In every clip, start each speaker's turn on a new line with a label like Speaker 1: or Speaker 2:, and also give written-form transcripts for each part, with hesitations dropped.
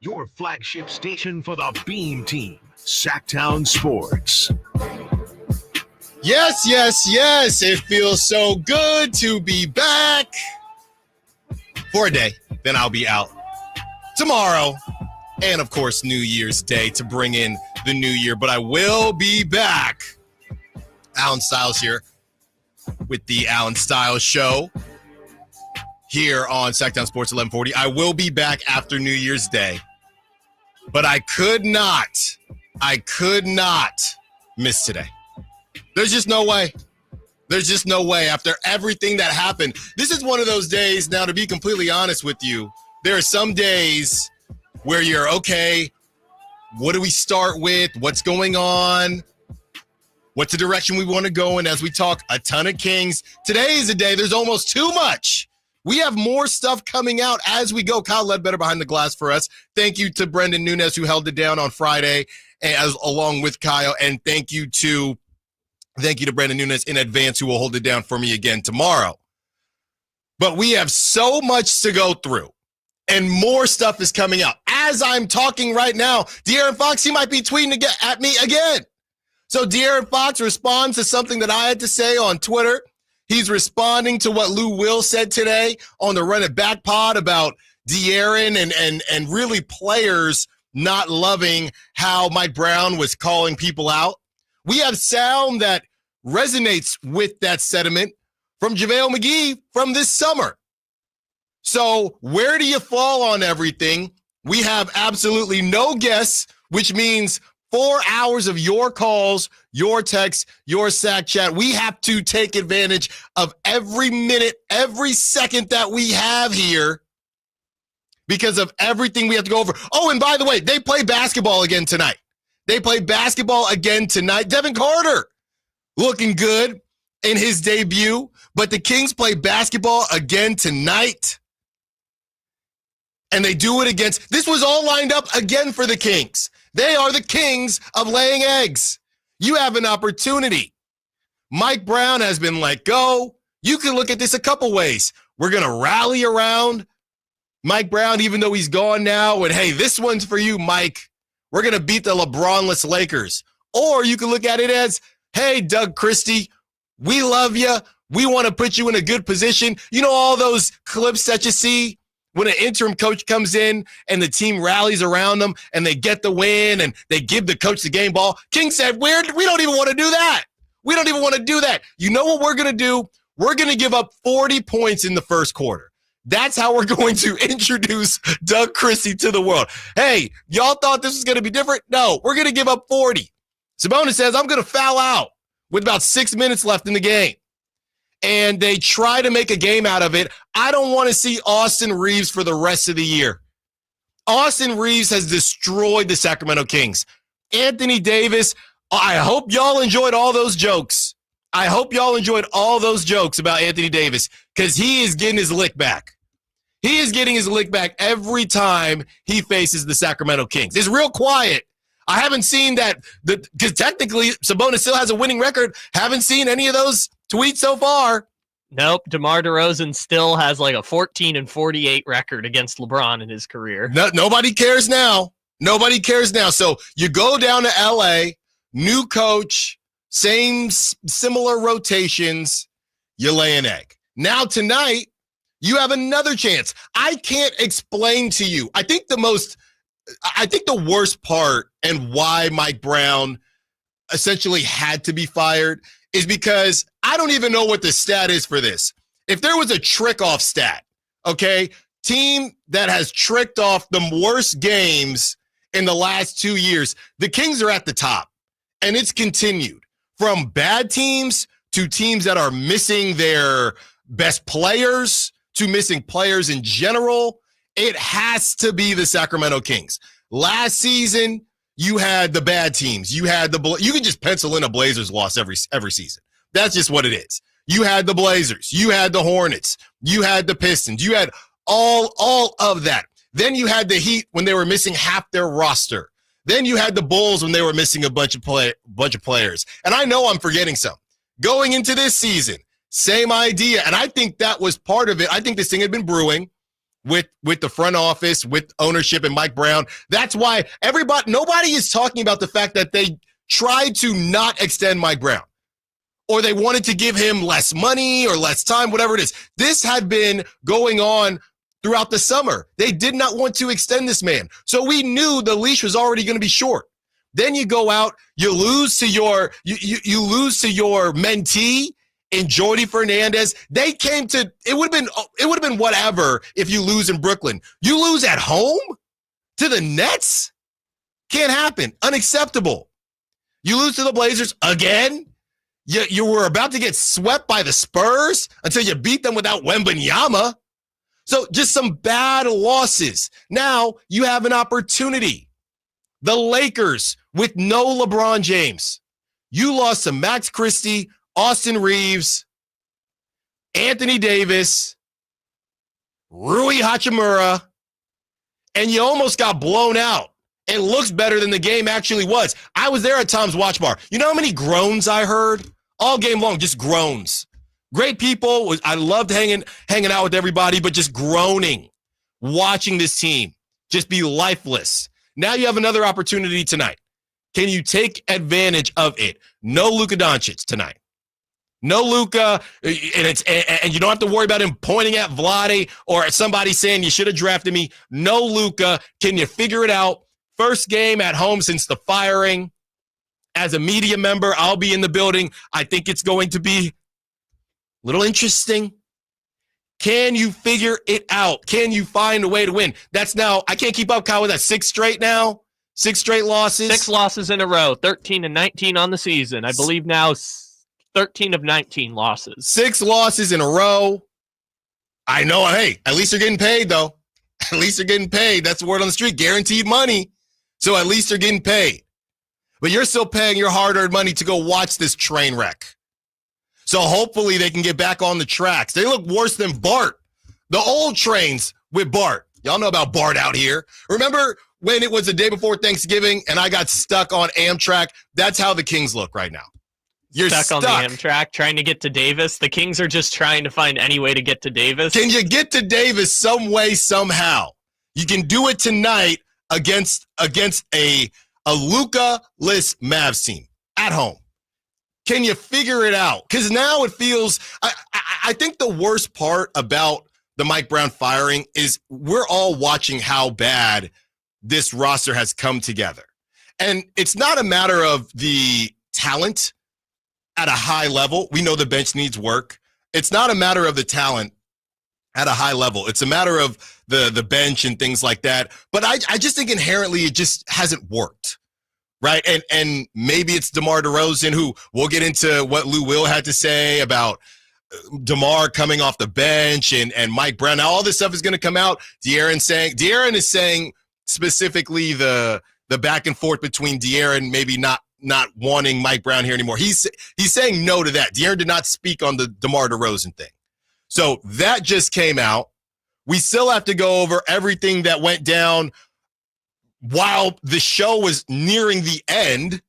Speaker 1: Your flagship station for the Beam Team, Sacktown Sports.
Speaker 2: Yes, yes, yes. It feels so good to be back for a day. Then I'll be out tomorrow and, of course, New Year's Day to bring in the new year. But I will be back. Allen Stiles here with the Allen Stiles Show here on Sacktown Sports 1140. I will be back after New Year's Day. But I could not miss today. There's just no way. There's just no way after everything that happened. This is one of those days, now to be completely honest with you, there are some days where you're, okay, what do we start with? What's going on? What's the direction we want to go in as we talk a ton of Kings? Today is a day, there's almost too much. We have more stuff coming out as we go. Kyle Ledbetter behind the glass for us. Thank you to Brendan Nunes who held it down on Friday along with Kyle. And thank you to Brendan Nunes in advance who will hold it down for me again tomorrow. But we have so much to go through and more stuff is coming out. As I'm talking right now, De'Aaron Fox, he might be tweeting at me again. So De'Aaron Fox responds to something that I had to say on Twitter. He's responding to what Lou Will said today on the Run It Back pod about De'Aaron and really players not loving how Mike Brown was calling people out. We have sound that resonates with that sentiment from JaVale McGee from this summer. So where do you fall on everything? We have absolutely no guests, which means 4 hours of your calls, your texts, your Sack Chat. We have to take advantage of every minute, every second that we have here because of everything we have to go over. Oh, and by the way, they play basketball again tonight. Devin Carter looking good in his debut, but the Kings play basketball again tonight. And they do it against, this was all lined up again for the Kings. They are the kings of laying eggs. You have an opportunity. Mike Brown has been let go. You can look at this a couple ways. We're going to rally around Mike Brown, even though he's gone now. And hey, this one's for you, Mike. We're going to beat the LeBron-less Lakers. Or you can look at it as, hey, Doug Christie, we love you. We want to put you in a good position. You know all those clips that you see when an interim coach comes in and the team rallies around them and they get the win and they give the coach the game ball. King said, we don't even want to do that. We don't even want to do that. You know what we're going to do? We're going to give up 40 points in the first quarter. That's how we're going to introduce Doug Christie to the world. Hey, y'all thought this was going to be different? No, we're going to give up 40. Sabonis says, I'm going to foul out with about 6 minutes left in the game. And they try to make a game out of it. I don't want to see Austin Reeves for the rest of the year. Austin Reeves has destroyed the Sacramento Kings. Anthony Davis, I hope y'all enjoyed all those jokes. about Anthony Davis because he is getting his lick back. He is getting his lick back every time he faces the Sacramento Kings. It's real quiet. I haven't seen that because technically Sabonis still has a winning record. Haven't seen any of those tweets so far.
Speaker 3: Nope. DeMar DeRozan still has like a 14-48 record against LeBron in his career.
Speaker 2: Nobody cares now. So you go down to LA, new coach, similar rotations, you lay an egg. Now tonight, you have another chance. I can't explain to you. I think the worst part and why Mike Brown essentially had to be fired is because I don't even know what the stat is for this. If there was a trick-off stat, okay, team that has tricked off the worst games in the last 2 years, the Kings are at the top, and it's continued from bad teams to teams that are missing their best players to missing players in general. It has to be the Sacramento Kings. Last season, you had the bad teams. You could just pencil in a Blazers loss every season. That's just what it is. You had the Blazers. You had the Hornets. You had the Pistons. You had all of that. Then you had the Heat when they were missing half their roster. Then you had the Bulls when they were missing a bunch of players. And I know I'm forgetting some. Going into this season, same idea. And I think that was part of it. I think this thing had been brewing. with the front office, with ownership and Mike Brown. That's why nobody is talking about the fact that they tried to not extend Mike Brown, or they wanted to give him less money or less time, whatever it is. This had been going on throughout the summer. They did not want to extend this man. So we knew the leash was already going to be short. Then you go out, you lose to your mentee in Jordy Fernandez. They came to, it would have been whatever if you lose in Brooklyn. You lose at home to the Nets? Can't happen. Unacceptable. You lose to the Blazers again. You were about to get swept by the Spurs until you beat them without Wembanyama. So just some bad losses. Now you have an opportunity. The Lakers with no LeBron James. You lost to Max Christie, Austin Reeves, Anthony Davis, Rui Hachimura, and you almost got blown out. It looks better than the game actually was. I was there at Tom's Watch Bar. You know how many groans I heard? All game long, just groans. Great people. I loved hanging out with everybody, but just groaning, watching this team just be lifeless. Now you have another opportunity tonight. Can you take advantage of it? No Luka Doncic tonight. No Luka, and you don't have to worry about him pointing at Vlade or somebody saying you should have drafted me. No Luka. Can you figure it out? First game at home since the firing. As a media member, I'll be in the building. I think it's going to be a little interesting. Can you figure it out? Can you find a way to win? That's now, I can't keep up, Kyle, with that 6 straight now. 6 straight losses.
Speaker 3: 6 losses in a row, 13-19 on the season. I believe now 13 of 19 losses.
Speaker 2: 6 losses in a row. I know, hey, at least they're getting paid, though. At least they're getting paid. That's the word on the street. Guaranteed money. So at least they're getting paid. But you're still paying your hard-earned money to go watch this train wreck. So hopefully they can get back on the tracks. They look worse than Bart. The old trains with Bart. Y'all know about Bart out here. Remember when it was the day before Thanksgiving and I got stuck on Amtrak? That's how the Kings look right now. You're stuck
Speaker 3: on the Amtrak trying to get to Davis. The Kings are just trying to find any way to get to Davis.
Speaker 2: Can you get to Davis some way, somehow? You can do it tonight against a Luka-less Mavs team at home. Can you figure it out? Because now it feels, I think the worst part about the Mike Brown firing is we're all watching how bad this roster has come together. And it's not a matter of the talent at a high level. We know the bench needs work. It's not a matter of the talent at a high level. It's a matter of the bench and things like that. But I just think inherently it just hasn't worked. Right. And maybe it's DeMar DeRozan, who we'll get into what Lou Will had to say about DeMar coming off the bench and Mike Brown. Now, all this stuff is going to come out. De'Aaron is saying specifically the back and forth between De'Aaron maybe not wanting Mike Brown here anymore. He's saying no to that. De'Aaron did not speak on the DeMar DeRozan thing. So that just came out. We still have to go over everything that went down while the show was nearing the end,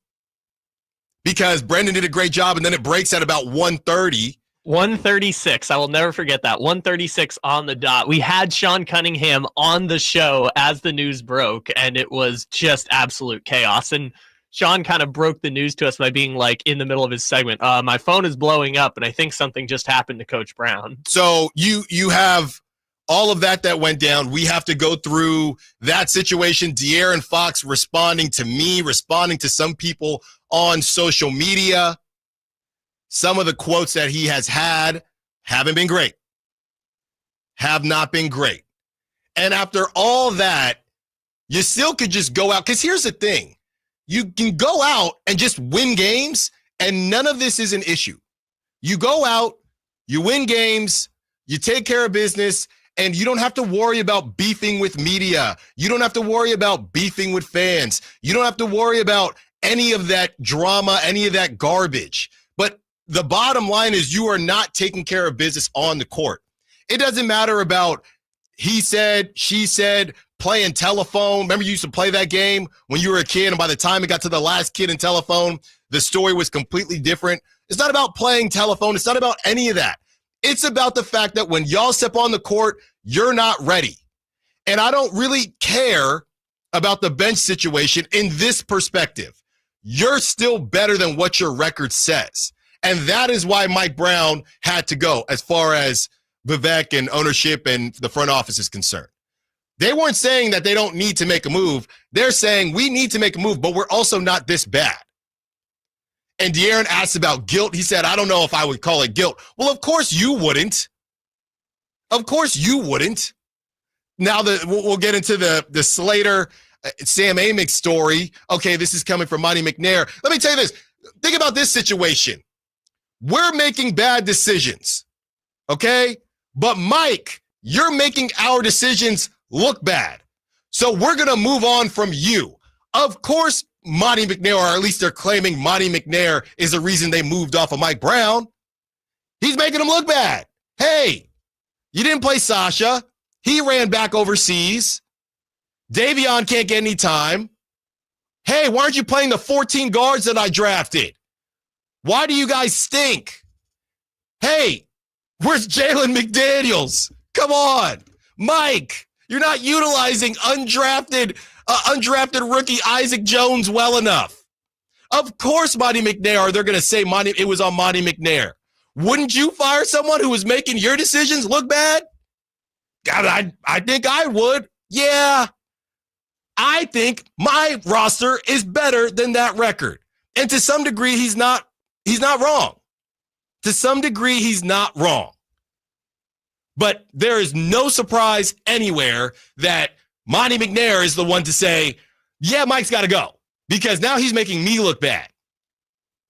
Speaker 2: because Brendan did a great job, and then it breaks at about 1:30.
Speaker 3: 1:36. I will never forget that. 1:36 on the dot. We had Sean Cunningham on the show as the news broke, and it was just absolute chaos. And Sean kind of broke the news to us by being like in the middle of his segment, my phone is blowing up, and I think something just happened to Coach Brown. So
Speaker 2: you have all of that went down. We have to go through that situation. De'Aaron Fox responding to me, responding to some people on social media. Some of the quotes that he has had haven't been great. Have not been great. And after all that, you still could just go out. Because here's the thing. You can go out and just win games, and none of this is an issue. You go out, you win games, you take care of business, and you don't have to worry about beefing with media. You don't have to worry about beefing with fans. You don't have to worry about any of that drama, any of that garbage. But the bottom line is you are not taking care of business on the court. It doesn't matter about he said, she said, playing telephone. Remember you used to play that game when you were a kid, and by the time it got to the last kid in telephone, the story was completely different. It's not about playing telephone. It's not about any of that. It's about the fact that when y'all step on the court, you're not ready. And I don't really care about the bench situation in this perspective. You're still better than what your record says. And that is why Mike Brown had to go as far as Vivek and ownership and the front office is concerned. They weren't saying that they don't need to make a move. They're saying we need to make a move, but we're also not this bad. And De'Aaron asked about guilt. He said, I don't know if I would call it guilt. Well, of course you wouldn't. Of course you wouldn't. Now we'll get into the Slater, Sam Amick story. Okay, this is coming from Monty McNair. Let me tell you this. Think about this situation. We're making bad decisions, okay? But Mike, you're making our decisions look bad. So we're going to move on from you. Of course, Monty McNair, or at least they're claiming Monty McNair is the reason they moved off of Mike Brown. He's making them look bad. Hey, you didn't play Sasha. He ran back overseas. Davion can't get any time. Hey, why aren't you playing the 14 guards that I drafted? Why do you guys stink? Hey, where's Jalen McDaniels? Come on. Mike, you're not utilizing undrafted rookie Isaac Jones well enough. Of course, Monty McNair, they're going to say it was on Monty McNair. Wouldn't you fire someone who was making your decisions look bad? God, I think I would. Yeah. I think my roster is better than that record. And to some degree, he's not wrong. To some degree, he's not wrong. But there is no surprise anywhere that Monty McNair is the one to say, yeah, Mike's got to go. Because now he's making me look bad.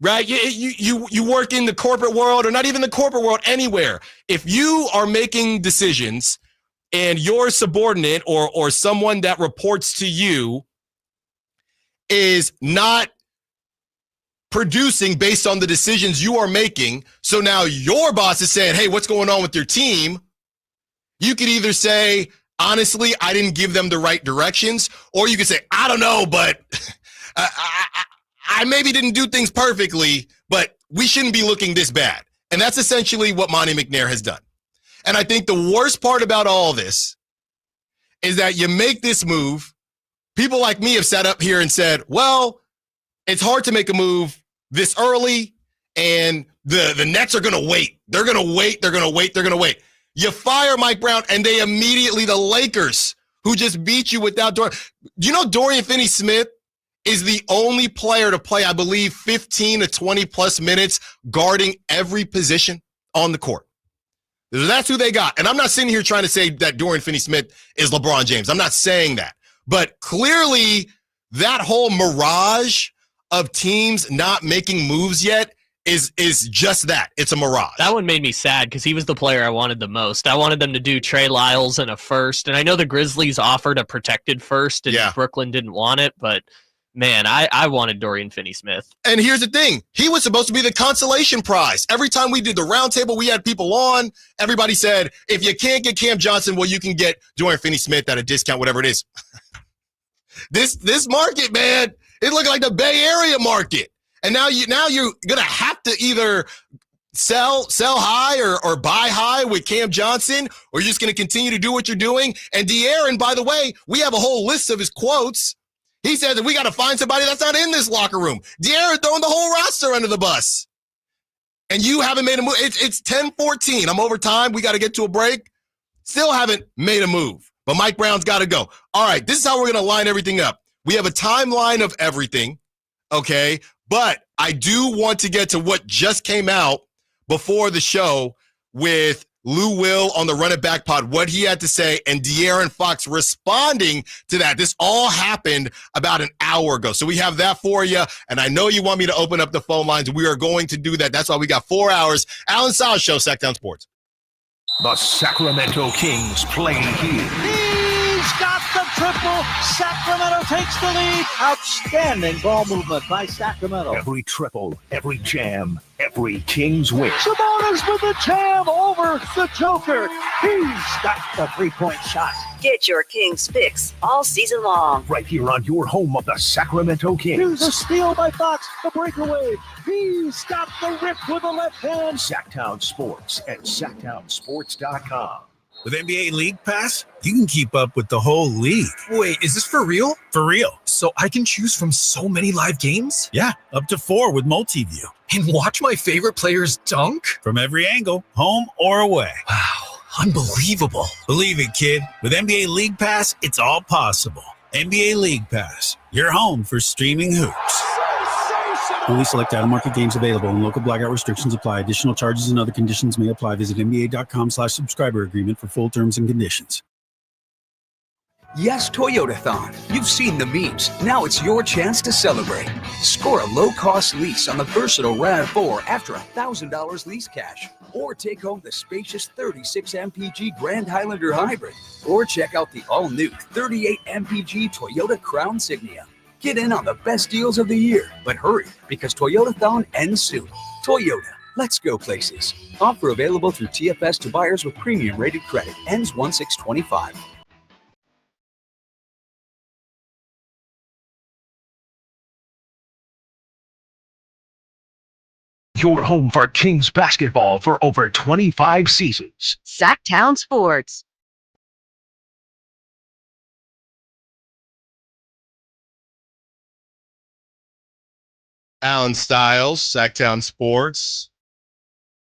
Speaker 2: Right? You work in the corporate world, or not even the corporate world, anywhere. If you are making decisions and your subordinate or someone that reports to you is not producing based on the decisions you are making, so now your boss is saying, hey, what's going on with your team? You could either say, honestly, I didn't give them the right directions, or you could say, I don't know, but I maybe didn't do things perfectly, but we shouldn't be looking this bad. And that's essentially what Monty McNair has done. And I think the worst part about all this is that you make this move. People like me have sat up here and said, well, it's hard to make a move this early, and the Nets are going to wait. They're going to wait. They're going to wait. They're going to wait. You fire Mike Brown, and they immediately, the Lakers, who just beat you without Dorian. Do you know Dorian Finney-Smith is the only player to play, I believe, 15 to 20-plus minutes guarding every position on the court? That's who they got. And I'm not sitting here trying to say that Dorian Finney-Smith is LeBron James. I'm not saying that. But clearly, that whole mirage of teams not making moves yet is just that. It's a mirage.
Speaker 3: That one made me sad because he was the player I wanted the most. I wanted them to do Trey Lyles and a first. And I know the Grizzlies offered a protected first, and Brooklyn didn't want it. But, man, I wanted Dorian Finney-Smith.
Speaker 2: And here's the thing. He was supposed to be the consolation prize. Every time we did the roundtable, we had people on. Everybody said, if you can't get Cam Johnson, well, you can get Dorian Finney-Smith at a discount, whatever it is. This market, man, it looked like the Bay Area market. And now you're going to have to either sell high or buy high with Cam Johnson, or you're just going to continue to do what you're doing. And De'Aaron, by the way, we have a whole list of his quotes. He said that we got to find somebody that's not in this locker room. De'Aaron throwing the whole roster under the bus. And you haven't made a move. It's 10-14. I'm over time. We got to get to a break. Still haven't made a move. But Mike Brown's got to go. All right, this is how we're going to line everything up. We have a timeline of everything, okay? But I do want to get to what just came out before the show with Lou Will on the Run It Back pod, what he had to say, and De'Aaron Fox responding to that. This all happened about an hour ago. So we have that for you, and I know you want me to open up the phone lines. We are going to do that. That's why we got 4 hours. Allen Stiles Show, Sacktown Sports.
Speaker 1: The Sacramento Kings play here.
Speaker 4: He's got the triple. Sacramento takes the lead. Outstanding ball movement by Sacramento.
Speaker 1: Every triple, every jam, every Kings win.
Speaker 4: Sabonis with the jam over the Joker. He's got the three-point shot.
Speaker 5: Get your Kings fix all season long.
Speaker 1: Right here on your home of the Sacramento Kings.
Speaker 4: Here's a steal by Fox. The breakaway. He's got the rip with the left hand.
Speaker 1: Sacktown Sports at sacktownsports.com.
Speaker 6: With NBA League Pass, you can keep up with the whole league.
Speaker 7: Wait, is this for real?
Speaker 6: For real.
Speaker 7: So I can choose from so many live games?
Speaker 6: Yeah, up to 4 with multi-view.
Speaker 7: And watch my favorite players dunk?
Speaker 6: From every angle, home or away.
Speaker 7: Wow, unbelievable.
Speaker 6: Believe it, kid. With NBA League Pass, it's all possible. NBA League Pass, your home for streaming hoops.
Speaker 8: Only select out-of-market games available and local blackout restrictions apply. Additional charges and other conditions may apply. Visit NBA.com/subscriber agreement for full terms and conditions.
Speaker 9: Yes, Toyotathon. You've seen the memes. Now it's your chance to celebrate. Score a low-cost lease on the versatile RAV4 after $1,000 lease cash. Or take home the spacious 36 MPG Grand Highlander Hybrid. Or check out the all-new 38 MPG Toyota Crown Signia. Get in on the best deals of the year, but hurry, because Toyotathon ends soon. Toyota, let's go places. Offer available through TFS to buyers with premium rated credit. Ends 1/6/25.
Speaker 1: Your home for Kings basketball for over 25 seasons.
Speaker 10: Sacktown Sports.
Speaker 2: Allen Stiles, Sacramento Sports,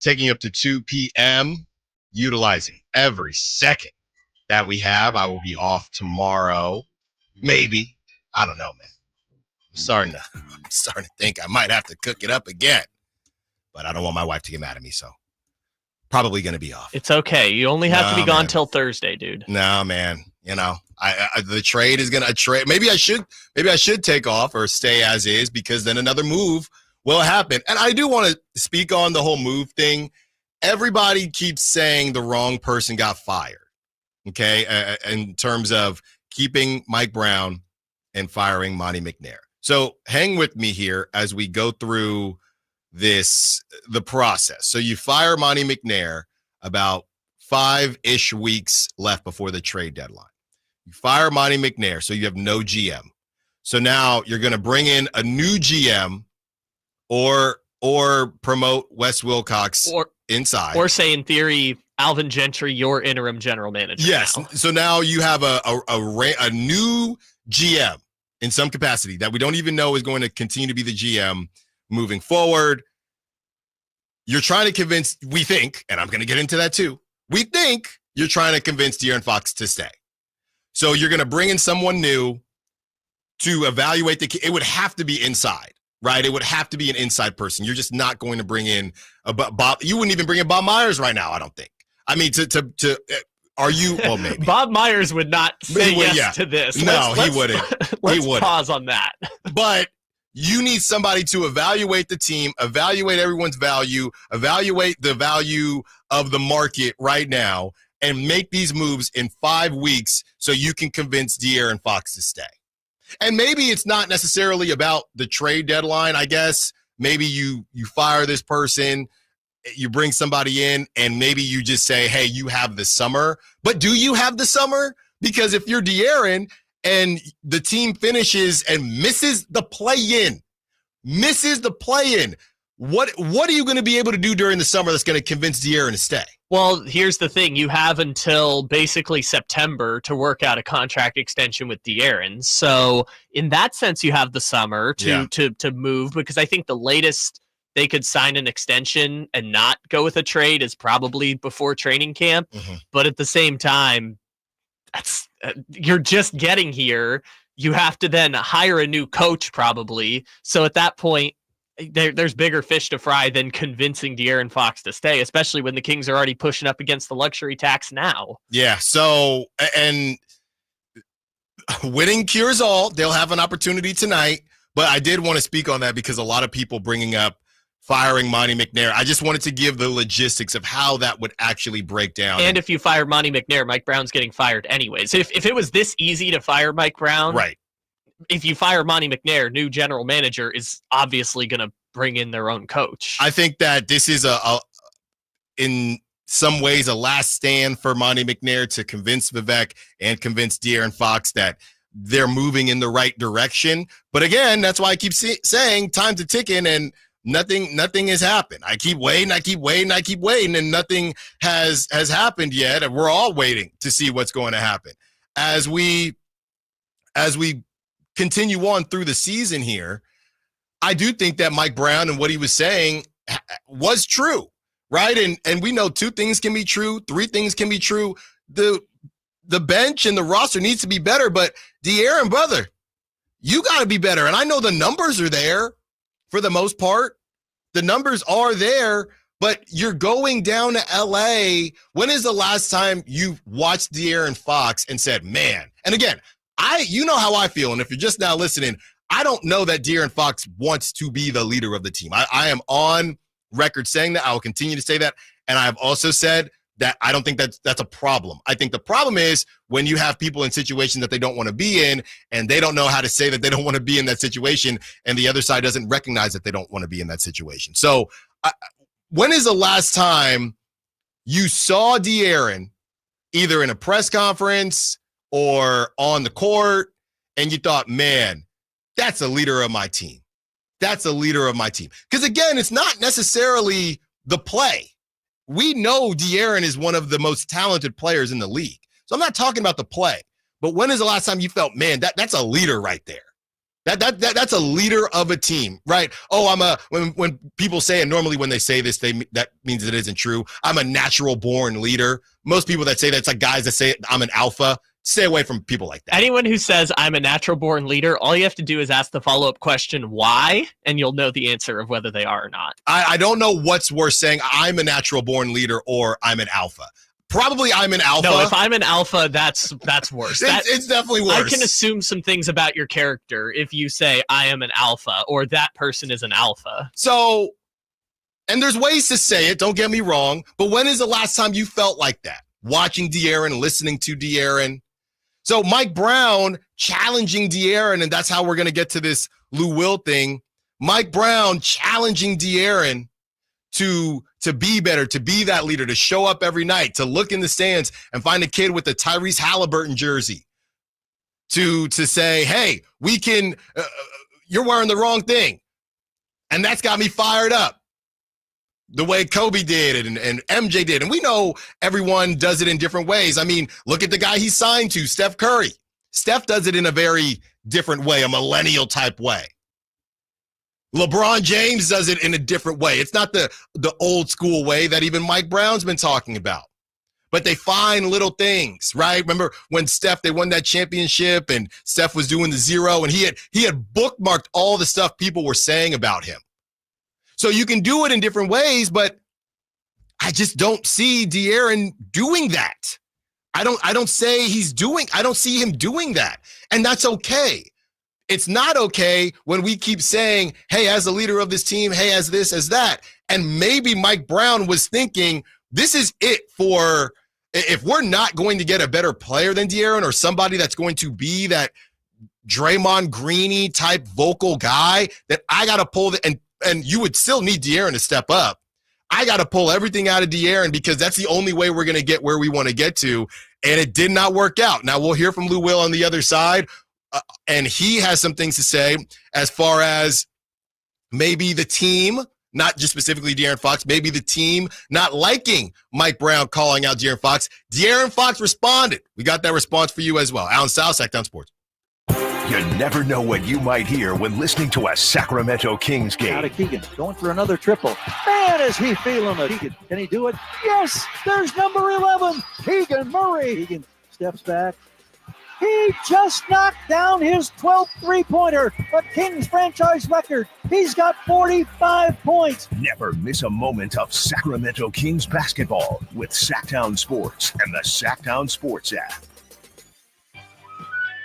Speaker 2: taking you up to 2 p.m., utilizing every second that we have. I will be off tomorrow. Maybe. I don't know, man. I'm starting to think I might have to cook it up again. But I don't want my wife to get mad at me, so probably going to be off.
Speaker 3: It's okay. You only have to be gone till Thursday, dude.
Speaker 2: No, man. You know, the trade is going to trade. Maybe I should take off or stay as is, because then another move will happen. And I do want to speak on the whole move thing. Everybody keeps saying the wrong person got fired. Okay. In terms of keeping Mike Brown and firing Monty McNair. So hang with me here as we go through the process. So you fire Monty McNair about 5-ish weeks left before the trade deadline. You fire Monty McNair, so you have no GM. So now you're going to bring in a new GM or promote Wes Wilcox inside.
Speaker 3: Or say, in theory, Alvin Gentry, your interim general manager.
Speaker 2: Yes.
Speaker 3: Now.
Speaker 2: So now you have a new GM in some capacity that we don't even know is going to continue to be the GM moving forward. You're trying to convince, we think, and I'm going to get into that too, we think you're trying to convince De'Aaron Fox to stay. So you're going to bring in someone new to evaluate it would have to be inside, right? It would have to be an inside person. You're just not going to bring in Bob. You wouldn't even bring in Bob Myers right now, I don't think. I mean, are you? Well, maybe.
Speaker 3: Bob Myers would not say yes to this.
Speaker 2: No, he wouldn't.
Speaker 3: Let's pause on that.
Speaker 2: But you need somebody to evaluate the team, evaluate everyone's value, evaluate the value of the market right now, and make these moves in 5 weeks so you can convince De'Aaron Fox to stay. And maybe it's not necessarily about the trade deadline, I guess. Maybe you fire this person, you bring somebody in, and maybe you just say, hey, you have the summer. But do you have the summer? Because if you're De'Aaron and the team finishes and misses the play-in, what are you going to be able to do during the summer that's going to convince De'Aaron to stay?
Speaker 3: Well, here's the thing. You have until basically September to work out a contract extension with De'Aaron. So in that sense, you have the summer to move, because I think the latest they could sign an extension and not go with a trade is probably before training camp. Mm-hmm. But at the same time, that's you're just getting here. You have to then hire a new coach probably. So at that point, there's bigger fish to fry than convincing De'Aaron Fox to stay, especially when the Kings are already pushing up against the luxury tax now. Yeah.
Speaker 2: So, and winning cures all. They'll have an opportunity tonight, but I did want to speak on that because a lot of people bringing up firing Monty McNair. I just wanted to give the logistics of how that would actually break down.
Speaker 3: And if you fire Monty McNair, Mike Brown's getting fired anyways. If it was this easy to fire Mike Brown,
Speaker 2: right?
Speaker 3: If you fire Monty McNair, new general manager is obviously going to bring in their own coach.
Speaker 2: I think that this is in some ways a last stand for Monty McNair to convince Vivek and convince De'Aaron Fox that they're moving in the right direction. But again, that's why I keep saying time's a ticking, and nothing has happened. I keep waiting, and nothing has happened yet. And we're all waiting to see what's going to happen. As we continue on through the season here, I do think that Mike Brown and what he was saying was true, right? And we know 2 things can be true, 3 things can be true. The bench and the roster needs to be better, but De'Aaron, brother, you got to be better. And I know the numbers are there for the most part. The numbers are there, but you're going down to L.A. When is the last time you watched De'Aaron Fox and said, man, and again, you know how I feel, and if you're just now listening, I don't know that De'Aaron Fox wants to be the leader of the team. I am on record saying that. I will continue to say that, and I have also said that I don't think that's a problem. I think the problem is when you have people in situations that they don't want to be in, and they don't know how to say that they don't want to be in that situation, and the other side doesn't recognize that they don't want to be in that situation. So when is the last time you saw De'Aaron either in a press conference or on the court, and you thought, man, that's a leader of my team. That's a leader of my team. Because again, it's not necessarily the play. We know De'Aaron is one of the most talented players in the league. So I'm not talking about the play. But when is the last time you felt, man, that's a leader right there? That's a leader of a team, right? Oh, when people say, and normally when they say this, that means it isn't true. I'm a natural born leader. Most people that say that, it's like guys that say I'm an alpha. Stay away from people like that.
Speaker 3: Anyone who says I'm a natural born leader, all you have to do is ask the follow-up question, why? And you'll know the answer of whether they are or not.
Speaker 2: I don't know what's worse, saying I'm a natural born leader or I'm an alpha. Probably I'm an alpha.
Speaker 3: No, if I'm an alpha, that's worse.
Speaker 2: It's definitely worse.
Speaker 3: I can assume some things about your character if you say I am an alpha or that person is an alpha.
Speaker 2: So, and there's ways to say it, don't get me wrong, but when is the last time you felt like that? Watching De'Aaron, listening to De'Aaron. So Mike Brown challenging De'Aaron, and that's how we're going to get to this Lou Will thing. Mike Brown challenging De'Aaron to be better, to be that leader, to show up every night, to look in the stands and find a kid with a Tyrese Halliburton jersey to say, hey, we can, you're wearing the wrong thing. And that's got me fired up. The way Kobe did and MJ did. And we know everyone does it in different ways. I mean, look at the guy he signed to, Steph Curry. Steph does it in a very different way, a millennial type way. LeBron James does it in a different way. It's not the old school way that even Mike Brown's been talking about. But they find little things, right? Remember when they won that championship and Steph was doing the 0 and he had bookmarked all the stuff people were saying about him. So you can do it in different ways, but I just don't see De'Aaron doing that. I don't see him doing that. And that's okay. It's not okay when we keep saying, hey, as the leader of this team, hey, as this, as that. And maybe Mike Brown was thinking, this is it for, if we're not going to get a better player than De'Aaron or somebody that's going to be that Draymond Greeny type vocal guy, that I got to pull and you would still need De'Aaron to step up. I got to pull everything out of De'Aaron because that's the only way we're going to get where we want to get to. And it did not work out. Now we'll hear from Lou Will on the other side. And he has some things to say as far as maybe the team, not just specifically De'Aaron Fox, maybe the team not liking Mike Brown calling out De'Aaron Fox. De'Aaron Fox responded. We got that response for you as well. Allen Stiles, Sacktown Sports.
Speaker 1: You never know what you might hear when listening to a Sacramento Kings game.
Speaker 4: Out of Keegan, going for another triple. Man, is he feeling it. Keegan, can he do it? Yes, there's number 11, Keegan Murray. Keegan steps back. He just knocked down his 12th three-pointer, a Kings franchise record. He's got 45 points.
Speaker 1: Never miss a moment of Sacramento Kings basketball with Sacktown Sports and the Sacktown Sports app.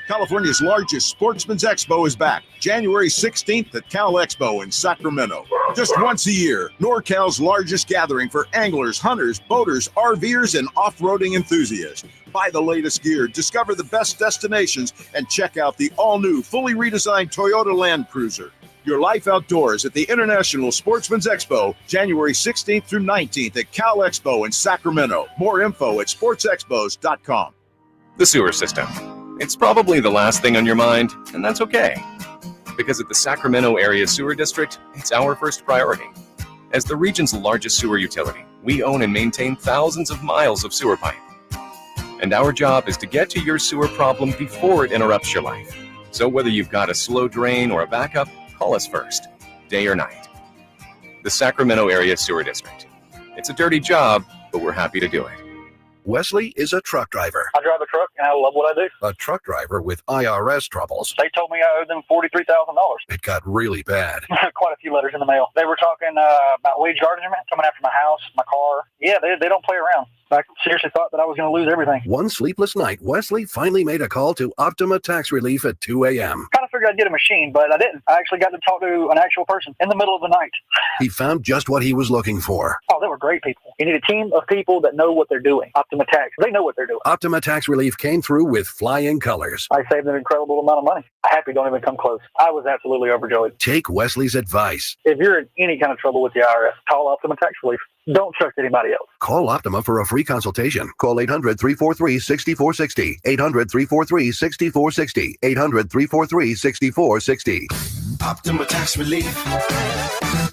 Speaker 11: California's largest sportsman's expo is back, January 16th at Cal Expo in Sacramento. Just once a year, NorCal's largest gathering for anglers, hunters, boaters, RVers, and off-roading enthusiasts. Buy the latest gear, discover the best destinations, and check out the all-new, fully redesigned Toyota Land Cruiser. Your life outdoors at the International Sportsman's Expo, January 16th through 19th at Cal Expo in Sacramento. More info at sportsexpos.com.
Speaker 12: The sewer system. It's probably the last thing on your mind, and that's okay. Because at the Sacramento Area Sewer District, it's our first priority. As the region's largest sewer utility, we own and maintain thousands of miles of sewer pipe. And our job is to get to your sewer problem before it interrupts your life. So whether you've got a slow drain or a backup, call us first, day or night. The Sacramento Area Sewer District. It's a dirty job, but we're happy to do it.
Speaker 13: Wesley is a truck driver.
Speaker 14: I drive a truck and I love what I do.
Speaker 13: A truck driver with IRS troubles.
Speaker 14: They told me I owed them $43,000.
Speaker 13: It got really bad.
Speaker 14: Quite a few letters in the mail. They were talking about wage garnishment, coming after my house, my car. Yeah, they don't play around. I seriously thought that I was going to lose everything.
Speaker 13: One sleepless night, Wesley finally made a call to Optima Tax Relief at 2 a.m.
Speaker 14: Kind of figured I'd get a machine, but I didn't. I actually got to talk to an actual person in the middle of the night.
Speaker 13: He found just what he was looking for.
Speaker 14: Oh, they were great people. You need a team of people that know what they're doing. Optima Tax, they know what they're doing.
Speaker 13: Optima Tax Relief came through with flying colors.
Speaker 14: I saved an incredible amount of money. Happy don't even come close. I was absolutely overjoyed.
Speaker 13: Take Wesley's advice.
Speaker 14: If you're in any kind of trouble with the IRS, call Optima Tax Relief. Don't trust anybody else.
Speaker 13: Call Optima for a free consultation. Call 800-343-6460. 800-343-6460. 800-343-6460.
Speaker 15: Optima Tax Relief.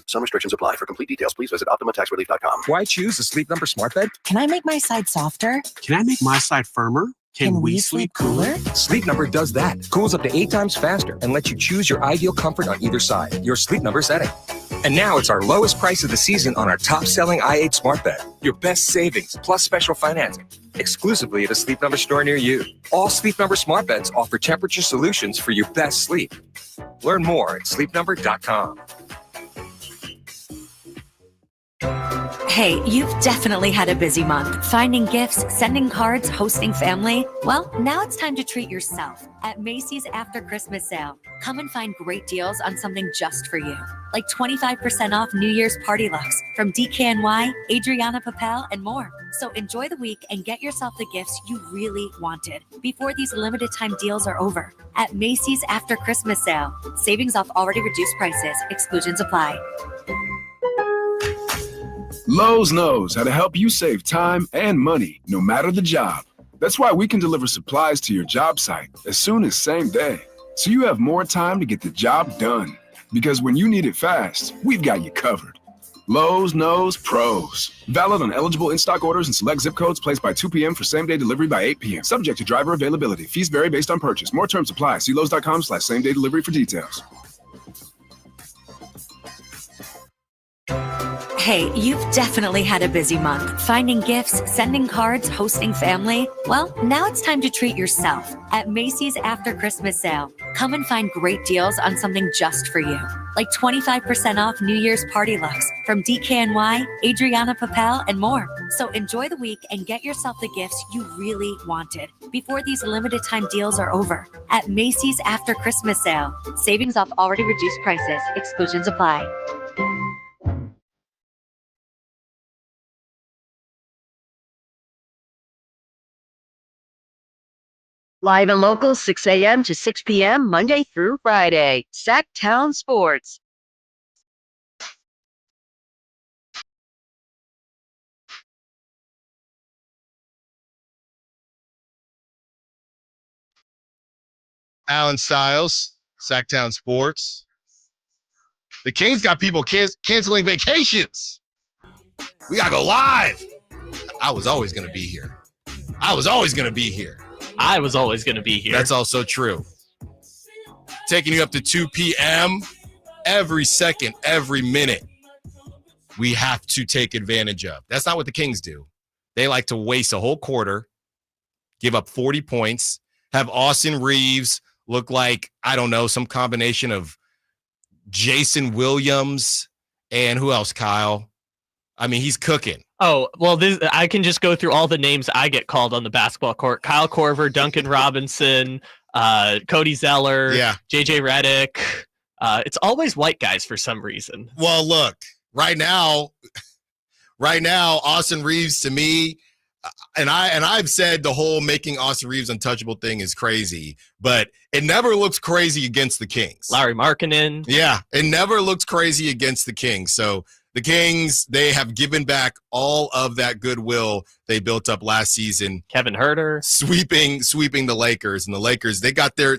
Speaker 13: Some restrictions apply. For complete details, please visit OptimaTaxRelief.com.
Speaker 7: Why choose a Sleep Number smart bed?
Speaker 16: Can I make my side softer?
Speaker 17: Can I make my side firmer? Can we sleep cooler?
Speaker 7: Sleep Number does that. Cools up to 8 times faster and lets you choose your ideal comfort on either side. Your Sleep Number setting. And now it's our lowest price of the season on our top-selling i8 smart bed. Your best savings plus special financing. Exclusively at a Sleep Number store near you. All Sleep Number smart beds offer temperature solutions for your best sleep. Learn more at sleepnumber.com.
Speaker 18: Hey, you've definitely had a busy month. Finding gifts, sending cards, hosting family. Well, now it's time to treat yourself at Macy's After Christmas Sale. Come and find great deals on something just for you. Like 25% off New Year's party looks from DKNY, Adriana Papel, and more. So enjoy the week and get yourself the gifts you really wanted before these limited time deals are over. At Macy's After Christmas Sale. Savings off already reduced prices. Exclusions apply.
Speaker 19: Lowe's knows how to help you save time and money, no matter the job. That's why we can deliver supplies to your job site as soon as same day, so you have more time to get the job done. Because when you need it fast, we've got you covered. Lowe's knows pros. Valid on eligible in-stock orders and select zip codes placed by 2 p.m. for same-day delivery by 8 p.m. Subject to driver availability. Fees vary based on purchase. More terms apply. See Lowe's.com/same-day delivery for details.
Speaker 18: Hey, you've definitely had a busy month. Finding gifts, sending cards, hosting family. Well, now it's time to treat yourself at Macy's After Christmas Sale. Come and find great deals on something just for you. Like 25% off New Year's party looks from DKNY, Adriana Papel, and more. So enjoy the week and get yourself the gifts you really wanted before these limited time deals are over. At Macy's After Christmas Sale. Savings off already reduced prices. Exclusions apply.
Speaker 10: Live and local, 6 a.m. to 6 p.m., Monday through Friday. Sacktown Sports.
Speaker 2: Allen Stiles, Sacramento Sports. The Kings got people canceling vacations. We got to go live. I was always going to be here. I was always going to be here. That's also true. Taking you up to 2 p.m. every second, every minute. We have to take advantage of. That's not what the Kings do. They like to waste a whole quarter, give up 40 points, have Austin Reeves look like, I don't know, some combination of Jason Williams and who else, Kyle? I mean, he's cooking.
Speaker 3: Oh, well, I can just go through all the names I get called on the basketball court. Kyle Korver, Duncan Robinson, Cody Zeller, JJ Redick. It's always white guys for some reason.
Speaker 2: Well, look, right now, Austin Reeves to me, and I've said the whole making Austin Reeves untouchable thing is crazy, but it never looks crazy against the Kings.
Speaker 3: Larry Markkinen.
Speaker 2: Yeah, it never looks crazy against the Kings. So the Kings, they have given back all of that goodwill they built up last season.
Speaker 3: Kevin Huerter
Speaker 2: sweeping the Lakers, and the Lakers, they got their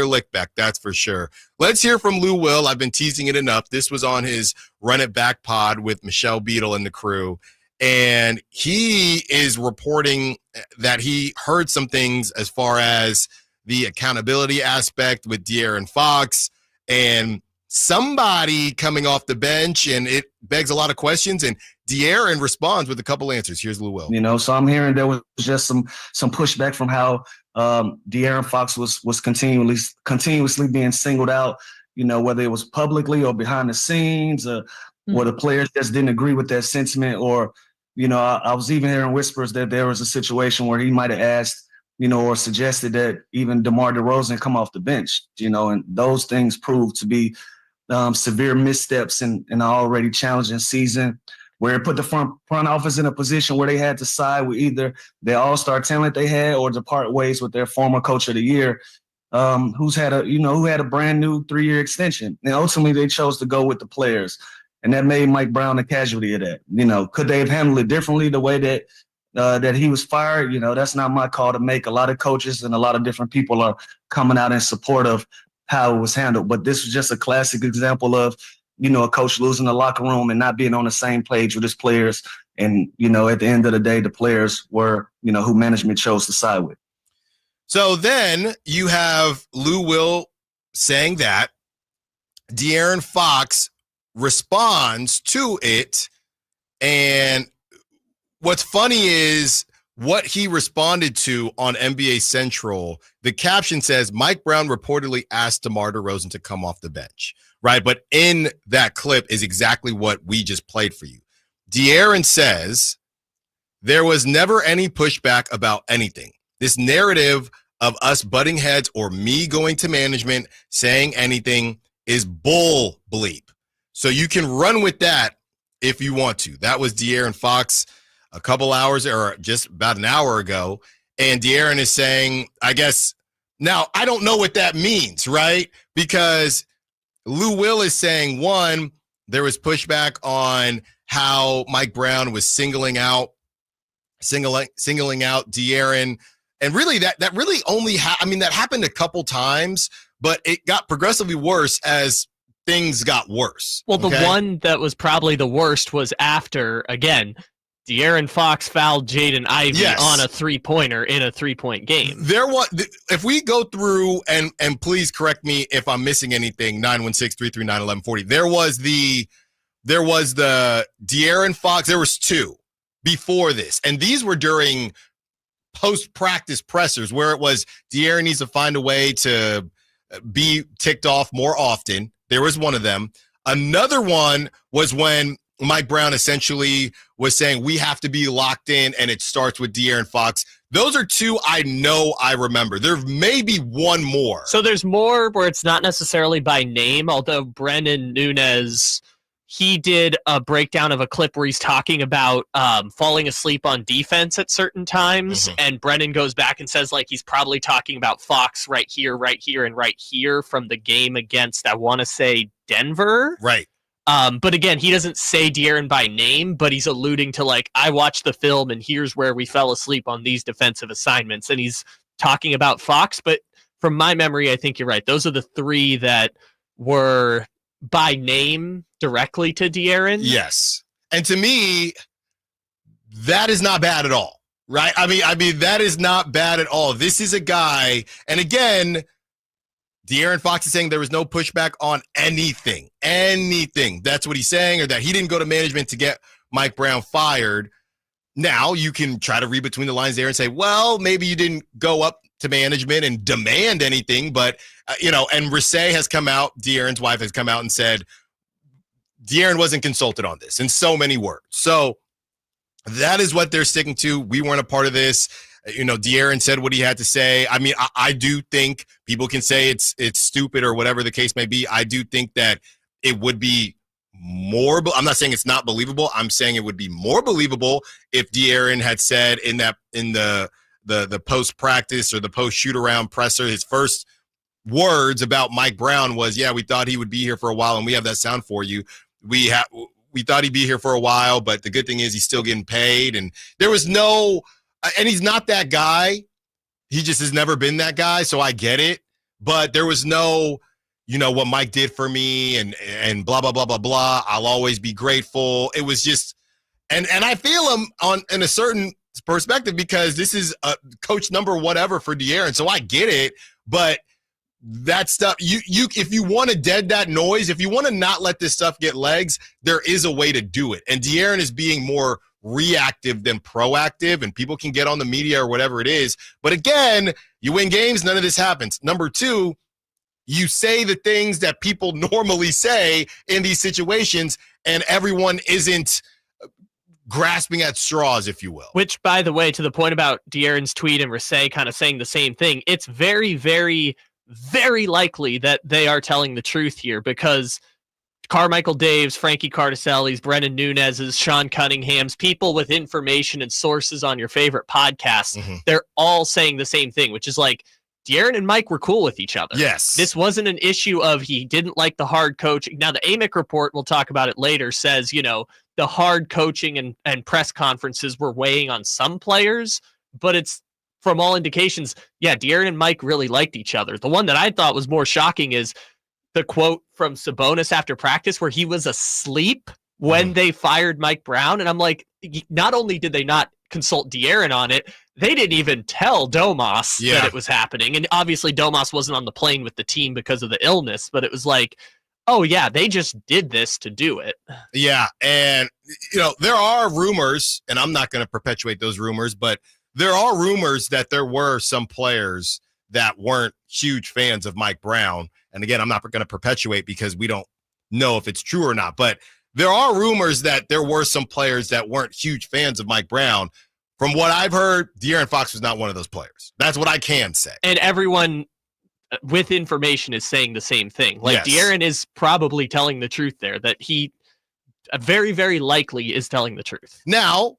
Speaker 2: lick back, that's for sure. Let's hear from Lou Will. I've been teasing it enough. This was on his Run It Back pod with Michelle Beadle and the crew, and he is reporting that he heard some things as far as the accountability aspect with De'Aaron Fox and somebody coming off the bench, and it begs a lot of questions, and De'Aaron responds with a couple answers. Here's Lou Will.
Speaker 15: So I'm hearing there was just some pushback from how De'Aaron Fox was continuously being singled out, whether it was publicly or behind the scenes, or the players just didn't agree with that sentiment, or, I was even hearing whispers that there was a situation where he might have asked, or suggested that even DeMar DeRozan come off the bench, and those things proved to be severe missteps in an already challenging season, where it put the front office in a position where they had to side with either the all-star talent they had or to part ways with their former coach of the year, who had a brand new 3-year extension. And ultimately they chose to go with the players. And that made Mike Brown a casualty of that. Could they have handled it differently the way that he was fired? That's not my call to make. A lot of coaches and a lot of different people are coming out in support of how it was handled. But this was just a classic example of, a coach losing the locker room and not being on the same page with his players. And, at the end of the day, the players were, who management chose to side with.
Speaker 2: So then you have Lou Will saying that. De'Aaron Fox responds to it. And what's funny is what he responded to on NBA Central. The caption says, Mike Brown reportedly asked DeMar DeRozan to come off the bench, right? But in that clip is exactly what we just played for you. De'Aaron says, there was never any pushback about anything. This narrative of us butting heads or me going to management saying anything is bull bleep. So you can run with that if you want to. That was De'Aaron Fox a couple hours or just about an hour ago. And De'Aaron is saying, I guess, now I don't know what that means, right? Because Lou Will is saying, one, there was pushback on how Mike Brown was singling out De'Aaron. And really that really only, that happened a couple times, but it got progressively worse as things got worse.
Speaker 3: Well, the one that was probably the worst was after, again, De'Aaron Fox fouled Jaden Ivey on a three-pointer in a three-point game.
Speaker 2: If we go through, and please correct me if I'm missing anything, 916-339-1140, there was the De'Aaron Fox, there was two before this, and these were during post-practice pressers where it was De'Aaron needs to find a way to be ticked off more often. There was one of them. Another one was when Mike Brown essentially was saying we have to be locked in, and it starts with De'Aaron Fox. Those are two I know I remember. There may be one more.
Speaker 3: So there's more where it's not necessarily by name, although Brendan Nunez, he did a breakdown of a clip where he's talking about falling asleep on defense at certain times, and Brendan goes back and says he's probably talking about Fox right here, and right here from the game against, I want to say, Denver.
Speaker 2: Right.
Speaker 3: But again, he doesn't say De'Aaron by name, but he's alluding to I watched the film and here's where we fell asleep on these defensive assignments. And he's talking about Fox, but from my memory, I think you're right. Those are the three that were by name directly to De'Aaron.
Speaker 2: Yes. And to me, that is not bad at all, right? I mean, that is not bad at all. This is a guy, and again, De'Aaron Fox is saying there was no pushback on anything. That's what he's saying, or that he didn't go to management to get Mike Brown fired. Now you can try to read between the lines there and say, well, maybe you didn't go up to management and demand anything, but, and Rasay has come out, De'Aaron's wife has come out and said, De'Aaron wasn't consulted on this in so many words. So that is what they're sticking to. We weren't a part of this. De'Aaron said what he had to say. I mean, I do think people can say it's stupid or whatever the case may be. I do think that it would be more. I'm not saying it's not believable. I'm saying it would be more believable if De'Aaron had said in the post practice or the post shoot around presser, his first words about Mike Brown was, "Yeah, we thought he would be here for a while, and we have that sound for you. we thought he'd be here for a while, but the good thing is he's still getting paid. And there was no, and he's not that guy. He just has never been that guy, so I get it. But there was no, what Mike did for me and blah, blah, blah, blah, blah. I'll always be grateful. It was just, and I feel him in a certain perspective because this is a coach number whatever for De'Aaron, so I get it. But that stuff, you if you want to dead that noise, if you want to not let this stuff get legs, there is a way to do it. And De'Aaron is being more reactive than proactive, and people can get on the media or whatever it is. But again, you win games, none of this happens. Number two, you say the things that people normally say in these situations, and everyone isn't grasping at straws, if you will.
Speaker 3: Which, by the way, to the point about De'Aaron's tweet and Rasay kind of saying the same thing, it's very, very, very likely that they are telling the truth here, because Carmichael Daves, Frankie Cardicelli's, Brennan Nunez's, Sean Cunningham's, people with information and sources on your favorite podcasts, they're all saying the same thing, which is like, De'Aaron and Mike were cool with each other.
Speaker 2: Yes.
Speaker 3: This wasn't an issue of he didn't like the hard coaching. Now, the AMIC report, we'll talk about it later, says, the hard coaching and press conferences were weighing on some players, but it's, from all indications, De'Aaron and Mike really liked each other. The one that I thought was more shocking is the quote from Sabonis after practice where he was asleep when they fired Mike Brown. And I'm like, not only did they not consult De'Aaron on it, they didn't even tell Domas that it was happening. And obviously Domas wasn't on the plane with the team because of the illness, but it was like, oh yeah, they just did this to do it.
Speaker 2: Yeah. And, there are rumors, and I'm not going to perpetuate those rumors, but there are rumors that there were some players that weren't huge fans of Mike Brown. And again, I'm not going to perpetuate because we don't know if it's true or not. But there are rumors that there were some players that weren't huge fans of Mike Brown. From what I've heard, De'Aaron Fox was not one of those players. That's what I can say.
Speaker 3: And everyone with information is saying the same thing. Like, De'Aaron is probably telling the truth there, that he very, very likely is telling the truth.
Speaker 2: Now,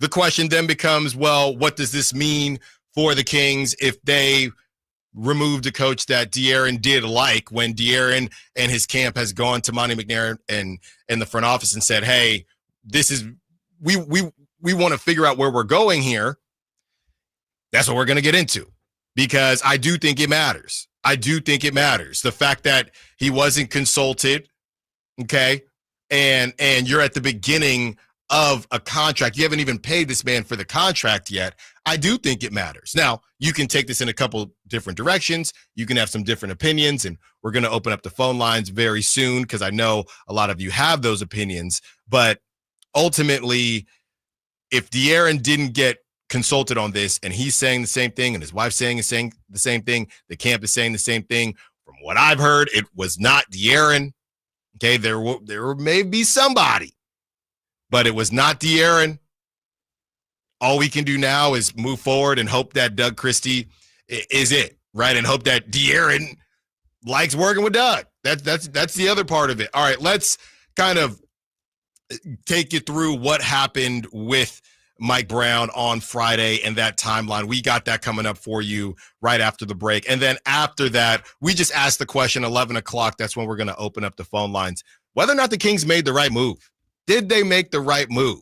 Speaker 2: the question then becomes, well, what does this mean for the Kings if they removed a coach that De'Aaron did like, when De'Aaron and his camp has gone to Monty McNair and the front office and said, hey, this is, we want to figure out where we're going here. That's what we're going to get into, because I do think it matters. The fact that he wasn't consulted, okay, and you're at the beginning of a contract. You haven't even paid this man for the contract yet. I do think it matters. Now, you can take this in a couple different directions. You can have some different opinions, and we're going to open up the phone lines very soon because I know a lot of you have those opinions. But ultimately, if De'Aaron didn't get consulted on this and he's saying the same thing and his wife's saying the same thing, the camp is saying the same thing, from what I've heard, it was not De'Aaron. Okay, there may be somebody, but it was not De'Aaron. All we can do now is move forward and hope that Doug Christie is it, right? And hope that De'Aaron likes working with Doug. That's the other part of it. All right, let's kind of take you through what happened with Mike Brown on Friday and that timeline. We got that coming up for you right after the break. And then after that, we just asked the question, 11 o'clock. That's when we're going to open up the phone lines. Whether or not the Kings made the right move. Did they make the right move?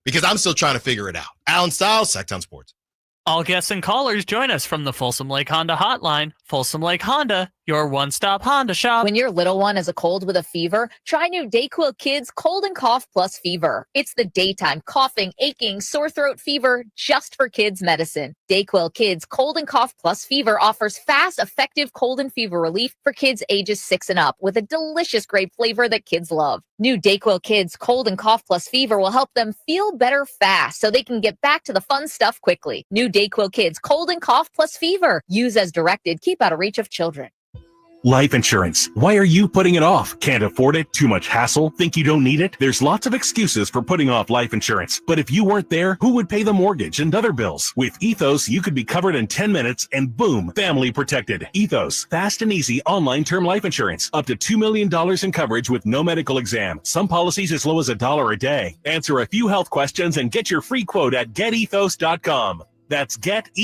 Speaker 2: Because I'm still trying to figure it out. Allen Stiles, Sacktown Sports.
Speaker 20: All guests and callers join us from the Folsom Lake Honda hotline. Folsom Lake Honda, your one-stop Honda shop.
Speaker 21: When your little one has a cold with a fever, try new Dayquil Kids Cold and Cough Plus Fever. It's the daytime coughing, aching, sore throat fever just for kids medicine. Dayquil Kids Cold and Cough Plus Fever offers fast, effective cold and fever relief for kids ages 6 and up with a delicious grape flavor that kids love. New Dayquil Kids Cold and Cough Plus Fever will help them feel better fast so they can get back to the fun stuff quickly. New Dayquil Kids Cold and Cough Plus Fever. Use as directed. Keep out of reach of children.
Speaker 22: Life insurance. Why are you putting it off? Can't afford it? Too much hassle? Think you don't need it? There's lots of excuses for putting off life insurance. But if you weren't there, who would pay the mortgage and other bills? With Ethos, you could be covered in 10 minutes and boom, family protected. Ethos, fast and easy online term life insurance. Up to $2 million in coverage with no medical exam. Some policies as low as $1 a day. Answer a few health questions and get your free quote at getethos.com. That's getethos.com.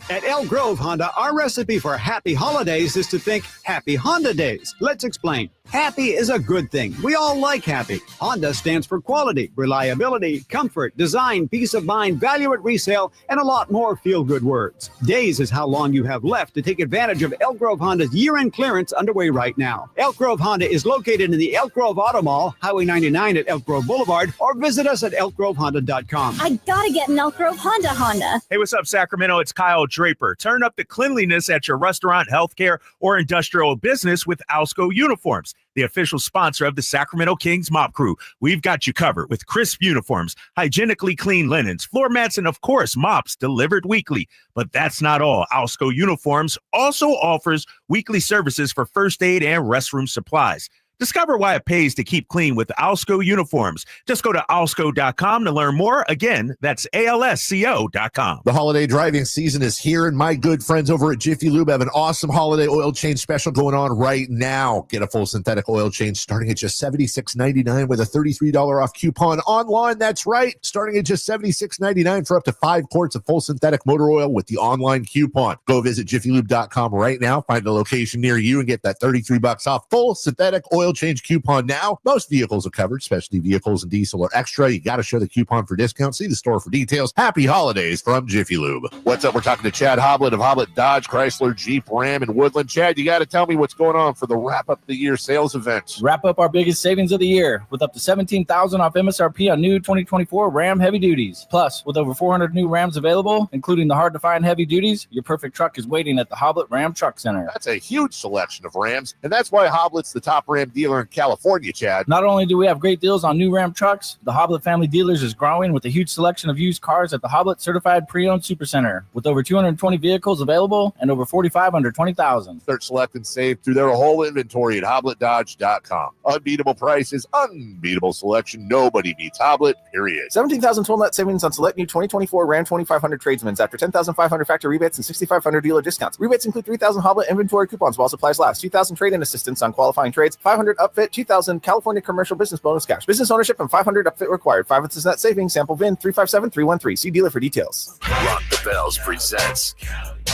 Speaker 5: At Elk Grove Honda, our recipe for happy holidays is to think happy Honda days. Let's explain. Happy is a good thing. We all like happy. Honda stands for quality, reliability, comfort, design, peace of mind, value at resale, and a lot more feel-good words. Days is how long you have left to take advantage of Elk Grove Honda's year-end clearance underway right now. Elk Grove Honda is located in the Elk Grove Auto Mall, Highway 99 at Elk Grove Boulevard, or visit us at elkgrovehonda.com.
Speaker 6: I gotta get an Elk Grove Honda.
Speaker 23: Hey, what's up, Sacramento? It's Kyle Draper. Turn up the cleanliness at your restaurant, healthcare, or industrial business with Alsco Uniforms, the official sponsor of the Sacramento Kings Mop Crew. We've got you covered with crisp uniforms, hygienically clean linens, floor mats, and of course, mops delivered weekly. But that's not all. Alsco Uniforms also offers weekly services for first aid and restroom supplies. Discover why it pays to keep clean with Alsco Uniforms. Just go to alsco.com to learn more. Again, that's ALSCO.com.
Speaker 24: The holiday driving season is here, and my good friends over at Jiffy Lube have an awesome holiday oil change special going on right now. Get a full synthetic oil change starting at just $76.99 with a $33 off coupon online. That's right, starting at just $76.99 for up to 5 quarts of full synthetic motor oil with the online coupon. Go visit jiffylube.com right now, find a location near you, and get that $33 off full synthetic oil change coupon now. Most vehicles are covered, especially vehicles and diesel or extra. You got to show the coupon for discount. See the store for details. Happy holidays from Jiffy Lube. What's up? We're talking to Chad Hoblet of Hoblet Dodge, Chrysler, Jeep, Ram, and Woodland. Chad, you got to tell me what's going on for the wrap up the year sales event.
Speaker 25: Wrap up our biggest savings of the year with up to $17,000 off MSRP on new 2024 Ram heavy duties. Plus, with over 400 new Rams available, including the hard to find heavy duties, your perfect truck is waiting at the Hoblet Ram Truck Center.
Speaker 24: That's a huge selection of Rams, and that's why Hoblet's the top Ram dealer in California, Chad.
Speaker 25: Not only do we have great deals on new Ram trucks, the Hoblet family dealers is growing with a huge selection of used cars at the Hoblet Certified Pre-Owned Supercenter, with over 220 vehicles available and over 45 under 20,000.
Speaker 24: Start selecting save through their whole inventory at HobletDodge.com. Unbeatable prices, unbeatable selection. Nobody beats Hoblet, period.
Speaker 26: 17,000 total net savings on select new 2024 Ram 2500 tradesmen's after 10,500 factory rebates and 6,500 dealer discounts. Rebates include 3,000 Hoblet inventory coupons while supplies last, 2,000 trade-in assistance on qualifying trades, 500 upfit, 2,000 California commercial business bonus cash. Business ownership and 500 upfit required. 5% net savings. Sample VIN 357313. See dealer for details.
Speaker 27: Rock the Bells presents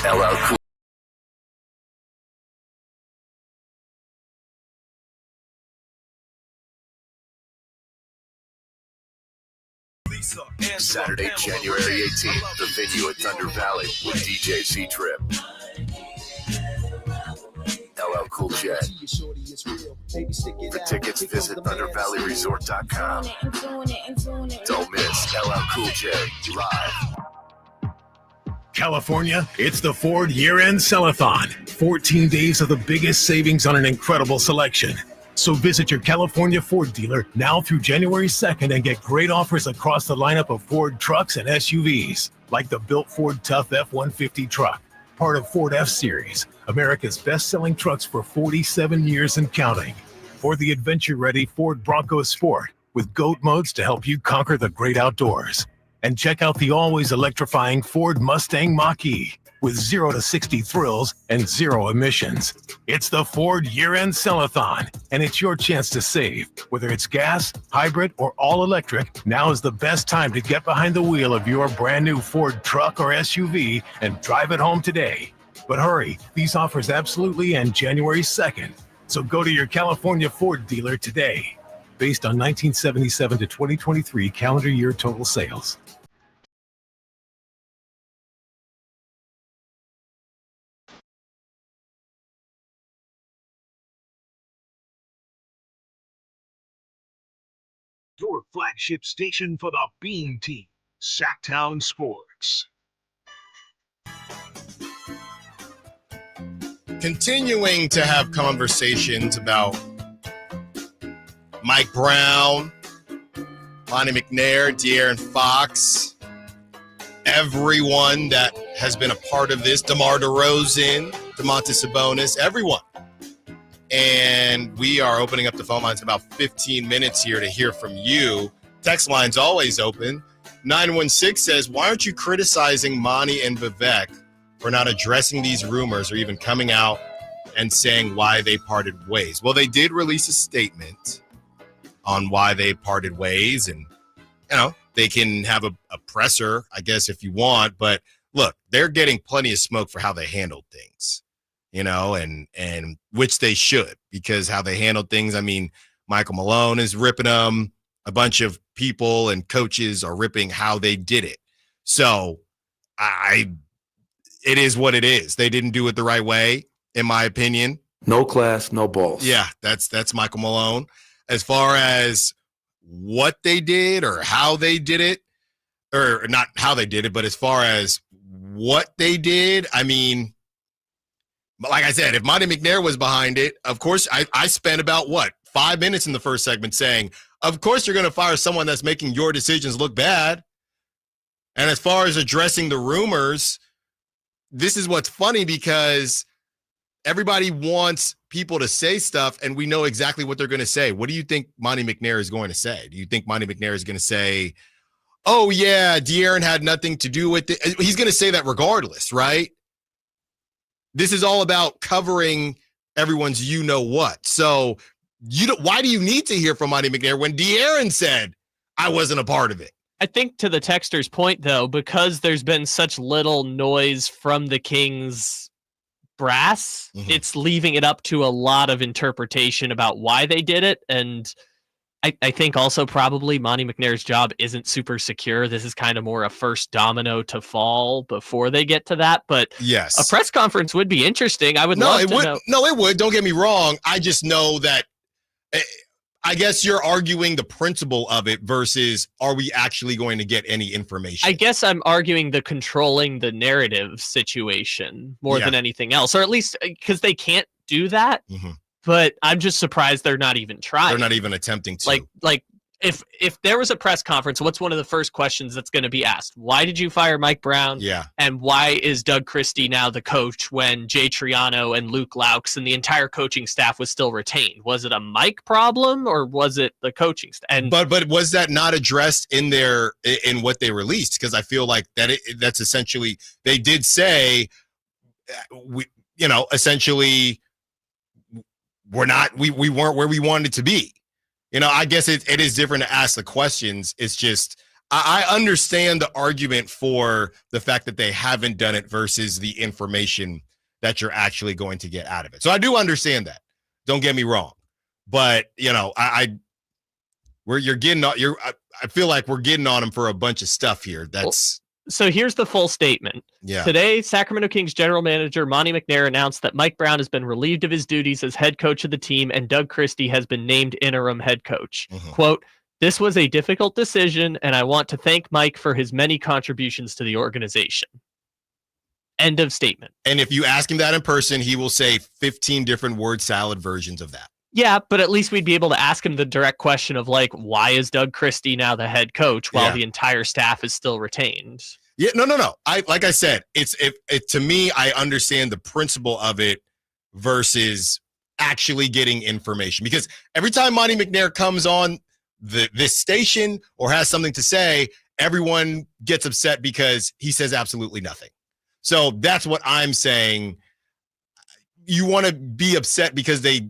Speaker 27: LL Cool. Saturday, January 18th, the venue at Thunder Valley with DJ Z-Trip. LL Cool J. For tickets, visit ThunderValleyResort.com. Don't miss LL Cool J live.
Speaker 1: California, it's the Ford Year-End Sell-a-thon. 14 days of the biggest savings on an incredible selection. So visit your California Ford dealer now through January 2nd and get great offers across the lineup of Ford trucks and SUVs, like the built Ford Tough F-150 truck, part of Ford F-Series, America's best-selling trucks for 47 years and counting. Or the adventure-ready Ford Bronco Sport with GOAT modes to help you conquer the great outdoors. And check out the always electrifying Ford Mustang Mach-E with 0 to 60 thrills and 0 emissions. It's the Ford Year-End Sell-a-thon, and it's your chance to save. Whether it's gas, hybrid, or all-electric, now is the best time to get behind the wheel of your brand-new Ford truck or SUV and drive it home today. But hurry, these offers absolutely end January 2nd. So go to your California Ford dealer today. Based on 1977 to 2023 calendar year total sales. Your flagship station for the Beam Team, Sacktown Sports.
Speaker 2: Continuing to have conversations about Mike Brown, Monty McNair, De'Aaron Fox, everyone that has been a part of this, DeMar DeRozan, Domantas Sabonis, everyone. And we are opening up the phone lines in about 15 minutes here to hear from you. Text line's always open. 916 says, why aren't you criticizing Monty and Vivek for not addressing these rumors or even coming out and saying why they parted ways? Well, they did release a statement on why they parted ways. And, you know, they can have a presser, I guess, if you want. But look, they're getting plenty of smoke for how they handled things, and which they should, because how they handled things. I mean, Michael Malone is ripping them. A bunch of people and coaches are ripping how they did it. So it is what it is. They didn't do it the right way, in my opinion.
Speaker 4: No class, no balls.
Speaker 2: Yeah, that's Michael Malone. As far as what they did or how they did it, or not how they did it, but as far as what they did, I mean, like I said, if Monty McNair was behind it, of course, I spent about 5 minutes in the first segment saying, of course you're going to fire someone that's making your decisions look bad. And as far as addressing the rumors, this is what's funny, because everybody wants people to say stuff, and we know exactly what they're going to say. What do you think Monty McNair is going to say? Do you think Monty McNair is going to say, oh, yeah, De'Aaron had nothing to do with it? He's going to say that regardless, right? This is all about covering everyone's you-know-what. So why do you need to hear from Monty McNair when De'Aaron said, I wasn't a part of it?
Speaker 3: I think to the texter's point, though, because there's been such little noise from the Kings brass, it's leaving it up to a lot of interpretation about why they did it. And I think also probably Monty McNair's job isn't super secure. This is kind of more a first domino to fall before they get to that. But
Speaker 2: yes,
Speaker 3: a press conference would be interesting. I would love to know.
Speaker 2: No, it would. Don't get me wrong. I just know that I guess you're arguing the principle of it versus are we actually going to get any information?
Speaker 3: I guess I'm arguing the controlling the narrative situation more than anything else, or at least because they can't do that. But I'm just surprised they're not even trying.
Speaker 2: They're not even attempting to.
Speaker 3: Like if there was a press conference, what's one of the first questions that's going to be asked? Why did you fire Mike Brown?
Speaker 2: Yeah.
Speaker 3: And why is Doug Christie now the coach when Jay Triano and Luke Laux and the entire coaching staff was still retained? Was it a Mike problem or was it the coaching staff? And
Speaker 2: but was that not addressed in what they released? Because I feel like that's essentially, they did say essentially we weren't where we wanted to be. I guess it is different to ask the questions. It's just, I understand the argument for the fact that they haven't done it versus the information that you're actually going to get out of it. So I do understand that. Don't get me wrong. But, I feel like we're getting on them for a bunch of stuff here.
Speaker 3: So here's the full statement.
Speaker 2: Yeah.
Speaker 3: Today, Sacramento Kings general manager Monty McNair announced that Mike Brown has been relieved of his duties as head coach of the team and Doug Christie has been named interim head coach. Quote, this was a difficult decision and I want to thank Mike for his many contributions to the organization. End of statement.
Speaker 2: And if you ask him that in person, he will say 15 different word salad versions of that.
Speaker 3: Yeah, but at least we'd be able to ask him the direct question of why is Doug Christie now the head coach while the entire staff is still retained?
Speaker 2: Yeah, no. Like I said, to me, I understand the principle of it versus actually getting information, because every time Monty McNair comes on this station or has something to say, everyone gets upset because he says absolutely nothing. So that's what I'm saying. You want to be upset because they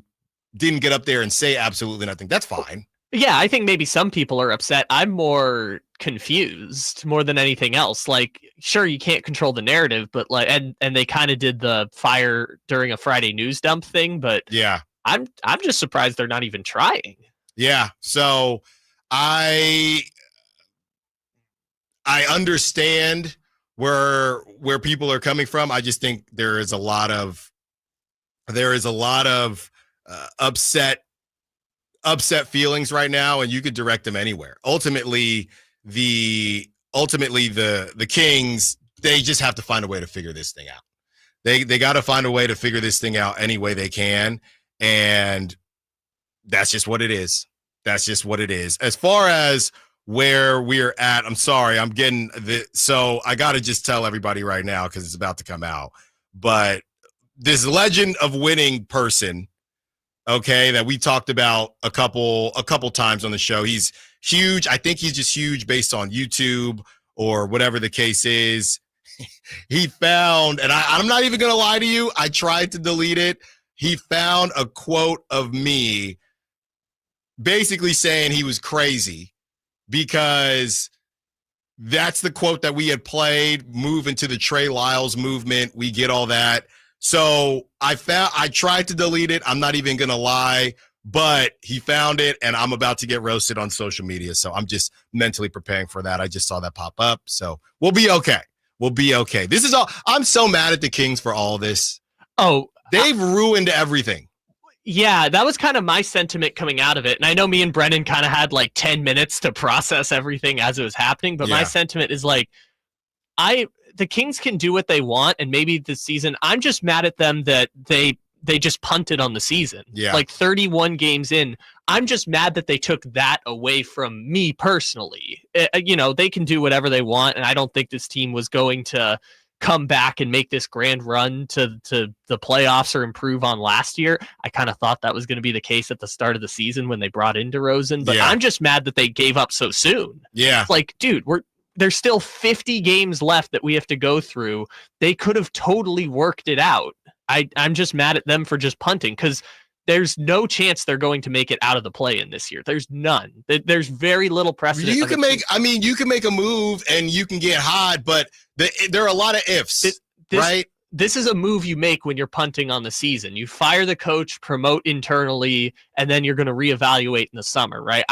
Speaker 2: didn't get up there and say absolutely nothing. That's fine.
Speaker 3: Yeah, I think maybe some people are upset. I'm more confused more than anything else. Sure, you can't control the narrative, but and they kind of did the fire during a Friday news dump thing, but
Speaker 2: yeah,
Speaker 3: I'm just surprised they're not even trying.
Speaker 2: Yeah, so I understand where people are coming from. I just think there is a lot of upset feelings right now, and you could direct them anywhere. Ultimately the Kings, they just have to find a way to figure this thing out. They got to find a way to figure this thing out any way they can, and that's just what it is. That's just what it is. As far as where we're at, I'm sorry, I'm getting so I got to just tell everybody right now because it's about to come out. But this legend of winning person, okay, that we talked about a couple times on the show. He's huge. I think he's just huge based on YouTube or whatever the case is. He found, and I'm not even going to lie to you, I tried to delete it. He found a quote of me basically saying he was crazy because That's the quote that we had played, move into the Trey Lyles movement. We get all that. So I tried to delete it. I'm not even going to lie, but he found it, and I'm about to get roasted on social media. So I'm just mentally preparing for that. I just saw that pop up. So we'll be okay. We'll be okay. This is all. I'm so mad at the Kings for all this.
Speaker 3: Oh,
Speaker 2: they've ruined everything.
Speaker 3: Yeah, that was kind of my sentiment coming out of it. And I know me and Brennan kind of had like 10 minutes to process everything as it was happening. But my sentiment is like, the Kings can do what they want. And maybe this season, I'm just mad at them that they just punted on the season.
Speaker 2: Yeah.
Speaker 3: Like 31 games in. I'm just mad that they took that away from me personally. They can do whatever they want. And I don't think this team was going to come back and make this grand run to the playoffs or improve on last year. I kind of thought that was going to be the case at the start of the season when they brought in DeRozan, but I'm just mad that they gave up so soon.
Speaker 2: Yeah.
Speaker 3: It's like, dude, there's still 50 games left that we have to go through. They could have totally worked it out. I'm just mad at them for just punting because there's no chance they're going to make it out of the play-in this year. There's none. There's very little precedent.
Speaker 2: You can make a move and you can get hot, but there are a lot of ifs, right?
Speaker 3: This is a move you make when you're punting on the season. You fire the coach, promote internally, and then you're going to reevaluate in the summer, right?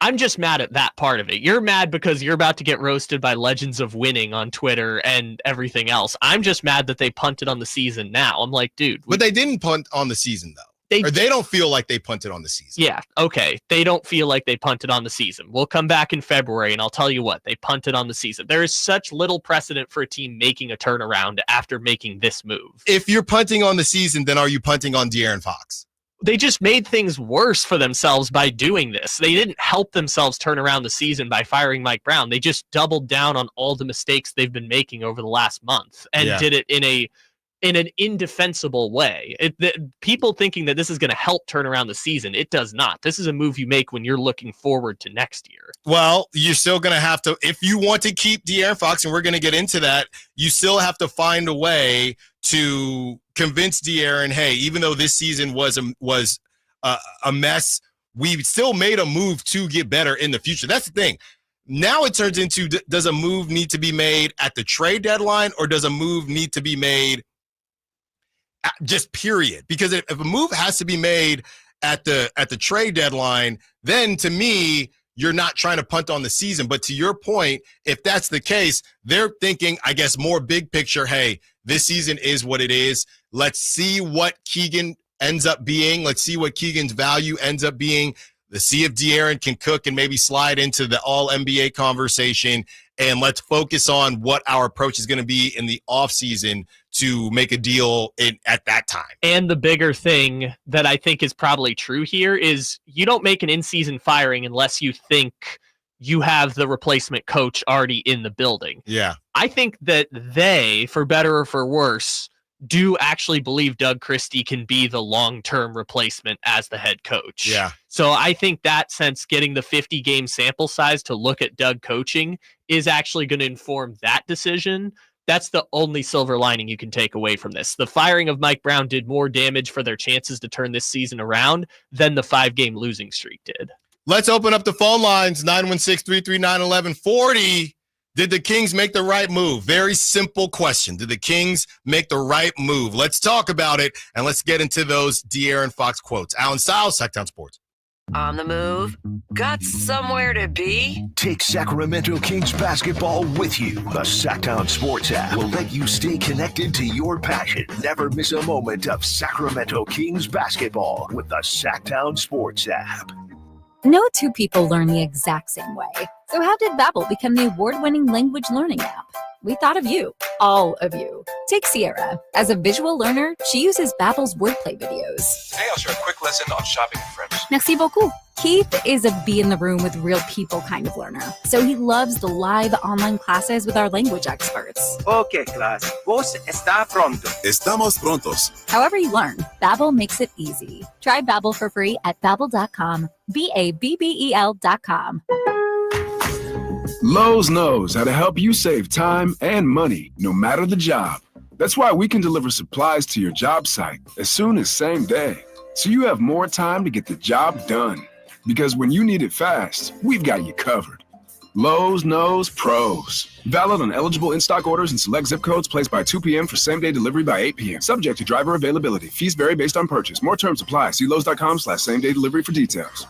Speaker 3: I'm just mad at that part of it. You're mad because you're about to get roasted by Legends of Winning on Twitter and everything else. I'm just mad that they punted on the season now. I'm like, dude.
Speaker 2: But they didn't punt on the season, though. They don't feel like they punted on the season.
Speaker 3: Yeah, okay. They don't feel like they punted on the season. We'll come back in February, and I'll tell you what. They punted on the season. There is such little precedent for a team making a turnaround after making this move.
Speaker 2: If you're punting on the season, then are you punting on De'Aaron Fox?
Speaker 3: They just made things worse for themselves by doing this. They didn't help themselves turn around the season by firing Mike Brown. They just doubled down on all the mistakes they've been making over the last month and did it in an indefensible way. People thinking that this is going to help turn around the season, it does not. This is a move you make when you're looking forward to next year.
Speaker 2: Well, you're still going to have to, if you want to keep De'Aaron Fox, and we're going to get into that, you still have to find a way to convince De'Aaron, hey, even though this season was a mess, we still made a move to get better in the future. That's the thing. Now it turns into, does a move need to be made at the trade deadline, or does a move need to be made just period? Because if a move has to be made at the trade deadline, then to me, you're not trying to punt on the season. But to your point, if that's the case, they're thinking, I guess, more big picture. Hey, this season is what it is. Let's see what Keegan ends up being. Let's see what Keegan's value ends up being. Let's see if De'Aaron can cook and maybe slide into the all-NBA conversation. And let's focus on what our approach is going to be in the offseason to make a deal at that time.
Speaker 3: And the bigger thing that I think is probably true here is you don't make an in-season firing unless you think you have the replacement coach already in the building.
Speaker 2: Yeah.
Speaker 3: I think that they, for better or for worse, do actually believe Doug Christie can be the long-term replacement as the head coach.
Speaker 2: Yeah.
Speaker 3: So I think that sense, getting the 50-game sample size to look at Doug coaching is actually going to inform that decision. That's the only silver lining you can take away from this. The firing of Mike Brown did more damage for their chances to turn this season around than the 5-game losing streak did.
Speaker 2: Let's open up the phone lines, 916-339-1140. Did the Kings make the right move? Very simple question. Did the Kings make the right move? Let's talk about it, and let's get into those De'Aaron Fox quotes. Allen Stiles, Sacktown Sports.
Speaker 10: On the move? Got somewhere to be?
Speaker 27: Take Sacramento Kings basketball with you. The Sacktown Sports app will let you stay connected to your passion. Never miss a moment of Sacramento Kings basketball with the Sacktown Sports app.
Speaker 4: No two people learn the exact same way. So how did Babbel become the award-winning language learning app? We thought of you, all of you. Take Sierra. As a visual learner, she uses Babbel's wordplay videos.
Speaker 7: Today I'll share a quick lesson on shopping in French.
Speaker 4: Merci beaucoup. Keith is a be in the room with real people kind of learner. So he loves the live online classes with our language experts.
Speaker 8: Okay, class. ¿Vos está pronto?
Speaker 9: Estamos prontos.
Speaker 4: However you learn, Babbel makes it easy. Try Babbel for free at Babbel.com. Babbel.com.
Speaker 19: Lowe's knows how to help you save time and money, no matter the job. That's why we can deliver supplies to your job site as soon as same day, so you have more time to get the job done. Because when you need it fast, we've got you covered. Lowe's knows pros. Valid on eligible in-stock orders and select zip codes placed by 2 p.m. for same-day delivery by 8 p.m. Subject to driver availability. Fees vary based on purchase. More terms apply. See Lowe's.com/same-day delivery for details.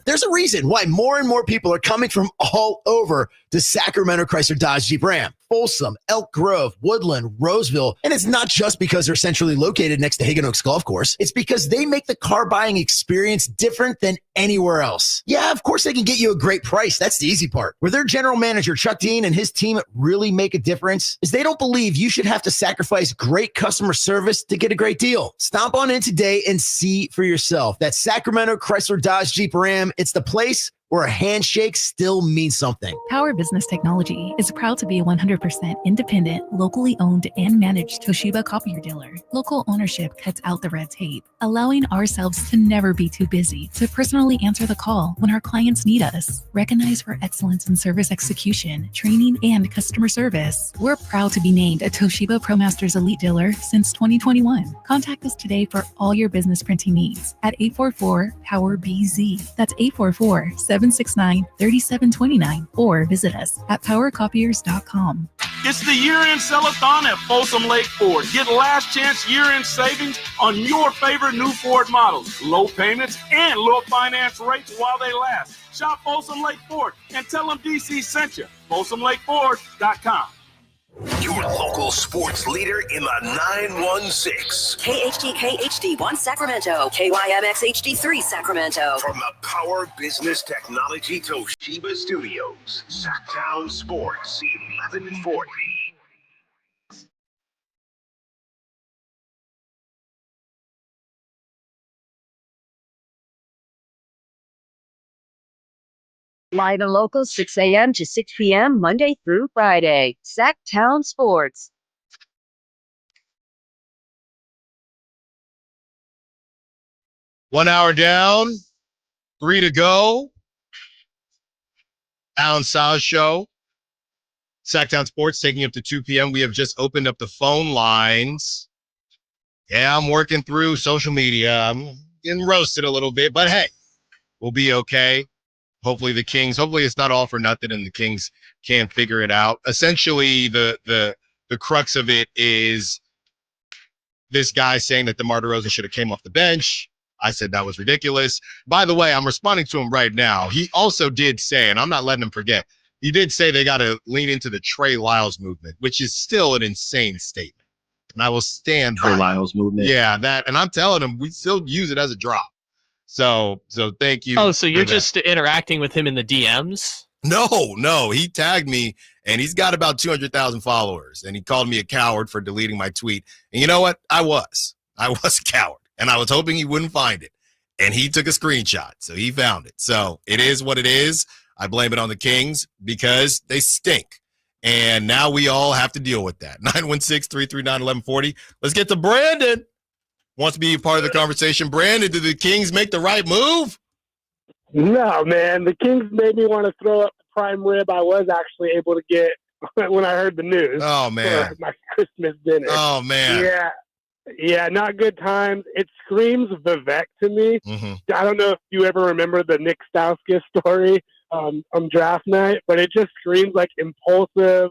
Speaker 9: There's a reason why more and more people are coming from all over to Sacramento Chrysler Dodge Jeep Ram. Folsom, Elk Grove, Woodland, Roseville. And it's not just because they're centrally located next to Hagan Oaks Golf Course. It's because they make the car buying experience different than anywhere else. Yeah, of course they can get you a great price. That's the easy part. Where their general manager, Chuck Dean, and his team really make a difference is they don't believe you should have to sacrifice great customer service to get a great deal. Stomp on in today and see for yourself. That's Sacramento Chrysler Dodge Jeep Ram. It's the place where a handshake still means something.
Speaker 11: Power Business Technology is proud to be a 100% independent, locally owned and managed Toshiba copier dealer. Local ownership cuts out the red tape, allowing ourselves to never be too busy to personally answer the call when our clients need us. Recognized for excellence in service execution, training, and customer service, we're proud to be named a Toshiba ProMasters Elite Dealer since 2021. Contact us today for all your business printing needs at 844-POWER-BZ. That's 844-769-3729, or visit us at powercopiers.com.
Speaker 12: It's the year-end sell-a-thon at Folsom Lake Ford. Get last chance year-end savings on your favorite new Ford models. Low payments and low finance rates while they last. Shop Folsom Lake Ford and tell them DC sent you. FolsomLakeFord.com.
Speaker 27: Your local sports leader in the 916.
Speaker 13: KHD1 Sacramento. KYMX HD3 Sacramento.
Speaker 27: From the Power Business Technology Toshiba Studios. Sacktown Sports 1140.
Speaker 10: Live and local, 6 a.m. to 6 p.m., Monday through Friday. Sacktown Sports.
Speaker 2: One hour down, 3 to go. Allen Stiles Show. Sacktown Sports taking up to 2 p.m. We have just opened up the phone lines. Yeah, I'm working through social media. I'm getting roasted a little bit, but hey, we'll be okay. Hopefully it's not all for nothing and the Kings can figure it out. Essentially, the crux of it is this guy saying that DeMar DeRozan should have came off the bench. I said that was ridiculous. By the way, I'm responding to him right now. He also did say, and I'm not letting him forget, he did say they got to lean into the Trey Lyles movement, which is still an insane statement. And I will stand
Speaker 14: Trey Lyles movement.
Speaker 2: Yeah, that. And I'm telling him we still use it as a drop. So thank you.
Speaker 3: Oh, so you're just interacting with him in the DMs?
Speaker 2: No, he tagged me and he's got about 200,000 followers and he called me a coward for deleting my tweet. And you know what? I was a coward and I was hoping he wouldn't find it. And he took a screenshot. So he found it. So it is what it is. I blame it on the Kings because they stink. And now we all have to deal with that. 916-339-1140. Let's get to Brandon. Wants to be a part of the conversation. Brandon, did the Kings make the right move?
Speaker 16: No, man. The Kings made me want to throw up the prime rib I was actually able to get when I heard the news.
Speaker 2: Oh, man.
Speaker 16: For my Christmas dinner.
Speaker 2: Oh, man.
Speaker 16: Yeah, not good times. It screams Vivek to me.
Speaker 2: Mm-hmm.
Speaker 16: I don't know if you ever remember the Nick Stauskas story on draft night, but it just screams like impulsive,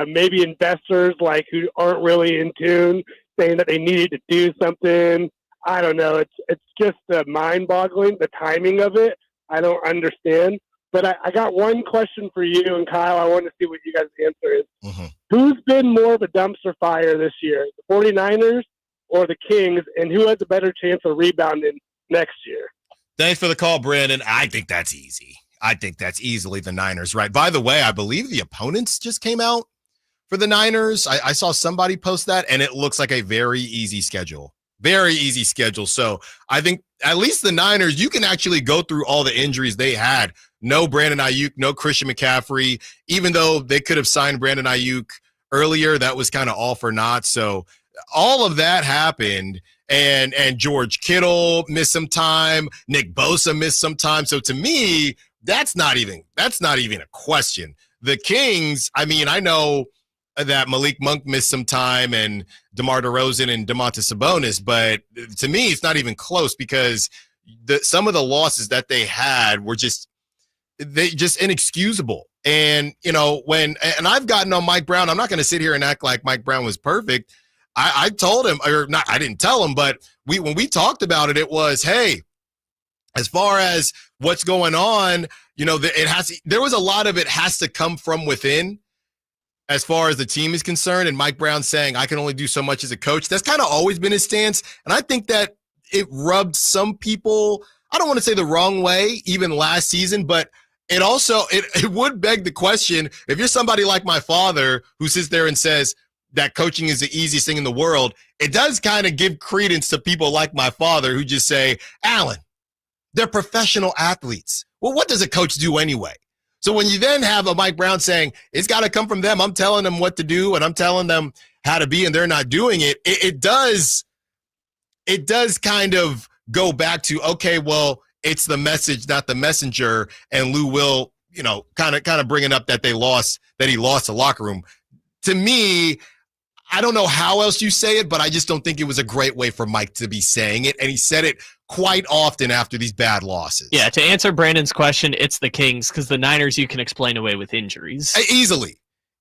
Speaker 16: maybe investors like who aren't really in tune, saying that they needed to do something. I don't know. It's just mind-boggling, the timing of it. I don't understand. But I got one question for you and Kyle. I want to see what you guys' answer is.
Speaker 2: Mm-hmm.
Speaker 16: Who's been more of a dumpster fire this year, the 49ers or the Kings, and who has a better chance of rebounding next year?
Speaker 2: Thanks for the call, Brandon. I think that's easy. I think that's easily the Niners, right? By the way, I believe the opponents just came out for the Niners. I saw somebody post that, and it looks like a very easy schedule. Very easy schedule. So I think at least the Niners, you can actually go through all the injuries they had. No Brandon Ayuk, no Christian McCaffrey. Even though they could have signed Brandon Ayuk earlier, that was kind of all for naught. So all of that happened, and George Kittle missed some time. Nick Bosa missed some time. So to me, that's not even a question. The Kings, I mean, I know that Malik Monk missed some time and DeMar DeRozan and Domantas Sabonis, but to me, it's not even close because some of the losses that they had were just inexcusable. And, and I've gotten on Mike Brown, I'm not going to sit here and act like Mike Brown was perfect. I told him, or not, I didn't tell him, but when we talked about it, it was, hey, as far as what's going on, there was a lot of it has to come from within as far as the team is concerned. And Mike Brown saying, I can only do so much as a coach. That's kind of always been his stance. And I think that it rubbed some people, I don't want to say the wrong way, even last season, but it also, it would beg the question, if you're somebody like my father who sits there and says that coaching is the easiest thing in the world, it does kind of give credence to people like my father who just say, Allen, they're professional athletes. Well, what does a coach do anyway? So when you then have a Mike Brown saying, it's got to come from them, I'm telling them what to do and I'm telling them how to be and they're not doing it, it does kind of go back to, okay, well, it's the message, not the messenger. And Lou Will, kind of bringing up that he lost the locker room. To me, I don't know how else you say it, but I just don't think it was a great way for Mike to be saying it. And he said it quite often after these bad losses.
Speaker 3: Yeah, to answer Brandon's question, it's the Kings, because the Niners you can explain away with injuries.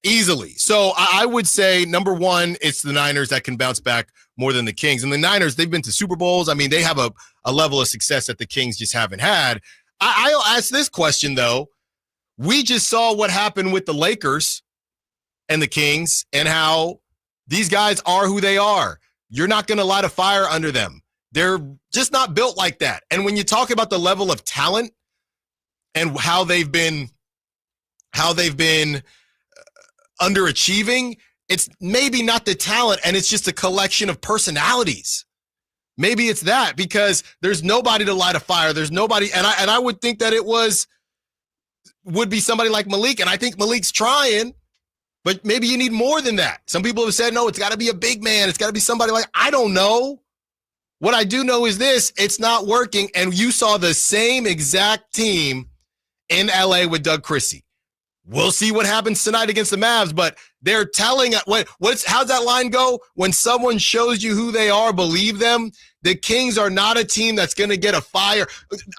Speaker 2: Easily. So I would say, number one, it's the Niners that can bounce back more than the Kings. And the Niners, they've been to Super Bowls. I mean, they have a level of success that the Kings just haven't had. I'll ask this question, though. We just saw what happened with the Lakers and the Kings and how these guys are who they are. You're not going to light a fire under them. They're just not built like that. And when you talk about the level of talent and how they've been underachieving, it's maybe not the talent, and it's just a collection of personalities. Maybe it's that, because there's nobody to light a fire. There's nobody, and I would think that would be somebody like Malik, and I think Malik's trying. But maybe you need more than that. Some people have said, no, it's got to be a big man. It's got to be somebody like, I don't know. What I do know is this, it's not working. And you saw the same exact team in LA with Doug Christie. We'll see what happens tonight against the Mavs, but they're telling how's that line go? When someone shows you who they are, believe them. The Kings are not a team that's going to get a fire.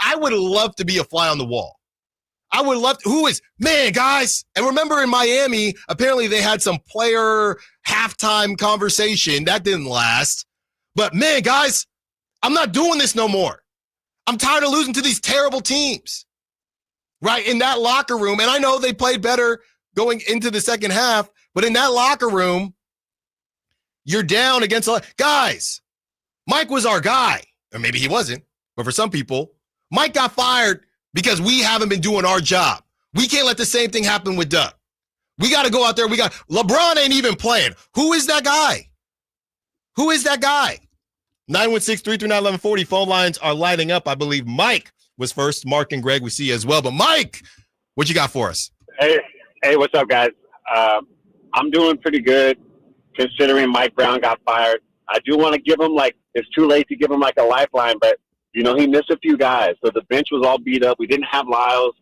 Speaker 2: I would love to be a fly on the wall. I would love to, guys. And remember in Miami, apparently they had some player halftime conversation. That didn't last. But man, guys, I'm not doing this no more. I'm tired of losing to these terrible teams. Right? In that locker room. And I know they played better going into the second half, but in that locker room, you're down against guys. Mike was our guy. Or maybe he wasn't, but for some people, Mike got fired because we haven't been doing our job. We can't let the same thing happen with Doug. We got to go out there. LeBron ain't even playing. Who is that guy? 916-339-1140. Phone lines are lighting up. I believe Mike was first. Mark and Greg, we see you as well. But Mike, what you got for us?
Speaker 14: Hey, what's up, guys? I'm doing pretty good considering Mike Brown got fired. I do want to give him, it's too late to give him a lifeline, but he missed a few guys. So the bench was all beat up. We didn't have Lyles.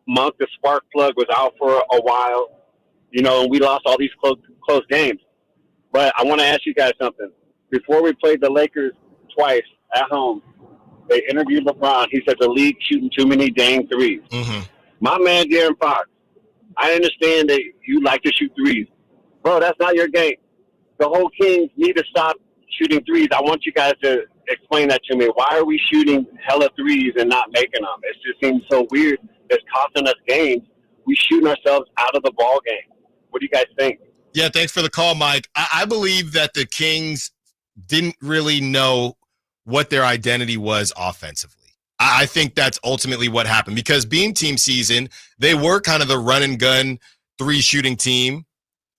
Speaker 14: Monk, the spark plug, was out for a while. And we lost all these close games. But I want to ask you guys something. Before we played the Lakers twice at home, they interviewed LeBron. He said the league shooting too many dang threes.
Speaker 2: Mm-hmm.
Speaker 14: My man, De'Aaron Fox, I understand that you like to shoot threes. Bro, that's not your game. The whole Kings need to stop shooting threes. I want you guys to explain that to me. Why are we shooting hella threes and not making them? It just seems so weird. It's costing us games. We shooting ourselves out of the ball game. What do you guys think?
Speaker 2: Yeah, thanks for the call, Mike. I believe that the Kings didn't really know what their identity was offensively. I think that's ultimately what happened, because being team season, they were kind of the run and gun 3-shooting team.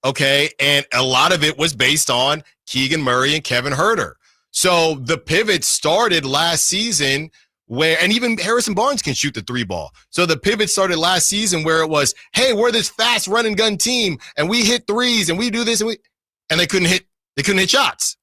Speaker 2: Okay. And a lot of it was based on Keegan Murray and Kevin Huerter. So the pivot started last season and even Harrison Barnes can shoot the 3-ball. So the pivot started last season where it was, hey, we're this fast run and gun team and we hit threes and we do this and they couldn't hit shots.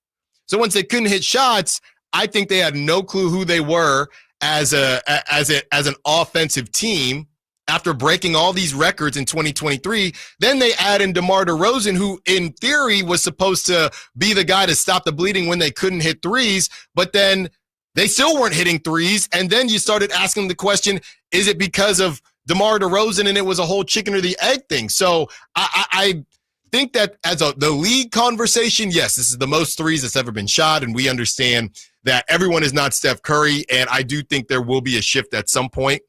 Speaker 2: So once they couldn't hit shots, I think they had no clue who they were as an offensive team. After breaking all these records in 2023, then they add in DeMar DeRozan, who in theory was supposed to be the guy to stop the bleeding when they couldn't hit threes. But then They still weren't hitting threes. And then you started asking the question, is it because of DeMar DeRozan and it was a whole chicken or the egg thing? So I think that as the league conversation, yes, this is the most threes that's ever been shot. And we understand that everyone is not Steph Curry. And I do think there will be a shift at some point.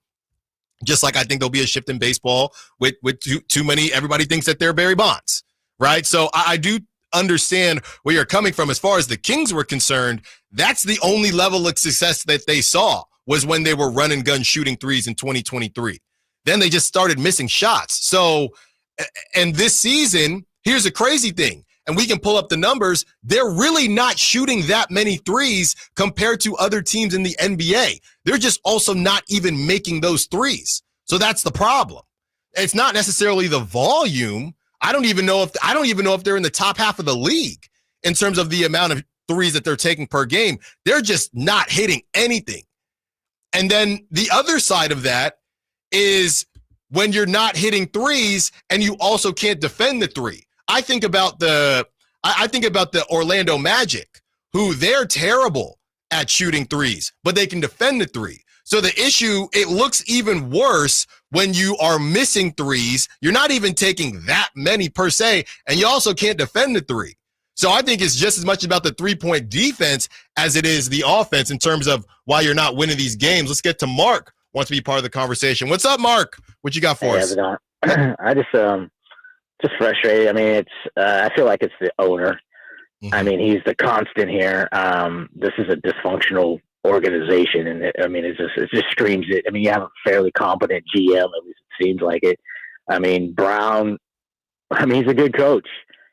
Speaker 2: Just like I think there'll be a shift in baseball with too many. Everybody thinks that they're Barry Bonds, right? So I do understand where you're coming from. As far as the Kings were concerned, that's the only level of success that they saw was when they were run and gun shooting threes in 2023. Then they just started missing shots. So, and this season, here's a crazy thing, and we can pull up the numbers. They're really not shooting that many threes compared to other teams in the NBA. They're just also not even making those threes. So that's the problem. It's not necessarily the volume. I don't even know if they're in the top half of the league in terms of the amount of threes that they're taking per game. They're just not hitting anything. And then the other side of that is when you're not hitting threes and you also can't defend the three. I think about the Orlando Magic, who they're terrible at shooting threes, but they can defend the three. So the issue, it looks even worse when you are missing threes. You're not even taking that many per se, and you also can't defend the three. So I think it's just as much about the three-point defense as it is the offense in terms of why you're not winning these games. Let's get to Mark, wants to be part of the conversation. What's up, Mark? What you got for us?
Speaker 5: I just frustrated. I mean, I feel like it's the owner. Mm-hmm. I mean, he's the constant here. This is a dysfunctional organization, and it just screams it. I mean, you have a fairly competent GM, at least it seems like it. I mean, Brown. I mean, he's a good coach.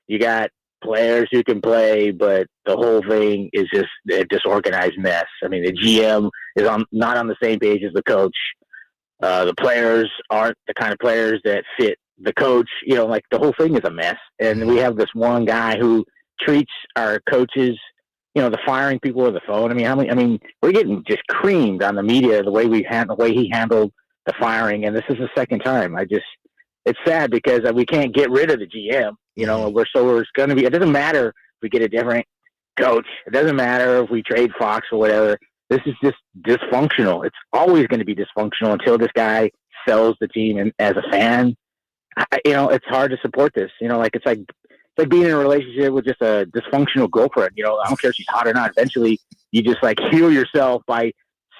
Speaker 5: You got players who can play, but the whole thing is just a disorganized mess. I mean, the GM is not on the same page as the coach. The players aren't the kind of players that fit the coach. You know, like the whole thing is a mess. And we have this one guy who treats our coaches, you know, the firing people with the phone. I mean, we're getting just creamed on the media the way he handled the firing. And this is the second time. It's sad because we can't get rid of the GM. You know, it's going to be. It doesn't matter if we get a different coach. It doesn't matter if we trade Fox or whatever. This is just dysfunctional. It's always going to be dysfunctional until this guy sells the team. And as a fan, it's hard to support this. You know, it's like being in a relationship with just a dysfunctional girlfriend. You know, I don't care if she's hot or not. Eventually, you just heal yourself by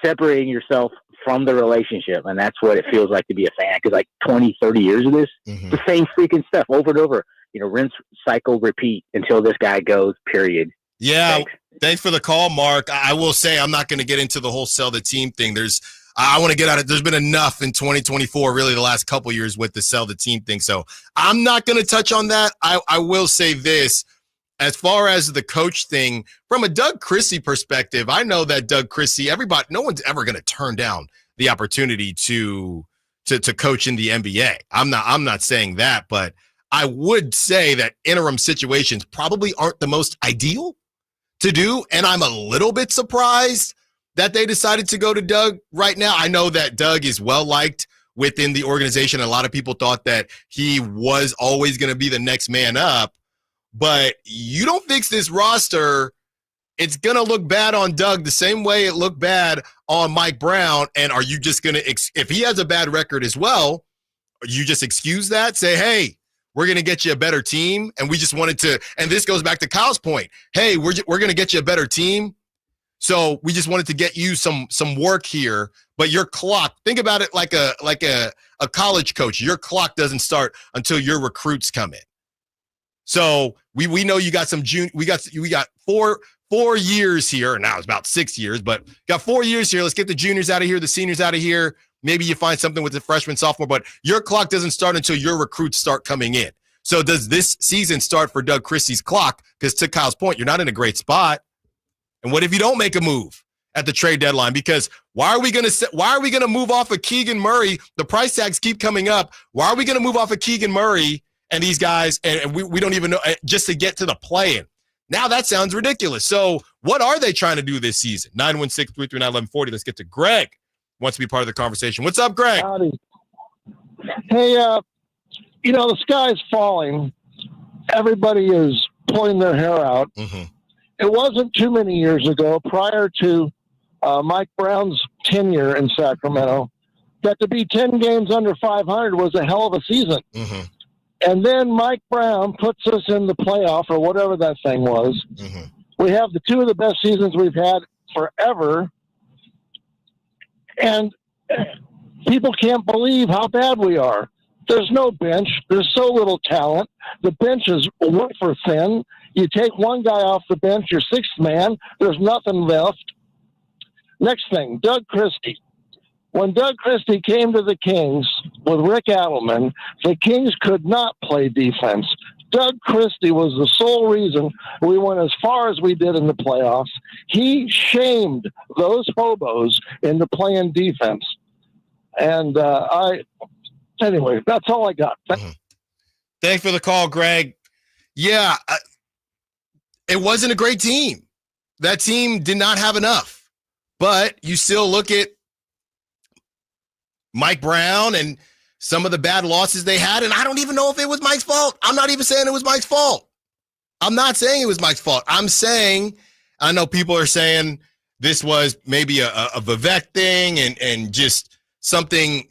Speaker 5: separating yourself from the relationship. And that's what it feels like to be a fan. Because 20, 30 years of this, the same freaking stuff over and over. You know, rinse, cycle, repeat until this guy goes, period.
Speaker 2: Yeah. Thanks for the call, Mark. I will say I'm not going to get into the whole sell the team thing. I want to get out of it. There's been enough in 2024, really the last couple years with the sell the team thing. So I'm not going to touch on that. I will say this. As far as the coach thing, from a Doug Christie perspective, I know that Doug Christie, no one's ever going to turn down the opportunity to coach in the NBA. I'm not saying that, but I would say that interim situations probably aren't the most ideal to do. And I'm a little bit surprised that they decided to go to Doug right now. I know that Doug is well-liked within the organization. A lot of people thought that he was always going to be the next man up. But you don't fix this roster, it's going to look bad on Doug the same way it looked bad on Mike Brown. And are you just going to, if he has a bad record as well, you just excuse that? Say, hey, we're going to get you a better team. And we just wanted to, and this goes back to Kyle's point. Hey, we're going to get you a better team. So we just wanted to get you some work here. But your clock, think about it like a college coach. Your clock doesn't start until your recruits come in. So we know you got some we got 4 years here. Now it's about 6 years, but got 4 years here. Let's get the juniors out of here, the seniors out of here. Maybe you find something with the freshman, sophomore, but your clock doesn't start until your recruits start coming in. So does this season start for Doug Christie's clock? Because to Kyle's point, you're not in a great spot. And what if you don't make a move at the trade deadline? Because why are we going to move off of Keegan Murray? The price tags keep coming up. Why are we going to move off of Keegan Murray and these guys, and we don't even know, just to get to the play-in? Now that sounds ridiculous. So what are they trying to do this season? 916-339-1140. Let's get to Greg. Wants to be part of the conversation. What's up, Greg?
Speaker 15: Howdy. Hey, the sky's falling. Everybody is pulling their hair out. Mm-hmm. It wasn't too many years ago, prior to Mike Brown's tenure in Sacramento, that to be 10 games under 500 was a hell of a season.
Speaker 2: Mm-hmm.
Speaker 15: And then Mike Brown puts us in the playoff or whatever that thing was.
Speaker 2: Mm-hmm.
Speaker 15: We have the two of the best seasons we've had forever. And people can't believe how bad we are. There's no bench. There's so little talent. The bench is wafer thin. You take one guy off the bench, your sixth man, there's nothing left. Next thing, Doug Christie. When Doug Christie came to the Kings with Rick Adelman, the Kings could not play defense. Doug Christie was the sole reason we went as far as we did in the playoffs. He shamed those hobos into playing defense. And anyway, that's all I got.
Speaker 2: Thanks for the call, Greg. Yeah, it wasn't a great team. That team did not have enough. But you still look at Mike Brown and some of the bad losses they had, and I don't even know if it was Mike's fault. I'm not even saying it was Mike's fault. I'm not saying it was Mike's fault. I'm saying, I know people are saying this was maybe a Vivek thing and just something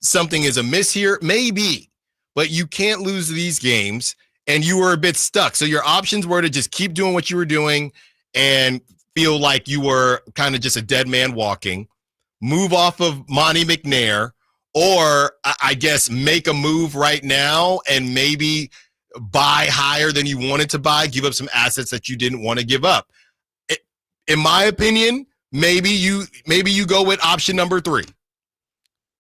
Speaker 2: is amiss here. Maybe, but you can't lose these games, and you were a bit stuck. So your options were to just keep doing what you were doing and feel like you were kind of just a dead man walking, move off of Monty McNair, or I guess make a move right now and maybe buy higher than you wanted to buy, give up some assets that you didn't want to give up. In my opinion, maybe you go with option number 3.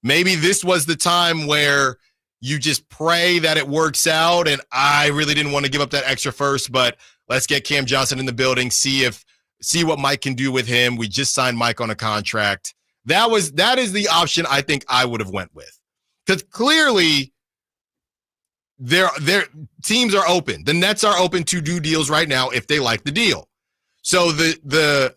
Speaker 2: Maybe this was the time where you just pray that it works out, and I really didn't want to give up that extra first, but let's get Cam Johnson in the building, see what Mike can do with him. We just signed Mike on a contract. That is the option I think I would have went with. Because clearly their teams are open. The Nets are open to do deals right now if they like the deal. So the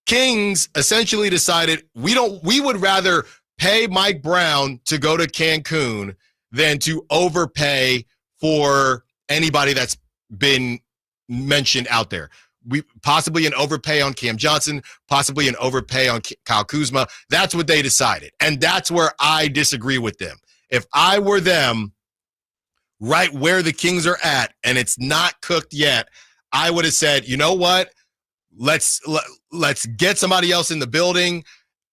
Speaker 2: Kings essentially decided we would rather pay Mike Brown to go to Cancun than to overpay for anybody that's been mentioned out there. We possibly an overpay on Cam Johnson, possibly an overpay on Kyle Kuzma. That's what they decided. And that's where I disagree with them. If I were them, right where the Kings are at, and it's not cooked yet, I would have said, you know what? Let's get somebody else in the building.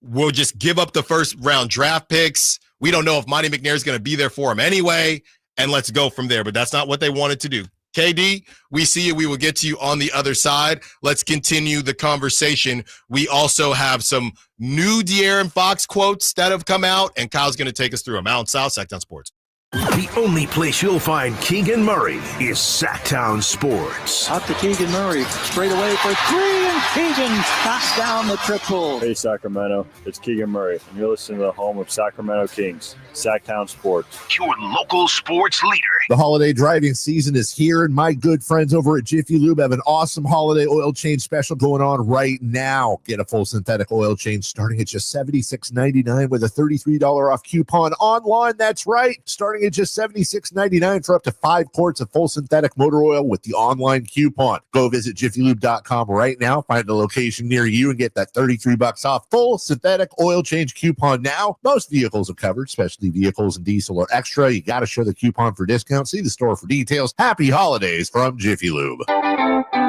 Speaker 2: We'll just give up the first round draft picks. We don't know if Monty McNair is going to be there for him anyway, and let's go from there. But that's not what they wanted to do. KD, we see you. We will get to you on the other side. Let's continue the conversation. We also have some new De'Aaron Fox quotes that have come out, and Kyle's going to take us through them. Out South, Sacktown Sports.
Speaker 27: The only place you'll find Keegan Murray is Sacktown Sports.
Speaker 6: Out to Keegan Murray, straight away for 3, and Keegan knocks down the triple.
Speaker 17: Hey Sacramento, it's Keegan Murray, and you're listening to the home of Sacramento Kings, Sacktown Sports.
Speaker 27: Your local sports leader.
Speaker 24: The holiday driving season is here, and my good friends over at Jiffy Lube have an awesome holiday oil change special going on right now. Get a full synthetic oil change starting at just $76.99 with a $33 off coupon online. That's right, starting at just $76.99 for up to 5 quarts of full synthetic motor oil with the online coupon. Go visit jiffylube.com right now, find a location near you, and get that $33 off full synthetic oil change coupon now. Most vehicles are covered, especially vehicles and diesel or extra. You got to show the coupon for discount. See the store for details. Happy holidays from Jiffy Lube.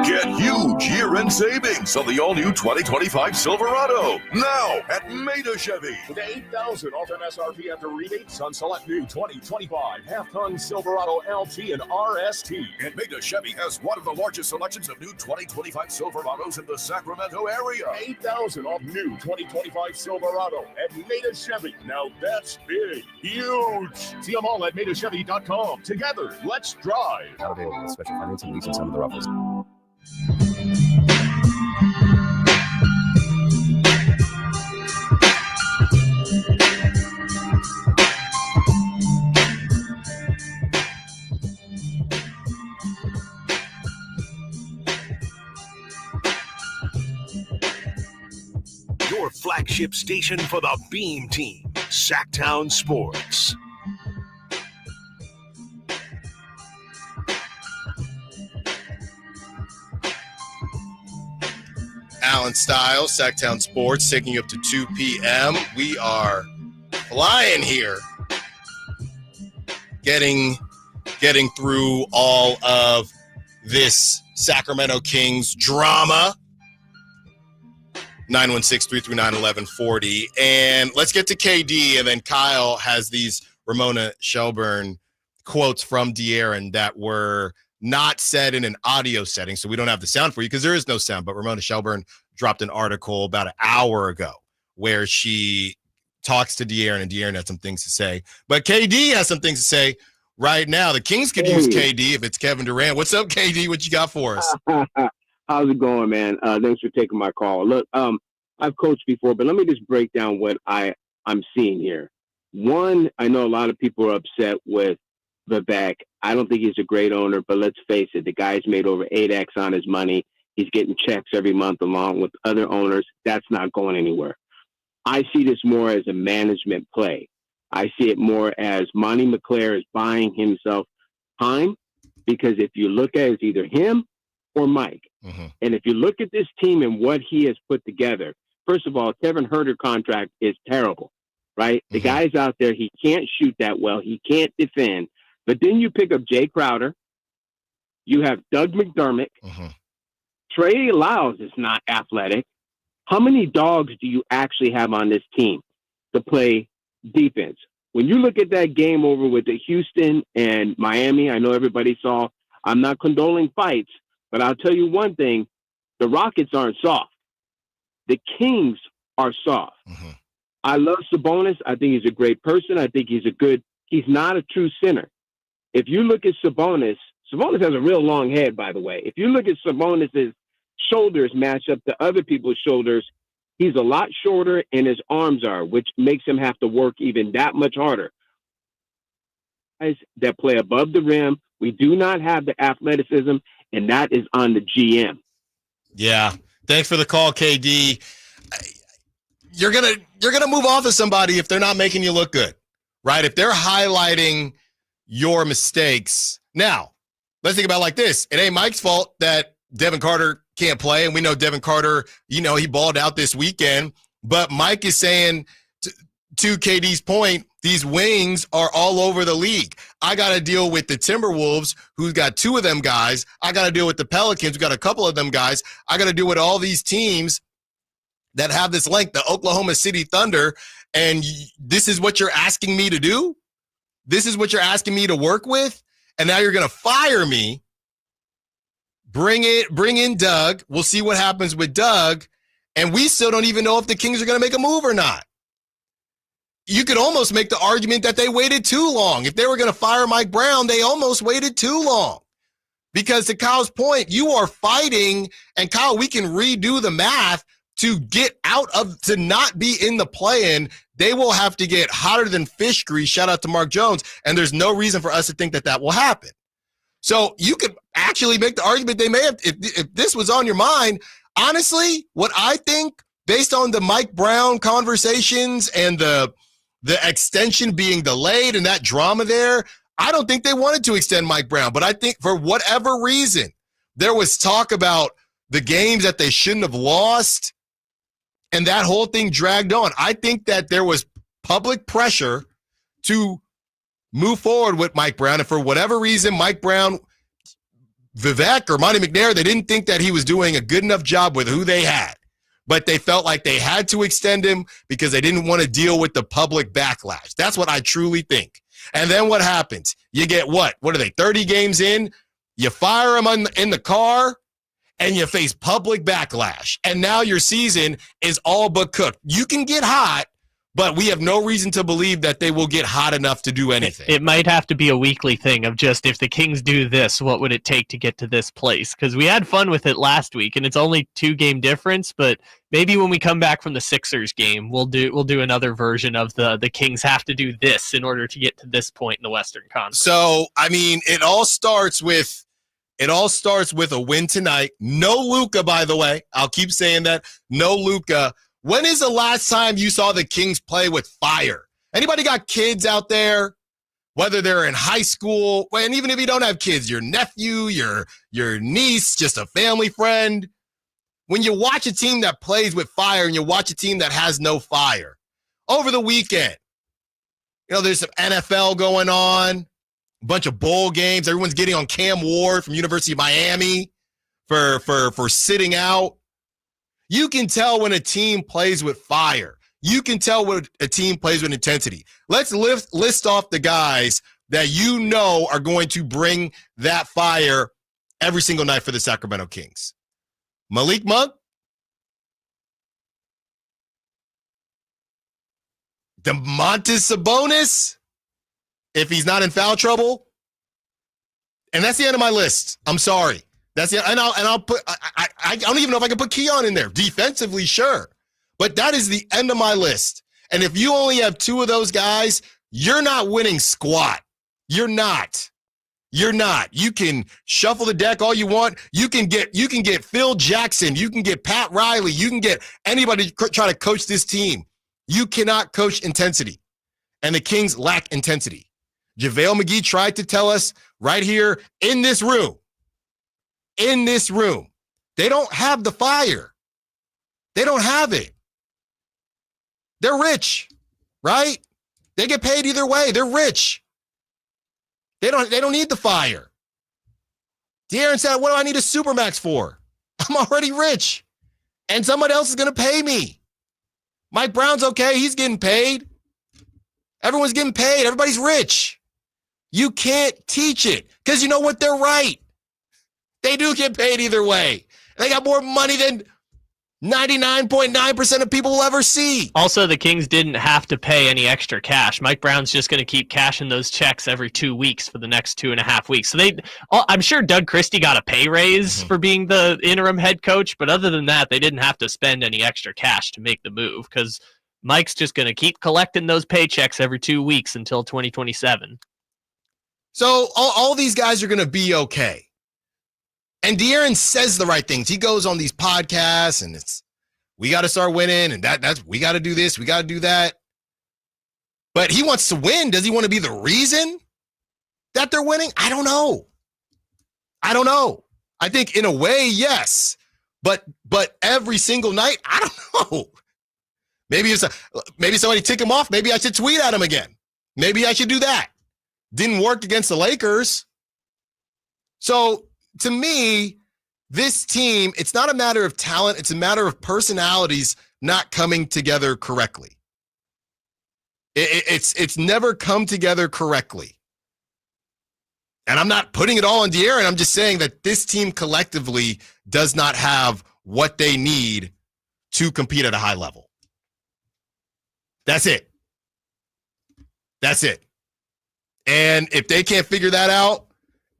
Speaker 27: Get huge year-end savings on the all-new 2025 Silverado now at Maida Chevy.
Speaker 18: With $8,000 off MSRP after rebates on select new 2025 half-ton Silverado LT and RST.
Speaker 27: And Maida Chevy has one of the largest selections of new 2025 Silverados in the Sacramento area.
Speaker 18: $8,000 off new 2025 Silverado at Maida Chevy. Now that's big, huge. See them all at MaidaChevy.com. Together, let's drive.
Speaker 20: Not available with special financing, leasing some of the ruffles.
Speaker 27: Your flagship station for the Beam Team, Sacktown Sports.
Speaker 2: Allen Stiles, Sacktown Sports, taking you up to 2 p.m. We are flying here, getting through all of this Sacramento Kings drama. 916-339-1140. And let's get to KD, and then Kyle has these Ramona Shelburn quotes from De'Aaron that were not said in an audio setting, so we don't have the sound for you because there is no sound. But Ramona Shelburn dropped an article about an hour ago where she talks to De'Aaron, and De'Aaron had some things to say. But KD has some things to say right now. The Kings could use KD if it's Kevin Durant. What's up, KD? What you got for us?
Speaker 1: How's it going, man? Thanks for taking my call. Look, I've coached before, but let me just break down what I'm seeing here. One, I know a lot of people are upset with Vivek. I don't think he's a great owner, but let's face it, the guy's made over 8x on his money. He's getting checks every month along with other owners. That's not going anywhere. I see this more as a management play. I see it more as Monty McNair is buying himself time, because if you look at it, it's either him or Mike.
Speaker 2: Mm-hmm.
Speaker 1: And if you look at this team and what he has put together, first of all, Kevin Huerter contract is terrible, right? The guy's out there, he can't shoot that well, he can't defend. But then you pick up Jay Crowder, you have Doug McDermott, Trey Lyles is not athletic. How many dogs do you actually have on this team to play defense? When you look at that game over with the Houston and Miami, I know everybody saw, I'm not condoling fights, but I'll tell you one thing, the Rockets aren't soft. The Kings are soft. I love Sabonis. I think he's a great person. I think he's not a true center. If you look at Sabonis has a real long head, by the way. If you look at Sabonis' shoulders match up to other people's shoulders, he's a lot shorter and his arms are, which makes him have to work even that much harder. Guys that play above the rim, we do not have the athleticism, and that is on the GM.
Speaker 2: Yeah. Thanks for the call, KD. You're gonna move off of somebody if they're not making you look good, right? If they're highlighting your mistakes. Now, let's think about it like this. It ain't Mike's fault that Devin Carter can't play, and we know Devin Carter, he balled out this weekend. But Mike is saying, to KD's point, these wings are all over the league. I got to deal with the Timberwolves, who's got two of them guys. I got to deal with the Pelicans, who got a couple of them guys. I got to deal with all these teams that have this length, the Oklahoma City Thunder, and this is what you're asking me to do? This is what you're asking me to work with? And now you're going to fire me. Bring in Doug. We'll see what happens with Doug. And we still don't even know if the Kings are going to make a move or not. You could almost make the argument that they waited too long. If they were going to fire Mike Brown, they almost waited too long. Because to Kyle's point, you are fighting, and Kyle, we can redo the math to get to not be in the play-in. They will have to get hotter than fish grease. Shout out to Mark Jones. And there's no reason for us to think that will happen. So you could actually make the argument they may have, if this was on your mind. Honestly, what I think, based on the Mike Brown conversations and the extension being delayed and that drama there, I don't think they wanted to extend Mike Brown. But I think for whatever reason, there was talk about the games that they shouldn't have lost, and that whole thing dragged on. I think that there was public pressure to move forward with Mike Brown, and for whatever reason, Mike Brown, Vivek, or Monty McNair, they didn't think that he was doing a good enough job with who they had. But they felt like they had to extend him because they didn't want to deal with the public backlash. That's what I truly think. And then what happens? You get what? What are they, 30 games in? You fire him in the car, and you face public backlash. And now your season is all but cooked. You can get hot, but we have no reason to believe that they will get hot enough to do anything.
Speaker 3: It might have to be a weekly thing of just, if the Kings do this, what would it take to get to this place? Because we had fun with it last week, and it's only 2-game difference, but maybe when we come back from the Sixers game, we'll do another version of the Kings have to do this in order to get to this point in the Western Conference.
Speaker 2: So, I mean, it all starts with a win tonight. No Luka, by the way. I'll keep saying that. No Luka. When is the last time you saw the Kings play with fire? Anybody got kids out there? Whether they're in high school, and even if you don't have kids, your nephew, your niece, just a family friend. when you watch a team that plays with fire and you watch a team that has no fire. Over the weekend, there's some NFL going on, a bunch of bowl games. Everyone's getting on Cam Ward from University of Miami for sitting out. You can tell when a team plays with fire. You can tell when a team plays with intensity. Let's list off the guys that are going to bring that fire every single night for the Sacramento Kings. Malik Monk, Domantas Sabonis, if he's not in foul trouble, and that's the end of my list. I'm sorry. That's the and I'll put. I don't even know if I can put Keon in there. Defensively, sure, but that is the end of my list. And if you only have two of those guys, you're not winning squat. You're not. You're not. You can shuffle the deck all you want. You can get Phil Jackson. You can get Pat Riley. You can get anybody to try to coach this team. You cannot coach intensity. And the Kings lack intensity. JaVale McGee tried to tell us right here in this room, they don't have the fire. They don't have it. They're rich, right? They get paid either way. They're rich. They don't need the fire. De'Aaron said, what do I need a Supermax for? I'm already rich. And somebody else is going to pay me. Mike Brown's okay. He's getting paid. Everyone's getting paid. Everybody's rich. You can't teach it because you know what? They're right. They do get paid either way. They got more money than 99.9% of people will ever see.
Speaker 3: Also, the Kings didn't have to pay any extra cash. Mike Brown's just going to keep cashing those checks every 2 weeks for the next 2.5 weeks. So I'm sure Doug Christie got a pay raise for being the interim head coach, but other than that, they didn't have to spend any extra cash to make the move because Mike's just going to keep collecting those paychecks every 2 weeks until 2027.
Speaker 2: So all these guys are going to be okay. And De'Aaron says the right things. He goes on these podcasts and we got to start winning and that's we got to do this, we got to do that. But he wants to win. Does he want to be the reason that they're winning? I don't know. I think in a way, yes. But every single night, I don't know. Maybe somebody tick him off. Maybe I should tweet at him again. Maybe I should do that. Didn't work against the Lakers. So to me, this team, it's not a matter of talent. It's a matter of personalities not coming together correctly. It's never come together correctly. And I'm not putting it all on De'Aaron. I'm just saying that this team collectively does not have what they need to compete at a high level. That's it. And if they can't figure that out,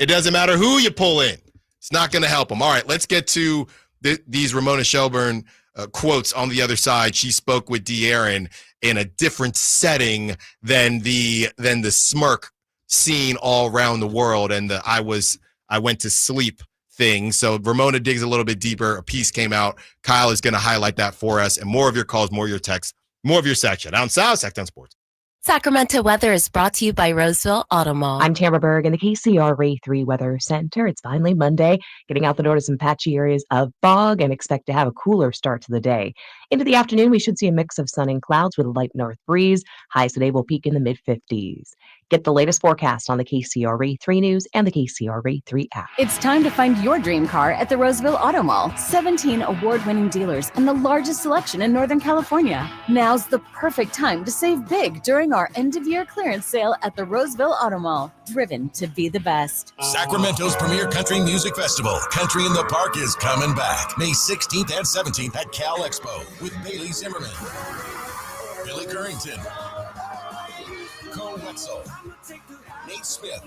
Speaker 2: it doesn't matter who you pull in. It's not going to help them. All right, let's get to these Ramona Shelburn quotes on the other side. She spoke with De'Aaron in a different setting than the smirk seen all around the world and the I went to sleep thing. So Ramona digs a little bit deeper. A piece came out. Kyle is going to highlight that for us. And more of your calls, more of your texts, more of your section. Down south, Sacktown Sports.
Speaker 7: Sacramento weather is brought to you by Roseville Auto Mall.
Speaker 8: I'm Tamara Berg in the KCRA 3 Weather Center. It's finally Monday, getting out the door to some patchy areas of fog and expect to have a cooler start to the day. Into the afternoon, we should see a mix of sun and clouds with a light north breeze. Highs today will peak in the mid-50s. Get the latest forecast on the KCRA 3 News and the KCRA 3 app.
Speaker 4: It's time to find your dream car at the Roseville Auto Mall. 17 award-winning dealers and the largest selection in Northern California. Now's the perfect time to save big during our end-of-year clearance sale at the Roseville Auto Mall. Driven to be the best.
Speaker 21: Sacramento's premier country music festival, Country in the Park, is coming back. May 16th and 17th at Cal Expo with Bailey Zimmerman, Billy Currington, Cole Wetzel, Nate Smith,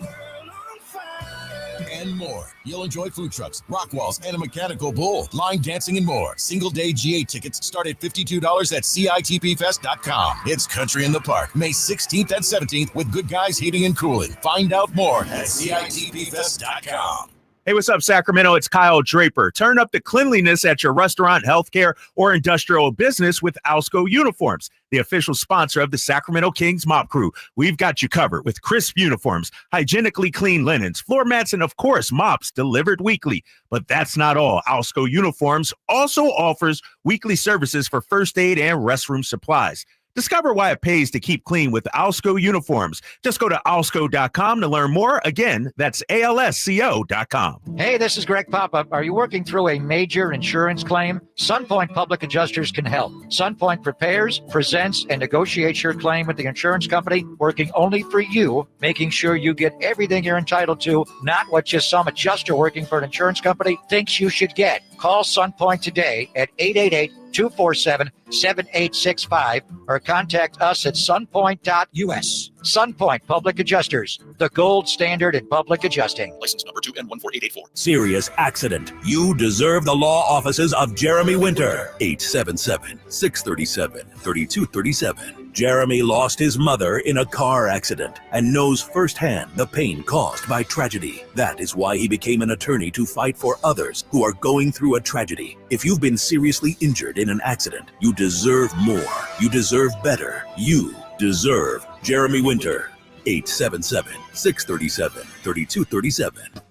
Speaker 21: and more. You'll enjoy food trucks, rock walls, and a mechanical bull, line dancing, and more. Single-day GA tickets start at $52 at CITPFest.com. It's Country in the Park, May 16th and 17th with Good Guys Heating and Cooling. Find out more at CITPFest.com.
Speaker 9: Hey, what's up, Sacramento? It's Kyle Draper. Turn up the cleanliness at your restaurant, healthcare, or industrial business with Alsco Uniforms, the official sponsor of the Sacramento Kings Mop Crew. We've got you covered with crisp uniforms, hygienically clean linens, floor mats, and, of course, mops delivered weekly. But that's not all. Alsco Uniforms also offers weekly services for first aid and restroom supplies. Discover why it pays to keep clean with Alsco Uniforms. Just go to alsco.com to learn more. Again, that's alsco.com.
Speaker 11: Hey, this is Greg Papa. Are you working through a major insurance claim? Sunpoint Public Adjusters can help. Sunpoint prepares, presents, and negotiates your claim with the insurance company, working only for you, making sure you get everything you're entitled to, not what just some adjuster working for an insurance company thinks you should get. Call Sunpoint today at 888-247-7865 or contact us at sunpoint.us. Sunpoint Public Adjusters, the gold standard in public adjusting.
Speaker 18: License number 2N14884.
Speaker 19: Serious accident. You deserve the law offices of Jeremy Winter. 877-637-3237. Jeremy lost his mother in a car accident and knows firsthand the pain caused by tragedy. That is why he became an attorney to fight for others who are going through a tragedy. If you've been seriously injured in an accident, you deserve more. You deserve better. You deserve Jeremy Winter. 877-637-3237.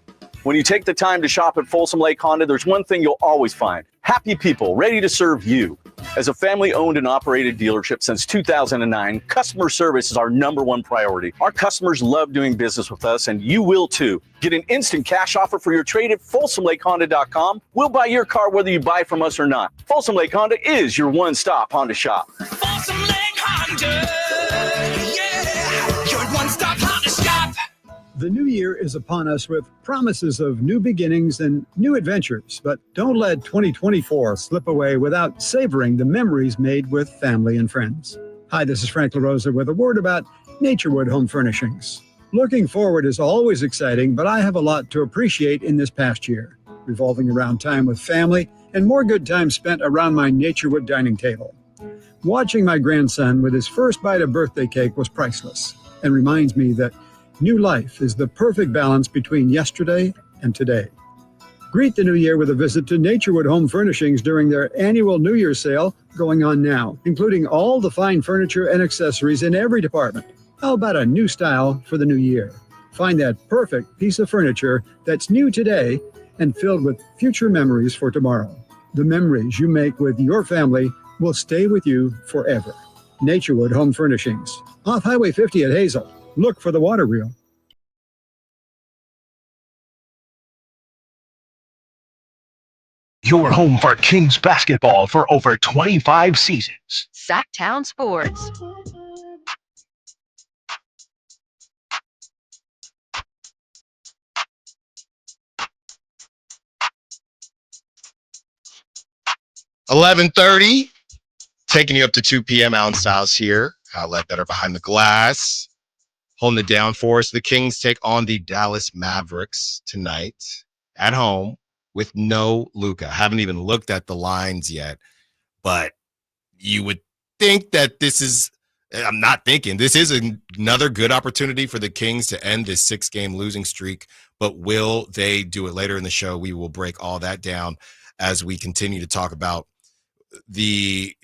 Speaker 22: When you take the time to shop at Folsom Lake Honda, there's one thing you'll always find. Happy people ready to serve you. As a family-owned and operated dealership since 2009, customer service is our #1 priority. Our customers love doing business with us, and you will too. Get an instant cash offer for your trade at FolsomLakeHonda.com. We'll buy your car whether you buy from us or not. Folsom Lake Honda is your one-stop Honda shop.
Speaker 23: Folsom Lake Honda, yeah, your one-stop Honda shop.
Speaker 25: The new year is upon us with promises of new beginnings and new adventures, but don't let 2024 slip away without savoring the memories made with family and friends. Hi, this is Frank LaRosa with a word about Naturewood Home Furnishings. Looking forward is always exciting, but I have a lot to appreciate in this past year, revolving around time with family and more good time spent around my Naturewood dining table. Watching my grandson with his first bite of birthday cake was priceless and reminds me that new life is the perfect balance between yesterday and today. Greet the new year with a visit to Naturewood Home Furnishings during their annual New Year's sale going on now, including all the fine furniture and accessories in every department. How about a new style for the new year? Find that perfect piece of furniture that's new today and filled with future memories for tomorrow. The memories you make with your family will stay with you forever. Naturewood Home Furnishings, off Highway 50 at Hazel. Look for the water wheel.
Speaker 27: Your home for Kings basketball for over 25 seasons.
Speaker 10: Sacktown Sports.
Speaker 2: $11:30, taking you up to 2 p.m. Allen Stiles here. Outlet Better Behind the Glass. Holding it down for us. The Kings take on the Dallas Mavericks tonight at home with no Luka. Haven't even looked at the lines yet, but you would think that this is, I'm not thinking, this is another good opportunity for the Kings to end this 6-game losing streak, but will they do it later in the show? We will break all that down as we continue to talk about the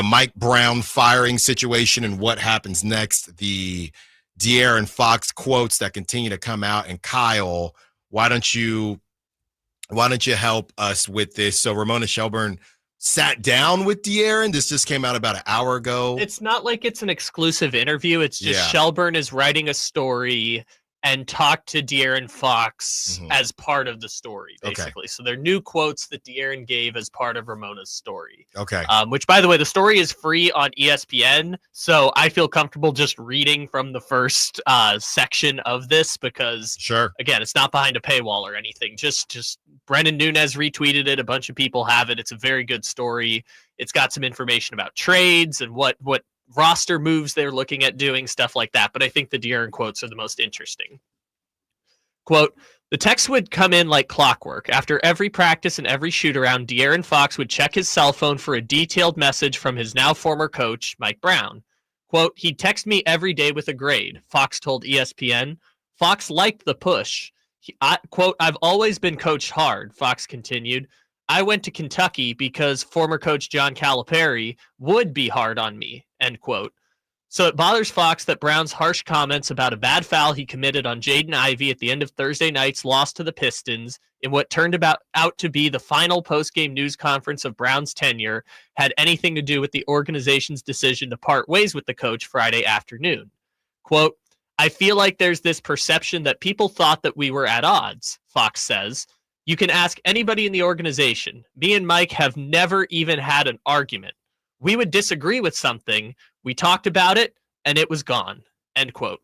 Speaker 2: Mike Brown firing situation and what happens next, the De'Aaron Fox quotes that continue to come out. And Kyle, why don't you help us with this? So Ramona Shelburn sat down with De'Aaron. This just came out about an hour ago.
Speaker 3: It's not like it's an exclusive interview. It's just Shelburn is writing a story and talked to De'Aaron Fox as part of the story, basically. Okay. So they're new quotes that De'Aaron gave as part of Ramona's story.
Speaker 2: Okay.
Speaker 3: Which, by the way, the story is free on ESPN, so I feel comfortable just reading from the first section of this because, again, it's not behind a paywall or anything. Just Brendan Nunez retweeted it. A bunch of people have it. It's a very good story. It's got some information about trades and what roster moves they're looking at doing, stuff like that. But I think the De'Aaron quotes are the most interesting. Quote, the text would come in like clockwork. After every practice and every shoot-around, De'Aaron Fox would check his cell phone for a detailed message from his now former coach, Mike Brown. Quote, he'd text me every day with a grade, Fox told ESPN. Fox liked the push. Quote, "I've always been coached hard," Fox continued. "I went to Kentucky because former coach John Calipari would be hard on me," end quote. So it bothers Fox that Brown's harsh comments about a bad foul he committed on Jaden Ivey at the end of Thursday night's loss to the Pistons in what turned out to be the final post-game news conference of Brown's tenure had anything to do with the organization's decision to part ways with the coach Friday afternoon. Quote, "I feel like there's this perception that people thought that we were at odds," Fox says. "You can ask anybody in the organization. Me and Mike have never even had an argument. We would disagree with something. We talked about it, and it was gone," end quote.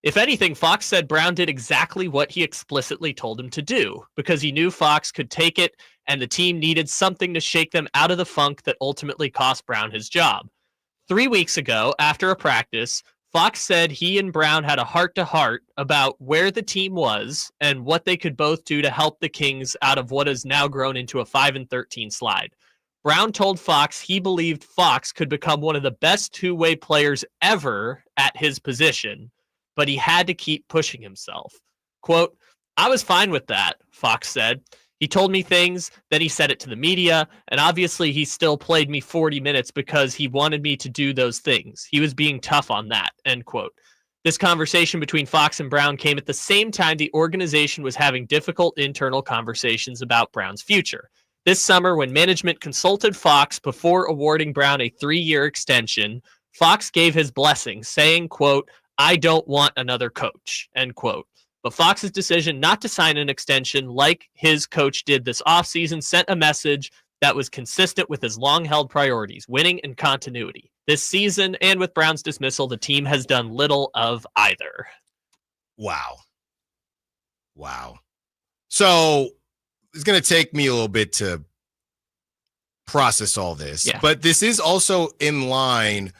Speaker 3: If anything, Fox said Brown did exactly what he explicitly told him to do, because he knew Fox could take it, and the team needed something to shake them out of the funk that ultimately cost Brown his job. 3 weeks ago, after a practice, Fox said he and Brown had a heart-to-heart about where the team was and what they could both do to help the Kings out of what has now grown into a 5-13 slide. Brown told Fox he believed Fox could become one of the best two-way players ever at his position, but he had to keep pushing himself. Quote, "I was fine with that," Fox said. "He told me things, then he said it to the media, and obviously he still played me 40 minutes because he wanted me to do those things. He was being tough on that," end quote. This conversation between Fox and Brown came at the same time the organization was having difficult internal conversations about Brown's future. This summer, when management consulted Fox before awarding Brown a 3-year extension, Fox gave his blessing, saying, quote, "I don't want another coach," end quote. But Fox's decision not to sign an extension like his coach did this offseason sent a message that was consistent with his long-held priorities, winning and continuity. This season, and with Brown's dismissal, the team has done little of either.
Speaker 2: Wow. So it's going to take me a little bit to process all this, but this is also in line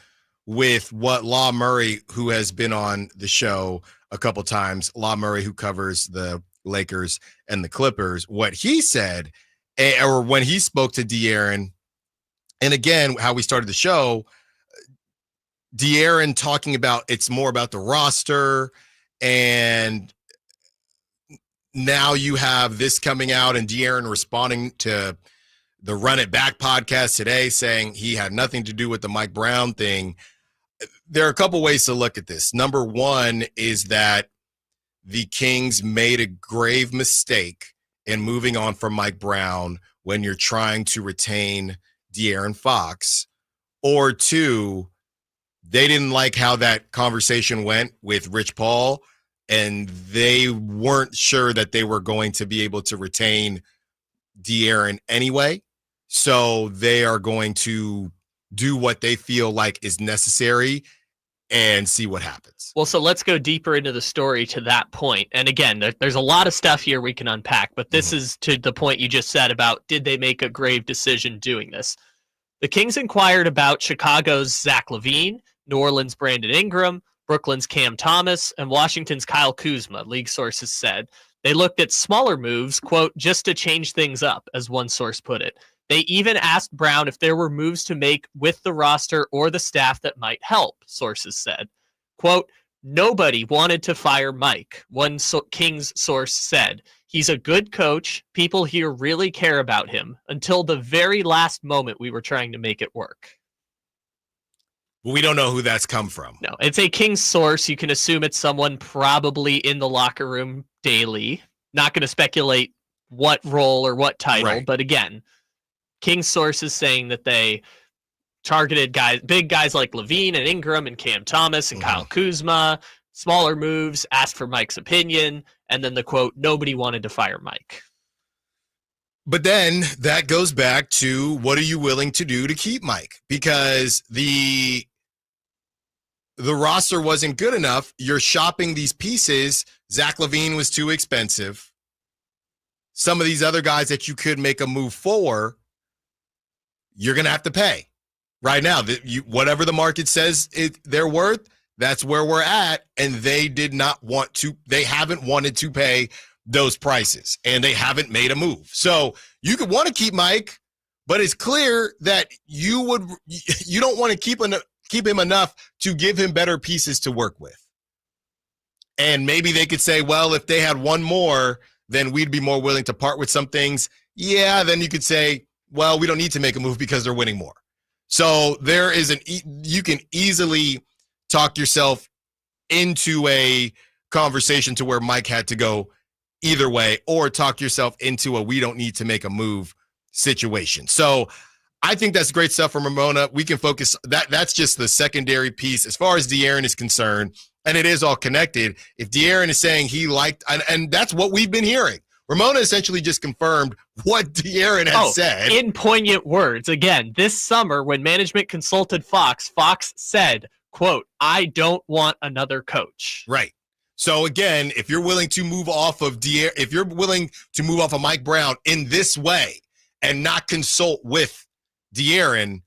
Speaker 2: with what Law Murray, who has been on the show a couple times, Law Murray, who covers the Lakers and the Clippers, what he said, or when he spoke to De'Aaron, and again, how we started the show, De'Aaron talking about it's more about the roster, and now you have this coming out, and De'Aaron responding to the Run It Back podcast today saying he had nothing to do with the Mike Brown thing. There are a couple ways to look at this. Number one is that the Kings made a grave mistake in moving on from Mike Brown when you're trying to retain De'Aaron Fox. Or two, they didn't like how that conversation went with Rich Paul, and they weren't sure that they were going to be able to retain De'Aaron anyway. So they are going to do what they feel like is necessary and see what happens.
Speaker 3: Well, so let's go deeper into the story to that point. And again, there's a lot of stuff here we can unpack, but this is to the point you just said about did they make a grave decision doing this? The Kings inquired about Chicago's Zach LaVine, New Orleans' Brandon Ingram, Brooklyn's Cam Thomas, and Washington's Kyle Kuzma, league sources said. They looked at smaller moves, quote, just to change things up, as one source put it. They even asked Brown if there were moves to make with the roster or the staff that might help, sources said. Quote, nobody wanted to fire Mike, one Kings source said. He's a good coach. People here really care about him. Until the very last moment, we were trying to make it work.
Speaker 2: We don't know who that's come from.
Speaker 3: No, it's a Kings source. You can assume it's someone probably in the locker room daily. Not going to speculate what role or what title, right. But again, Kings sources saying that they targeted guys, big guys like LaVine and Ingram and Cam Thomas and Kyle Kuzma, smaller moves, asked for Mike's opinion, and then the quote, nobody wanted to fire Mike.
Speaker 2: But then that goes back to what are you willing to do to keep Mike? Because the roster wasn't good enough. You're shopping these pieces. Zach LaVine was too expensive. Some of these other guys that you could make a move for, you're going to have to pay. Right now, whatever the market says they're worth, that's where we're at. And they haven't wanted to pay those prices, and they haven't made a move. So you could want to keep Mike, but it's clear that you don't want to keep him enough to give him better pieces to work with. And maybe they could say, well, if they had one more, then we'd be more willing to part with some things. Yeah, then you could say, well, we don't need to make a move because they're winning more. So there is you can easily talk yourself into a conversation to where Mike had to go either way, or talk yourself into a we don't need to make a move situation. So I think that's great stuff from Ramona. We can focus that's just the secondary piece as far as De'Aaron is concerned, and it is all connected. If De'Aaron is saying he liked, and that's what we've been hearing. Ramona essentially just confirmed what De'Aaron has said.
Speaker 3: In poignant words. Again, this summer when management consulted Fox, Fox said, quote, I don't want another coach.
Speaker 2: Right. So again, if you're willing to move off of if you're willing to move off of Mike Brown in this way and not consult with De'Aaron,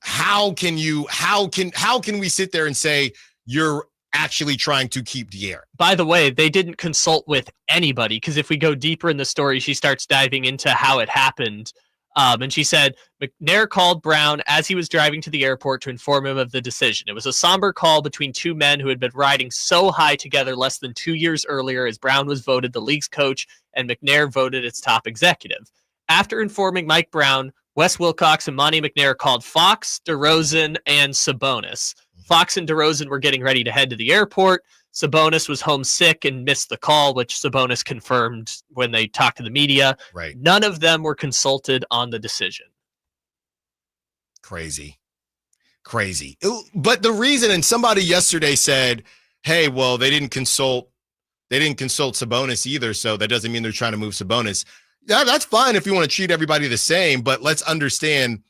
Speaker 2: how can we sit there and say you're actually trying to keep De'Aaron?
Speaker 3: By the way, they didn't consult with anybody, because if we go deeper in the story, she starts diving into how it happened. And she said, McNair called Brown as he was driving to the airport to inform him of the decision. It was a somber call between two men who had been riding so high together less than 2 years earlier, as Brown was voted the league's coach and McNair voted its top executive. After informing Mike Brown, Wes Wilcox and Monty McNair called Fox, DeRozan, and Sabonis. Fox and DeRozan were getting ready to head to the airport. Sabonis was homesick and missed the call, which Sabonis confirmed when they talked to the media.
Speaker 2: Right.
Speaker 3: None of them were consulted on the decision.
Speaker 2: Crazy. But the reason, and somebody yesterday said, hey, well, they didn't consult Sabonis either, so that doesn't mean they're trying to move Sabonis. Yeah, that's fine if you want to treat everybody the same, but let's understand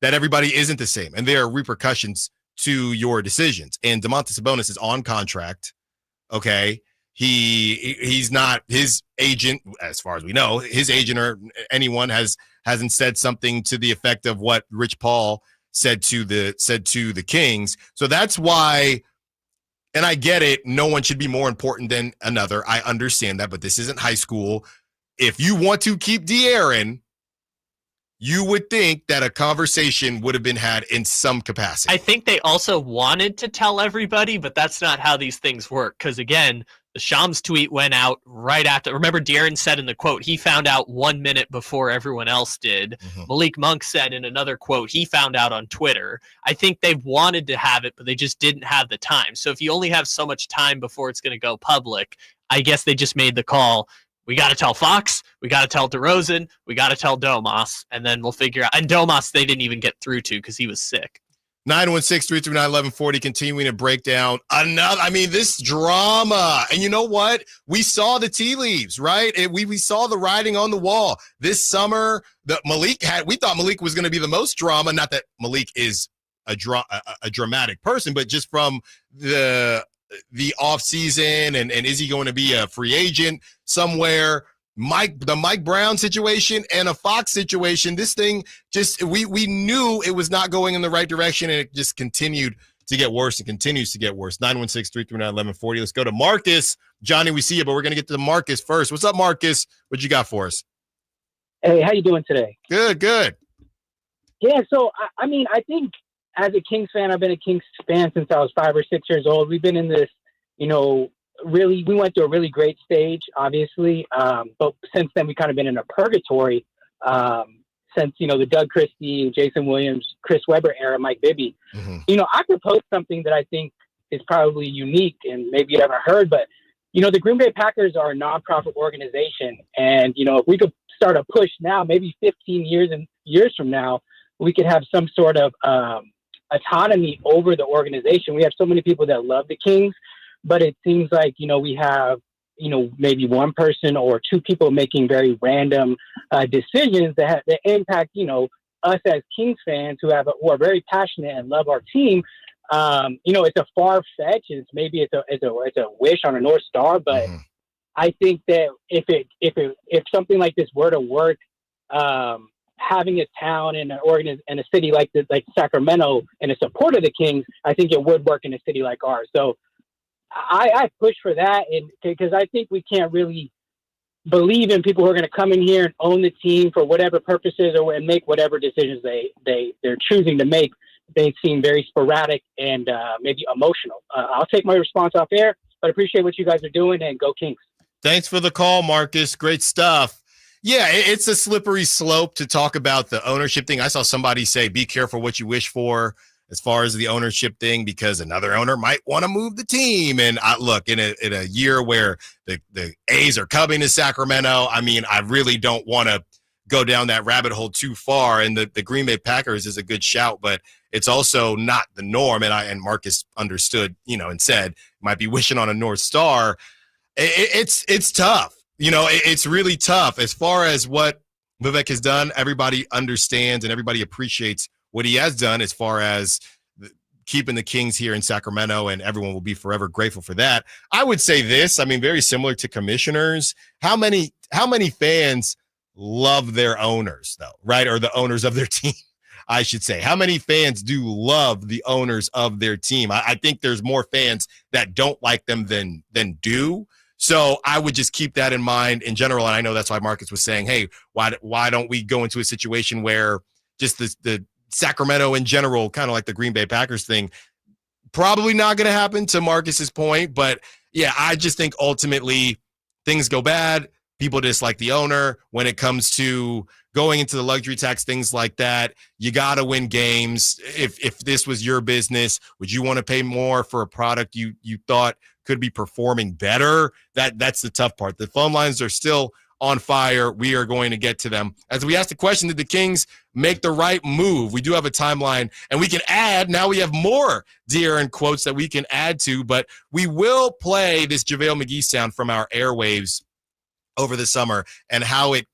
Speaker 2: that everybody isn't the same, and there are repercussions to your decisions. And Domantas Sabonis is on contract. Okay. He's not, his agent, as far as we know, his agent or anyone hasn't said something to the effect of what Rich Paul said to the Kings. So that's why, and I get it, no one should be more important than another. I understand that, but this isn't high school. If you want to keep De'Aaron, you would think that a conversation would have been had in some capacity.
Speaker 3: I think they also wanted to tell everybody, but that's not how these things work. Because again, the Shams tweet went out right after. Remember, De'Aaron said in the quote, he found out 1 minute before everyone else did. Mm-hmm. Malik Monk said in another quote, he found out on Twitter. I think they wanted to have it, but they just didn't have the time. So if you only have so much time before it's going to go public, I guess they just made the call. We got to tell Fox, we got to tell DeRozan, we got to tell Domas, and then we'll figure out. And Domas, they didn't even get through to because he was sick.
Speaker 2: 916-339-1140, continuing to break down this drama. And you know what? We saw the tea leaves, right? We saw the writing on the wall. This summer, we thought Malik was going to be the most drama. Not that Malik is a dramatic person, but just from the off season and is he going to be a free agent somewhere? The Mike Brown situation and a Fox situation, this thing just, we knew it was not going in the right direction, and it just continued to get worse and continues to get worse. 916-339-1140. Let's go to Marcus. Johnny, we see you, but we're going to get to Marcus first. What's up, Marcus? What you got for us?
Speaker 5: Hey, how you doing today?
Speaker 2: Good.
Speaker 5: Yeah, so, I think as a Kings fan, I've been a Kings fan since I was 5 or 6 years old. We've been in this, we went through a really great stage, obviously. But since then, we've kind of been in a purgatory since, the Doug Christie, Jason Williams, Chris Webber era, Mike Bibby. Mm-hmm. I proposed something that I think is probably unique and maybe you haven't heard, but, the Green Bay Packers are a nonprofit organization. And, if we could start a push now, maybe 15 years from now, we could have some sort of autonomy over the organization. We have so many people that love the Kings, but it seems like, we have, maybe one person or two people making very random decisions that impact, us as Kings fans who are very passionate and love our team. It's a far fetch. It's a wish on a North Star, but mm-hmm. I think that if something like this were to work, having a town and in a city like Sacramento and a support of the Kings, I think it would work in a city like ours. So I push for that, and because I think we can't really believe in people who are going to come in here and own the team for whatever purposes and make whatever decisions they're choosing to make. They seem very sporadic and maybe emotional. I'll take my response off air, But I appreciate what you guys are doing, and go Kings.
Speaker 2: Thanks for the call, Marcus. Great stuff. Yeah, it's a slippery slope to talk about the ownership thing. I saw somebody say, be careful what you wish for as far as the ownership thing, because another owner might want to move the team. And look, in a year where the A's are coming to Sacramento, I mean, I really don't want to go down that rabbit hole too far. And the Green Bay Packers is a good shout, but it's also not the norm. And Marcus understood, and said, might be wishing on a North Star. It's tough. It's really tough. As far as what Vivek has done, everybody understands and everybody appreciates what he has done as far as keeping the Kings here in Sacramento, and everyone will be forever grateful for that. I would say this, very similar to commissioners. How many fans love their owners, though, right? Or the owners of their team, I should say. How many fans do love the owners of their team? I think there's more fans that don't like them than do. So I would just keep that in mind in general. And I know that's why Marcus was saying, hey, why don't we go into a situation where just the Sacramento in general, kind of like the Green Bay Packers thing, probably not going to happen, to Marcus's point. But yeah, I just think ultimately things go bad. People dislike the owner. When it comes to going into the luxury tax, things like that, you got to win games. If this was your business, would you want to pay more for a product you thought could be performing better? That's the tough part. The phone lines are still on fire. We are going to get to them. As we asked the question, did the Kings make the right move? We do have a timeline, and we can add, now we have more De'Aaron quotes that we can add to, but we will play this JaVale McGee sound from our airwaves over the summer and how it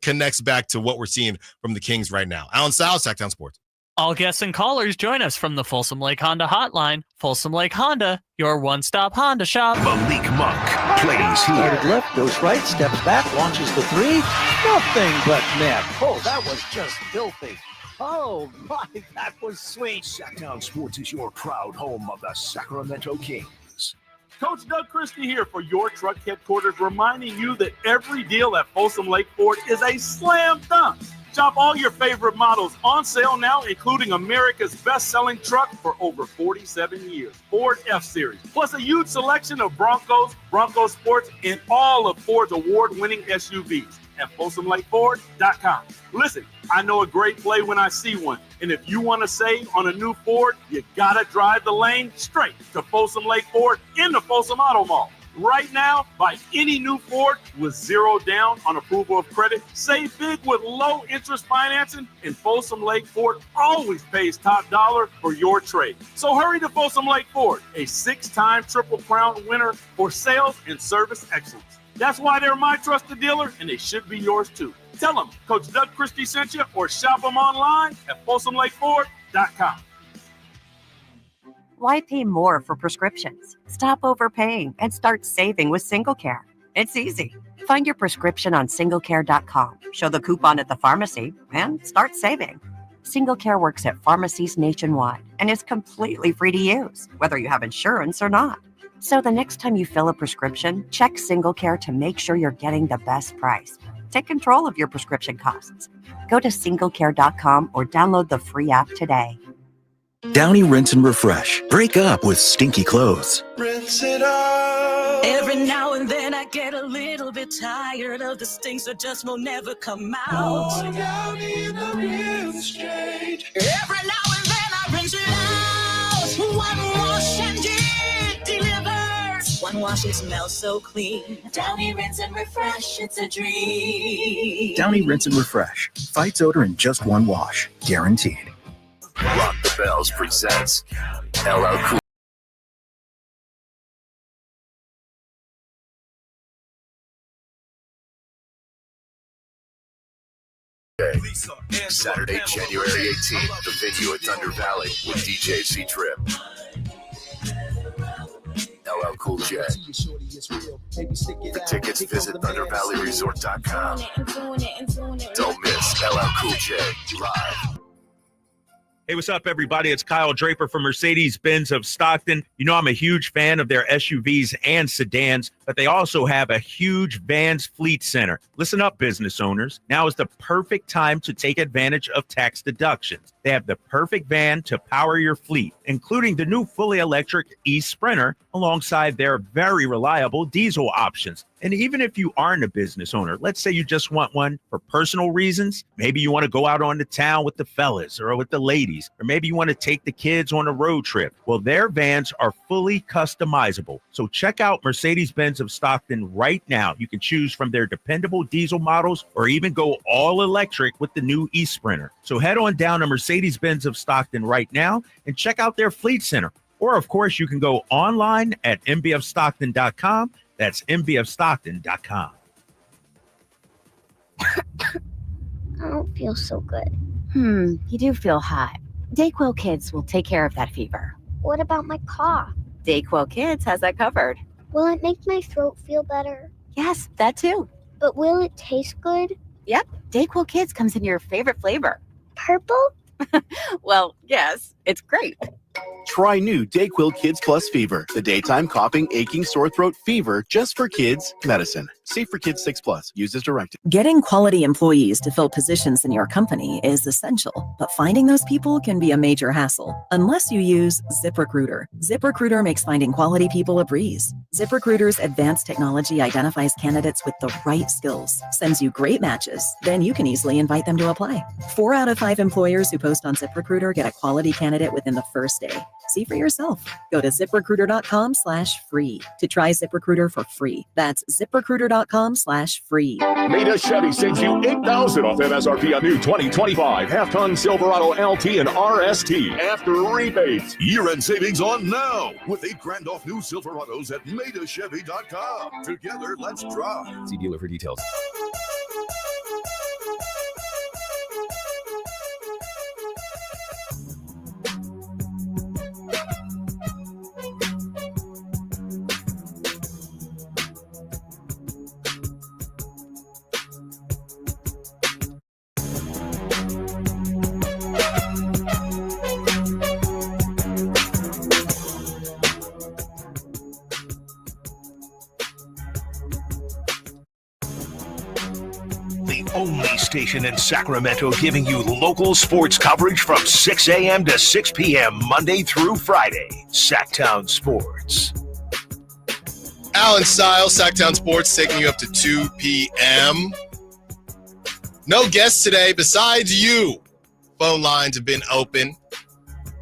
Speaker 2: connects back to what we're seeing from the Kings right now. Allen Stiles, Sacktown Sports.
Speaker 3: All guests and callers join us from the Folsom Lake Honda Hotline. Folsom Lake Honda, your one-stop Honda shop.
Speaker 27: Malik Monk plays here.
Speaker 6: Started left, goes right, steps back, launches the three. Nothing but net. Oh, that was just filthy. Oh, my, that was sweet.
Speaker 27: Sacktown Sports is your proud home of the Sacramento Kings.
Speaker 12: Coach Doug Christie here for your truck headquarters, reminding you that every deal at Folsom Lake Ford is a slam dunk. Shop all your favorite models on sale now, including America's best-selling truck for over 47 years, Ford F-Series, plus a huge selection of Broncos, Bronco Sports, and all of Ford's award-winning SUVs at FolsomLakeFord.com. Listen, I know a great play when I see one, and if you want to save on a new Ford, you got to drive the lane straight to Folsom Lake Ford in the Folsom Auto Mall. Right now, buy any new Ford with zero down on approval of credit. Save big with low interest financing, and Folsom Lake Ford always pays top dollar for your trade. So hurry to Folsom Lake Ford, a 6-time Triple Crown winner for sales and service excellence. That's why they're my trusted dealer, and they should be yours too. Tell them Coach Doug Christie sent you, or shop them online at FolsomLakeFord.com.
Speaker 10: Why pay more for prescriptions? Stop overpaying and start saving with SingleCare. It's easy. Find your prescription on SingleCare.com, show the coupon at the pharmacy, and start saving. SingleCare works at pharmacies nationwide and is completely free to use, whether you have insurance or not. So the next time you fill a prescription, check SingleCare to make sure you're getting the best price. Take control of your prescription costs. Go to SingleCare.com or download the free app today.
Speaker 13: Downy Rinse and Refresh. Break up with stinky clothes.
Speaker 23: Rinse it off. Every now and then I get a little bit tired of the stinks that just will never come out. Oh, Downy in the rinse change. Every now and then I rinse it out. One wash and it delivers. One wash, it smells so clean. Downy Rinse and Refresh, it's a dream.
Speaker 13: Downy Rinse and Refresh. Fights odor in just one wash. Guaranteed.
Speaker 27: Rock the Bells presents LL Cool. Saturday, January 18th, the venue at Thunder Valley with DJ C-Trip. LL Cool J. For tickets, visit ThunderValleyResort.com. Don't miss LL Cool J live.
Speaker 9: Hey, what's up, everybody? It's Kyle Draper from Mercedes-Benz of Stockton. You know I'm a huge fan of their SUVs and sedans, but they also have a huge vans fleet center. Listen up, business owners. Now is the perfect time to take advantage of tax deductions. They have the perfect van to power your fleet, including the new fully electric e-Sprinter alongside their very reliable diesel options. And even if you aren't a business owner, let's say you just want one for personal reasons. Maybe you want to go out on the town with the fellas or with the ladies, or maybe you want to take the kids on a road trip. Well, their vans are fully customizable. So check out Mercedes-Benz of Stockton right now. You can choose from their dependable diesel models or even go all electric with the new e-Sprinter. So head on down to Mercedes-Benz of Stockton right now and check out their fleet center. Or, of course, you can go online at mbfstockton.com. That's mbfstockton.com.
Speaker 14: I don't feel so good.
Speaker 15: You do feel hot. Dayquil Kids will take care of that fever.
Speaker 14: What about my cough?
Speaker 15: Dayquil Kids has that covered.
Speaker 14: Will it make my throat feel better?
Speaker 15: Yes, that too.
Speaker 14: But will it taste good?
Speaker 15: Yep, Dayquil Kids comes in your favorite flavor.
Speaker 14: Purple?
Speaker 15: Well, yes, it's great.
Speaker 16: Try new Dayquil Kids Plus Fever, the daytime coughing, aching, sore throat fever just for kids medicine. Safe for kids 6+. Use as directed.
Speaker 17: Getting quality employees to fill positions in your company is essential, but finding those people can be a major hassle unless you use ZipRecruiter. ZipRecruiter makes finding quality people a breeze. ZipRecruiter's advanced technology identifies candidates with the right skills, sends you great matches, then you can easily invite them to apply. 4 out of 5 employers who post on ZipRecruiter get a quality candidate within the first day. See for yourself. Go to ZipRecruiter.com/free to try ZipRecruiter for free. That's ZipRecruiter.com/free.
Speaker 18: Maida Chevy saves you $8,000 off MSRP on new 2025 half-ton Silverado LT and RST after rebates.
Speaker 21: Year-end savings on now with $8,000 off new Silverados at MaidaChevy.com. Together, let's drive.
Speaker 20: See dealer for details.
Speaker 27: Only station in Sacramento giving you local sports coverage from 6 a.m. to 6 p.m. Monday through Friday. Sacktown Sports.
Speaker 2: Allen Stiles, Sacktown Sports, taking you up to 2 p.m. No guests today besides you. Phone lines have been open,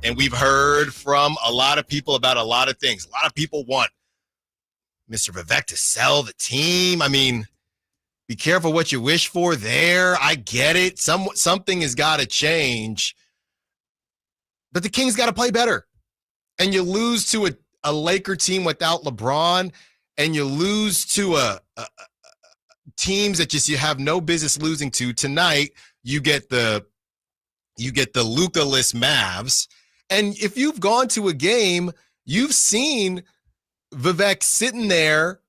Speaker 2: and we've heard from a lot of people about a lot of things. A lot of people want Mr. Vivek to sell the team. I mean, be careful what you wish for there. I get it. Something has got to change. But the Kings got to play better. And you lose to a Laker team without LeBron, and you lose to teams that just you have no business losing to. Tonight, you get the Luka-less Mavs. And if you've gone to a game, you've seen Vivek sitting there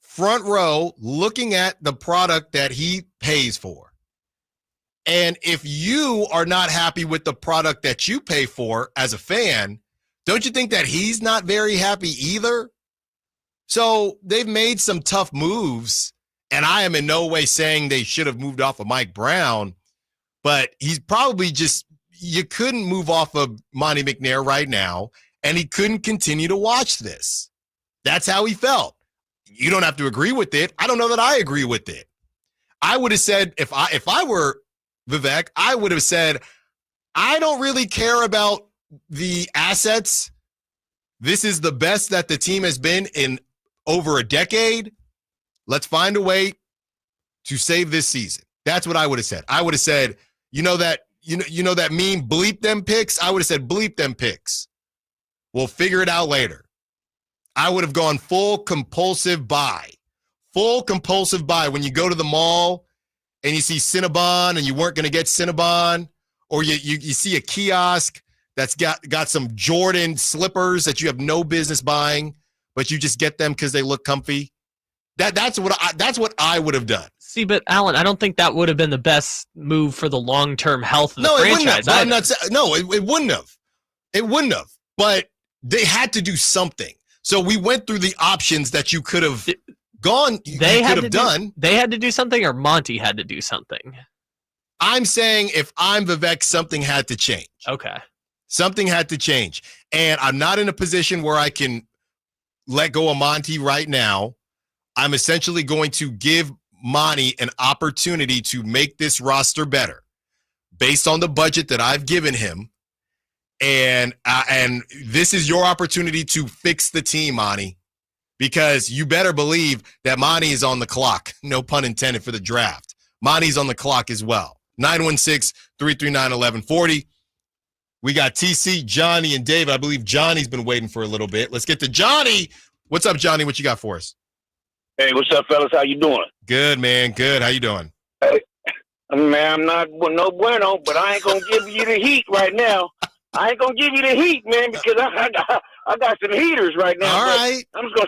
Speaker 2: front row looking at the product that he pays for. And if you are not happy with the product that you pay for as a fan, don't you think that he's not very happy either? So they've made some tough moves, and I am in no way saying they should have moved off of Mike Brown, but he's probably just, you couldn't move off of Monty McNair right now, and he couldn't continue to watch this. That's how he felt. You don't have to agree with it. I don't know that I agree with it. I would have said, if I were Vivek, I would have said, I don't really care about the assets. This is the best that the team has been in over a decade. Let's find a way to save this season. That's what I would have said. I would have said, you know that meme, bleep them picks? I would have said, bleep them picks. We'll figure it out later. I would have gone full compulsive buy. Full compulsive buy. When you go to the mall and you see Cinnabon and you weren't going to get Cinnabon, or you see a kiosk that's got some Jordan slippers that you have no business buying, but you just get them because they look comfy. That's what I would have done.
Speaker 3: See, but Allen, I don't think that would have been the best move for the long-term health of the franchise.
Speaker 2: It wouldn't have. It wouldn't have. But they had to do something. So we went through the options that you could have gone. They had
Speaker 3: to do something, or Monty had to do something.
Speaker 2: I'm saying if I'm Vivek, something had to change.
Speaker 3: Okay.
Speaker 2: Something had to change. And I'm not in a position where I can let go of Monty right now, I'm essentially going to give Monty an opportunity to make this roster better based on the budget that I've given him. And this is your opportunity to fix the team, Monty, because you better believe that Monty is on the clock. No pun intended for the draft. Monty's on the clock as well. 916-339-1140. We got TC, Johnny, and Dave. I believe Johnny's been waiting for a little bit. Let's get to Johnny. What's up, Johnny? What you got for us?
Speaker 1: Hey, what's up, fellas? How you doing?
Speaker 2: Good, man. Good. How you doing?
Speaker 1: Hey, man, I'm not no bueno, but I ain't gonna give you the heat right now. I ain't gonna give you the heat, man, because I got some heaters right now.
Speaker 2: All right.
Speaker 1: I'm just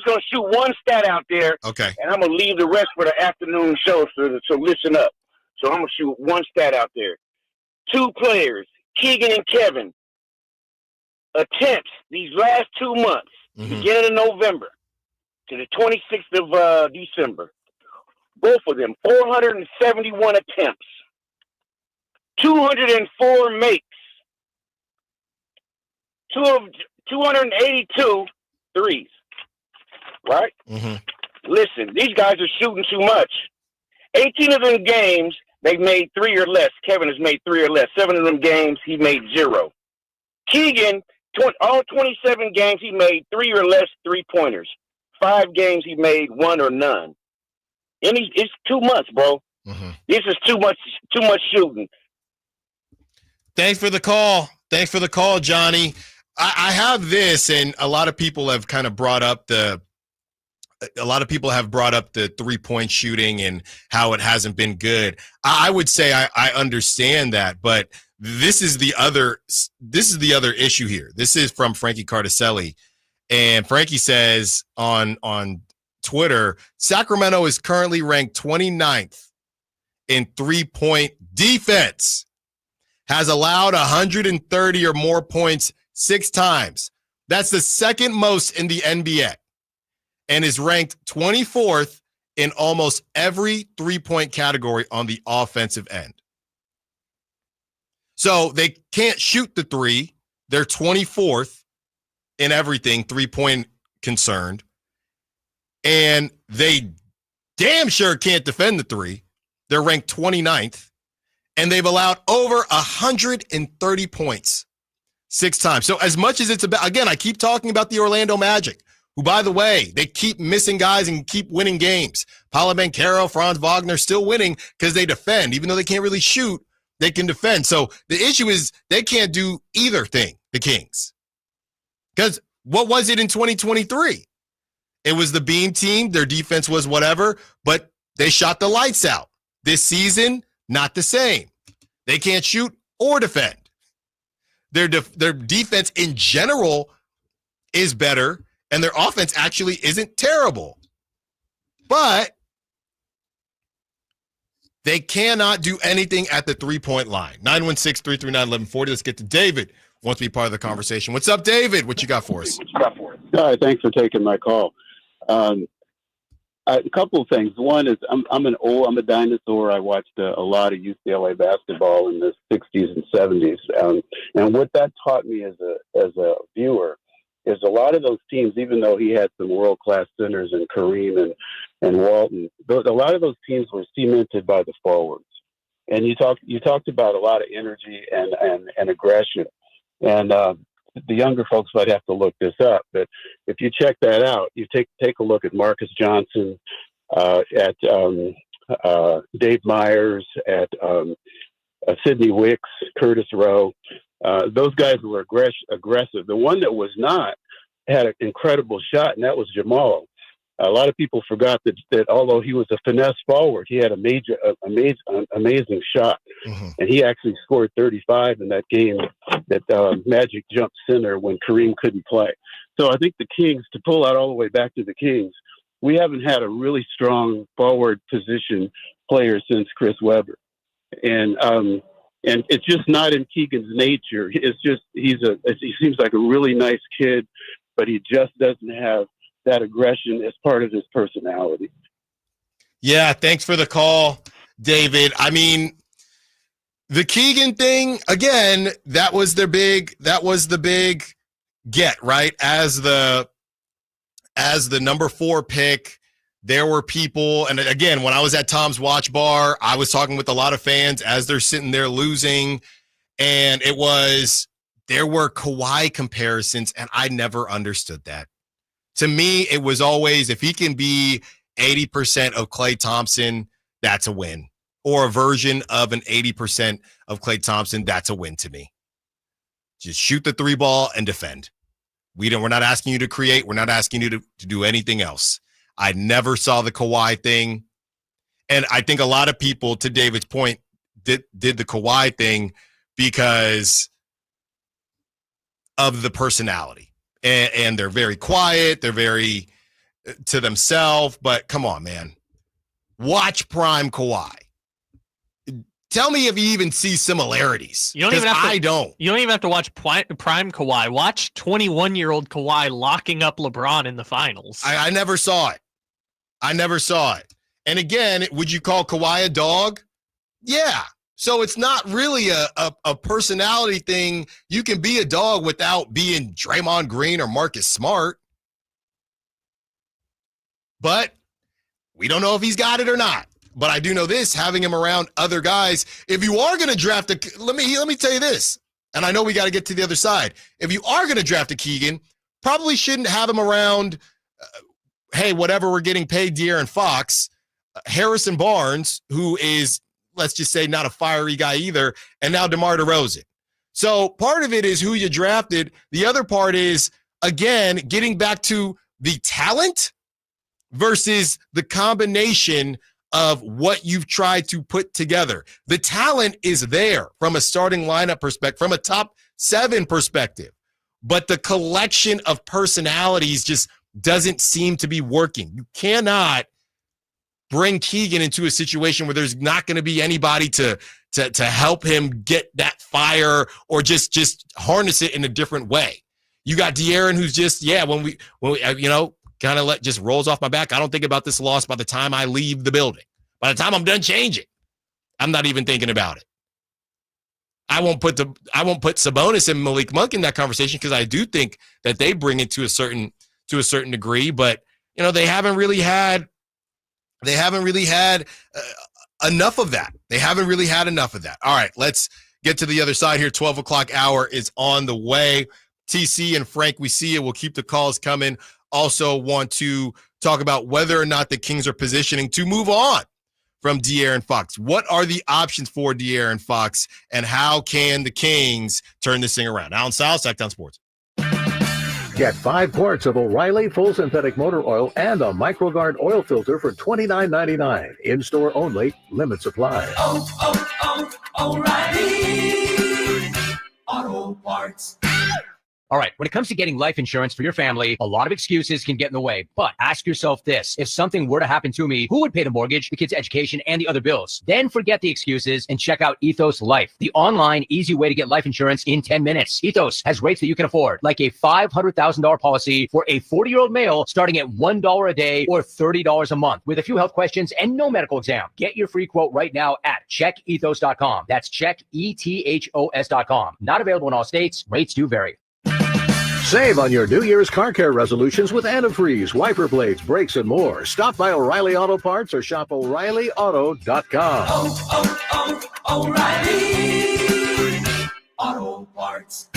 Speaker 1: gonna shoot one stat out there.
Speaker 2: Okay.
Speaker 1: And I'm gonna leave the rest for the afternoon show. So listen up. So I'm gonna shoot one stat out there. 2 players, Keegan and Kevin, attempts these last 2 months, beginning of November to the 26th of December. Both of them, 471 attempts, 204 makes, 282 threes. Right? Listen, these guys are shooting too much. 18 of them games, they made 3 or less. Kevin has made 3 or less. 7 of them games, he made 0. Keegan, all 27 games, he made 3 or less 3-pointers. 5 games, he made 1 or none. And it's 2 months, bro. This is too much shooting.
Speaker 2: Thanks for the call. Thanks for the call, Johnny. I have this, and a lot of people have kind of brought up the 3-point shooting and how it hasn't been good. I would say I understand that, but this is the other issue here. This is from Frankie Cardicelli, and Frankie says on Twitter, Sacramento is currently ranked 29th in 3-point defense, has allowed 130 or more points 6 times. That's the second most in the NBA, and is ranked 24th in almost every 3-point category on the offensive end. So they can't shoot the 3. They're 24th in everything 3-point concerned. And they damn sure can't defend the 3. They're ranked 29th. And they've allowed over 130 points 6 times. So as much as it's about, again, I keep talking about the Orlando Magic, who, by the way, they keep missing guys and keep winning games. Paolo Banchero, Franz Wagner still winning because they defend. Even though they can't really shoot, they can defend. So the issue is they can't do either thing, the Kings. Because what was it in 2023? It was the beam team. Their defense was whatever, but they shot the lights out. This season, not the same. They can't shoot or defend. Their defense in general is better, and their offense actually isn't terrible. But they cannot do anything at the 3-point line. 916-339-1140. Let's get to David. Wants to be part of the conversation. What's up, David? What you got for us?
Speaker 4: Hi, thanks for taking my call. A couple of things. One is I'm a dinosaur. I watched a lot of UCLA basketball in the 60s and 70s, and what that taught me as a viewer is a lot of those teams, even though he had some world-class centers in Kareem and Walton, a lot of those teams were cemented by the forwards. And you talked about a lot of energy and aggression, and the younger folks might have to look this up, but if you check that out, you take a look at Marcus Johnson, at Dave Myers, at Sidney Wicks, Curtis Rowe. Those guys were aggressive. The one that was not had an incredible shot, and that was Jamal. A lot of people forgot that although he was a finesse forward, he had amazing shot. And he actually scored 35 in that game that Magic jumped center when Kareem couldn't play. So I think the Kings, to pull out all the way back to the Kings, we haven't had a really strong forward position player since Chris Webber. And it's just not in Keegan's nature. He seems like a really nice kid, but he just doesn't have that aggression as part of his personality.
Speaker 2: Yeah, thanks for the call, David. I mean, the Keegan thing, again, that was the big get, right? As the as the number 4 pick, there were people, and again, when I was at Tom's Watch Bar, I was talking with a lot of fans as they're sitting there losing, and there were Kawhi comparisons, and I never understood that. To me, it was always, if he can be 80% of Klay Thompson, that's a win. Or a version of an 80% of Klay Thompson, that's a win to me. Just shoot the 3 ball and defend. We're not asking you to create. We're not asking you to do anything else. I never saw the Kawhi thing. And I think a lot of people, to David's point, did the Kawhi thing because of the personality. And they're very quiet. They're very to themselves. But come on, man. Watch prime Kawhi. Tell me if you even see similarities. I don't.
Speaker 3: You don't even have to watch prime Kawhi. Watch 21-year-old Kawhi locking up LeBron in the finals.
Speaker 2: I never saw it. And again, would you call Kawhi a dog? Yeah. So it's not really a personality thing. You can be a dog without being Draymond Green or Marcus Smart. But we don't know if he's got it or not. But I do know this, having him around other guys, if you are going to draft let me tell you this, and I know we got to get to the other side. If you are going to draft a Keegan, probably shouldn't have him around, hey, whatever we're getting paid De'Aaron Fox, Harrison Barnes, who is, let's just say, not a fiery guy either, and now DeMar DeRozan. So part of it is who you drafted. The other part is, again, getting back to the talent versus the combination of what you've tried to put together. The talent is there from a starting lineup perspective, from a top 7 perspective, but the collection of personalities just doesn't seem to be working. You cannot bring Keegan into a situation where there's not going to be anybody to help him get that fire or just harness it in a different way. You got De'Aaron, who's just, when we kind of just rolls off my back. I don't think about this loss by the time I leave the building. By the time I'm done changing, I'm not even thinking about it. I won't put Sabonis and Malik Monk in that conversation because I do think that they bring it to a certain degree, but they haven't really had enough of that. They haven't really had enough of that. All right, let's get to the other side here. 12 o'clock hour is on the way. TC and Frank, we see you. We'll keep the calls coming. Also want to talk about whether or not the Kings are positioning to move on from De'Aaron Fox. What are the options for De'Aaron Fox, and how can the Kings turn this thing around? Allen Stiles, Sacktown Sports.
Speaker 7: Get 5 quarts of O'Reilly Full Synthetic Motor Oil and a MicroGuard oil filter for $29.99. In-store only. Limit supply.
Speaker 23: O'Reilly Auto Parts.
Speaker 8: All right, when it comes to getting life insurance for your family, a lot of excuses can get in the way. But ask yourself this: if something were to happen to me, who would pay the mortgage, the kids' education, and the other bills? Then forget the excuses and check out Ethos Life, the online, easy way to get life insurance in 10 minutes. Ethos has rates that you can afford, like a $500,000 policy for a 40-year-old male starting at $1 a day or $30 a month with a few health questions and no medical exam. Get your free quote right now at checkethos.com. That's checkethos.com. Not available in all states. Rates do vary.
Speaker 7: Save on your New Year's car care resolutions with antifreeze, wiper blades, brakes, and more. Stop by O'Reilly Auto Parts or shop O'ReillyAuto.com.
Speaker 23: O'Reilly Auto Parts.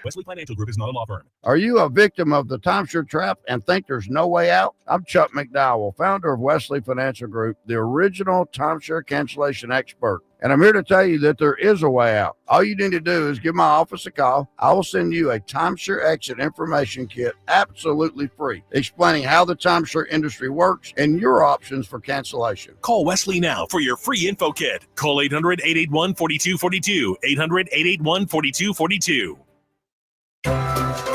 Speaker 18: Wesley Financial Group is not a law firm.
Speaker 11: Are you a victim of the timeshare trap and think there's no way out? I'm Chuck McDowell, founder of Wesley Financial Group, the original timeshare cancellation expert. And I'm here to tell you that there is a way out. All you need to do is give my office a call. I will send you a timeshare exit information kit absolutely free, explaining how the timeshare industry works and your options for cancellation.
Speaker 18: Call Wesley now for your free info kit. Call 800-881-4242. 800-881-4242.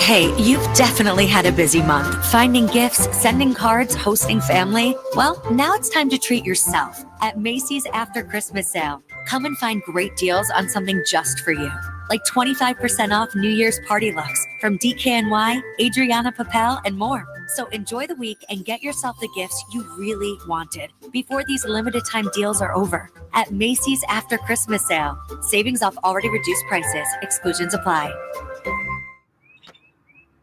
Speaker 19: Hey, you've definitely had a busy month. Finding gifts, sending cards, hosting family. Well, now it's time to treat yourself at Macy's After Christmas Sale. Come and find great deals on something just for you. Like 25% off New Year's party looks from DKNY, Adriana Papel, and more. So enjoy the week and get yourself the gifts you really wanted before these limited time deals are over. At Macy's After Christmas Sale. Savings off already reduced prices. Exclusions apply.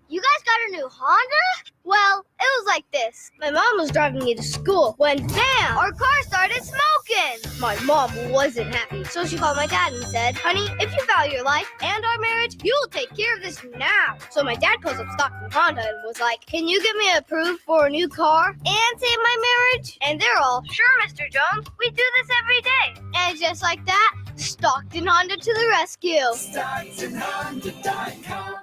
Speaker 14: You You guys got a new Honda? Well, it was like this. My mom was driving me to school when, bam, our car started smoking. My mom wasn't happy, so she called my dad and said, honey, if you value your life and our marriage, you will take care of this now. So my dad calls up Stockton Honda and was like, can you get me approved for a new car and save my marriage? And they're all, sure, Mr. Jones, we do this every day. And just like that, Stockton Honda to the rescue. StocktonHonda.com.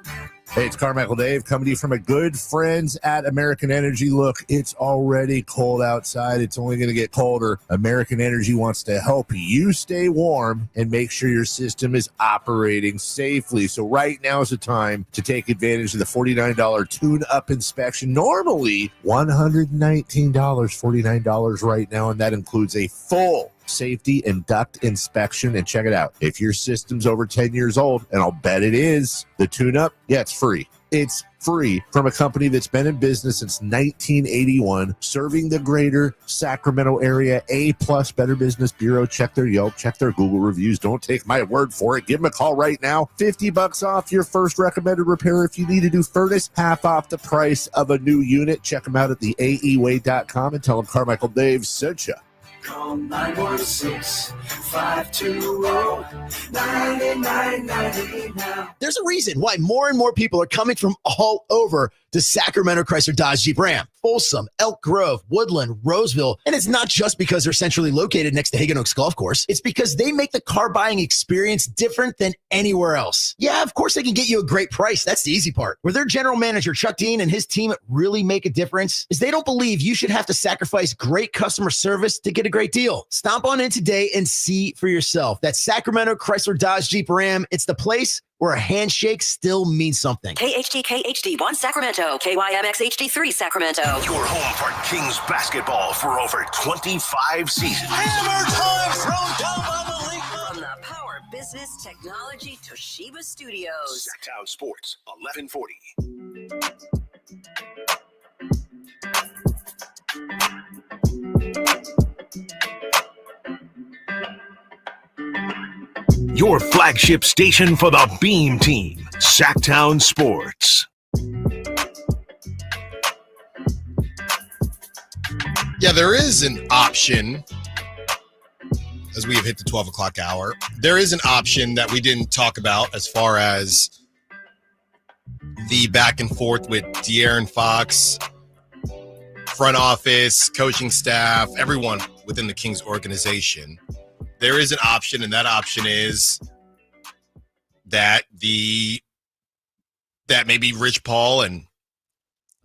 Speaker 5: Hey, it's Carmichael Dave coming to you from a good friends at American Energy. Look, it's already cold outside. It's only going to get colder. American Energy wants to help you stay warm and make sure your system is operating safely. So right now is the time to take advantage of the $49 tune-up inspection. Normally $119, $49 right now, and that includes a full safety and duct inspection. And check it out. If your system's over 10 years old, and I'll bet it is, the tune-up, yeah, it's free. It's free from a company that's been in business since 1981, serving the greater Sacramento area. A+ Better Business Bureau. Check their Yelp, check their Google reviews. Don't take my word for it. Give them a call right now. $50 off your first recommended repair. If you need a new furnace, half off the price of a new unit. Check them out at theaeway.com and tell them Carmichael Dave sent you.
Speaker 6: Call 916-520-9990 now.
Speaker 20: There's a reason why more and more people are coming from all over to Sacramento Chrysler Dodge Jeep Ram. Folsom, Elk Grove, Woodland, Roseville. And it's not just because they're centrally located next to Hagan Oaks Golf Course. It's because they make the car buying experience different than anywhere else. Yeah, of course they can get you a great price. That's the easy part. Where their general manager, Chuck Dean, and his team really make a difference is they don't believe you should have to sacrifice great customer service to get a great deal. Stomp on in today and see for yourself. That's Sacramento Chrysler Dodge Jeep Ram. It's the place where a handshake still means something.
Speaker 22: KHD1 Sacramento, KYMX HD3 Sacramento.
Speaker 27: Your home for Kings basketball for over 25 seasons.
Speaker 22: Hammer time thrown down by the league. From the Power Business Technology Toshiba Studios.
Speaker 27: Sacktown Sports, 1140. Your flagship station for the Beam Team, Sacktown Sports.
Speaker 2: Yeah, there is an option, as we have hit the 12 o'clock hour, there is an option that we didn't talk about as far as the back and forth with De'Aaron Fox, front office, coaching staff, everyone within the Kings organization. There is an option, and that option is that maybe Rich Paul and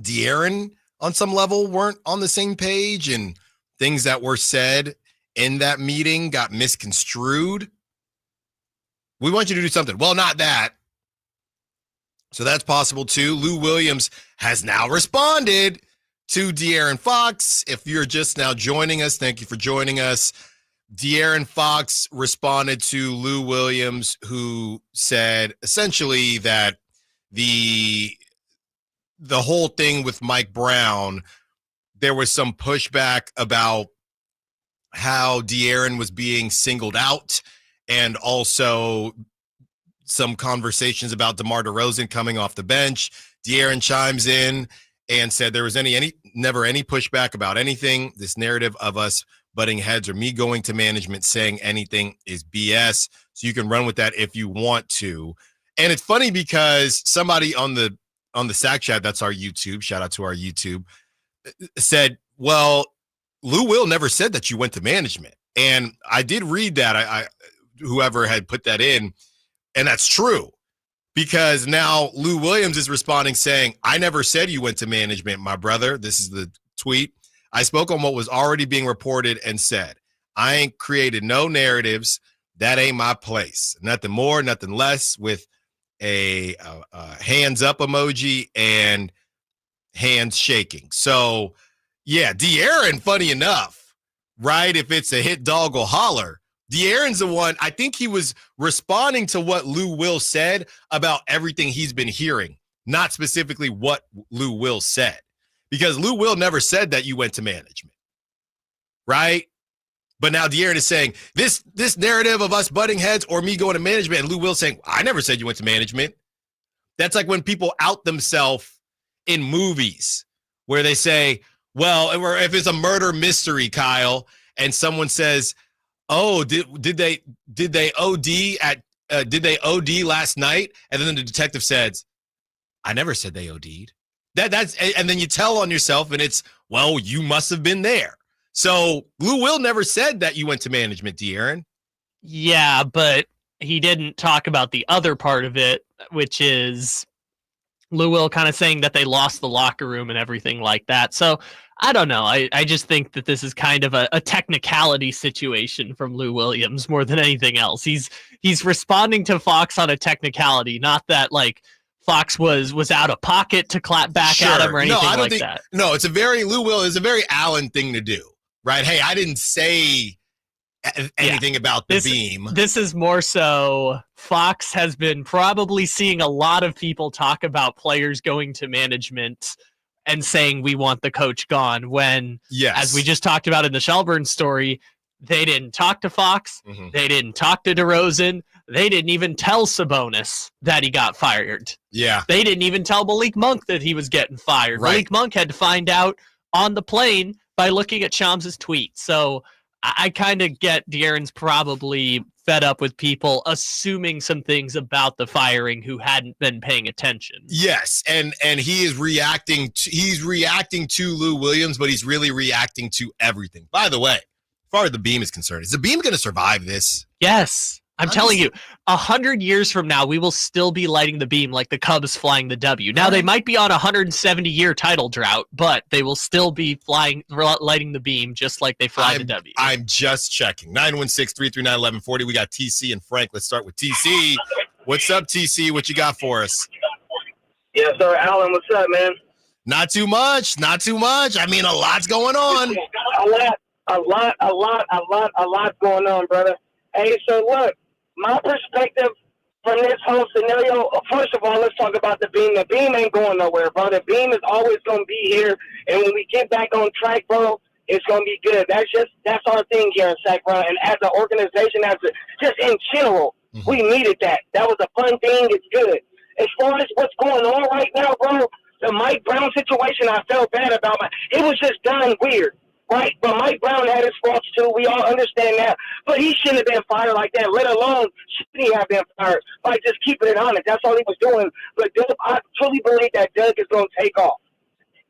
Speaker 2: De'Aaron on some level weren't on the same page, and things that were said in that meeting got misconstrued. We want you to do something. Well, not that. So that's possible too. Lou Williams has now responded to De'Aaron Fox. If you're just now joining us, thank you for joining us. De'Aaron Fox responded to Lou Williams, who said essentially that the whole thing with Mike Brown, there was some pushback about how De'Aaron was being singled out, and also some conversations about DeMar DeRozan coming off the bench. De'Aaron chimes in and said there was never any pushback about anything. This narrative of us butting heads or me going to management saying anything is BS. So you can run with that if you want to. And it's funny because somebody on the Sack Chat, that's our YouTube, shout out to our YouTube, said, well, Lou Will never said that you went to management. And I did read that, I whoever had put that in, and that's true. Because now Lou Williams is responding saying, I never said you went to management, my brother. This is the tweet. I spoke on what was already being reported and said, I ain't created no narratives. That ain't my place. Nothing more, nothing less, with a hands up emoji and hands shaking. So, yeah, De'Aaron, funny enough, right? If it's a hit dog will holler. De'Aaron's the one, I think he was responding to what Lou Will said about everything he's been hearing, not specifically what Lou Will said. Because Lou Will never said that you went to management, right? But now De'Aaron is saying this narrative of us butting heads or me going to management, and Lou Will saying, I never said you went to management. That's like when people out themselves in movies where they say, well, or if it's a murder mystery, Kyle, and someone says, oh, did they OD did they OD last night? And then the detective says, I never said they OD'd. That's and then you tell on yourself, and it's, well, you must have been there. So Lou Will never said that you went to management, De'Aaron.
Speaker 3: Yeah, but he didn't talk about the other part of it, which is Lou Will kind of saying that they lost the locker room and everything like that. So I don't know. I just think that this is kind of a technicality situation from Lou Williams more than anything else. He's responding to Fox on a technicality, not that like Fox was out of pocket to clap back at him or anything that.
Speaker 2: No, it's a very Lou Will is a very Allen thing to do, right? Hey, I didn't say anything about the beam.
Speaker 3: This is more so Fox has been probably seeing a lot of people talk about players going to management and saying we want the coach gone when, as we just talked about in the Shelburne story, they didn't talk to Fox. Mm-hmm. They didn't talk to DeRozan. They didn't even tell Sabonis that he got fired.
Speaker 2: Yeah.
Speaker 3: They didn't even tell Malik Monk that he was getting fired.
Speaker 2: Right.
Speaker 3: Malik Monk had to find out on the plane by looking at Shams' tweet. So I kind of get De'Aaron's probably fed up with people assuming some things about the firing who hadn't been paying attention.
Speaker 2: Yes, and he is reacting to Lou Williams, but he's really reacting to everything. By the way, as far as the beam is concerned, is the beam going to survive this?
Speaker 3: Yes. I'm telling you, 100 years from now, we will still be lighting the beam like the Cubs flying the W. Now, they might be on a 170-year title drought, but they will still be lighting the beam just like they fly the W.
Speaker 2: I'm just checking. 916-339-1140. We got TC and Frank. Let's start with TC. What's up, TC? What you got for us?
Speaker 1: Yes, sir. Allen, what's up, man?
Speaker 2: Not too much. Not too much. I mean, a lot's going on.
Speaker 1: A lot going on, brother. Hey, so look. My perspective from this whole scenario, first of all, let's talk about the beam. The beam ain't going nowhere, bro. The beam is always going to be here. And when we get back on track, bro, it's going to be good. That's our thing here in Sac, bro. And as an organization, just in general, we needed that. That was a fun thing. It's good. As far as what's going on right now, bro, the Mike Brown situation, I felt bad about. It was just done weird. Right, but Mike Brown had his faults too. We all understand that. But he shouldn't have been fired like that, let alone should he have been fired by just keeping it honest. That's all he was doing. But I truly believe that Doug is going to take off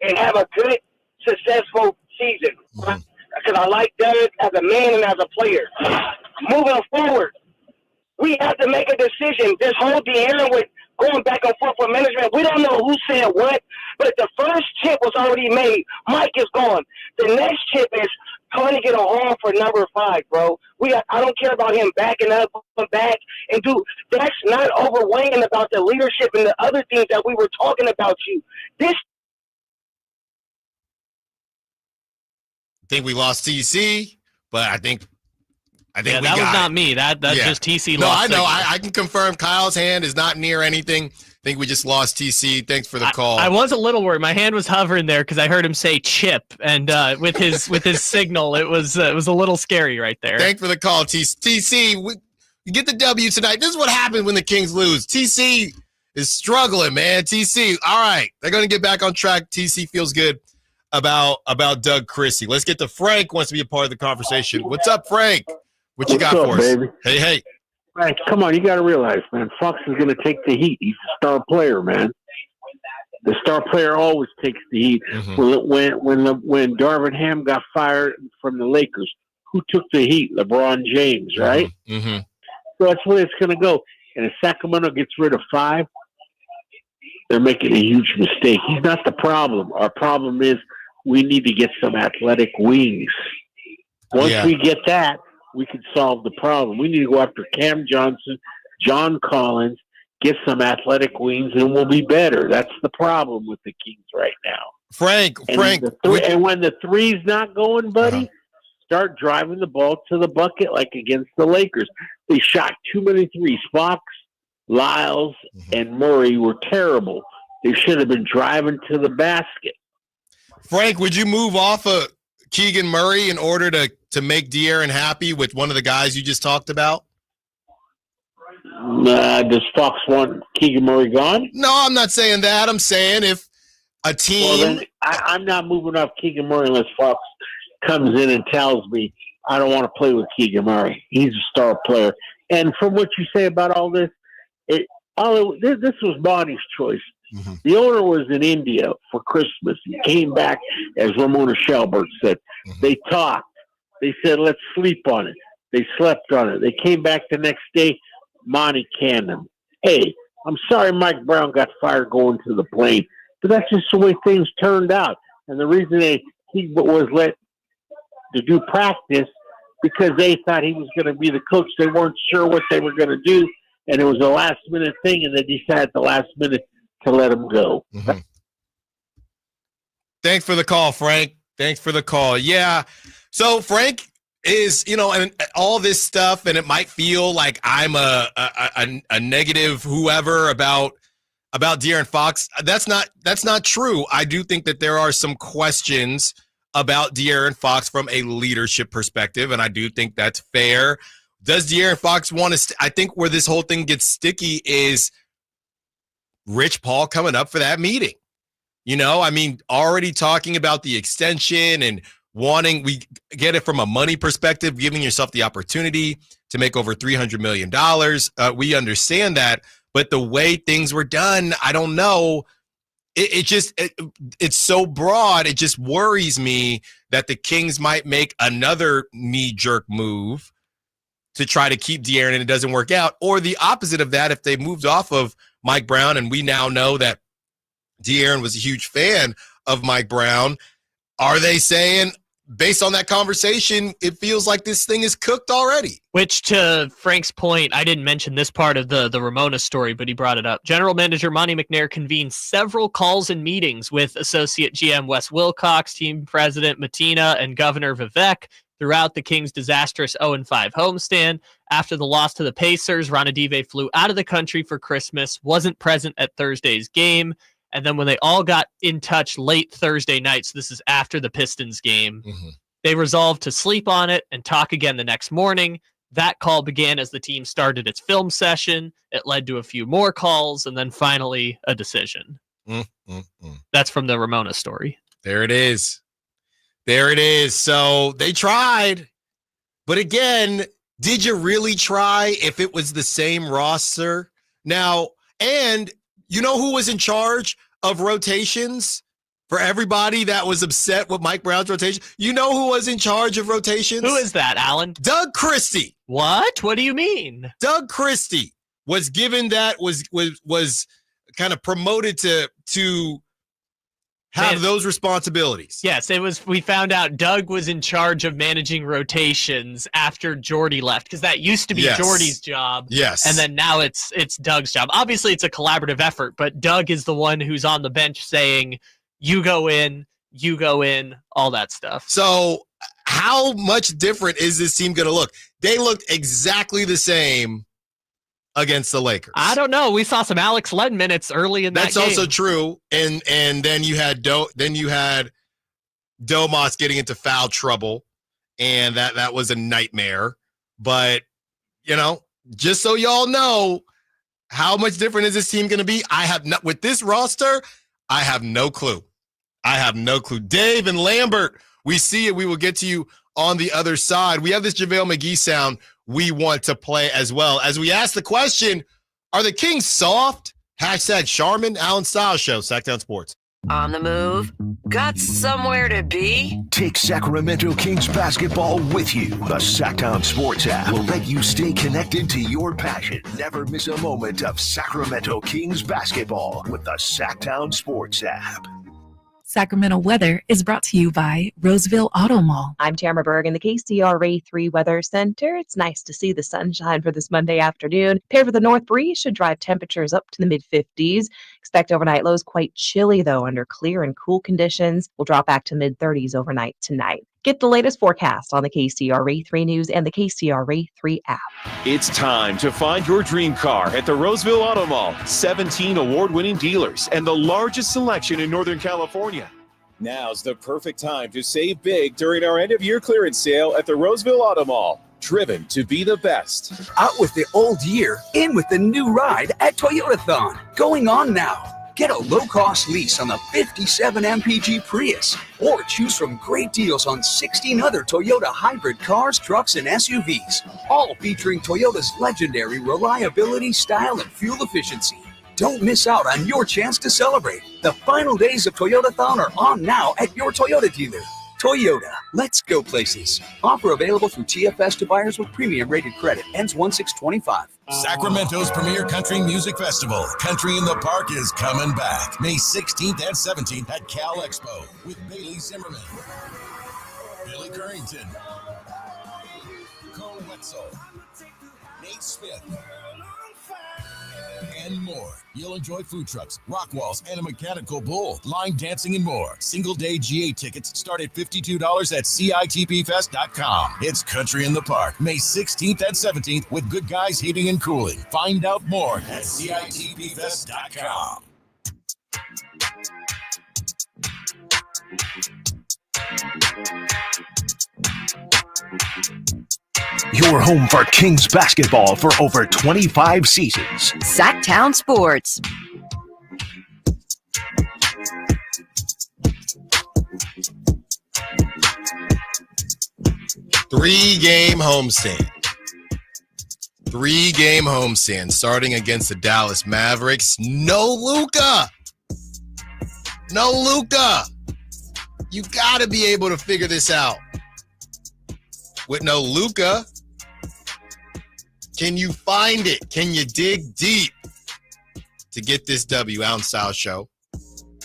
Speaker 1: and have a good, successful season. Because I like Doug as a man and as a player. Moving forward, we have to make a decision. This whole De'Aaron with going back and forth with management, we don't know who said what, but the first chip was already made. Mike is gone. The next chip is trying to get a home for number 5, bro. I don't care about him backing up, going back, and that's not overweighing about the leadership and the other things that we were talking about I
Speaker 2: think we lost TC, but I think
Speaker 3: that was not me. That's just TC.
Speaker 2: No,
Speaker 3: lost
Speaker 2: I know. I can confirm Kyle's hand is not near anything. I think we just lost TC. Thanks for the call.
Speaker 3: I was a little worried. My hand was hovering there because I heard him say chip, and with his signal, it was a little scary right there.
Speaker 2: Thanks for the call, TC. We get the W tonight. This is what happens when the Kings lose. TC is struggling, man. TC. All right, they're going to get back on track. TC feels good about Doug Christie. Let's get to Frank. Wants to be a part of the conversation. What's up, Frank? What you got for us?
Speaker 9: Baby?
Speaker 2: Hey.
Speaker 9: Frank, come on, you got to realize, man, Fox is going to take the heat. He's a star player, man. The star player always takes the heat. Mm-hmm. When Darvin Ham got fired from the Lakers, who took the heat? LeBron James, right?
Speaker 2: Mm-hmm.
Speaker 9: So that's where it's going to go. And if Sacramento gets rid of 5, they're making a huge mistake. He's not the problem. Our problem is we need to get some athletic wings. Once we get that, we can solve the problem. We need to go after Cam Johnson, John Collins, get some athletic wings, and we'll be better. That's the problem with the Kings right now.
Speaker 2: Frank.
Speaker 9: And when the three's not going, buddy, start driving the ball to the bucket like against the Lakers. They shot too many threes. Fox, Lyles, and Murray were terrible. They should have been driving to the basket.
Speaker 2: Frank, would you move off of Keegan Murray in order to make De'Aaron happy with one of the guys you just talked about?
Speaker 9: Does Fox want Keegan Murray gone?
Speaker 2: No, I'm not saying that. I'm saying if a team.
Speaker 9: Well, then I'm not moving off Keegan Murray unless Fox comes in and tells me I don't want to play with Keegan Murray. He's a star player. And from what you say about all this, this was Monty's choice.
Speaker 2: Mm-hmm.
Speaker 9: The owner was in India for Christmas. He came back, as Ramona Shelburn said.
Speaker 2: Mm-hmm.
Speaker 9: They talked. They said, let's sleep on it. They slept on it. They came back the next day. Monty canned them. Hey, I'm sorry Mike Brown got fired going to the plane, but that's just the way things turned out. And the reason he was let to do practice because they thought he was going to be the coach. They weren't sure what they were going to do, and it was a last-minute thing, and they decided at the last minute to let him go.
Speaker 2: Mm-hmm. Thanks for the call, Frank. Thanks for the call. Yeah. So Frank is, and all this stuff, and it might feel like I'm a negative whoever about De'Aaron Fox. That's not true. I do think that there are some questions about De'Aaron Fox from a leadership perspective, and I do think that's fair. Does De'Aaron Fox want to I think where this whole thing gets sticky is Rich Paul coming up for that meeting. Already talking about the extension and we get it from a money perspective, giving yourself the opportunity to make over $300 million. We understand that, but the way things were done, I don't know. It's so broad. It just worries me that the Kings might make another knee-jerk move to try to keep De'Aaron and it doesn't work out. Or the opposite of that, if they moved off of Mike Brown, and we now know that De'Aaron was a huge fan of Mike Brown, are they saying, based on that conversation, it feels like this thing is cooked already?
Speaker 3: Which, to Frank's point, I didn't mention this part of the Ramona story, but he brought it up. General Manager Monty McNair convened several calls and meetings with Associate GM Wes Wilcox, Team President Matina, and Governor Vivek throughout the Kings' disastrous 0-5 homestand. After the loss to the Pacers, Ranadive flew out of the country for Christmas, wasn't present at Thursday's game. And then when they all got in touch late Thursday night, so this is after the Pistons game, they resolved to sleep on it and talk again the next morning. That call began as the team started its film session. It led to a few more calls and then finally a decision. That's from the Ramona story.
Speaker 2: There it is. So they tried. But again, did you really try if it was the same roster? Now, and you know who was in charge of rotations for everybody that was upset with Mike Brown's rotation? You know who was in charge of rotations?
Speaker 3: Who is that, Allen?
Speaker 2: Doug Christie.
Speaker 3: What? What do you mean?
Speaker 2: Doug Christie was given that, was kind of promoted to have those responsibilities.
Speaker 3: Yes, it was. We found out Doug was in charge of managing rotations after Jordy left, because that used to be Jordy's job.
Speaker 2: Yes.
Speaker 3: And then now it's Doug's job. Obviously, it's a collaborative effort, but Doug is the one who's on the bench saying, you go in, all that stuff.
Speaker 2: So how much different is this team going to look? They looked exactly the same against the Lakers.
Speaker 3: I don't know. We saw some Alex Len minutes early in that game.
Speaker 2: That's also true. And then you had Domas getting into foul trouble, and that was a nightmare. But, just so y'all know, how much different is this team going to be? With this roster, I have no clue. Dave and Lambert, we see it. We will get to you on the other side. We have this JaVale McGee sound we want to play as well. As we ask the question, are the Kings soft? Hashtag Charmin, Allen Stiles Show, Sacktown Sports.
Speaker 22: On the move? Got somewhere to be?
Speaker 27: Take Sacramento Kings basketball with you. The Sacktown Sports app will let you stay connected to your passion. Never miss a moment of Sacramento Kings basketball with the Sacktown Sports app.
Speaker 10: Sacramento weather is brought to you by Roseville Auto Mall.
Speaker 12: I'm Tamara Berg in the KCRA 3 Weather Center. It's nice to see the sunshine for this Monday afternoon. Paired with a north breeze should drive temperatures up to the mid-50s. Expect overnight lows quite chilly, though, under clear and cool conditions. We'll drop back to mid-30s overnight tonight. Get the latest forecast on the KCRA 3 News and the KCRA 3 app.
Speaker 13: It's time to find your dream car at the Roseville Auto Mall. 17 award-winning dealers and the largest selection in Northern California. Now's the perfect time to save big during our end-of-year clearance sale at the Roseville Auto Mall. Driven to be the best.
Speaker 15: Out with the old year, in with the new ride at Toyotathon. Going on now. Get a low-cost lease on the 57 MPG Prius, or choose from great deals on 16 other Toyota hybrid cars, trucks, and SUVs, all featuring Toyota's legendary reliability, style, and fuel efficiency. Don't miss out on your chance to celebrate. The final days of Toyotathon are on now at your Toyota dealer. Toyota, let's go places. Offer available through TFS to buyers with premium rated credit. Ends 1/6/25.
Speaker 16: Sacramento's premier country music festival, Country in the Park, is coming back May 16th and 17th at Cal Expo with Bailey Zimmerman, Billy Currington, Cole Wetzel, Nate Smith, and more. You'll enjoy food trucks, rock walls, and a mechanical bull, line dancing, and more. Single-day GA tickets start at $52 at CITPFest.com. It's Country in the Park, May 16th and 17th with Good Guys Heating and Cooling. Find out more at CITPFest.com.
Speaker 27: Your home for Kings basketball for over 25 seasons.
Speaker 22: Sacktown Sports.
Speaker 2: Three-game homestand. Three-game homestand starting against the Dallas Mavericks. No Luka. No Luka. You got to be able to figure this out. With no Luka, can you find it? Can you dig deep to get this W? Allen Stiles Show,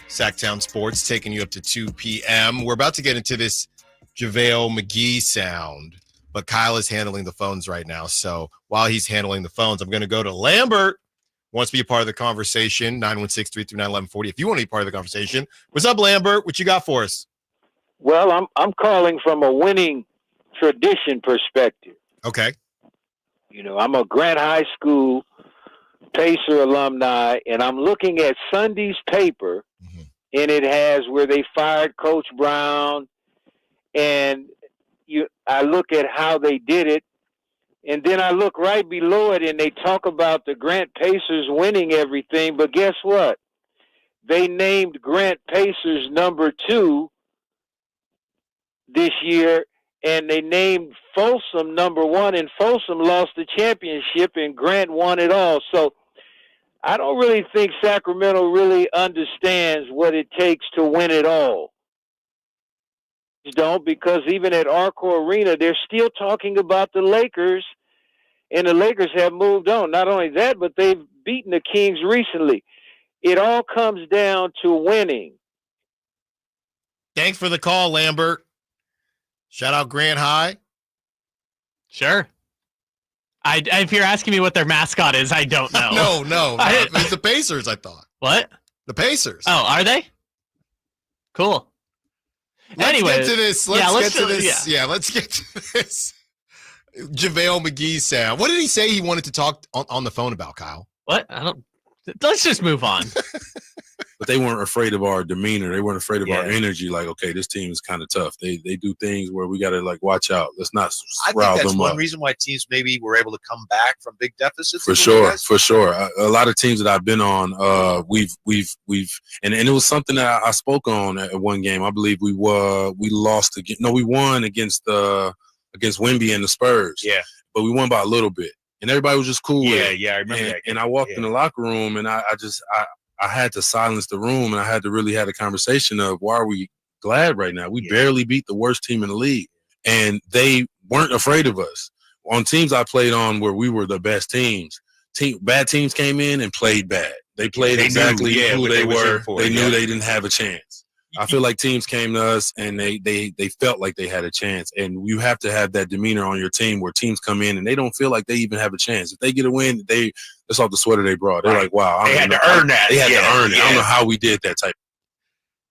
Speaker 2: Sacktown Sports, taking you up to 2 p.m. We're about to get into this JaVale McGee sound, but Kyle is handling the phones right now. So while he's handling the phones, I'm going to go to Lambert. Wants to be a part of the conversation, 916-339-1140. If you want to be part of the conversation. What's up, Lambert? What you got for us?
Speaker 17: Well, I'm calling from a winning tradition perspective.
Speaker 2: Okay.
Speaker 17: You know, I'm a Grant High School Pacer alumni, and I'm looking at Sunday's paper, and it has where they fired Coach Brown, and I look at how they did it, and then I look right below it, and they talk about the Grant Pacers winning everything, but guess what? They named Grant Pacers number 2 this year, and they named Folsom number 1, and Folsom lost the championship, and Grant won it all. So I don't really think Sacramento really understands what it takes to win it all. Don't, because even at Arco Arena, they're still talking about the Lakers, and the Lakers have moved on. Not only that, but they've beaten the Kings recently. It all comes down to winning.
Speaker 2: Thanks for the call, Lambert. Shout out Grant High.
Speaker 3: Sure. If you're asking me what their mascot is, I don't know.
Speaker 2: No. It's the Pacers, I thought.
Speaker 3: What?
Speaker 2: The Pacers.
Speaker 3: Oh, are they? Cool.
Speaker 2: Let's get to this. Let's get to this JaVale McGee sound. What did he say he wanted to talk on the phone about, Kyle?
Speaker 3: What? Let's just move on.
Speaker 21: But they weren't afraid of our demeanor. They weren't afraid of our energy. Like, okay, this team is kind of tough. They do things where we got to, like, watch out. Let's not rile them up.
Speaker 24: That's one reason why teams maybe were able to come back from big deficits.
Speaker 21: For sure. A lot of teams that I've been on, we've and it was something that I spoke on at one game. I believe we lost again. No, we won against Wemby and the Spurs.
Speaker 24: Yeah.
Speaker 21: But we won by a little bit. And everybody was just cool with it.
Speaker 24: Yeah, I remember that.
Speaker 21: And I walked in the locker room, and I had to silence the room, and I had to really have a conversation of, why are we glad right now? We barely beat the worst team in the league, and they weren't afraid of us. On teams I played on where we were the best teams, bad teams came in and played bad. They played exactly who they were. They knew they didn't have a chance. I feel like teams came to us and they felt like they had a chance. And you have to have that demeanor on your team where teams come in and they don't feel like they even have a chance. If they get a win, that's off the sweater they brought. They're like, wow.
Speaker 24: They had to earn that.
Speaker 21: They had to earn it. I don't know how we did that type.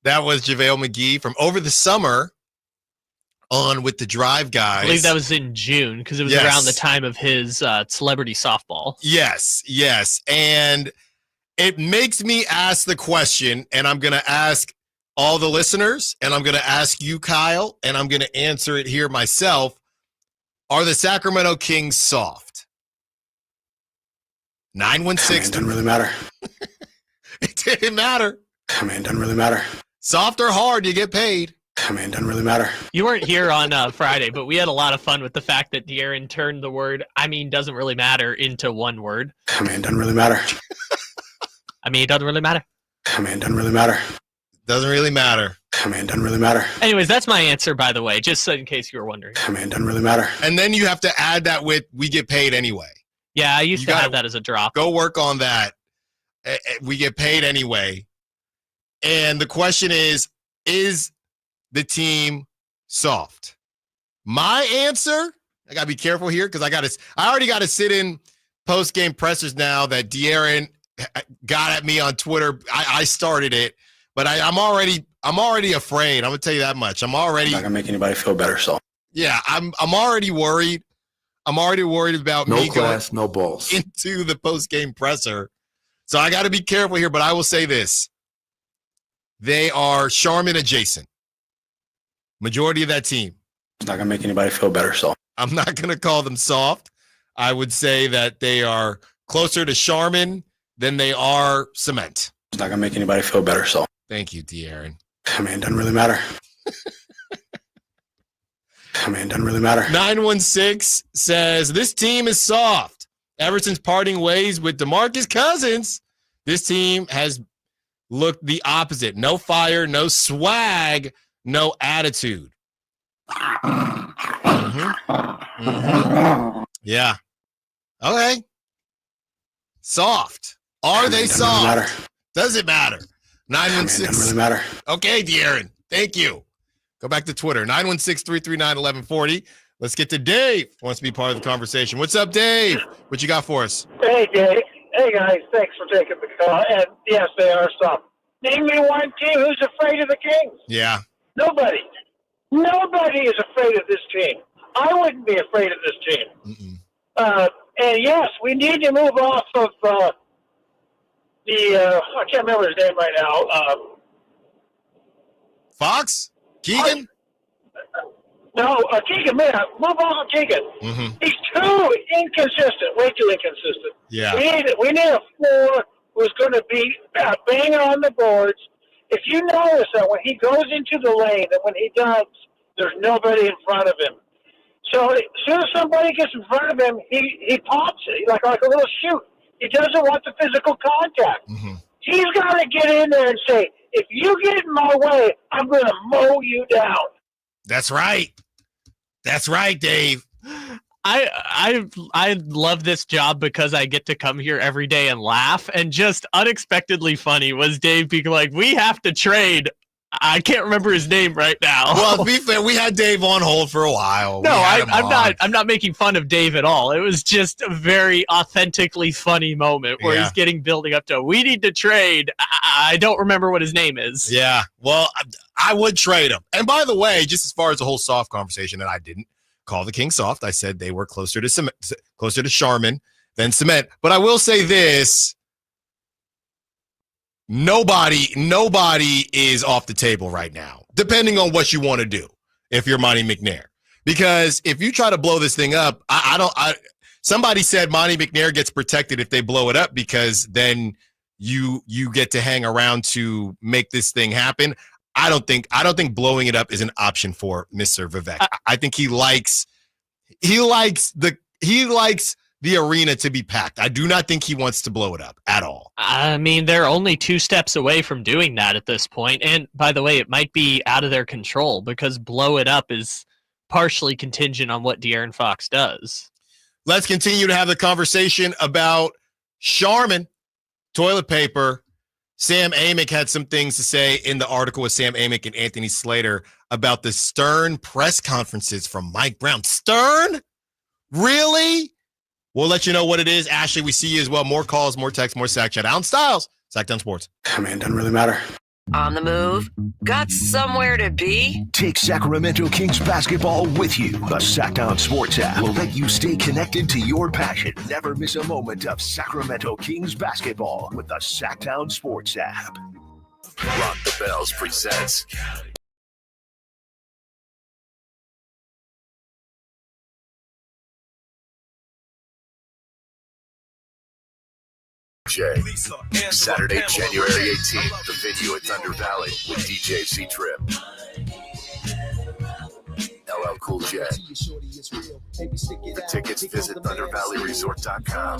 Speaker 2: That was JaVale McGee from over the summer on with the Drive Guys.
Speaker 3: I believe that was in June because it was around the time of his celebrity softball.
Speaker 2: Yes. And it makes me ask the question, and I'm going to ask all the listeners, and I'm going to ask you, Kyle, and I'm going to answer it here myself. Are the Sacramento Kings soft? 916.
Speaker 24: It doesn't really matter.
Speaker 2: It Didn't matter.
Speaker 21: I mean, it doesn't really matter.
Speaker 2: Soft or hard, you get paid.
Speaker 21: I mean, it doesn't really matter.
Speaker 3: You weren't here on Friday, but we had a lot of fun with the fact that De'Aaron turned the word, I mean, doesn't really matter into one word.
Speaker 21: I mean, it doesn't really matter.
Speaker 3: I mean, it doesn't really matter.
Speaker 21: I mean, it doesn't really matter.
Speaker 2: Doesn't really matter.
Speaker 21: I mean, it doesn't really matter.
Speaker 3: Anyways, that's my answer, by the way, just so in case you were wondering.
Speaker 21: I mean, it doesn't really matter.
Speaker 2: And then you have to add that with we get paid anyway.
Speaker 3: Yeah, I used to have that as a drop.
Speaker 2: Go work on that. We get paid anyway. And the question is the team soft? My answer, I got to be careful here because I already got to sit in post-game pressers now that De'Aaron got at me on Twitter. I started it, but I'm already afraid. I'm going to tell you that much. I'm not going to make anybody feel better, so. Yeah, I'm already worried. I'm already worried about me
Speaker 4: class, no balls
Speaker 2: into the post-game presser. So I got to be careful here, but I will say this. They are Charmin adjacent. Majority of that team.
Speaker 21: It's not going to make anybody feel better, so.
Speaker 2: I'm not going to call them soft. I would say that they are closer to Charmin than they are cement.
Speaker 21: It's not going to make anybody feel better, so.
Speaker 2: Thank you, De'Aaron.
Speaker 21: I mean, it doesn't really matter. I mean, it doesn't really matter.
Speaker 2: 916 says, this team is soft. Ever since parting ways with DeMarcus Cousins, this team has looked the opposite. No fire, no swag, no attitude. Yeah. Okay. Soft. Are they soft? Does it matter? 916.
Speaker 21: Doesn't really matter.
Speaker 2: Okay, De'Aaron. Thank you. Go back to Twitter. 916-339-1140. Let's get to Dave. Wants to be part of the conversation. What's up, Dave? What you got for us?
Speaker 7: Hey, Dave. Hey, guys. Thanks for taking the call. And yes, they are soft. Name me one team who's afraid of the Kings.
Speaker 2: Yeah.
Speaker 7: Nobody. Nobody is afraid of this team. I wouldn't be afraid of this team. And yes, we need to move off of I can't remember his name right now.
Speaker 2: Fox? Keegan?
Speaker 7: No, Keegan, man. Move on to Keegan. He's too inconsistent, way too inconsistent.
Speaker 2: Yeah.
Speaker 7: We need a floor who's going to be banging on the boards. If you notice that when he goes into the lane and when he dunks, there's nobody in front of him. So as soon as somebody gets in front of him, he pops it like a little shoot. He doesn't want the physical contact. He's got to get in there and say, if you get in my way, I'm going to mow you down.
Speaker 2: That's right. That's right, Dave.
Speaker 3: I love this job because I get to come here every day and laugh. And just unexpectedly funny was Dave being like, we have to trade. I can't remember his name right now.
Speaker 2: Well, to be fair, we had Dave on hold for a while.
Speaker 3: No, I'm not making fun of Dave at all. It was just a very authentically funny moment where he's getting building up to, we need to trade. I don't remember what his name is.
Speaker 2: Yeah. Well, I would trade him. And by the way, just as far as the whole soft conversation, that I didn't call the Kings soft. I said they were closer to Charmin than cement. But I will say this. Nobody is off the table right now, depending on what you want to do if you're Monty McNair. Because if you try to blow this thing up, somebody said Monty McNair gets protected if they blow it up because then you get to hang around to make this thing happen. I don't think blowing it up is an option for Mr. Vivek. I think he likes the arena to be packed. I do not think he wants to blow it up at all.
Speaker 3: I mean, they're only 2 steps away from doing that at this point. And by the way, it might be out of their control because blow it up is partially contingent on what De'Aaron Fox does.
Speaker 2: Let's continue to have the conversation about Charmin toilet paper. Sam Amick had some things to say in the article with Sam Amick and Anthony Slater about the Stern press conferences from Mike Brown. Stern? Really? We'll let you know what it is. Ashley, we see you as well. More calls, more texts, more sack chat. Allen Stiles, Sackdown Sports.
Speaker 21: I mean, it doesn't really matter.
Speaker 22: On the move? Got somewhere to be?
Speaker 27: Take Sacramento Kings basketball with you. The Sackdown Sports app will let you stay connected to your passion. Never miss a moment of Sacramento Kings basketball with the Sackdown Sports app.
Speaker 16: Rock the Bells presents
Speaker 4: J. Saturday, January 18th, the venue at Thunder Valley with DJ C-Trip. LL Cool J. For tickets, visit ThunderValleyResort.com.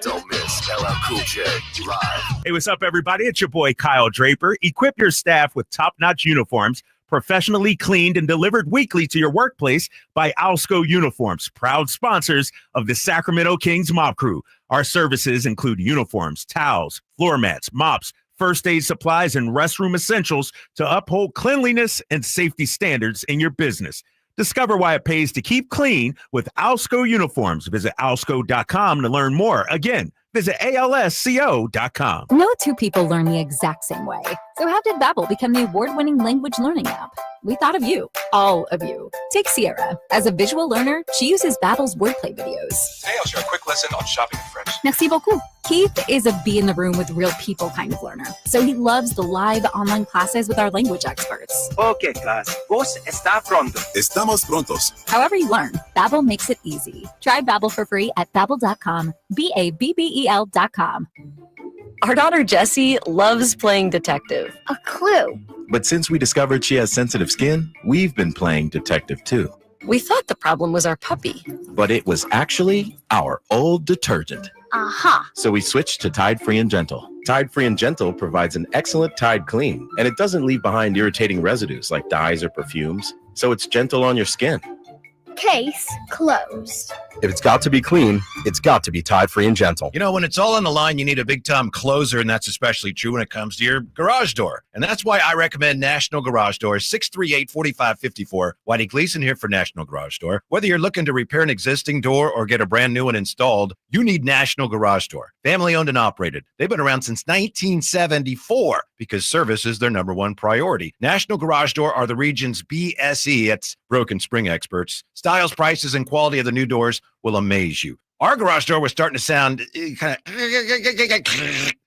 Speaker 4: Don't miss LL Cool J live.
Speaker 8: Hey, what's up, everybody? It's your boy, Kyle Draper. Equip your staff with top-notch uniforms, professionally cleaned and delivered weekly to your workplace by Alsco Uniforms, proud sponsors of the Sacramento Kings Mop Crew. Our services include uniforms, towels, floor mats, mops, first aid supplies, and restroom essentials to uphold cleanliness and safety standards in your business. Discover why it pays to keep clean with Alsco Uniforms. Visit alsco.com to learn more. Again, visit alsco.com.
Speaker 11: No two people learn the exact same way. So how did Babbel become the award-winning language learning app? We thought of you, all of you. Take Sierra. As a visual learner, she uses Babbel's wordplay videos.
Speaker 18: Hey, I'll share a quick lesson on shopping in French.
Speaker 11: Merci beaucoup. Keith is a be in the room with real people kind of learner. So he loves the live online classes with our language experts.
Speaker 23: Okay, class. Vos está pronto.
Speaker 4: Estamos prontos.
Speaker 11: However you learn, Babbel makes it easy. Try Babbel for free at babbel.com. BABBEL.com.
Speaker 25: Our daughter Jessie loves playing detective.
Speaker 14: A clue.
Speaker 26: But since we discovered she has sensitive skin, we've been playing detective too.
Speaker 25: We thought the problem was our puppy.
Speaker 26: But it was actually our old detergent.
Speaker 14: Aha.
Speaker 26: So we switched to Tide Free and Gentle. Tide Free and Gentle provides an excellent Tide clean, and it doesn't leave behind irritating residues like dyes or perfumes, so it's gentle on your skin.
Speaker 14: Case closed.
Speaker 28: If it's got to be clean, it's got to be Tide Free and Gentle.
Speaker 24: You know, when it's all on the line, you need a big-time closer, and that's especially true when it comes to your garage door. And that's why I recommend National Garage Door, 638-4554. Whitey Gleason here for National Garage Door. Whether you're looking to repair an existing door or get a brand new one installed, you need National Garage Door. Family-owned and operated. They've been around since 1974 because service is their number one priority. National Garage Door are the region's BSE, it's broken spring experts. Styles, prices, and quality of the new doors will amaze you. Our garage door was starting to sound kind of,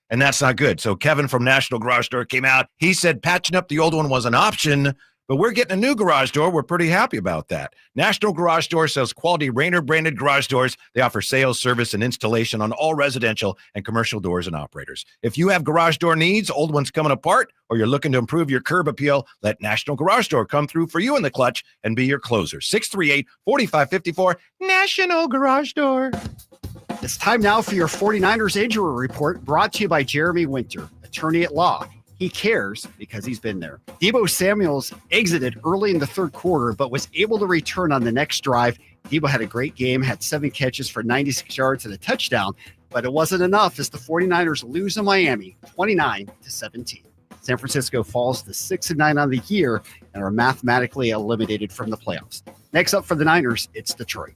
Speaker 24: and that's not good. So Kevin from National Garage Door came out. He said patching up the old one was an option, but we're getting a new garage door. We're pretty happy about that. National Garage Door sells quality Rainer branded garage doors. They offer sales, service, and installation on all residential and commercial doors and operators. If you have garage door needs, old ones coming apart, or you're looking to improve your curb appeal, let National Garage Door come through for you in the clutch and be your closer. 638-4554, National Garage Door.
Speaker 29: It's time now for your 49ers injury report, brought to you by Jeremy Winter, attorney at law. He cares because he's been there. Deebo Samuels exited early in the third quarter, but was able to return on the next drive. Deebo had a great game, had 7 catches for 96 yards and a touchdown, but it wasn't enough as the 49ers lose to Miami 29-17. San Francisco falls to 6-9 on the year and are mathematically eliminated from the playoffs. Next up for the Niners, it's Detroit.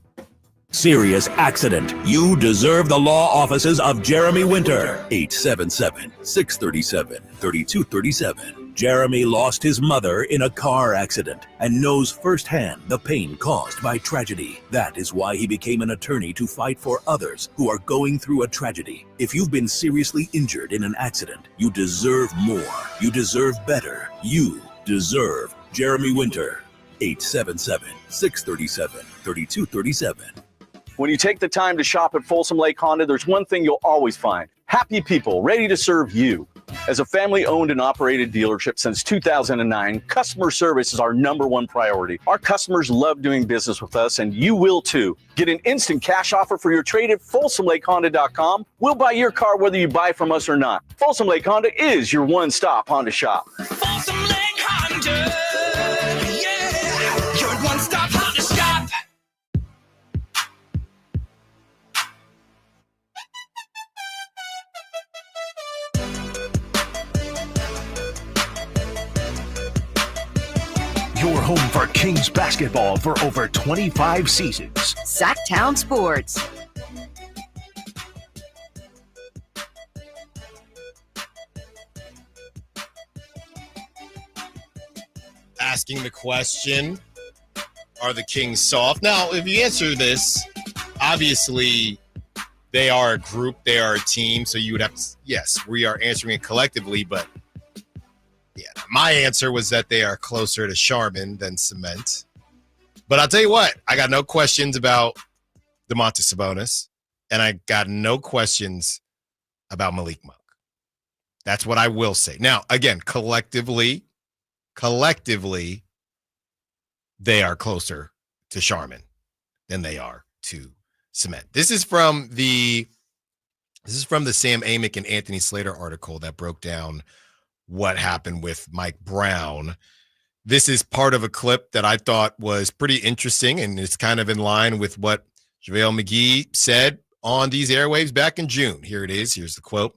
Speaker 30: Serious accident. You deserve the law offices of Jeremy Winter. 877-637-3237. Jeremy lost his mother in a car accident and knows firsthand the pain caused by tragedy. That is why he became an attorney to fight for others who are going through a tragedy. If you've been seriously injured in an accident, you deserve more. You deserve better. You deserve Jeremy Winter. 877-637-3237.
Speaker 31: When you take the time to shop at Folsom Lake Honda, there's one thing you'll always find. Happy people ready to serve you. As a family-owned and operated dealership since 2009, customer service is our number one priority. Our customers love doing business with us, and you will too. Get an instant cash offer for your trade at FolsomLakeHonda.com. We'll buy your car whether you buy from us or not. Folsom Lake Honda is your one-stop Honda shop.
Speaker 6: Folsom Lake Honda, yeah, your one-stop Honda shop.
Speaker 27: Your home for Kings basketball for over 25 seasons.
Speaker 25: Sacktown Sports.
Speaker 2: Asking the question, are the Kings soft? Now, if you answer this, obviously they are a group, they are a team, so you would have to, yes, we are answering it collectively, but yeah, my answer was that they are closer to Charmin than cement. But I'll tell you what, I got no questions about Domantas Sabonis, and I got no questions about Malik Monk. That's what I will say. Now, again, collectively, they are closer to Sharman than they are to Cement. This is from the Sam Amick and Anthony Slater article that broke down what happened with Mike Brown. This is part of a clip that I thought was pretty interesting, and it's kind of in line with what JaVale McGee said on these airwaves back in June. Here it is. Here's the quote.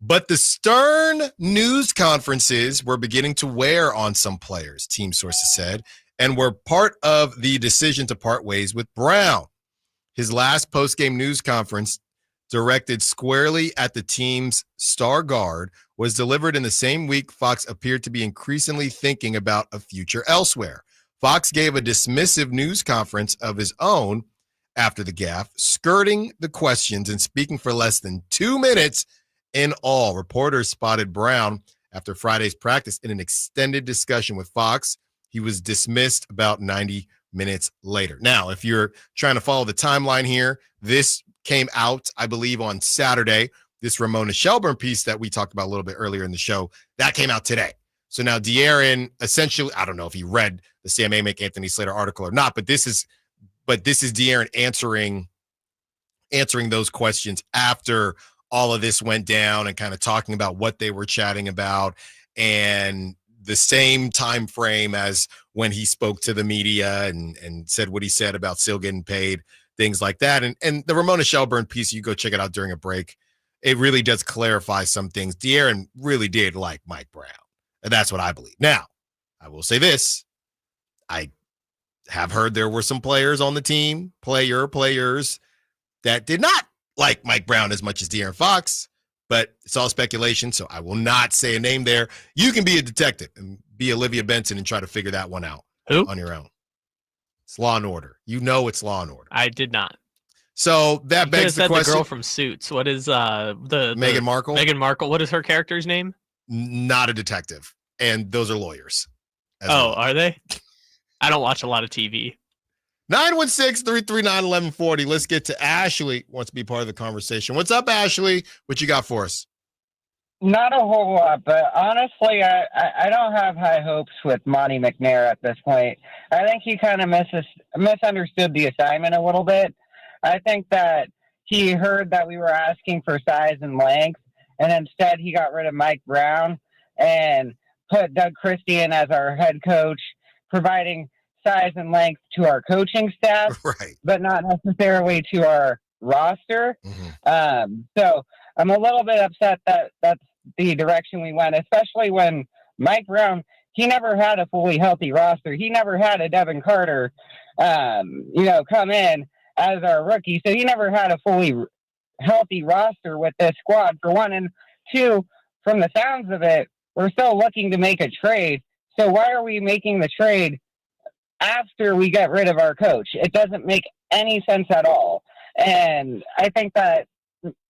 Speaker 2: But the stern news conferences were beginning to wear on some players, team sources said, and were part of the decision to part ways with Brown. His last post-game news conference, directed squarely at the team's star guard, was delivered in the same week Fox appeared to be increasingly thinking about a future elsewhere. Fox gave a dismissive news conference of his own after the gaffe, skirting the questions and speaking for less than 2 minutes in all. Reporters spotted Brown after Friday's practice in an extended discussion with Fox. He was dismissed about 90 minutes later. Now, if you're trying to follow the timeline here, this came out, I believe, on Saturday. This Ramona Shelburn piece that we talked about a little bit earlier in the show, that came out today. So now De'Aaron essentially, I don't know if he read the Sam Amick, Anthony Slater article or not, but this is De'Aaron answering those questions after all of this went down and kind of talking about what they were chatting about, and the same time frame as when he spoke to the media and said what he said about still getting paid, things like that. And the Ramona Shelburn piece, you go check it out during a break. It really does clarify some things. De'Aaron really did like Mike Brown, and that's what I believe. Now, I will say this. I have heard there were some players on the team, players that did not like Mike Brown as much as De'Aaron Fox, but it's all speculation, so I will not say a name there. You can be a detective and be Olivia Benson and try to figure that one out on your own. It's Law and Order. You know it's Law and Order.
Speaker 3: I did not.
Speaker 2: So that begs the question.
Speaker 3: The girl from Suits. What is the
Speaker 2: Meghan Markle?
Speaker 3: Meghan Markle. What is her character's name?
Speaker 2: Not a detective, and those are lawyers.
Speaker 3: Oh, are they? I don't watch a lot of TV.
Speaker 2: 916-339-1140. Let's get to Ashley. Wants to be part of the conversation. What's up, Ashley? What you got for us?
Speaker 1: Not a whole lot, but honestly, I don't have high hopes with Monty McNair at this point. I think he kind of misunderstood the assignment a little bit. I think that he heard that we were asking for size and length, and instead he got rid of Mike Brown and put Doug Christie in as our head coach, providing size and length to our coaching staff,
Speaker 2: right,
Speaker 1: but not necessarily to our roster. So I'm a little bit upset that that's the direction we went, especially when Mike Brown, he never had a fully healthy roster. He never had a Devin Carter, come in as our rookie. So he never had a fully healthy roster with this squad, for one. And two, from the sounds of it, we're still looking to make a trade. So why are we making the trade after we get rid of our coach? It doesn't make any sense at all. And I think that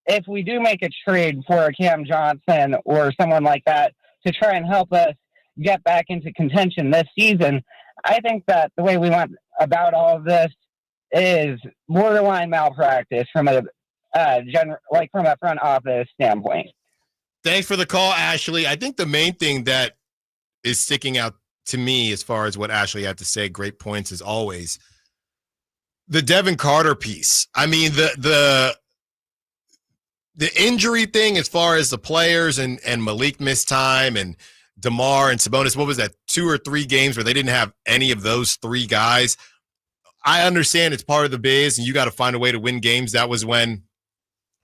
Speaker 1: if we do make a trade for a Cam Johnson or someone like that to try and help us get back into contention this season, I think that the way we went about all of this is borderline malpractice from a from a front office standpoint.
Speaker 2: Thanks for the call, Ashley. I think the main thing that is sticking out to me as far as what Ashley had to say, great points as always, the Devin Carter piece. I mean, the injury thing as far as the players and Malik missed time and DeMar and Sabonis, what was that, 2 or 3 games where they didn't have any of those 3 guys? I understand it's part of the biz and you got to find a way to win games. That was when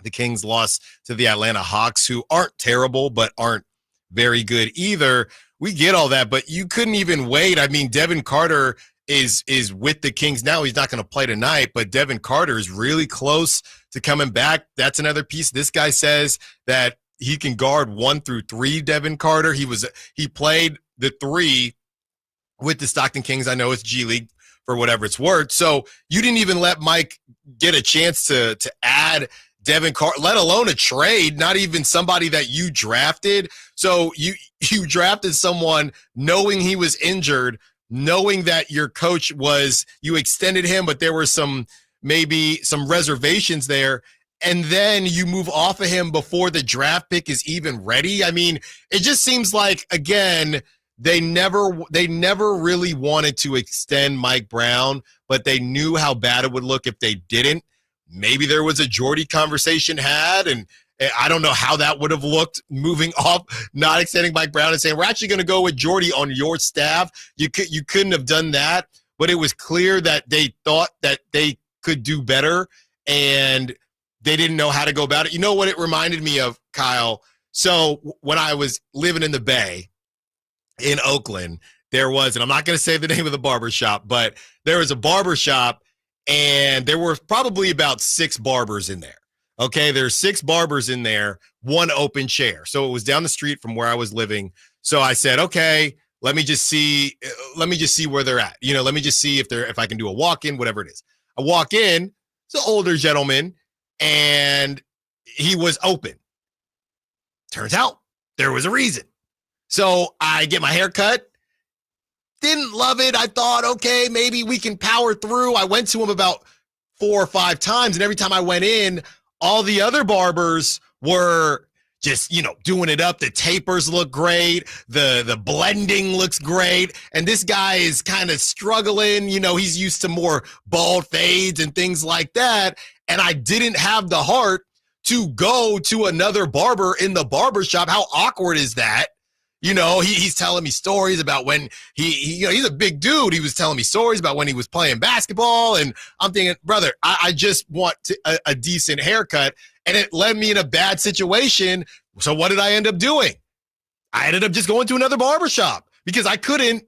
Speaker 2: the Kings lost to the Atlanta Hawks, who aren't terrible but aren't very good either. We get all that, but you couldn't even wait. I mean, Devin Carter is with the Kings now. He's not going to play tonight, but Devin Carter is really close to coming back. That's another piece. This guy says that he can guard 1 through 3, Devin Carter. He played the 3 with the Stockton Kings. I know it's G League for whatever it's worth. So you didn't even let Mike get a chance to add Devin Carter, let alone a trade, not even somebody that you drafted. So you drafted someone knowing he was injured, knowing that your coach you extended him, but there were maybe some reservations there. and then you move off of him before the draft pick is even ready. I mean, it just seems like, again, they never really wanted to extend Mike Brown, but they knew how bad it would look if they didn't. Maybe there was a Jordy conversation had, and I don't know how that would have looked moving off, not extending Mike Brown and saying, we're actually going to go with Jordy on your staff. You couldn't have done that, but it was clear that they thought that they could do better, and they didn't know how to go about it. You know what it reminded me of, Kyle? So when I was living in the Bay in Oakland, there was, and I'm not going to say the name of the barbershop, but there was a barbershop, and there were probably about 6 barbers in there. Okay, there's 6 barbers in there, 1 open chair. So it was down the street from where I was living. So I said, okay, let me just see where they're at. You know, let me just see if I can do a walk-in, whatever it is. I walk in, it's an older gentleman, and he was open. Turns out there was a reason. So I get my hair cut. Didn't love it. I thought, okay, maybe we can power through. I went to him about 4 or 5 times, and every time I went in, all the other barbers were just, doing it up. The tapers look great. The blending looks great. And this guy is kind of struggling. He's used to more bald fades and things like that. And I didn't have the heart to go to another barber in the barbershop. How awkward is that? He's telling me stories about when he's a big dude. He was telling me stories about when he was playing basketball. And I'm thinking, brother, I just want a decent haircut. And it led me in a bad situation. So what did I end up doing? I ended up just going to another barbershop because I couldn't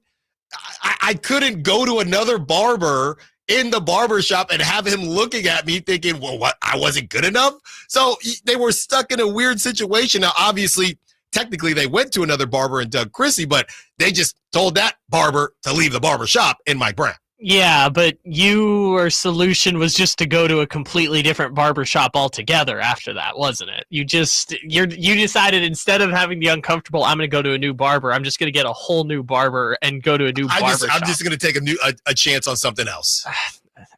Speaker 2: go to another barber in the barbershop and have him looking at me thinking, well, what, I wasn't good enough? So they were stuck in a weird situation. Now, obviously, technically, they went to another barber and Doug Christie, but they just told that barber to leave the barbershop in Mike Brown.
Speaker 3: Yeah, but your solution was just to go to a completely different barbershop altogether after that, wasn't it? You decided instead of having the uncomfortable, I'm going to go to a new barber, I'm just going to get a whole new barber and go to a new barbershop.
Speaker 2: I'm just going to take a chance on something else.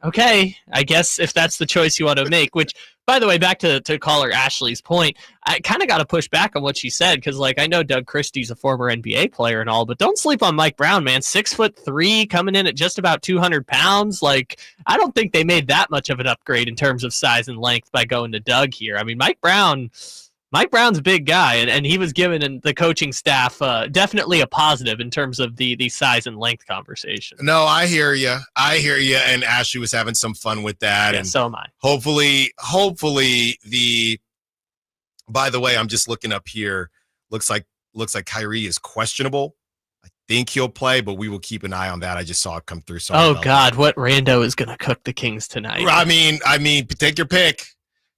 Speaker 3: Okay, I guess if that's the choice you want to make, which, by the way, back to caller Ashley's point, I kind of got to push back on what she said because, I know Doug Christie's a former NBA player and all, but don't sleep on Mike Brown, man. 6'3", coming in at just about 200 pounds. I don't think they made that much of an upgrade in terms of size and length by going to Doug here. I mean, Mike Brown's a big guy, and he was given the coaching staff definitely a positive in terms of the size and length conversation.
Speaker 2: No, I hear you. And Ashley was having some fun with that.
Speaker 3: Yeah,
Speaker 2: and
Speaker 3: so am I.
Speaker 2: Hopefully by the way, I'm just looking up here. Looks like Kyrie is questionable. I think he'll play, but we will keep an eye on that. I just saw it come through.
Speaker 3: Oh God, what rando is going to cook the Kings tonight?
Speaker 2: I mean, take your pick.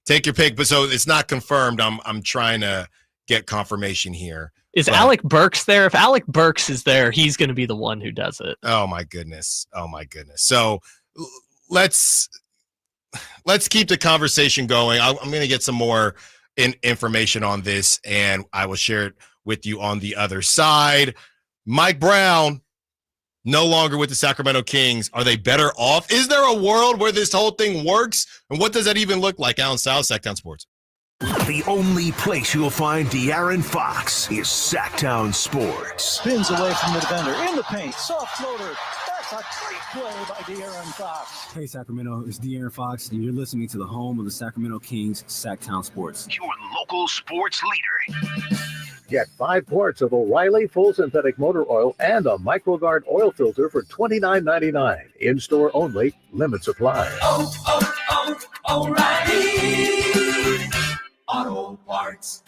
Speaker 2: Take your pick, but so it's not confirmed. I'm trying to get confirmation here.
Speaker 3: Is Alec Burks there? If Alec Burks is there, he's going to be the one who does it.
Speaker 2: Oh my goodness. So let's keep the conversation going. I'm going to get some more information on this, and I will share it with you on the other side. Mike Brown, no longer with the Sacramento Kings. Are they better off? Is there a world where this whole thing works? And what does that even look like? Allen Stiles, Sacktown Sports.
Speaker 27: The only place you'll find De'Aaron Fox is Sacktown Sports.
Speaker 5: Spins away from the defender, in the paint, soft floater. That's a great play by De'Aaron Fox.
Speaker 7: Hey Sacramento, it's De'Aaron Fox, and you're listening to the home of the Sacramento Kings, Sacktown Sports.
Speaker 27: Your local sports leader.
Speaker 9: Get 5 quarts of O'Reilly full synthetic motor oil and a MicroGuard oil filter for $29.99. In-store only. Limit supply.
Speaker 6: O'Reilly Auto Parts.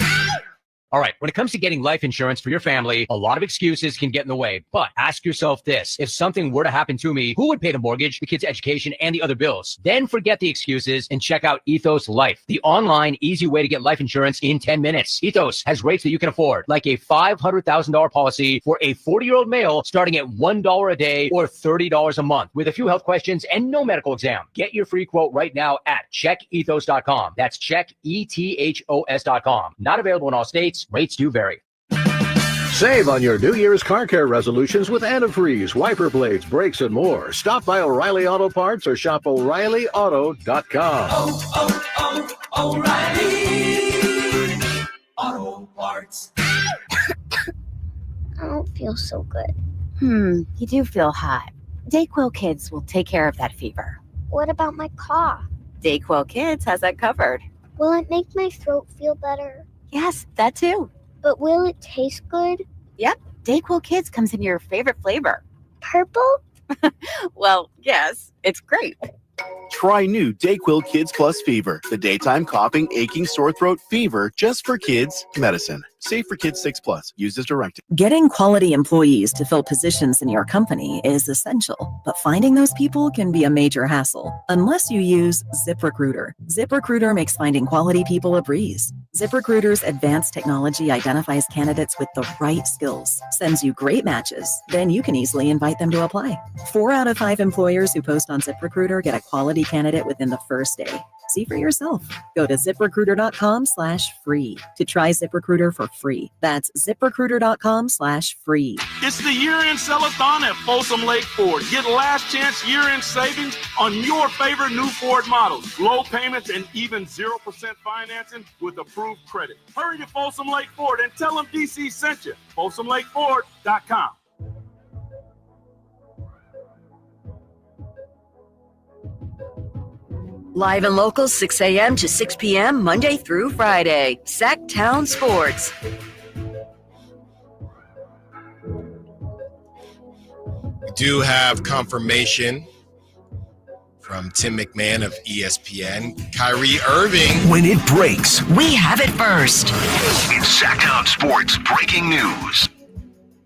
Speaker 10: All right, when it comes to getting life insurance for your family, a lot of excuses can get in the way. But ask yourself this: if something were to happen to me, who would pay the mortgage, the kids' education, and the other bills? Then forget the excuses and check out Ethos Life, the online, easy way to get life insurance in 10 minutes. Ethos has rates that you can afford, like a $500,000 policy for a 40-year-old male starting at $1 a day or $30 a month, with a few health questions and no medical exam. Get your free quote right now at checkethos.com. That's checkethos.com. Not available in all states. Rates do vary.
Speaker 9: Save on your New Year's car care resolutions with antifreeze, wiper blades, brakes, and more. Stop by O'Reilly Auto Parts or shop O'ReillyAuto.com.
Speaker 6: O'Reilly Auto Parts.
Speaker 14: I don't feel so good.
Speaker 8: You do feel hot. Dayquil Kids will take care of that fever.
Speaker 14: What about my cough?
Speaker 8: Dayquil Kids has that covered.
Speaker 14: Will it make my throat feel better?
Speaker 8: Yes, that too.
Speaker 14: But will it taste good?
Speaker 8: Yep, Dayquil Kids comes in your favorite flavor.
Speaker 14: Purple?
Speaker 8: Well, yes, it's great.
Speaker 12: Try new Dayquil Kids Plus Fever, the daytime coughing, aching, sore throat fever just for kids medicine. Safe for kids 6+. Used as directed.
Speaker 13: Getting quality employees to fill positions in your company is essential, but finding those people can be a major hassle unless you use ZipRecruiter. ZipRecruiter makes finding quality people a breeze. ZipRecruiter's advanced technology identifies candidates with the right skills, sends you great matches, then you can easily invite them to apply. 4 out of 5 employers who post on ZipRecruiter get a quality candidate within the first day. See for yourself. Go to ZipRecruiter.com/free to try ZipRecruiter for free. That's ZipRecruiter.com/free.
Speaker 15: It's the year-end sell-a-thon at Folsom Lake Ford. Get last chance year-end savings on your favorite new Ford models. Low payments and even 0% financing with approved credit. Hurry to Folsom Lake Ford and tell them DC sent you. FolsomLakeFord.com.
Speaker 16: Live and local, 6 a.m. to 6 p.m., Monday through Friday. Sacktown Sports.
Speaker 2: We do have confirmation from Tim McMahon of ESPN. Kyrie Irving.
Speaker 27: When it breaks,
Speaker 16: We have it first.
Speaker 27: it's Sacktown Sports breaking news.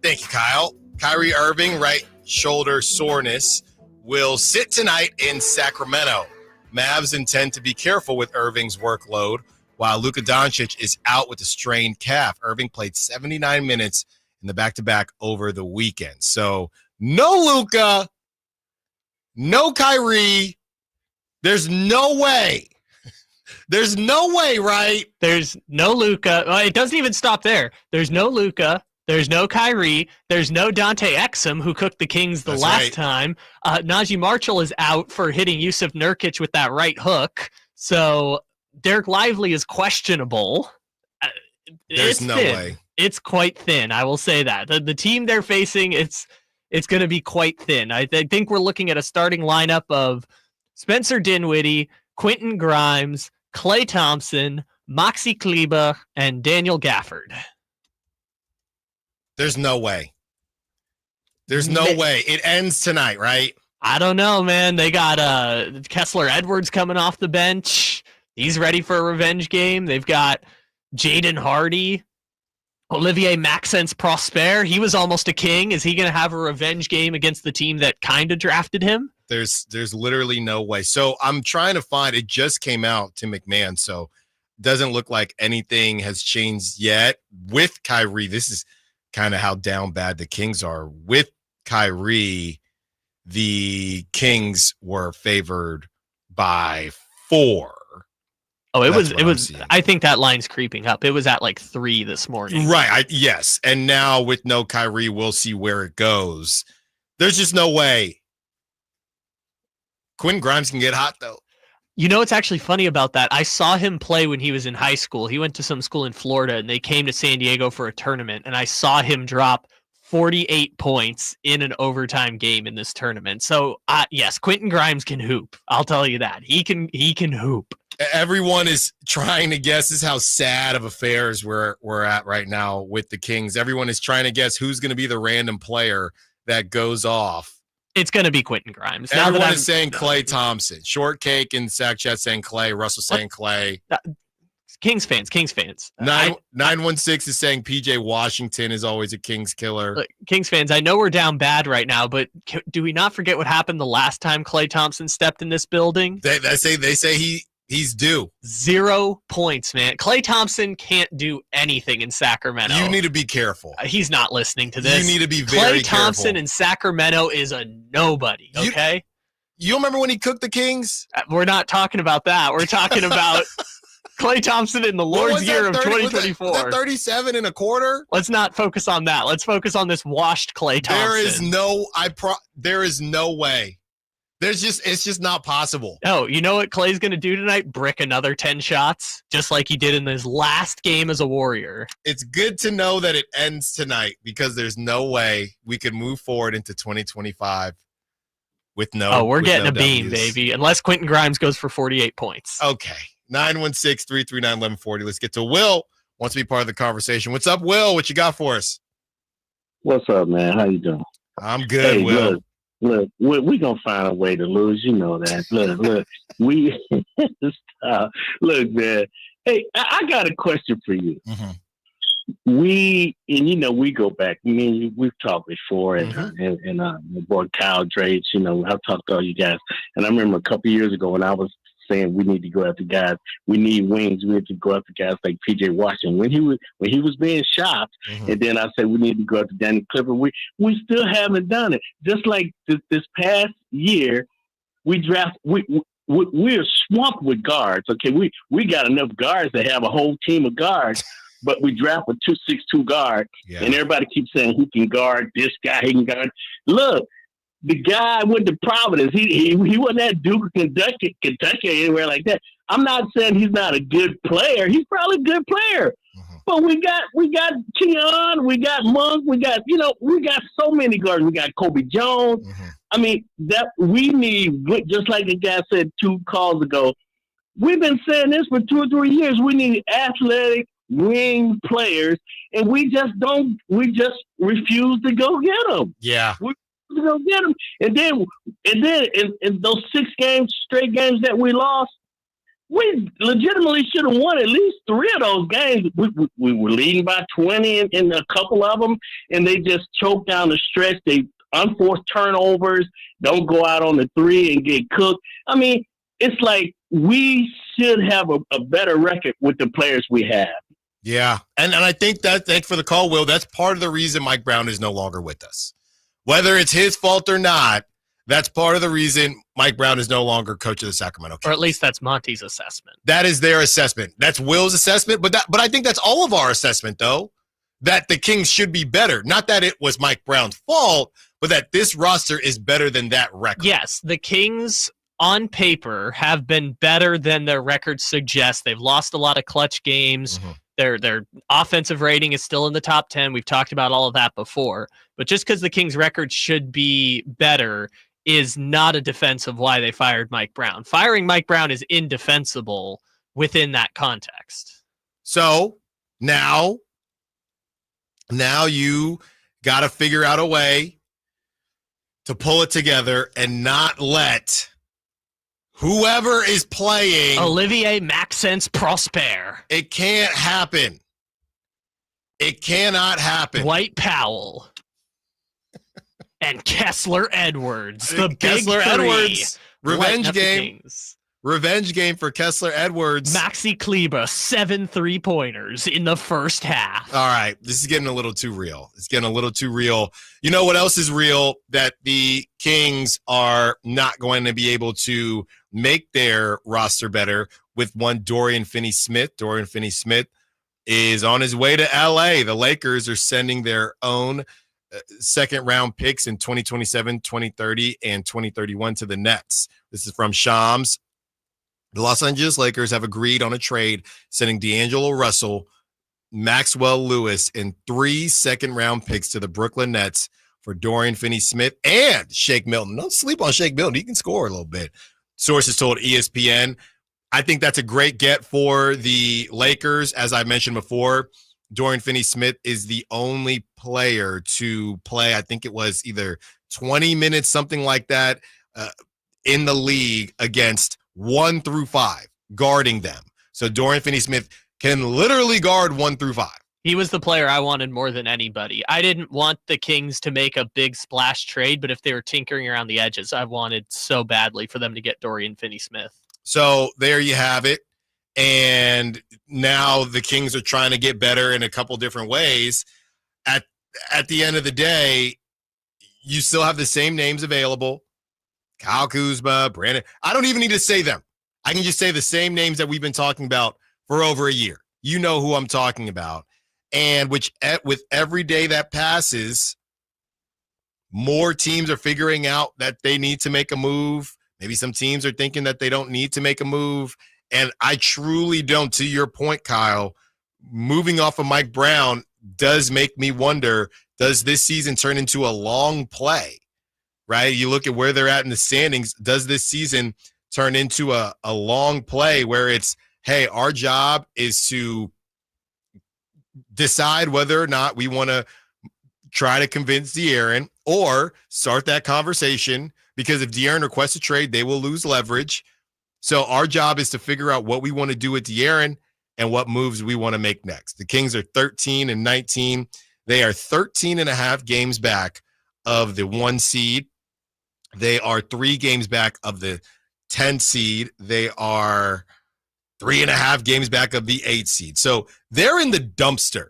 Speaker 2: Thank you, Kyle. Kyrie Irving, right shoulder soreness, will sit tonight in Sacramento. Mavs intend to be careful with Irving's workload while Luka Doncic is out with a strained calf. Irving played 79 minutes in the back-to-back over the weekend. So no Luka, no Kyrie. There's no way. There's no way, right?
Speaker 3: There's no Luka. Well, it doesn't even stop there. There's no Luka. There's no Kyrie. There's no Dante Exum, who cooked the Kings the last time. Najee Marshall is out for hitting Yusuf Nurkic with that right hook. So Derek Lively is questionable.
Speaker 2: There's no way.
Speaker 3: It's quite thin. I will say that. The team they're facing, it's going to be quite thin. I think we're looking at a starting lineup of Spencer Dinwiddie, Quentin Grimes, Klay Thompson, Maxi Kleber, and Daniel Gafford.
Speaker 2: There's no way. There's no way. It ends tonight, right?
Speaker 3: I don't know, man. They got Kessler Edwards coming off the bench. He's ready for a revenge game. They've got Jaden Hardy, Olivier Maxence Prosper. He was almost a King. Is he going to have a revenge game against the team that kind of drafted him?
Speaker 2: There's literally no way. So I'm trying to find, it just came out to McMahon, so it doesn't look like anything has changed yet. With Kyrie, this is kind of how down bad the Kings are. With Kyrie, the Kings were favored by 4.
Speaker 3: Oh, it was. I think that line's creeping up. It was at like 3 this morning.
Speaker 2: Right. Yes. And now with no Kyrie, we'll see where it goes. There's just no way. Quentin Grimes can get hot, though.
Speaker 3: You know what's actually funny about that? I saw him play when he was in high school. He went to some school in Florida, and they came to San Diego for a tournament, and I saw him drop 48 points in an overtime game in this tournament. So, yes, Quentin Grimes can hoop. I'll tell you that. He can hoop.
Speaker 2: Everyone is trying to guess. This is how sad of affairs we're at right now with the Kings. Everyone is trying to guess who's going to be the random player that goes off.
Speaker 3: It's going to be Quentin Grimes.
Speaker 2: Everyone is saying Klay Thompson. Shortcake and Sack Chat saying Klay. Russell saying Klay.
Speaker 3: Kings fans.
Speaker 2: 916 is saying PJ Washington is always a Kings killer.
Speaker 3: Kings fans, I know we're down bad right now, but do we not forget what happened the last time Klay Thompson stepped in this building?
Speaker 2: They say he's due.
Speaker 3: 0 points, man. Klay Thompson can't do anything in Sacramento.
Speaker 2: You need to be careful.
Speaker 3: He's not listening to this.
Speaker 2: You need to be very
Speaker 3: Klay Thompson
Speaker 2: careful.
Speaker 3: in Sacramento is a nobody, okay?
Speaker 2: You remember when he cooked the Kings?
Speaker 3: We're not talking about that. We're talking about Klay Thompson in the Lord's year of 2024.
Speaker 2: Was that 37 and a quarter?
Speaker 3: Let's not focus on that. Let's focus on this washed Klay Thompson.
Speaker 2: There is no way. It's just not possible.
Speaker 3: Oh, you know what Klay's going to do tonight? Brick another 10 shots, just like he did in his last game as a Warrior.
Speaker 2: It's good to know that it ends tonight because there's no way we could move forward into 2025 with no.
Speaker 3: Oh, we're getting a
Speaker 2: W's.
Speaker 3: beam, baby. Unless Quentin Grimes goes for 48 points.
Speaker 2: Okay. 916-339-1140. Let's get to Will. Wants to be part of the conversation. What's up, Will? What you got for us?
Speaker 4: What's up, man? How you doing?
Speaker 2: I'm good,
Speaker 4: hey,
Speaker 2: Will.
Speaker 4: Look, we're going to find a way to lose. You know that. Look, look, man. Hey, I got a question for you.
Speaker 2: Mm-hmm.
Speaker 4: We go back. I mean, we've talked before, and my boy Kyle Drage, I've talked to all you guys. And I remember a couple years ago when I was saying we need to go after guys. We need wings. We need to go after guys like P.J. Washington when he was being shopped. And then I said we need to go after Danny Clifford. We still haven't done it. Just like this past year, we're swamped with guards. Okay, we got enough guards to have a whole team of guards. But we draft a 2-6-2 guard, and everybody keeps saying he can guard this guy. He can guard. Look, the guy went to Providence. He wasn't at Duke or Kentucky, anywhere like that. I'm not saying he's not a good player. He's probably a good player. But we got Keon, we got Monk, we got so many guards. We got Kobe Jones. I mean, that we need, just like the guy said 2 calls ago. We've been saying this for 2 or 3 years. We need athletic wing players, and we just refuse to go get them.
Speaker 2: Yeah.
Speaker 4: We go get them. And then in those 6 straight games that we lost, we legitimately should have won at least 3 of those games. We were leading by 20 in a couple of them, and they just choked down the stretch. They unforced turnovers, don't go out on the 3 and get cooked. I mean, it's like we should have a better record with the players we have.
Speaker 2: Yeah, and I think thanks for the call, Will. That's part of the reason Mike Brown is no longer with us. Whether it's his fault or not, that's part of the reason Mike Brown is no longer coach of the Sacramento Kings.
Speaker 3: Or at least that's Monty's assessment.
Speaker 2: That is their assessment. That's Will's assessment, but I think that's all of our assessment, though, that the Kings should be better. Not that it was Mike Brown's fault, but that this roster is better than that record.
Speaker 3: Yes, the Kings on paper have been better than their record suggests. They've lost a lot of clutch games. Their offensive rating is still in the top 10. We've talked about all of that before. But just because the Kings' record should be better is not a defense of why they fired Mike Brown. Firing Mike Brown is indefensible within that context.
Speaker 2: So now you got to figure out a way to pull it together and not let whoever is playing
Speaker 3: Olivier Maxence Prosper.
Speaker 2: It can't happen. It cannot happen.
Speaker 3: Dwight Powell and Kessler Edwards. The
Speaker 2: Kessler
Speaker 3: big 3.
Speaker 2: Edwards revenge game. Revenge game for Kessler Edwards.
Speaker 3: Maxi Kleber, 7 3-pointers in the first half.
Speaker 2: All right. This is getting a little too real. It's getting a little too real. You know what else is real? That the Kings are not going to be able to make their roster better with one Dorian Finney-Smith. Dorian Finney-Smith is on his way to L.A. The Lakers are sending their own second-round picks in 2027, 2030, and 2031 to the Nets. This is from Shams. The Los Angeles Lakers have agreed on a trade sending D'Angelo Russell, Maxwell Lewis, and 3 second-round picks to the Brooklyn Nets for Dorian Finney-Smith and Shake Milton. Don't sleep on Shake Milton. He can score a little bit. Sources told ESPN. I think that's a great get for the Lakers. As I mentioned before, Dorian Finney-Smith is the only player to play, I think it was either 20 minutes, something like that, in the league against 1 through 5, guarding them. So Dorian Finney-Smith can literally guard 1 through 5.
Speaker 3: He was the player I wanted more than anybody. I didn't want the Kings to make a big splash trade, but if they were tinkering around the edges, I wanted so badly for them to get Dorian Finney-Smith.
Speaker 2: So there you have it. And now the Kings are trying to get better in a couple different ways. At the end of the day, you still have the same names available. Kyle Kuzma, Brandon. I don't even need to say them. I can just say the same names that we've been talking about for over a year. You know who I'm talking about. And with every day that passes, more teams are figuring out that they need to make a move. Maybe some teams are thinking that they don't need to make a move. And I truly don't, to your point, Kyle, moving off of Mike Brown does make me wonder, does this season turn into a long play, right? You look at where they're at in the standings. Does this season turn into a long play where it's, hey, our job is to decide whether or not we want to try to convince De'Aaron or start that conversation, because if De'Aaron requests a trade, they will lose leverage. So our job is to figure out what we want to do with De'Aaron and what moves we want to make next. The Kings are 13-19. They are 13.5 games back of the 1 seed. They are 3 games back of the 10 seed. They are 3.5 games back of the 8 seed. So they're in the dumpster.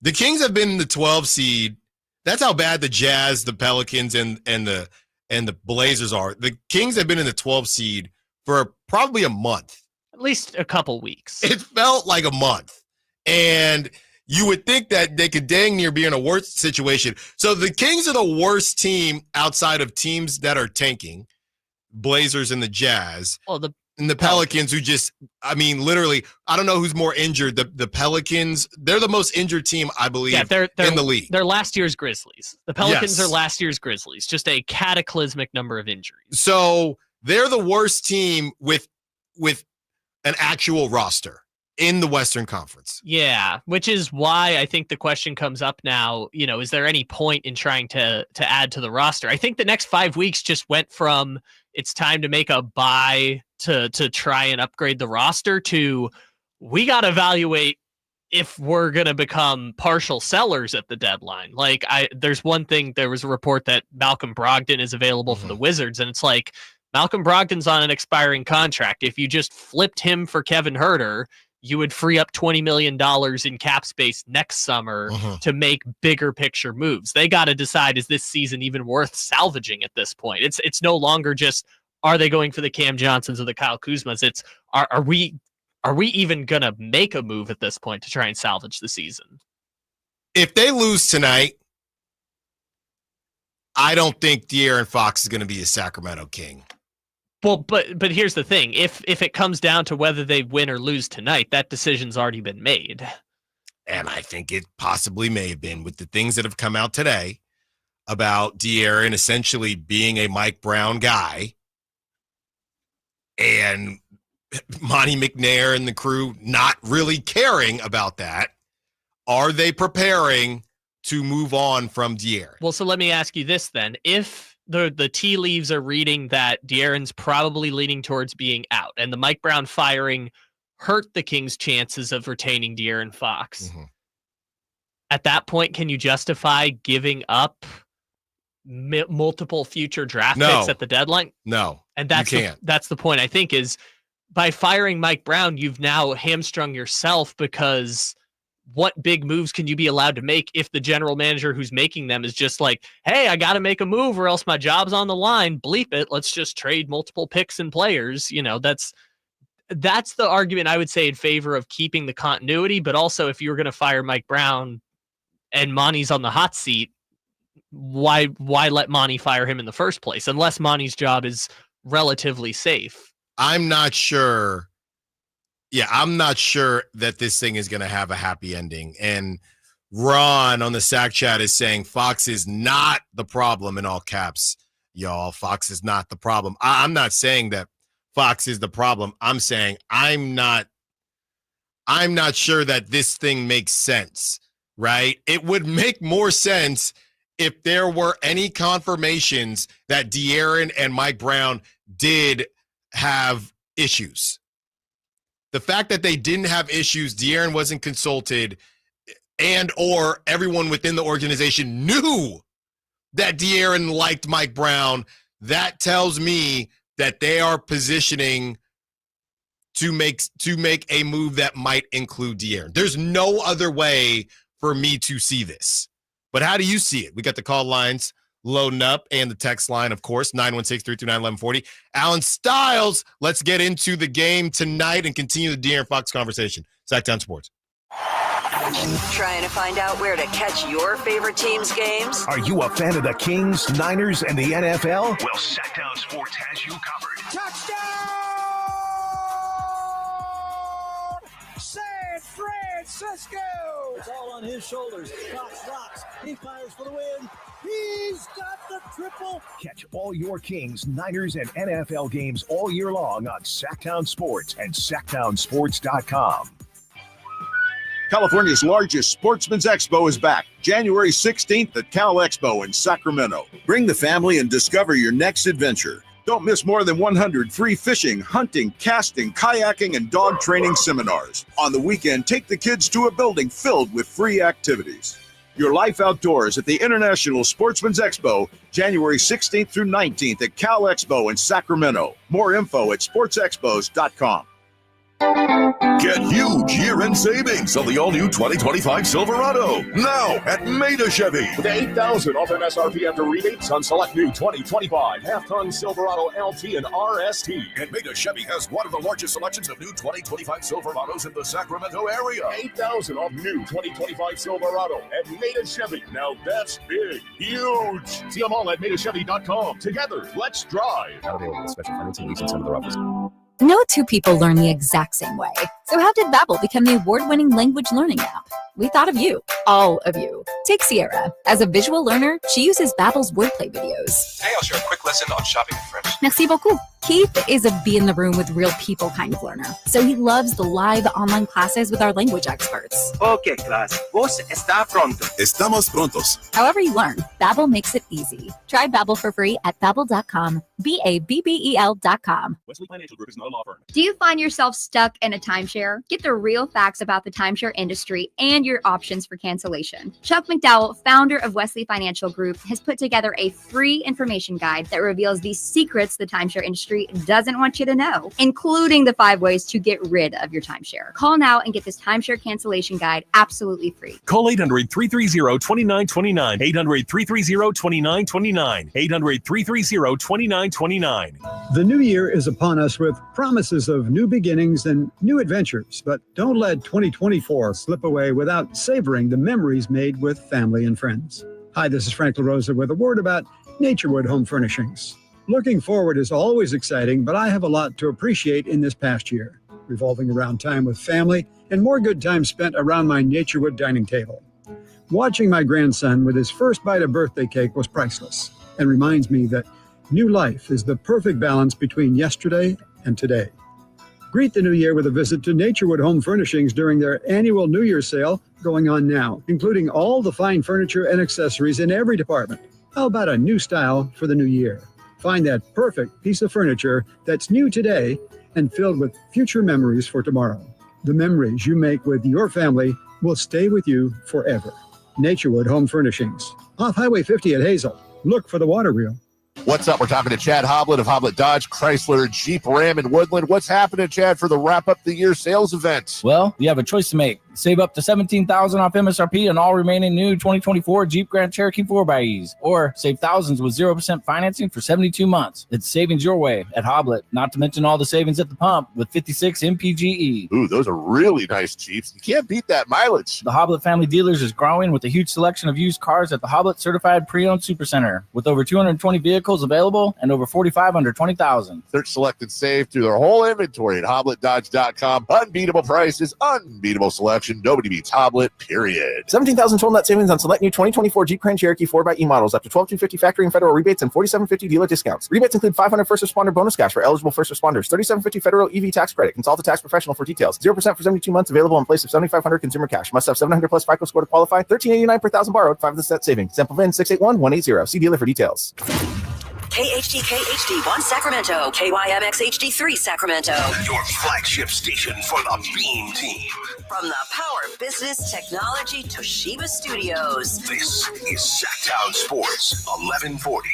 Speaker 2: The Kings have been in the 12 seed. That's how bad the Jazz, the Pelicans, and the Blazers are. The Kings have been in the 12 seed for probably a month.
Speaker 3: At least a couple weeks.
Speaker 2: It felt like a month. And you would think that they could dang near be in a worse situation. So the Kings are the worst team outside of teams that are tanking, Blazers and the Jazz.
Speaker 3: Well,
Speaker 2: and the Pelicans, who just, I mean, literally, I don't know who's more injured. The Pelicans, they're the most injured team, I believe,
Speaker 3: they're
Speaker 2: in the league.
Speaker 3: They're last year's Grizzlies. The Pelicans are last year's Grizzlies. Just a cataclysmic number of injuries.
Speaker 2: So they're the worst team with an actual roster in the Western Conference.
Speaker 3: Yeah, which is why I think the question comes up now, is there any point in trying to add to the roster? I think the next 5 weeks just went from it's time to make a buy to try and upgrade the roster to we got to evaluate if we're going to become partial sellers at the deadline. Like there's one thing, there was a report that Malcolm Brogdon is available for the Wizards, and it's like Malcolm Brogdon's on an expiring contract. If you just flipped him for Kevin Huerter, you would free up $20 million in cap space next summer to make bigger picture moves. They got to decide, is this season even worth salvaging at this point? It's no longer just, are they going for the Cam Johnsons or the Kyle Kuzmas? It's, are we even going to make a move at this point to try and salvage the season?
Speaker 2: If they lose tonight, I don't think De'Aaron Fox is going to be a Sacramento King.
Speaker 3: Well, but here's the thing. If it comes down to whether they win or lose tonight, that decision's already been made.
Speaker 2: And I think it possibly may have been, with the things that have come out today about De'Aaron essentially being a Mike Brown guy and Monty McNair and the crew not really caring about that. Are they preparing to move on from De'Aaron?
Speaker 3: Well, so let me ask you this then. If the tea leaves are reading that De'Aaron's probably leaning towards being out, and the Mike Brown firing hurt the Kings' chances of retaining De'Aaron Fox, at that point, can you justify giving up multiple future draft picks at the deadline?
Speaker 2: No,
Speaker 3: and that's
Speaker 2: you can't.
Speaker 3: That's the point, I think, is by firing Mike Brown, you've now hamstrung yourself, because what big moves can you be allowed to make if the general manager who's making them is just like, hey, I got to make a move or else my job's on the line. Bleep it. Let's just trade multiple picks and players. That's the argument I would say in favor of keeping the continuity. But also, if you were going to fire Mike Brown and Monty's on the hot seat, why let Monty fire him in the first place? Unless Monty's job is relatively safe.
Speaker 2: I'm not sure. Yeah, I'm not sure that this thing is going to have a happy ending. And Ron on the Sack Chat is saying Fox is not the problem, in all caps, y'all. Fox is not the problem. I'm not saying that Fox is the problem. I'm saying I'm not sure that this thing makes sense, right? It would make more sense if there were any confirmations that De'Aaron and Mike Brown did have issues. The fact that they didn't have issues, De'Aaron wasn't consulted, and or everyone within the organization knew that De'Aaron liked Mike Brown, that tells me that they are positioning to make a move that might include De'Aaron. There's no other way for me to see this. But how do you see it? We got the call lines loading up, and the text line, of course, 916-329-1140. Allen Stiles, let's get into the game tonight and continue the De'Aaron Fox conversation. Sacktown Sports.
Speaker 16: Trying to find out where to catch your favorite team's games?
Speaker 27: Are you a fan of the Kings, Niners, and the NFL? Well, Sacktown Sports has you covered.
Speaker 5: San Francisco! It's all on his shoulders. Fox rocks. He fires for the win. He's got the triple.
Speaker 27: Catch all your Kings, Niners, and NFL games all year long on Sacktown Sports and SacktownSports.com.
Speaker 11: California's largest sportsman's expo is back, January 16th at Cal Expo in Sacramento. Bring the family and discover your next adventure. Don't miss more than 100 free fishing, hunting, casting, kayaking, and dog training seminars. On the weekend, take the kids to a building filled with free activities. Your life outdoors at the International Sportsman's Expo, January 16th through 19th at Cal Expo in Sacramento. More info at sportsexpos.com.
Speaker 17: Get huge year-end savings on the all-new 2025 Silverado now at Maida Chevy.
Speaker 18: With $8,000 off MSRP after rebates on select new 2025 half-ton Silverado LT and RST.
Speaker 17: And Maida Chevy has one of the largest selections of new 2025 Silverados in the Sacramento area.
Speaker 18: $8,000 off new 2025 Silverado at Maida Chevy. Now that's big, huge. See them all at MaidaChevy.com. Together, let's drive.
Speaker 7: Not available with special financing lease in some of their offices.
Speaker 19: No two people learn the exact same way. So how did Babbel become the award-winning language learning app? We thought of you, all of you. Take Sierra. As a visual learner, she uses Babbel's wordplay videos.
Speaker 20: Hey, I'll share a quick lesson on shopping in French.
Speaker 19: Merci beaucoup. Keith is a be in the room with real people kind of learner. So he loves the live online classes with our language experts.
Speaker 21: Okay, class. Vos está pronto.
Speaker 17: Estamos prontos.
Speaker 19: However you learn, Babbel makes it easy. Try Babbel for free at Babbel.com. Babbel.com.
Speaker 18: Wesley Financial Group is not a law firm.
Speaker 22: Do you find yourself stuck in a timeshare? Get the real facts about the timeshare industry and your options for cancellation. Chuck McDowell, founder of Wesley Financial Group, has put together a free information guide that reveals the secrets the timeshare industry doesn't want you to know, including the 5 ways to get rid of your timeshare. Call now and get this timeshare cancellation guide absolutely free.
Speaker 18: Call 800-330-2929. 800-330-2929. 800-330-2929.
Speaker 23: The new year is upon us with promises of new beginnings and new adventures, but don't let 2024 slip away without savoring the memories made with family and friends. Hi, this is Frank LaRosa with a word about Naturewood Home Furnishings. Looking forward is always exciting, but I have a lot to appreciate in this past year, revolving around time with family and more good time spent around my Naturewood dining table. Watching my grandson with his first bite of birthday cake was priceless and reminds me that new life is the perfect balance between yesterday and today. Greet the new year with a visit to Naturewood Home Furnishings during their annual New Year sale going on now, including all the fine furniture and accessories in every department. How about a new style for the new year? Find that perfect piece of furniture that's new today and filled with future memories for tomorrow. The memories you make with your family will stay with you forever. Naturewood Home Furnishings, off Highway 50 at Hazel. Look for the water wheel.
Speaker 24: What's up? We're talking to Chad Hoblet of Hoblet Dodge, Chrysler, Jeep, Ram, and Woodland. What's happening, Chad, for the wrap-up the year sales event?
Speaker 26: Well, you have a choice to make. Save up to $17,000 off MSRP on all remaining new 2024 Jeep Grand Cherokee 4xEs, or save thousands with 0% financing for 72 months. It's savings your way at Hoblet, not to mention all the savings at the pump with 56 MPGE.
Speaker 24: Ooh, those are really nice Jeeps. You can't beat that mileage.
Speaker 26: The Hoblet family dealers is growing with a huge selection of used cars at the Hoblet Certified Pre-Owned Supercenter, with over 220 vehicles available and over 45 under 20,000.
Speaker 24: Search, select, and save through their whole inventory at HobletDodge.com. Unbeatable prices, unbeatable selection. Nobody beats Hoblet, period.
Speaker 28: $17,000 total net savings on select new 2024 Jeep Grand Cherokee 4xE models, up to $12,250 factory and federal rebates and $4,750 dealer discounts. Rebates include $500 first responder bonus cash for eligible first responders, $3,750 federal EV tax credit. Consult a tax professional for details. 0% for 72 months available in place of $7,500 consumer cash. Must have 700 plus FICO score to qualify. $1,389 per thousand borrowed. 5 of the set savings. Sample VIN 681180. See dealer for details.
Speaker 16: KHTK HD1 Sacramento, KYMX HD3 Sacramento.
Speaker 27: Your flagship station for the Beam Team.
Speaker 16: From the Power Business Technology Toshiba Studios.
Speaker 27: This is Sacktown Sports 1140.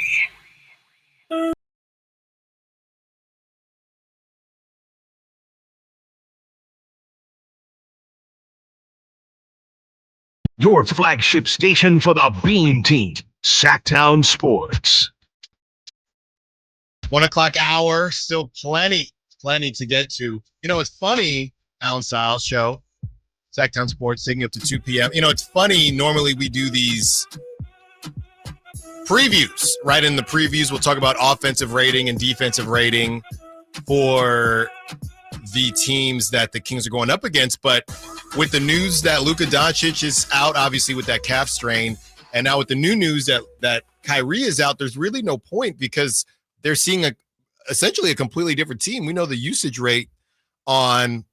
Speaker 27: Your flagship station for the Beam Team. Sacktown Sports.
Speaker 2: 1 o'clock hour, still plenty to get to. You know, it's funny, Allen Stiles Show, Sacktown Sports, taking up to 2 p.m. You know, it's funny, normally we do these previews, right? In the previews, we'll talk about offensive rating and defensive rating for the teams that the Kings are going up against. But with the news that Luka Doncic is out, obviously with that calf strain, and now with the new news that Kyrie is out, there's really no point because they're seeing essentially a completely different team. We know the usage rate on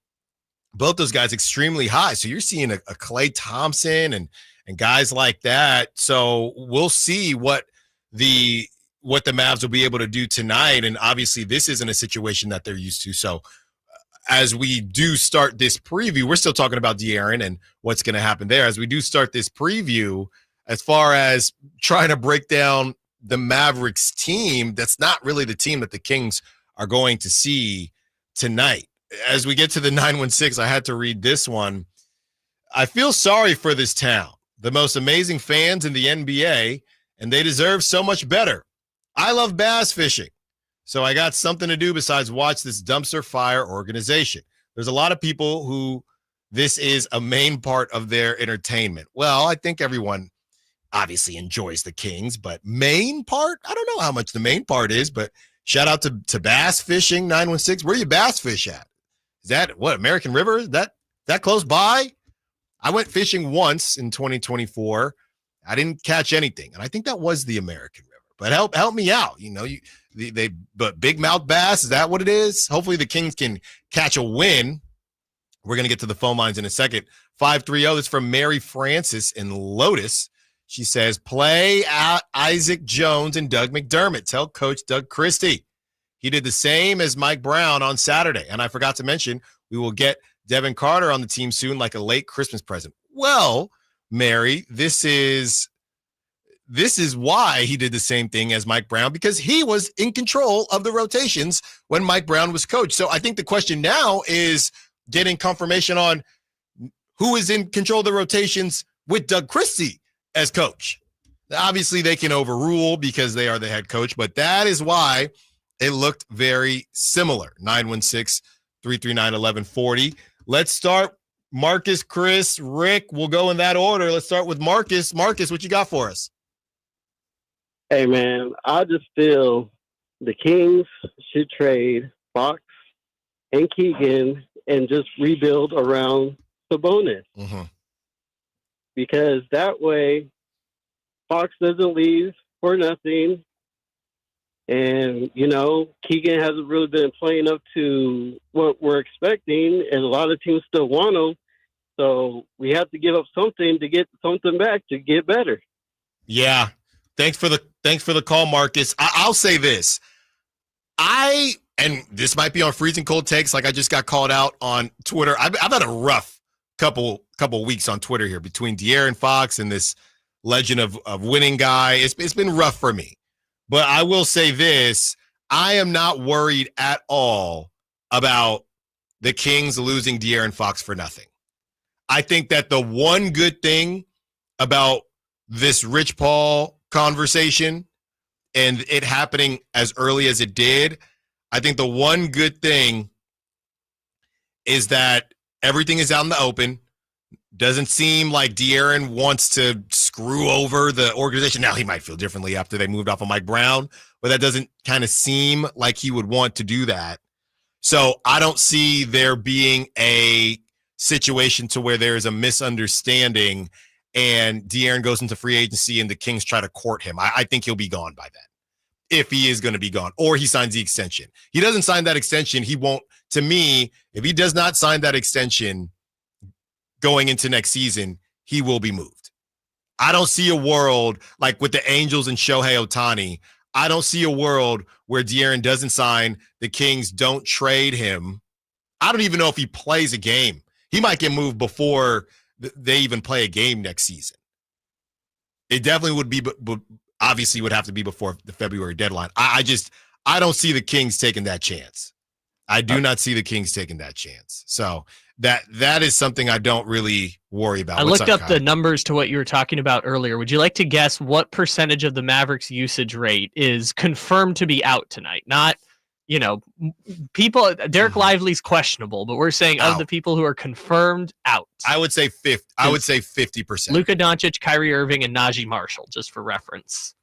Speaker 2: both those guys extremely high. So you're seeing a Klay Thompson and guys like that. So we'll see what the Mavs will be able to do tonight. And obviously this isn't a situation that they're used to. So as we do start this preview, we're still talking about De'Aaron and what's going to happen there. As we do start this preview, as far as trying to break down the Mavericks team, that's not really the team that the Kings are going to see tonight. As we get to the 916, I had to read this one. I feel sorry for this town, the most amazing fans in the NBA, and they deserve so much better. I love bass fishing, so I got something to do besides watch this dumpster fire organization. There's a lot of people who this is a main part of their entertainment. Well, I think everyone obviously enjoys the Kings, but main part? I don't know how much the main part is, but shout out to bass fishing 916. Where you bass fish at? Is that what, American River? Is that close by? I went fishing once in 2024. I didn't catch anything, and I think that was the American River. But help me out. You know, but big mouth bass, is that what it is? Hopefully the Kings can catch a win. We're going to get to the phone lines in a second. 530, this is from Mary Francis in Lotus. She says, play out Isaac Jones and Doug McDermott. Tell Coach Doug Christie. He did the same as Mike Brown on Saturday. And I forgot to mention, we will get Devin Carter on the team soon, like a late Christmas present. Well, Mary, this is why he did the same thing as Mike Brown, because he was in control of the rotations when Mike Brown was coach. So I think the question now is getting confirmation on who is in control of the rotations with Doug Christie as coach. Obviously, they can overrule because they are the head coach, but that is why it looked very similar. 916-339-1140. Let's start. Marcus, Chris, Rick, we'll go in that order. Let's start with Marcus. Marcus, what you got for us?
Speaker 1: Hey, man, I just feel the Kings should trade Fox and Keegan and just rebuild around Sabonis.
Speaker 2: Mm-hmm.
Speaker 1: Because that way Fox doesn't leave for nothing. And, you know, Keegan hasn't really been playing up to what we're expecting, and a lot of teams still want him. So we have to give up something to get something back to get better.
Speaker 2: Yeah. Thanks for the call, Marcus. I'll say this. And this might be on Freezing Cold Takes, like I just got called out on Twitter. I've had a rough couple weeks on Twitter here between De'Aaron Fox and this legend of winning guy. It's been rough for me. But I will say this, I am not worried at all about the Kings losing De'Aaron Fox for nothing. I think that the one good thing about this Rich Paul conversation and it happening as early as it did, I think the one good thing is that everything is out in the open. Doesn't seem like De'Aaron wants to screw over the organization. Now, he might feel differently after they moved off of Mike Brown, but that doesn't kind of seem like he would want to do that. So I don't see there being a situation to where there is a misunderstanding and De'Aaron goes into free agency and the Kings try to court him. I think he'll be gone by then, if he is going to be gone, or he signs the extension. He doesn't sign that extension, he won't. To me, if he does not sign that extension going into next season, he will be moved. I don't see a world like with the Angels and Shohei Ohtani. I don't see a world where De'Aaron doesn't sign, the Kings don't trade him. I don't even know if he plays a game. He might get moved before they even play a game next season. It definitely would be, but obviously would have to be before the February deadline. I don't see the Kings taking that chance. I do not see the Kings taking that chance. So that is something I don't really worry about.
Speaker 3: I
Speaker 2: What's
Speaker 3: looked up
Speaker 2: Kyle?
Speaker 3: the numbers to what you were talking about earlier. Would you like to guess what percentage of the Mavericks usage rate is confirmed to be out tonight? Not, people. Derek Lively's questionable, but we're saying of the people who are confirmed out.
Speaker 2: I would say 50. I would say 50%.
Speaker 3: Luka Doncic, Kyrie Irving, and Najee Marshall, just for reference.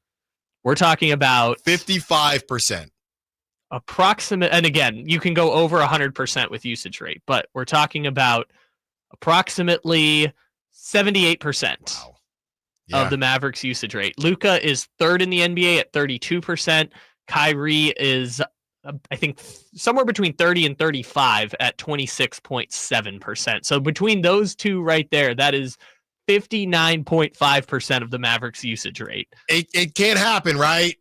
Speaker 3: We're talking about
Speaker 2: 55%.
Speaker 3: Approximate, and again, you can go over 100% with usage rate, but we're talking about approximately 78% of the Mavericks usage rate. Luka is third in the NBA at 32%. Kyrie is, I think, somewhere between 30 and 35 at 26.7%. So between those two right there, that is 59.5% of the Mavericks usage rate.
Speaker 2: It can't happen, right?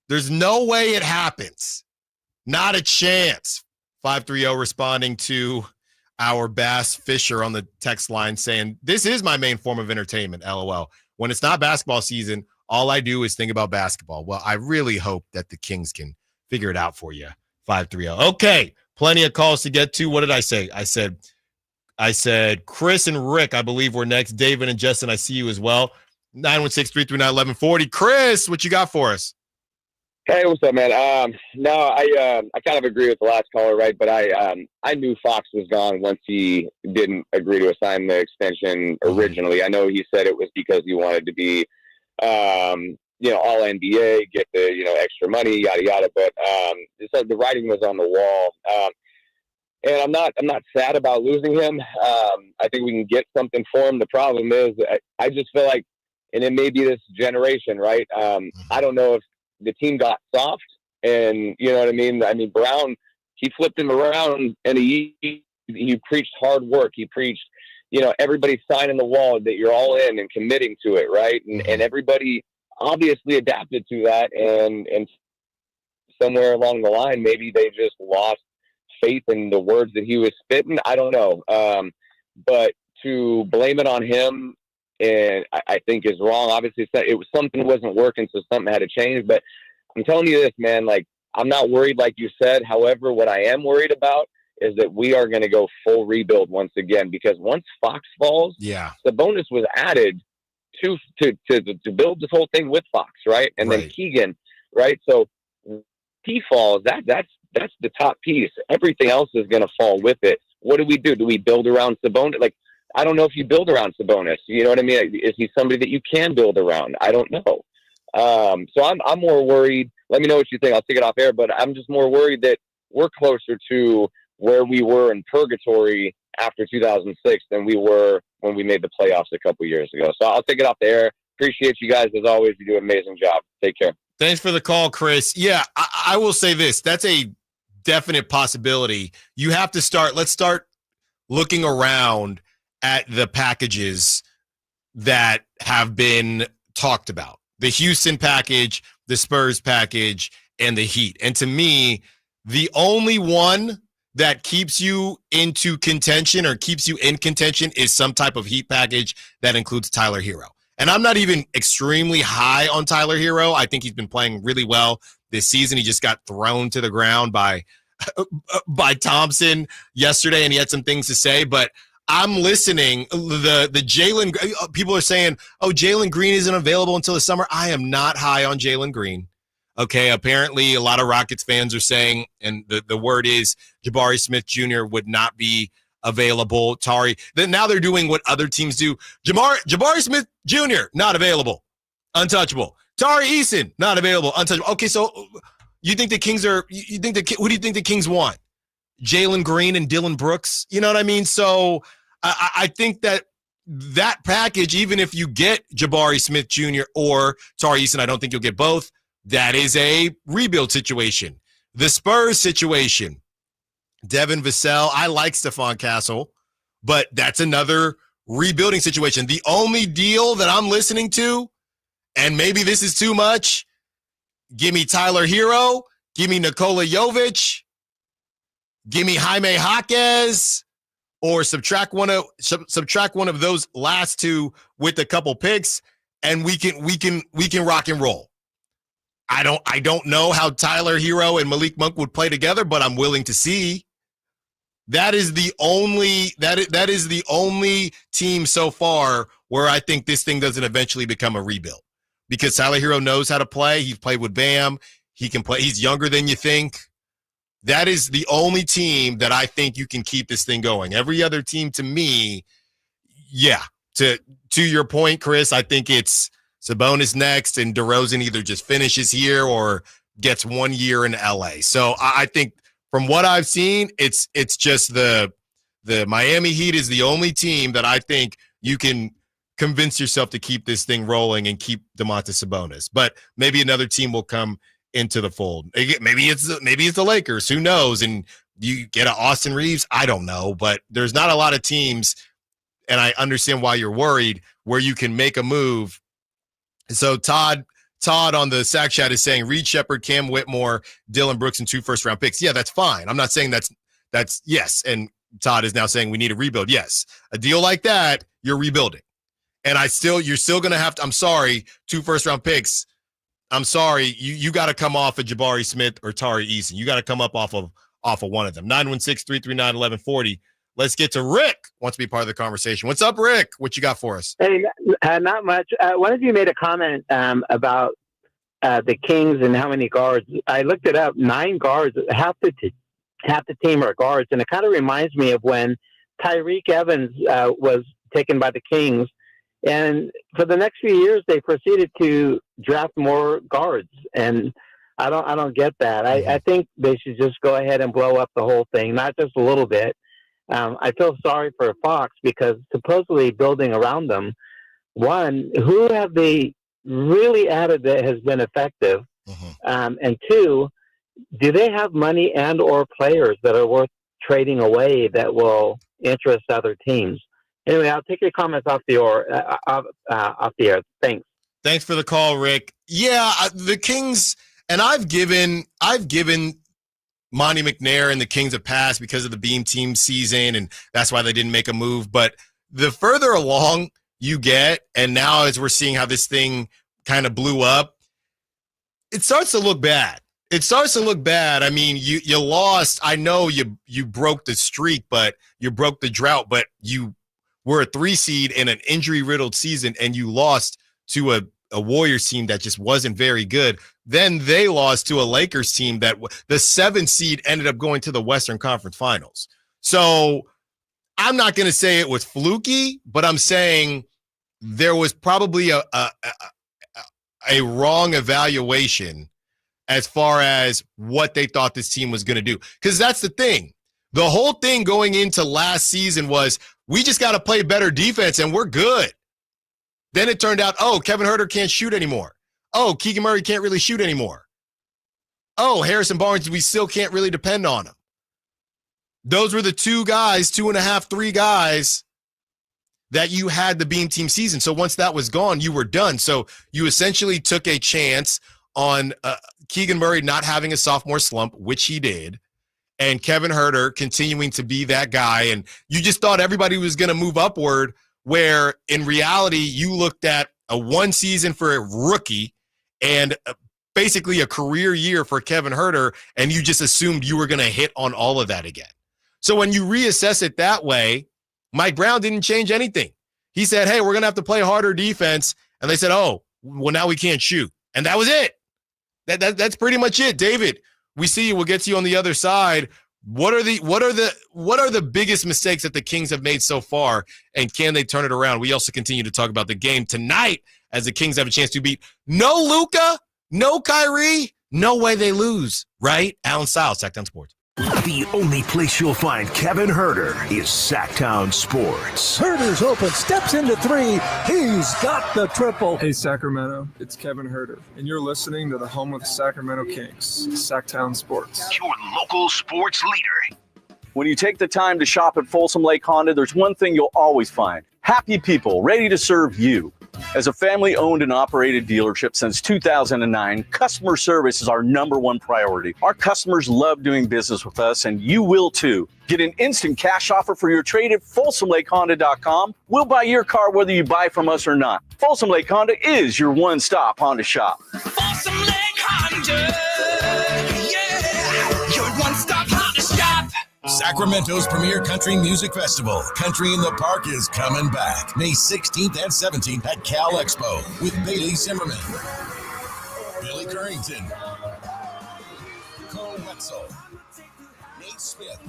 Speaker 2: There's no way it happens. Not a chance. 530 responding to our Bass Fisher on the text line saying, this is my main form of entertainment, LOL. When it's not basketball season, all I do is think about basketball. Well, I really hope that the Kings can figure it out for you. 530. Okay, plenty of calls to get to. What did I say? I said Chris and Rick, I believe, were next. David and Justin, I see you as well. 916-339-1140. Chris, what you got for us?
Speaker 6: Hey, what's up, man? I kind of agree with the last caller, right? But I knew Fox was gone once he didn't agree to sign the extension originally. I know he said it was because he wanted to be, all NBA, get the extra money, yada yada. But so the writing was on the wall, and I'm not sad about losing him. I think we can get something for him. The problem is, I just feel like, and it may be this generation, right? I don't know if the team got soft, and you know what I mean? I mean, Brown, he flipped him around, and he preached hard work. He preached, everybody signing the wall that you're all in and committing to it, right? And everybody obviously adapted to that, and somewhere along the line, maybe they just lost faith in the words that he was spitting. I don't know. But to blame it on him, and I think is wrong. Obviously, it was something wasn't working, so something had to change. But I'm telling you this, man, like, I'm not worried, like you said. However, what I am worried about is that we are going to go full rebuild once again, because once Fox falls, Sabonis was added to build this whole thing with Fox, right? And then Keegan, right? So he falls. That's the top piece. Everything else is going to fall with it. What do? Do we build around Sabonis? Like, I don't know if you build around Sabonis. You know what I mean? Is he somebody that you can build around? I don't know. So I'm more worried. Let me know what you think. I'll take it off air, but I'm just more worried that we're closer to where we were in purgatory after 2006 than we were when we made the playoffs a couple years ago. So I'll take it off the air. Appreciate you guys as always. You do an amazing job. Take care.
Speaker 2: Thanks for the call, Chris. Yeah, I will say this. That's a definite possibility. You have to let's start looking around at the packages that have been talked about. The Houston package, the Spurs package, and the Heat. And to me, the only one that keeps you into contention or keeps you in contention is some type of Heat package that includes Tyler Hero. And I'm not even extremely high on Tyler Hero. I think he's been playing really well this season. He just got thrown to the ground by Thompson yesterday, and he had some things to say. But I'm listening. The Jalen, people are saying, oh, Jalen Green isn't available until the summer. I am not high on Jalen Green. Okay, apparently a lot of Rockets fans are saying, and the word is Jabari Smith Jr. would not be available. Now they're doing what other teams do. Jabari Smith Jr. not available, untouchable. Tari Eason not available, untouchable. Okay, so you think the Kings who do you think the Kings want? Jalen Green and Dylan Brooks? You know what I mean? So I think that package, even if you get Jabari Smith Jr. or Tari Eason, I don't think you'll get both. That is a rebuild situation. The Spurs situation, Devin Vassell, I like Stephon Castle, but that's another rebuilding situation. The only deal that I'm listening to, and maybe this is too much, give me Tyler Hero, give me Nikola Jovic, give me Jaime Jaquez, or subtract one of those last two with a couple picks, and we can rock and roll. I don't know how Tyler Hero and Malik Monk would play together, but I'm willing to see. That is the only team so far where I think this thing doesn't eventually become a rebuild, because Tyler Hero knows how to play. He's played with Bam. He can play. He's younger than you think. That is the only team that I think you can keep this thing going. Every other team, to me, yeah. To your point, Chris, I think it's Sabonis next, and DeRozan either just finishes here or gets 1 year in LA. So I think, from what I've seen, it's just the Miami Heat is the only team that I think you can convince yourself to keep this thing rolling and keep Domantas Sabonis. But maybe another team will come into the fold. Maybe it's the Lakers. Who knows? And you get an Austin Reeves. I don't know. But there's not a lot of teams, and I understand why you're worried, where you can make a move. So Todd on the Sack Chat is saying Reed Shepherd, Cam Whitmore, Dylan Brooks, and 2 first-round picks. Yeah, that's fine. I'm not saying that's yes. And Todd is now saying we need a rebuild. Yes, a deal like that, you're rebuilding. And you're still going to have to. I'm sorry, 2 first-round picks. I'm sorry, you got to come off of Jabari Smith or Tari Eason. You got to come up off of one of them. 916-339-1140. Let's get to Rick. Wants to be part of the conversation. What's up, Rick? What you got for us?
Speaker 8: Hey, not much. One of you made a comment about the Kings and how many guards. I looked it up. 9 guards. Half the team are guards, and it kind of reminds me of when Tyreek Evans was taken by the Kings, and for the next few years they proceeded to draft more guards, and I don't get that. I think they should just go ahead and blow up the whole thing, not just a little bit. I feel sorry for Fox, because supposedly building around them, one, who have they really added that has been effective? And 2, do they have money and or players that are worth trading away that will interest other teams? Anyway, I'll take your comments off the air. Thanks
Speaker 2: for the call, Rick. Yeah, the Kings, and I've given Monty McNair and the Kings a pass because of the Beam Team season, and that's why they didn't make a move. But the further along you get, and now as we're seeing how this thing kind of blew up, it starts to look bad. I mean, you lost. I know you broke the streak, but you broke the drought, but you were a 3 seed in an injury-riddled season, and you lost to a Warriors team that just wasn't very good. Then they lost to a Lakers team that the 7 seed ended up going to the Western Conference Finals. So I'm not going to say it was fluky, but I'm saying there was probably a wrong evaluation as far as what they thought this team was going to do. Because that's the thing. The whole thing going into last season was, we just got to play better defense and we're good. Then it turned out, Kevin Huerter can't shoot anymore. Keegan Murray can't really shoot anymore. Harrison Barnes, we still can't really depend on him. Those were the 2.5, 3 guys that you had the Beam Team season. So once that was gone, you were done. So you essentially took a chance on Keegan Murray not having a sophomore slump, which he did, and Kevin Huerter continuing to be that guy. And you just thought everybody was going to move upward, where in reality you looked at a 1 season for a rookie and basically a career year for Kevin Huerter, and you just assumed you were going to hit on all of that again. So when you reassess it that way, Mike Brown didn't change anything. He said, hey, we're going to have to play harder defense. And they said, well, now we can't shoot. And that was it. That's pretty much it. David, we see you. We'll get to you on the other side. What are the biggest mistakes that the Kings have made so far, and can they turn it around? We also continue to talk about the game tonight as the Kings have a chance to beat no Luka, no Kyrie, no way they lose, right? Allen Stiles, Sacktown Sports.
Speaker 27: The only place you'll find Kevin Huerter is Sacktown Sports.
Speaker 5: Huerter's open, steps into 3. He's got the triple.
Speaker 9: Hey, Sacramento, it's Kevin Huerter, and you're listening to the home of the Sacramento Kings, Sacktown Sports.
Speaker 27: Your local sports leader.
Speaker 10: When you take the time to shop at Folsom Lake Honda, there's one thing you'll always find. Happy people ready to serve you. As a family-owned and operated dealership since 2009, customer service is our #1 priority. Our customers love doing business with us, and you will too. Get an instant cash offer for your trade at FolsomLakeHonda.com. We'll buy your car whether you buy from us or not. Folsom Lake Honda is your one-stop Honda shop.
Speaker 12: Folsom Lake Honda, yeah, your one-stop Honda shop.
Speaker 17: Sacramento's premier country music festival, Country in the Park, is coming back May 16th and 17th at Cal Expo with Bailey Zimmerman, Billy Currington, Cole Wetzel, Nate Smith,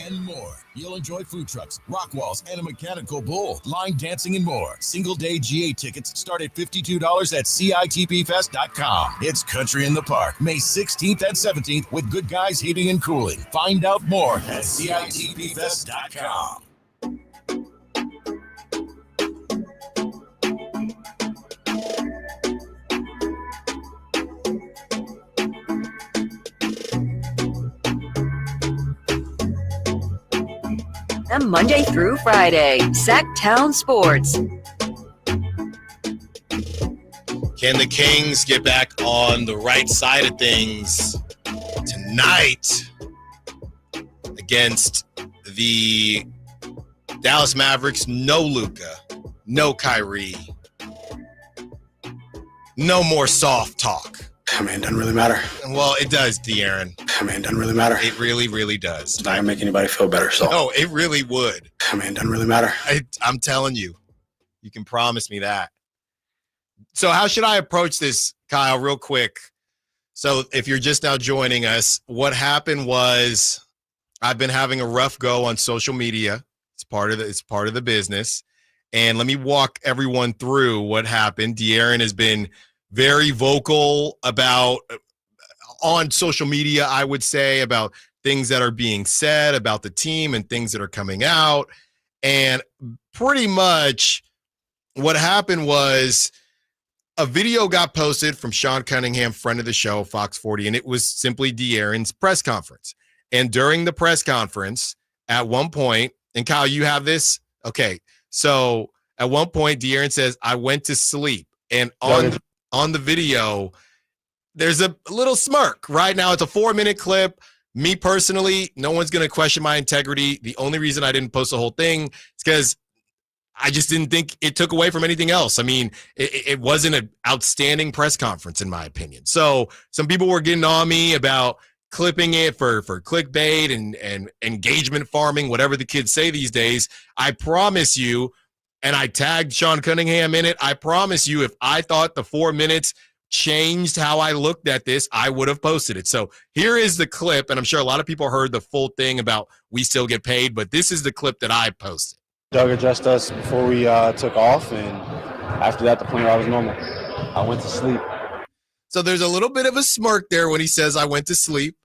Speaker 17: and more. You'll enjoy food trucks, rock walls, and a mechanical bull, line dancing, and more. Single-day GA tickets start at $52 at CITPFest.com. It's Country in the Park, May 16th and 17th with Good Guys Heating and Cooling. Find out more at CITPFest.com.
Speaker 16: Monday through Friday, Sacktown Sports.
Speaker 2: Can the Kings get back on the right side of things tonight against the Dallas Mavericks? No Luka, no Kyrie, no more soft talk.
Speaker 4: I mean, it doesn't really matter.
Speaker 2: Well, it does, De'Aaron.
Speaker 4: I mean, it doesn't really matter.
Speaker 2: It really, really does.
Speaker 4: It's not going to make anybody feel better. So.
Speaker 2: No, it really would.
Speaker 4: I mean, it doesn't really matter.
Speaker 2: I'm telling you. You can promise me that. So how should I approach this, Kyle, real quick? So if you're just now joining us, what happened was I've been having a rough go on social media. It's part of the business. And let me walk everyone through what happened. De'Aaron has been very vocal about on social media, I would say, about things that are being said about the team and things that are coming out. And pretty much what happened was a video got posted from Sean Cunningham, friend of the show, Fox 40, and it was simply De'Aaron's press conference. And during the press conference, at one point, and Kyle, you have this? Okay. So at one point, De'Aaron says, "I went to sleep." And on the video, there's a little smirk. Right now, it's a 4-minute clip. Me personally, no one's going to question my integrity. The only reason I didn't post the whole thing is because I just didn't think it took away from anything else. I mean, it wasn't an outstanding press conference, in my opinion. So some people were getting on me about clipping it for clickbait and engagement farming, whatever the kids say these days. I promise you, and I tagged Sean Cunningham in it, I promise you, if I thought the 4 minutes changed how I looked at this, I would have posted it. So here is the clip, and I'm sure a lot of people heard the full thing about we still get paid, but this is the clip that I posted.
Speaker 7: Doug addressed us before we took off, and after that, the point I was normal. I went to sleep.
Speaker 2: So there's a little bit of a smirk there when he says I went to sleep.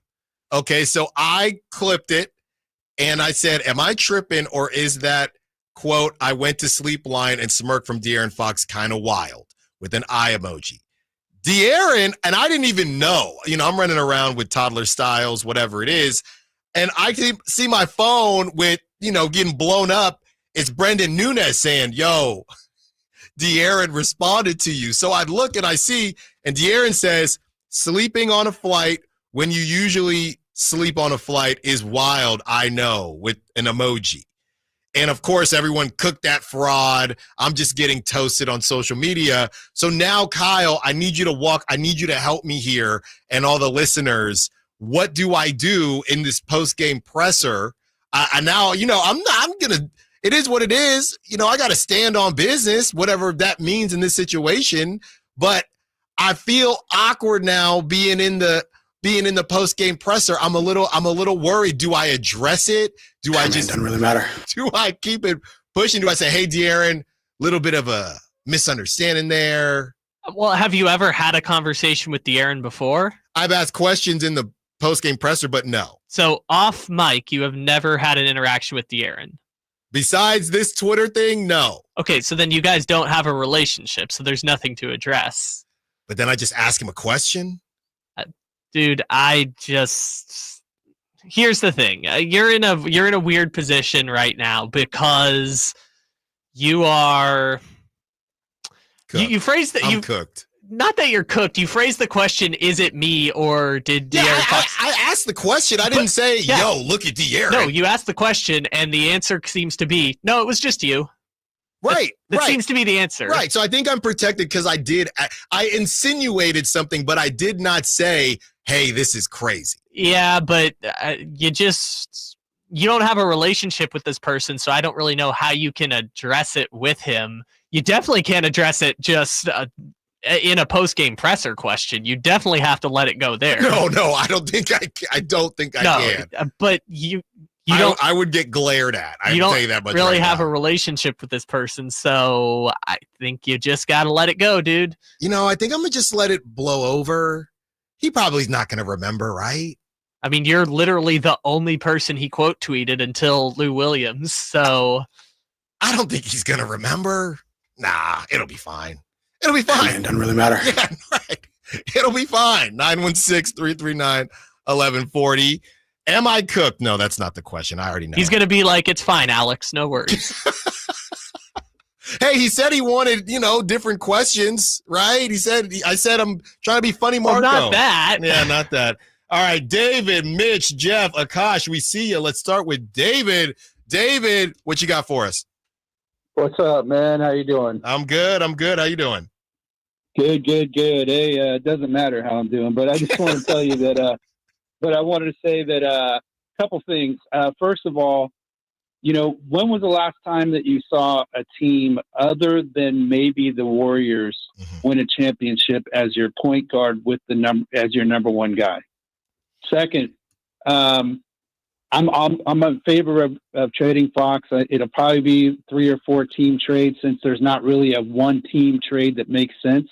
Speaker 2: Okay, so I clipped it, and I said, am I tripping, or is that quote, "I went to sleep" line and smirk from De'Aaron Fox kind of wild with an eye emoji? De'Aaron, and I didn't even know, I'm running around with toddler styles, whatever it is, and I can see my phone with, getting blown up. It's Brendan Nunes saying, "Yo, De'Aaron responded to you." So I look and I see, and De'Aaron says, "Sleeping on a flight when you usually sleep on a flight is wild, I know," with an emoji. And of course, everyone cooked that fraud. I'm just getting toasted on social media. So now, Kyle, I need you to help me here and all the listeners. What do I do in this post-game presser? It is what it is. I got to stand on business, whatever that means in this situation. But I feel awkward now being in the post-game presser. I'm a little worried. Do I address it? It doesn't really matter. Do I keep it pushing? Do I say, "Hey, De'Aaron, little bit of a misunderstanding there"?
Speaker 3: Well, have you ever had a conversation with De'Aaron before?
Speaker 2: I've asked questions in the post-game presser, but no.
Speaker 3: So off mic, you have never had an interaction with De'Aaron?
Speaker 2: Besides this Twitter thing, no.
Speaker 3: Okay, so then you guys don't have a relationship, so there's nothing to address.
Speaker 2: But then I just ask him a question?
Speaker 3: Dude, here's the thing. You're in a weird position right now because you are cooked. You phrased that I'm
Speaker 2: cooked.
Speaker 3: Not that you're cooked. You phrased the question, "Is it me or did De'Aaron Fox?"
Speaker 2: I asked the question. I didn't say, "Yo, look at De'Aaron."
Speaker 3: No, you asked the question, and the answer seems to be, "No, it was just you."
Speaker 2: Right.
Speaker 3: That seems to be the answer.
Speaker 2: Right. So I think I'm protected because I insinuated something, but I did not say, hey, this is crazy.
Speaker 3: Yeah, but you don't have a relationship with this person, so I don't really know how you can address it with him. You definitely can't address it just in a post-game presser question. You definitely have to let it go there.
Speaker 2: No, I don't think I can.
Speaker 3: But you don't.
Speaker 2: I would get glared at. I
Speaker 3: You
Speaker 2: can
Speaker 3: don't
Speaker 2: tell you that much
Speaker 3: really
Speaker 2: right
Speaker 3: have
Speaker 2: now.
Speaker 3: a relationship with this person, so I think you just got to let it go, dude.
Speaker 2: I think I'm going to just let it blow over. He probably is not going to remember, right?
Speaker 3: I mean, you're literally the only person he quote tweeted until Lou Williams, so
Speaker 2: I don't think he's going to remember. Nah, it'll be fine. It'll be fine.
Speaker 4: It doesn't really matter.
Speaker 2: Yeah, right. It'll be fine. 916-339-1140. Am I cooked? No, that's not the question. I already know.
Speaker 3: he's going to be like, it's fine, Alex, no worries.
Speaker 2: Hey, he said he wanted, different questions, right? I said I'm trying to be funny, Marco.
Speaker 3: Well, not that.
Speaker 2: Yeah, not that. All right, David, Mitch, Jeff, Akash, we see you. Let's start with David. David, what you got for us?
Speaker 11: What's up, man? How you doing?
Speaker 2: I'm good. How you doing?
Speaker 11: Good. Hey, it doesn't matter how I'm doing, but I just want to tell you that, but I wanted to say that a couple things. First of all, when was the last time that you saw a team other than maybe the Warriors win a championship as your point guard with as your number one guy? Second, I'm in favor of trading Fox. It'll probably be 3 or 4 team trades since there's not really a one team trade that makes sense.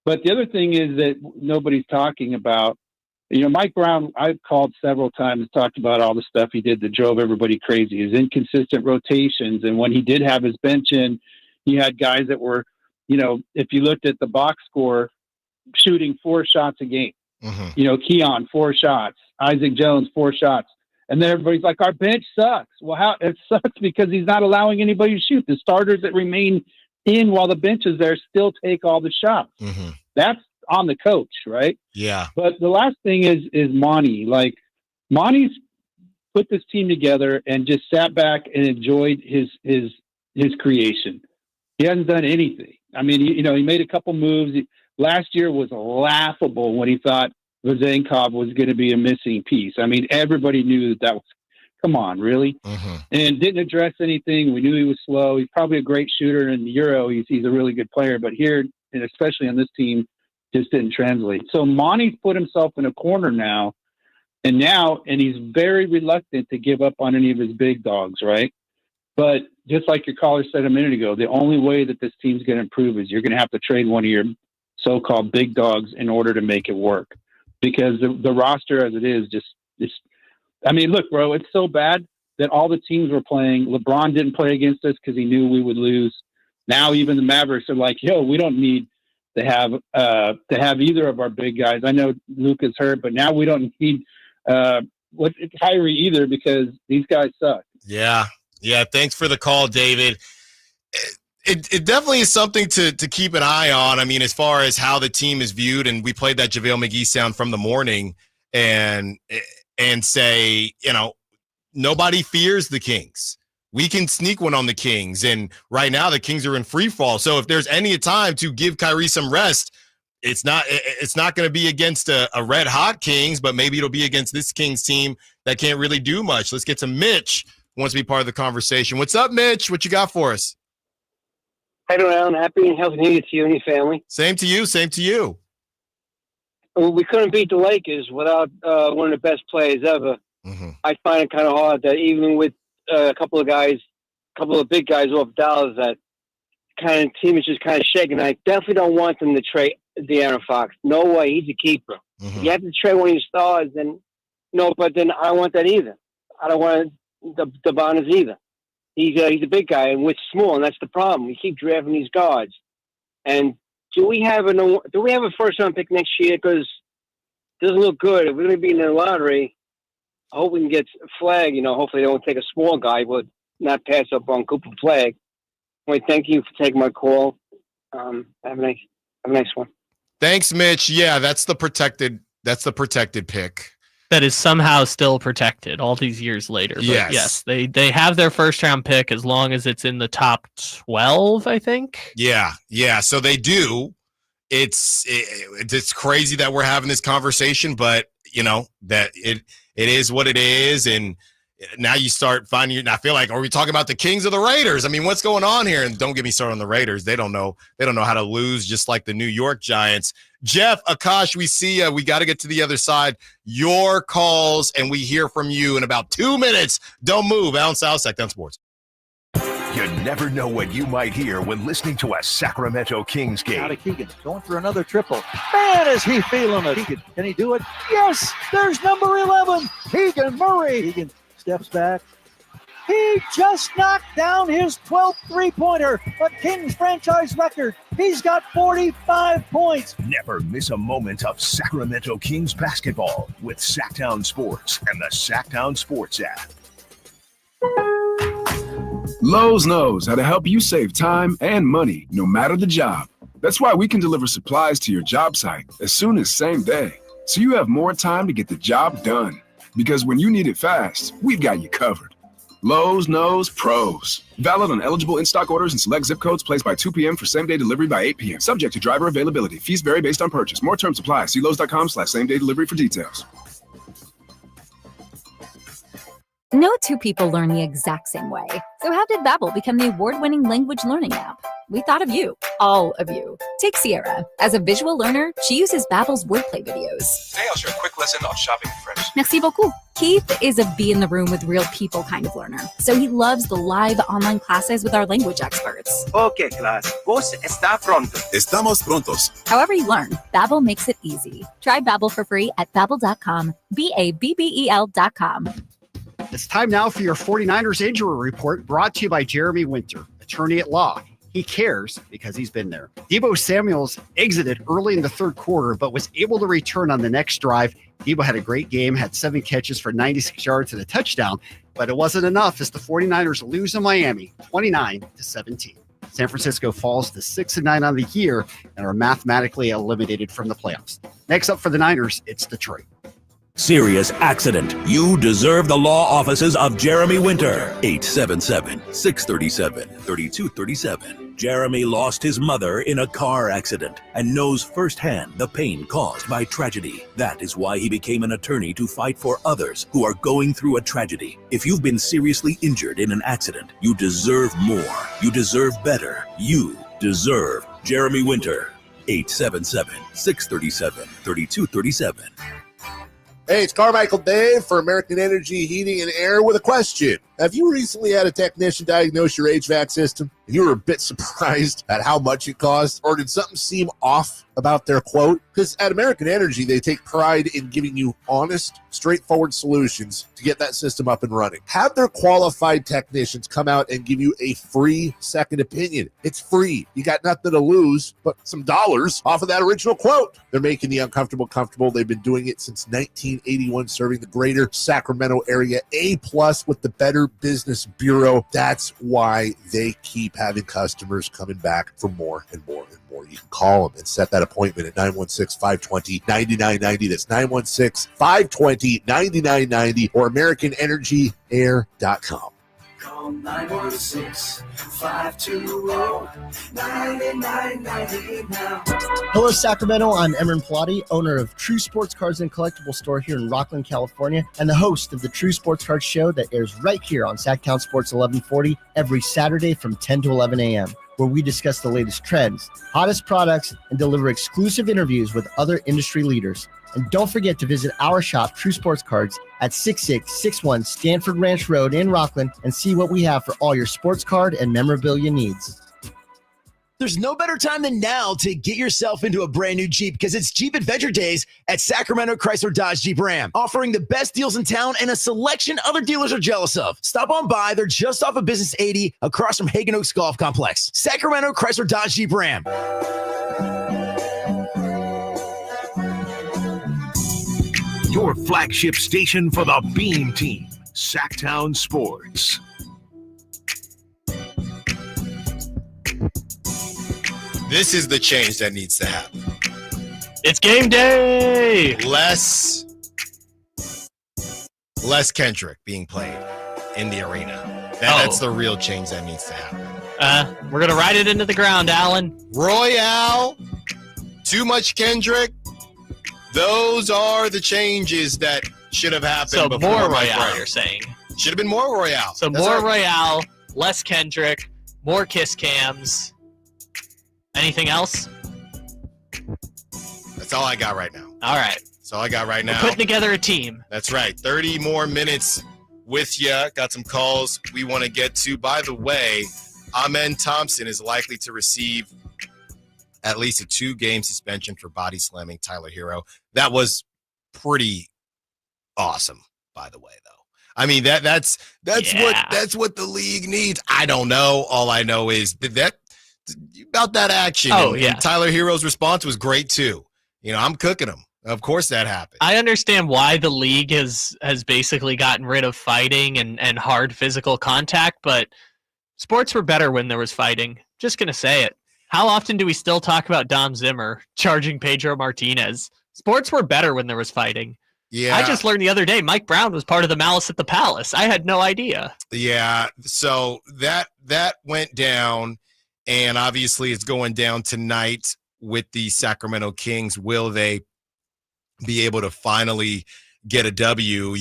Speaker 11: But the other thing is that nobody's talking about, Mike Brown, I've called several times, talked about all the stuff he did that drove everybody crazy, his inconsistent rotations. And when he did have his bench in, he had guys that were, if you looked at the box score, shooting 4 shots a game. Keon, 4 shots. Isaac Jones, 4 shots. And then everybody's like, our bench sucks. Well, how it sucks because he's not allowing anybody to shoot. The starters that remain in while the bench is there still take all the shots. That's on the coach, right?
Speaker 2: Yeah.
Speaker 11: But the last thing is Monty. Like, Monty's put this team together and just sat back and enjoyed his creation. He hasn't done anything. I mean, he made a couple moves. Last year was laughable when he thought Vezenkov was going to be a missing piece. I mean, everybody knew that was, come on, really? And didn't address anything. We knew he was slow. He's probably a great shooter in the Euro. He's a really good player. But here, and especially on this team, just didn't translate. So Monty's put himself in a corner now, and he's very reluctant to give up on any of his big dogs, right? But just like your caller said a minute ago, the only way that this team's going to improve is you're going to have to trade one of your so-called big dogs in order to make it work. Because the roster as it is I mean, look, bro, it's so bad that all the teams were playing. LeBron didn't play against us because he knew we would lose. Now even the Mavericks are like, yo, we don't need to have either of our big guys. I know Luka's hurt, but now we don't need Kyrie either because these guys suck.
Speaker 2: Yeah. Thanks for the call, David. It definitely is something to keep an eye on. I mean, as far as how the team is viewed, and we played that JaVale McGee sound from the morning and say, nobody fears the Kings. We can sneak one on the Kings. And right now the Kings are in free fall. So if there's any time to give Kyrie some rest, it's not going to be against a red hot Kings, but maybe it'll be against this Kings team that can't really do much. Let's get to Mitch, who wants to be part of the conversation. What's up, Mitch? What you got for us?
Speaker 12: Hi, Alan. Happy and healthy New Year to you and your family.
Speaker 2: Same to you.
Speaker 12: Well, we couldn't beat the Lakers without one of the best players ever. I find it kind of hard that even with a couple of big guys off Dallas, that kind of team is just kind of shaking. I definitely don't want them to trade De'Aaron Fox. No way. He's a keeper. You have to trade one of your stars, then but then I don't want that either. I don't want the Boners either. He's a big guy, and we're small, and that's the problem. We keep drafting these guards. And do we have a first round pick next year? Because it doesn't look good. If we're going to be in the lottery, I hope we can get Flag. Hopefully they don't take a small guy, but not pass up on Cooper Flag. Anyway, thank you for taking my call. Have a nice one.
Speaker 2: Thanks, Mitch. Yeah, that's the protected pick.
Speaker 3: That is somehow still protected all these years later. But yes, they have their first round pick as long as it's in the top 12, I think.
Speaker 2: Yeah. So they do. it's crazy that we're having this conversation, but that it is what it is. And now you start finding, I feel like, are we talking about the Kings or the Raiders? I mean, what's going on here? And don't get me started on the Raiders. They don't know how to lose, just like the New York Giants. Jeff, Akash, we see you. We got to get to the other side. Your calls, and we hear from you in about 2 minutes. Don't move. Allen Stiles, Sacktown Sports.
Speaker 27: You never know what you might hear when listening to a Sacramento Kings game.
Speaker 5: Out of Keegan, going for another triple. Man, is he feeling it. Keegan, can he do it? Yes, there's number 11, Keegan Murray. Keegan steps back. He just knocked down his 12th three-pointer, a Kings franchise record. He's got 45 points.
Speaker 27: Never miss a moment of Sacramento Kings basketball with Sacktown Sports and the Sacktown Sports app.
Speaker 13: Lowe's knows how to help you save time and money, no matter the job. That's why we can deliver supplies to your job site as soon as same day, so you have more time to get the job done. Because when you need it fast, we've got you covered. Lowe's knows pros. Valid on eligible in-stock orders and select zip codes placed by 2 p.m. for same-day delivery by 8 p.m. Subject to driver availability. Fees vary based on purchase. More terms apply. See Lowe's.com/same-day delivery for details.
Speaker 14: No two people learn the exact same way. So how did Babbel become the award-winning language learning app? We thought of you, all of you. Take Sierra. As a visual learner, she uses Babbel's wordplay videos.
Speaker 15: Today I'll share a quick lesson on shopping in French.
Speaker 14: Merci beaucoup. Keith is a be in the room with real people kind of learner. So he loves the live online classes with our language experts.
Speaker 15: Okay, class. Vos está pronto. Estamos prontos.
Speaker 14: However you learn, Babbel makes it easy. Try Babbel for free at Babbel.com. Babbel.com.
Speaker 19: It's time now for your 49ers injury report, brought to you by Jeremy Winter, attorney at law. He cares because he's been there. Deebo Samuels exited early in the third quarter, but was able to return on the next drive. Deebo had a great game, had 7 catches for 96 yards and a touchdown, but it wasn't enough as the 49ers lose in Miami, 29-17. San Francisco falls to 6-9 on the year and are mathematically eliminated from the playoffs. Next up for the Niners, it's Detroit.
Speaker 20: Serious accident. You deserve the law offices of Jeremy Winter. 877-637-3237. Jeremy lost his mother in a car accident and knows firsthand the pain caused by tragedy. That is why he became an attorney to fight for others who are going through a tragedy. If you've been seriously injured in an accident, you deserve more. You deserve better. You deserve Jeremy Winter. 877-637-3237.
Speaker 24: Hey, it's Carmichael Dave for American Energy Heating and Air with a question. Have you recently had a technician diagnose your HVAC system and you were a bit surprised at how much it cost? Or did something seem off about their quote? Because at American Energy, they take pride in giving you honest, straightforward solutions to get that system up and running. Have their qualified technicians come out and give you a free second opinion. It's free. You got nothing to lose but some dollars off of that original quote. They're making the uncomfortable comfortable. They've been doing it since 1981, serving the greater Sacramento area. A+ with the Better Business Bureau. That's why they keep having customers coming back for more and more and more. You can call them and set that appointment at 916-520-9990. That's 916-520-9990 or AmericanEnergyAir.com.
Speaker 5: Call 916-520-9990 now.
Speaker 21: Hello, Sacramento. I'm Emran Pilati, owner of True Sports Cards and Collectible Store here in Rockland, California, and the host of the True Sports Cards Show that airs right here on Sacktown Sports 1140 every Saturday from 10 to 11 a.m., where we discuss the latest trends, hottest products, and deliver exclusive interviews with other industry leaders. And don't forget to visit our shop, True Sports Cards, at 6661 Stanford Ranch Road in Rockland and see what we have for all your sports card and memorabilia needs.
Speaker 22: There's no better time than now to get yourself into a brand new Jeep because it's Jeep Adventure Days at Sacramento Chrysler Dodge Jeep Ram, offering the best deals in town and a selection other dealers are jealous of. Stop on by. They're just off of Business 80 across from Hagen Oaks Golf Complex. Sacramento Chrysler Dodge Jeep Ram.
Speaker 27: Your flagship station for the Beam Team, Sacktown Sports.
Speaker 2: This is the change that needs to happen.
Speaker 3: It's game day.
Speaker 2: Less Kendrick being played in the arena. That's the real change that needs to happen.
Speaker 3: We're going to ride it into the ground, Allen.
Speaker 2: Royale Too much Kendrick. Those are the changes that should have happened.
Speaker 3: So
Speaker 2: before
Speaker 3: more
Speaker 2: Mike
Speaker 3: Royale,
Speaker 2: Brown.
Speaker 3: you're saying?
Speaker 2: Should have been more Royale.
Speaker 3: So
Speaker 2: That's
Speaker 3: more
Speaker 2: right.
Speaker 3: Royale, less Kendrick, more kiss cams. Anything else?
Speaker 2: That's all I got right now.
Speaker 3: All right.
Speaker 2: That's all I got right now.
Speaker 3: We're putting together a team.
Speaker 2: That's right. 30 more minutes with you. Got some calls we want to get to. By the way, Amen Thompson is likely to receive at least a 2-game suspension for body slamming Tyler Hero. That was pretty awesome, by the way, though. I mean, that's what the league needs. I don't know. All I know is that about that action. And Tyler Hero's response was great too. You know, I'm cooking him. Of course that happened.
Speaker 3: I understand why the league has basically gotten rid of fighting and hard physical contact, but sports were better when there was fighting. Just going to say it. How often do we still talk about Dom Zimmer charging Pedro Martinez? Sports were better when there was fighting.
Speaker 2: Yeah.
Speaker 3: I just learned the other day Mike Brown was part of the Malice at the Palace. I had no idea.
Speaker 2: Yeah, so that went down, and obviously it's going down tonight with the Sacramento Kings. Will they be able to finally get a W?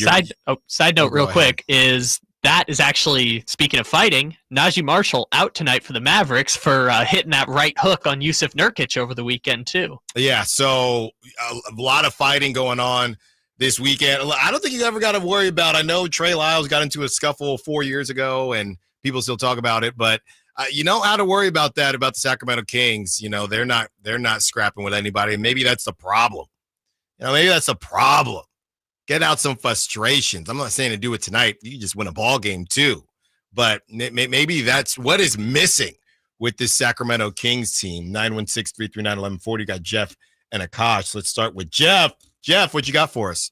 Speaker 3: Side note real quick is that is actually, speaking of fighting, Najee Marshall out tonight for the Mavericks for hitting that right hook on Yusuf Nurkic over the weekend too.
Speaker 2: Yeah, so a lot of fighting going on this weekend. I don't think you ever got to worry about. I know Trey Lyles got into a scuffle 4 years ago, and people still talk about it. But you don't have to worry about that about the Sacramento Kings. You know, they're not scrapping with anybody, and maybe that's the problem. You know, maybe that's the problem. Get out some frustrations. I'm not saying to do it tonight. You can just win a ball game too, but maybe that's what is missing with this Sacramento Kings team. 916-339-1140. Got Jeff and Akash. Let's start with Jeff. Jeff, what you got for us?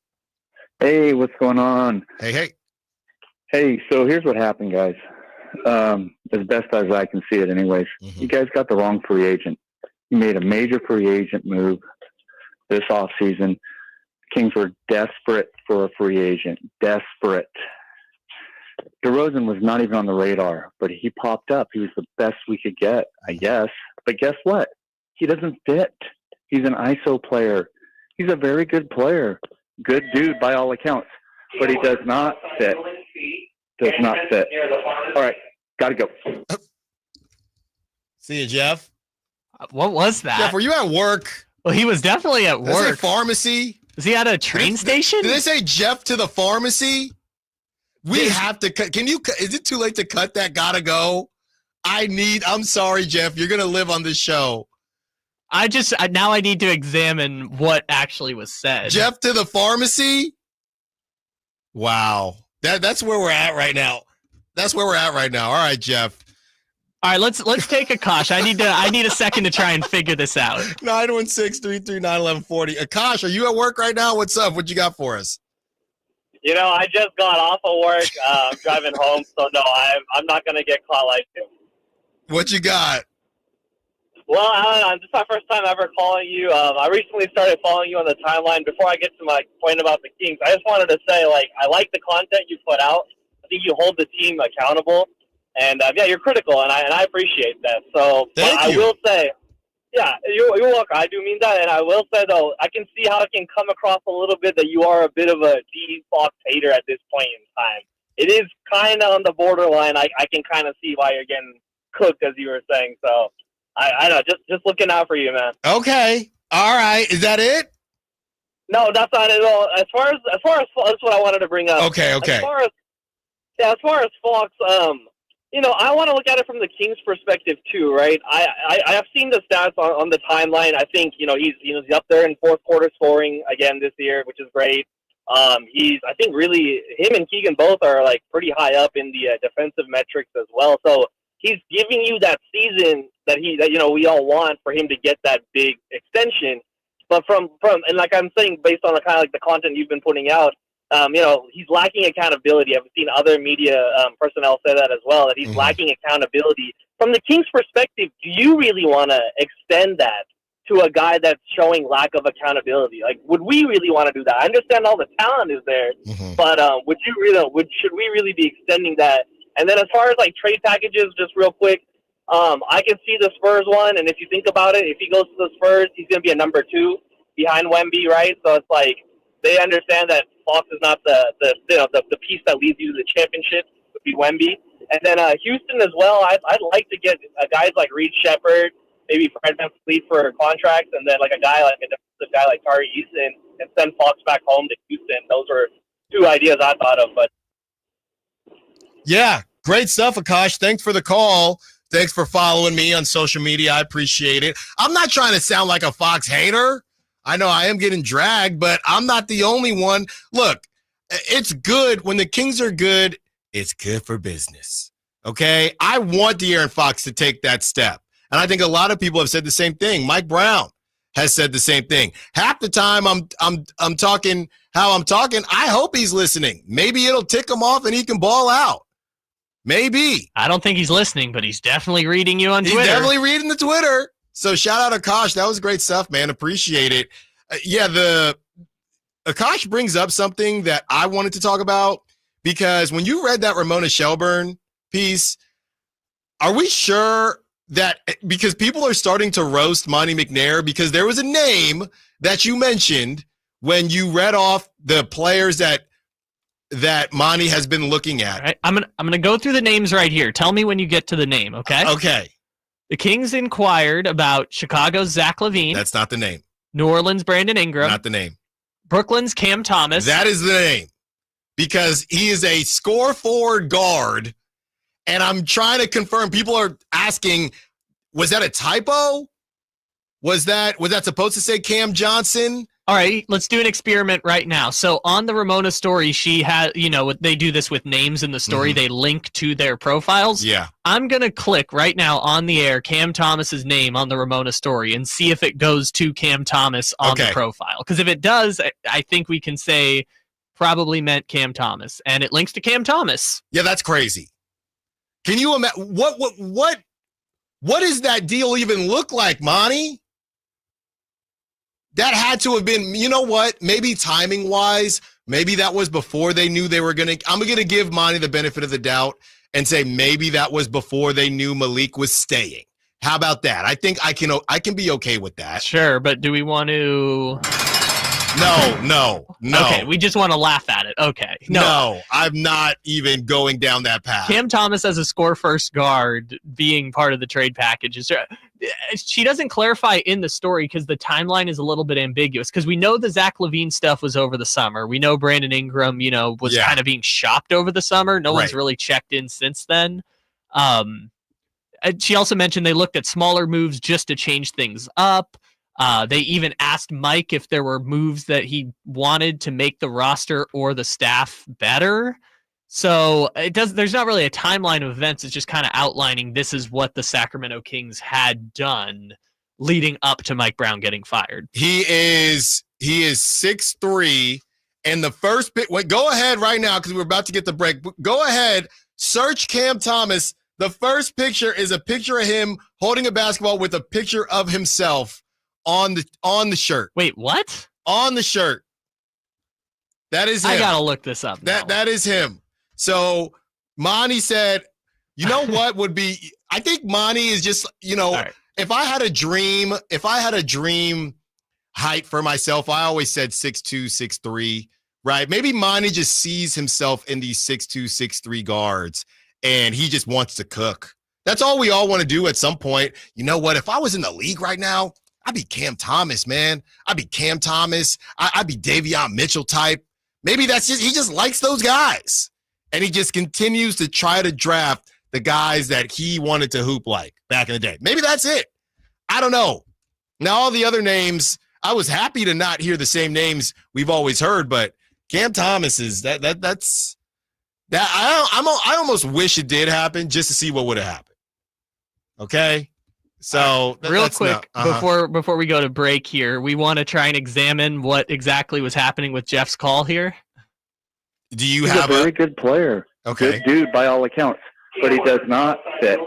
Speaker 1: Hey, what's going on?
Speaker 2: Hey.
Speaker 1: Hey, so here's what happened, guys. As best as I can see it anyways, you guys got the wrong free agent. You made a major free agent move this offseason. Kings were desperate for a free agent. Desperate. DeRozan was not even on the radar, but he popped up. He was the best we could get, I guess. But guess what? He doesn't fit. He's an ISO player. He's a very good player. Good dude by all accounts. But he does not fit. Does not fit. All right. Got to go.
Speaker 2: See you, Jeff.
Speaker 3: What was that?
Speaker 2: Jeff, were you at work?
Speaker 3: Well, he was definitely at
Speaker 2: Did they say
Speaker 3: work.
Speaker 2: pharmacy?
Speaker 3: Was he at a train station?
Speaker 2: Did they say Jeff to the pharmacy? We have to cut. Is it too late to cut that? Gotta go. I'm sorry, Jeff. You're going to live on this show.
Speaker 3: Now I need to examine what actually was said.
Speaker 2: Jeff to the pharmacy? Wow. That's where we're at right now. All right, Jeff.
Speaker 3: All right, let's take Akash. I need a second to try and figure this out.
Speaker 2: 916-339-1140. Akash, are you at work right now? What's up? What you got for us?
Speaker 6: You know, I just got off of work. I'm driving home, so no, I'm not going to get caught like this.
Speaker 2: What you got?
Speaker 6: Well, Alan, this is my first time ever calling you. I recently started following you on the timeline. Before I get to my point about the Kings, I just wanted to say, I like the content you put out. I think you hold the team accountable. And, you're critical, and I appreciate that. So I will say, yeah, you're welcome. I do mean that. And I will say, though, I can see how it can come across a little bit that you are a bit of a D. Fox hater at this point in time. It is kind of on the borderline. I can kind of see why you're getting cooked, as you were saying. So I know, just looking out for you, man.
Speaker 2: Okay. All right. Is that it?
Speaker 6: No, that's not it at all. As far as that's what I wanted to bring up.
Speaker 2: Okay.
Speaker 6: As far as Fox, I want to look at it from the Kings' perspective too, right? I have seen the stats on the timeline. I think he's up there in fourth quarter scoring again this year, which is great. I think really him and Keegan both are pretty high up in the defensive metrics as well. So he's giving you that season that we all want for him to get that big extension. But from and like I'm saying, based on the kind of the content you've been putting out. He's lacking accountability. I've seen other media personnel say that as well, that he's lacking accountability. From the Kings' perspective, do you really want to extend that to a guy that's showing lack of accountability? Would we really want to do that? I understand all the talent is there, but should we really be extending that? And then as far as trade packages, just real quick, I can see the Spurs one, and if you think about it, if he goes to the Spurs, he's going to be a number 2 behind Wemby, right? So it's like they understand that Fox is not the piece that leads you to the championship, would be Wemby. And then Houston as well, I'd like to get guys like Reed Shepherd, maybe Fred VanVleet for contracts, and then like a defensive guy like Tari Eason, and send Fox back home to Houston. Those were 2 ideas I thought of. But
Speaker 2: yeah, great stuff, Akash. Thanks for the call. Thanks for following me on social media. I appreciate it. I'm not trying to sound like a Fox hater. I know I am getting dragged, but I'm not the only one. Look, it's good. When the Kings are good, it's good for business. Okay? I want De'Aaron Fox to take that step. And I think a lot of people have said the same thing. Mike Brown has said the same thing. Half the time I'm talking how I'm talking, I hope he's listening. Maybe it'll tick him off and he can ball out. Maybe.
Speaker 3: I don't think he's listening, but he's definitely reading you on Twitter.
Speaker 2: He's definitely reading the Twitter. So shout out Akash. That was great stuff, man. Appreciate it. Akash brings up something that I wanted to talk about, because when you read that Ramona Shelburn piece, are we sure that, because people are starting to roast Monty McNair because there was a name that you mentioned when you read off the players that Monty has been looking at.
Speaker 3: Right. I'm gonna go through the names right here. Tell me when you get to the name, okay?
Speaker 2: Okay.
Speaker 3: The Kings inquired about Chicago's Zach LaVine.
Speaker 2: That's not the name.
Speaker 3: New Orleans' Brandon Ingram.
Speaker 2: Not the name.
Speaker 3: Brooklyn's Cam Thomas.
Speaker 2: That is the name, because he is a score forward guard, and I'm trying to confirm. People are asking, was that a typo? Was that supposed to say Cam Johnson?
Speaker 3: All right, let's do an experiment right now. So on the Ramona story, she had, they do this with names in the story. Mm-hmm. They link to their profiles.
Speaker 2: Yeah.
Speaker 3: I'm going to click right now on the air Cam Thomas's name on the Ramona story and see if it goes to Cam Thomas on the profile. Because if it does, I think we can say probably meant Cam Thomas. And it links to Cam Thomas.
Speaker 2: Yeah, that's crazy. Can you imagine? What does that deal even look like, Monty? That had to have been, you know what? Maybe timing-wise, maybe that was before they knew they were going to – I'm going to give Monty the benefit of the doubt and say maybe that was before they knew Malik was staying. How about that? I think I can be okay with that.
Speaker 3: Sure, but do we want to –
Speaker 2: No.
Speaker 3: Okay, we just want to laugh at it. Okay.
Speaker 2: No, I'm not even going down that path.
Speaker 3: Cam Thomas as a score-first guard being part of the trade package is – she doesn't clarify in the story because the timeline is a little bit ambiguous, because we know the Zach LaVine stuff was over the summer. We know Brandon Ingram, was kind of being shopped over the summer. No one's really checked in since then. She also mentioned they looked at smaller moves just to change things up. They even asked Mike if there were moves that he wanted to make the roster or the staff better. So there's not really a timeline of events. It's just kind of outlining this is what the Sacramento Kings had done leading up to Mike Brown getting fired.
Speaker 2: He is 6'3", and the first bit. Go ahead right now, because we're about to get the break. Go ahead, search Cam Thomas. The first picture is a picture of him holding a basketball with a picture of himself on the shirt.
Speaker 3: Wait, what?
Speaker 2: On the shirt. That is him.
Speaker 3: I gotta look this up.
Speaker 2: That is him. So Monty said, you know what would be, I think Monty is just, right. if I had a dream height for myself, I always said 6'2", 6'3", right? Maybe Monty just sees himself in these 6'2", 6'3" guards, and he just wants to cook. That's all we all want to do at some point. You know what? If I was in the league right now, I'd be Cam Thomas, man. I'd be Cam Thomas. I'd be Davion Mitchell type. Maybe he just likes those guys. And he just continues to try to draft the guys that he wanted to hoop like back in the day. Maybe that's it. I don't know. Now, all the other names, I was happy to not hear the same names we've always heard, but Cam Thomas is that's I almost wish it did happen just to see what would have happened. Okay? So
Speaker 3: real quick, before we go to break here, we want to try and examine what exactly was happening with Jeff's call here.
Speaker 2: Do you
Speaker 1: He's
Speaker 2: have
Speaker 1: a very good player?
Speaker 2: Okay,
Speaker 1: good dude by all accounts, but he does not fit. All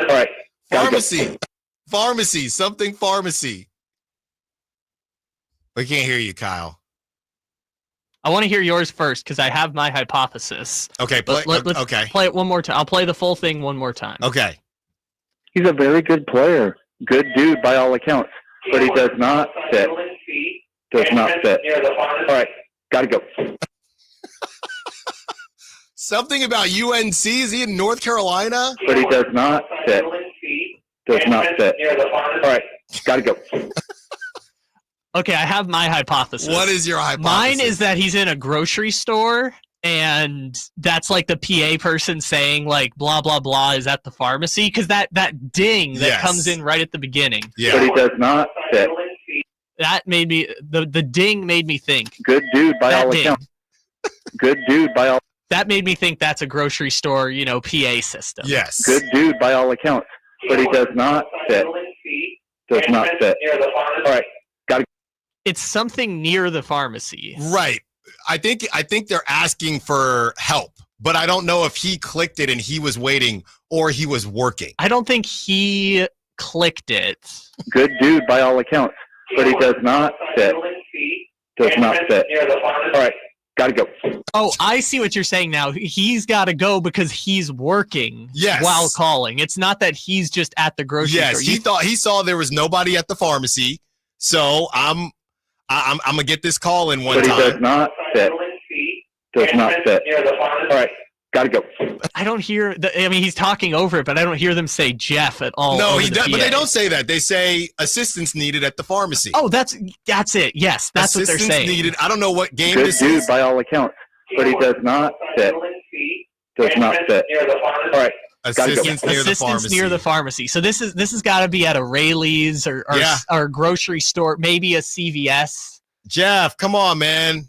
Speaker 1: right,
Speaker 2: pharmacy, something pharmacy. We can't hear you, Kyle.
Speaker 3: I want to hear yours first because I have my hypothesis.
Speaker 2: Okay,
Speaker 3: let's play it one more time. I'll play the full thing one more time.
Speaker 2: Okay.
Speaker 1: He's a very good player. Good dude by all accounts. But he does not fit. Does not fit. All right, gotta go.
Speaker 2: Something about UNC? Is he in North Carolina?
Speaker 1: But he does not fit. Does not fit. All right, gotta go.
Speaker 3: Okay, I have my hypothesis.
Speaker 2: What is your hypothesis?
Speaker 3: Mine is that he's in a grocery store, and that's like the PA person saying like blah blah blah is at the pharmacy, because that ding that comes in right at the beginning.
Speaker 1: Yeah. But he does not fit.
Speaker 3: That made me the ding made me think.
Speaker 1: Good dude by all accounts. Good dude by all.
Speaker 3: That made me think that's a grocery store, PA system.
Speaker 2: Yes.
Speaker 1: Good dude by all accounts, but he does not fit. Does not fit. All right, gotta.
Speaker 3: It's something near the pharmacy.
Speaker 2: Right. I think they're asking for help, but I don't know if he clicked it and he was waiting or he was working.
Speaker 3: I don't think he clicked it.
Speaker 1: Good dude by all accounts, but he does not fit. Does not fit. All right, gotta go.
Speaker 3: Oh, I see what you're saying now. He's got to go because he's working while calling. It's not that he's just at the grocery store.
Speaker 2: Yes, he saw there was nobody at the pharmacy, so I'm gonna get this call in one time.
Speaker 1: But he does not fit. Does not fit. All right, gotta go.
Speaker 3: I don't hear. He's talking over it, but I don't hear them say Jeff at all.
Speaker 2: No, he does, but they don't say that. They say assistance needed at the pharmacy.
Speaker 3: Oh, that's it. Yes, that's what they're saying.
Speaker 2: Needed. I don't know what game
Speaker 1: Good
Speaker 2: this
Speaker 1: dude
Speaker 2: is.
Speaker 1: by all accounts, but he does not fit. Does not fit. All right.
Speaker 2: Assistance
Speaker 3: near the pharmacy. So this has got to be at a Rayleigh's or a grocery store, maybe a CVS.
Speaker 2: Jeff, come on, man.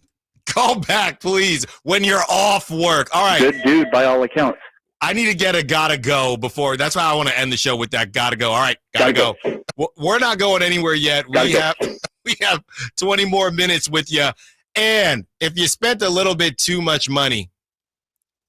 Speaker 2: Call back, please, when you're off work. All right.
Speaker 1: Good dude by all accounts.
Speaker 2: I need to get a gotta go before. That's why I want to end the show with that gotta go. All right, gotta go. We're not going anywhere yet. We have 20 more minutes with you. And if you spent a little bit too much money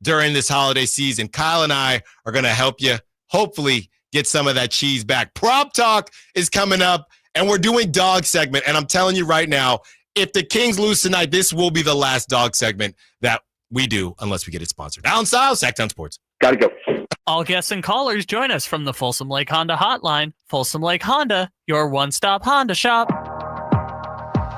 Speaker 2: during this holiday season, Kyle and I are going to help you hopefully get some of that cheese back. Prop Talk is coming up, and we're doing dog segment. And I'm telling you right now, if the Kings lose tonight, this will be the last dog segment that we do unless we get it sponsored. Allen Stiles, Sacktown Sports.
Speaker 1: Gotta go.
Speaker 3: All guests and callers join us from the Folsom Lake Honda Hotline. Folsom Lake Honda, your one-stop Honda shop.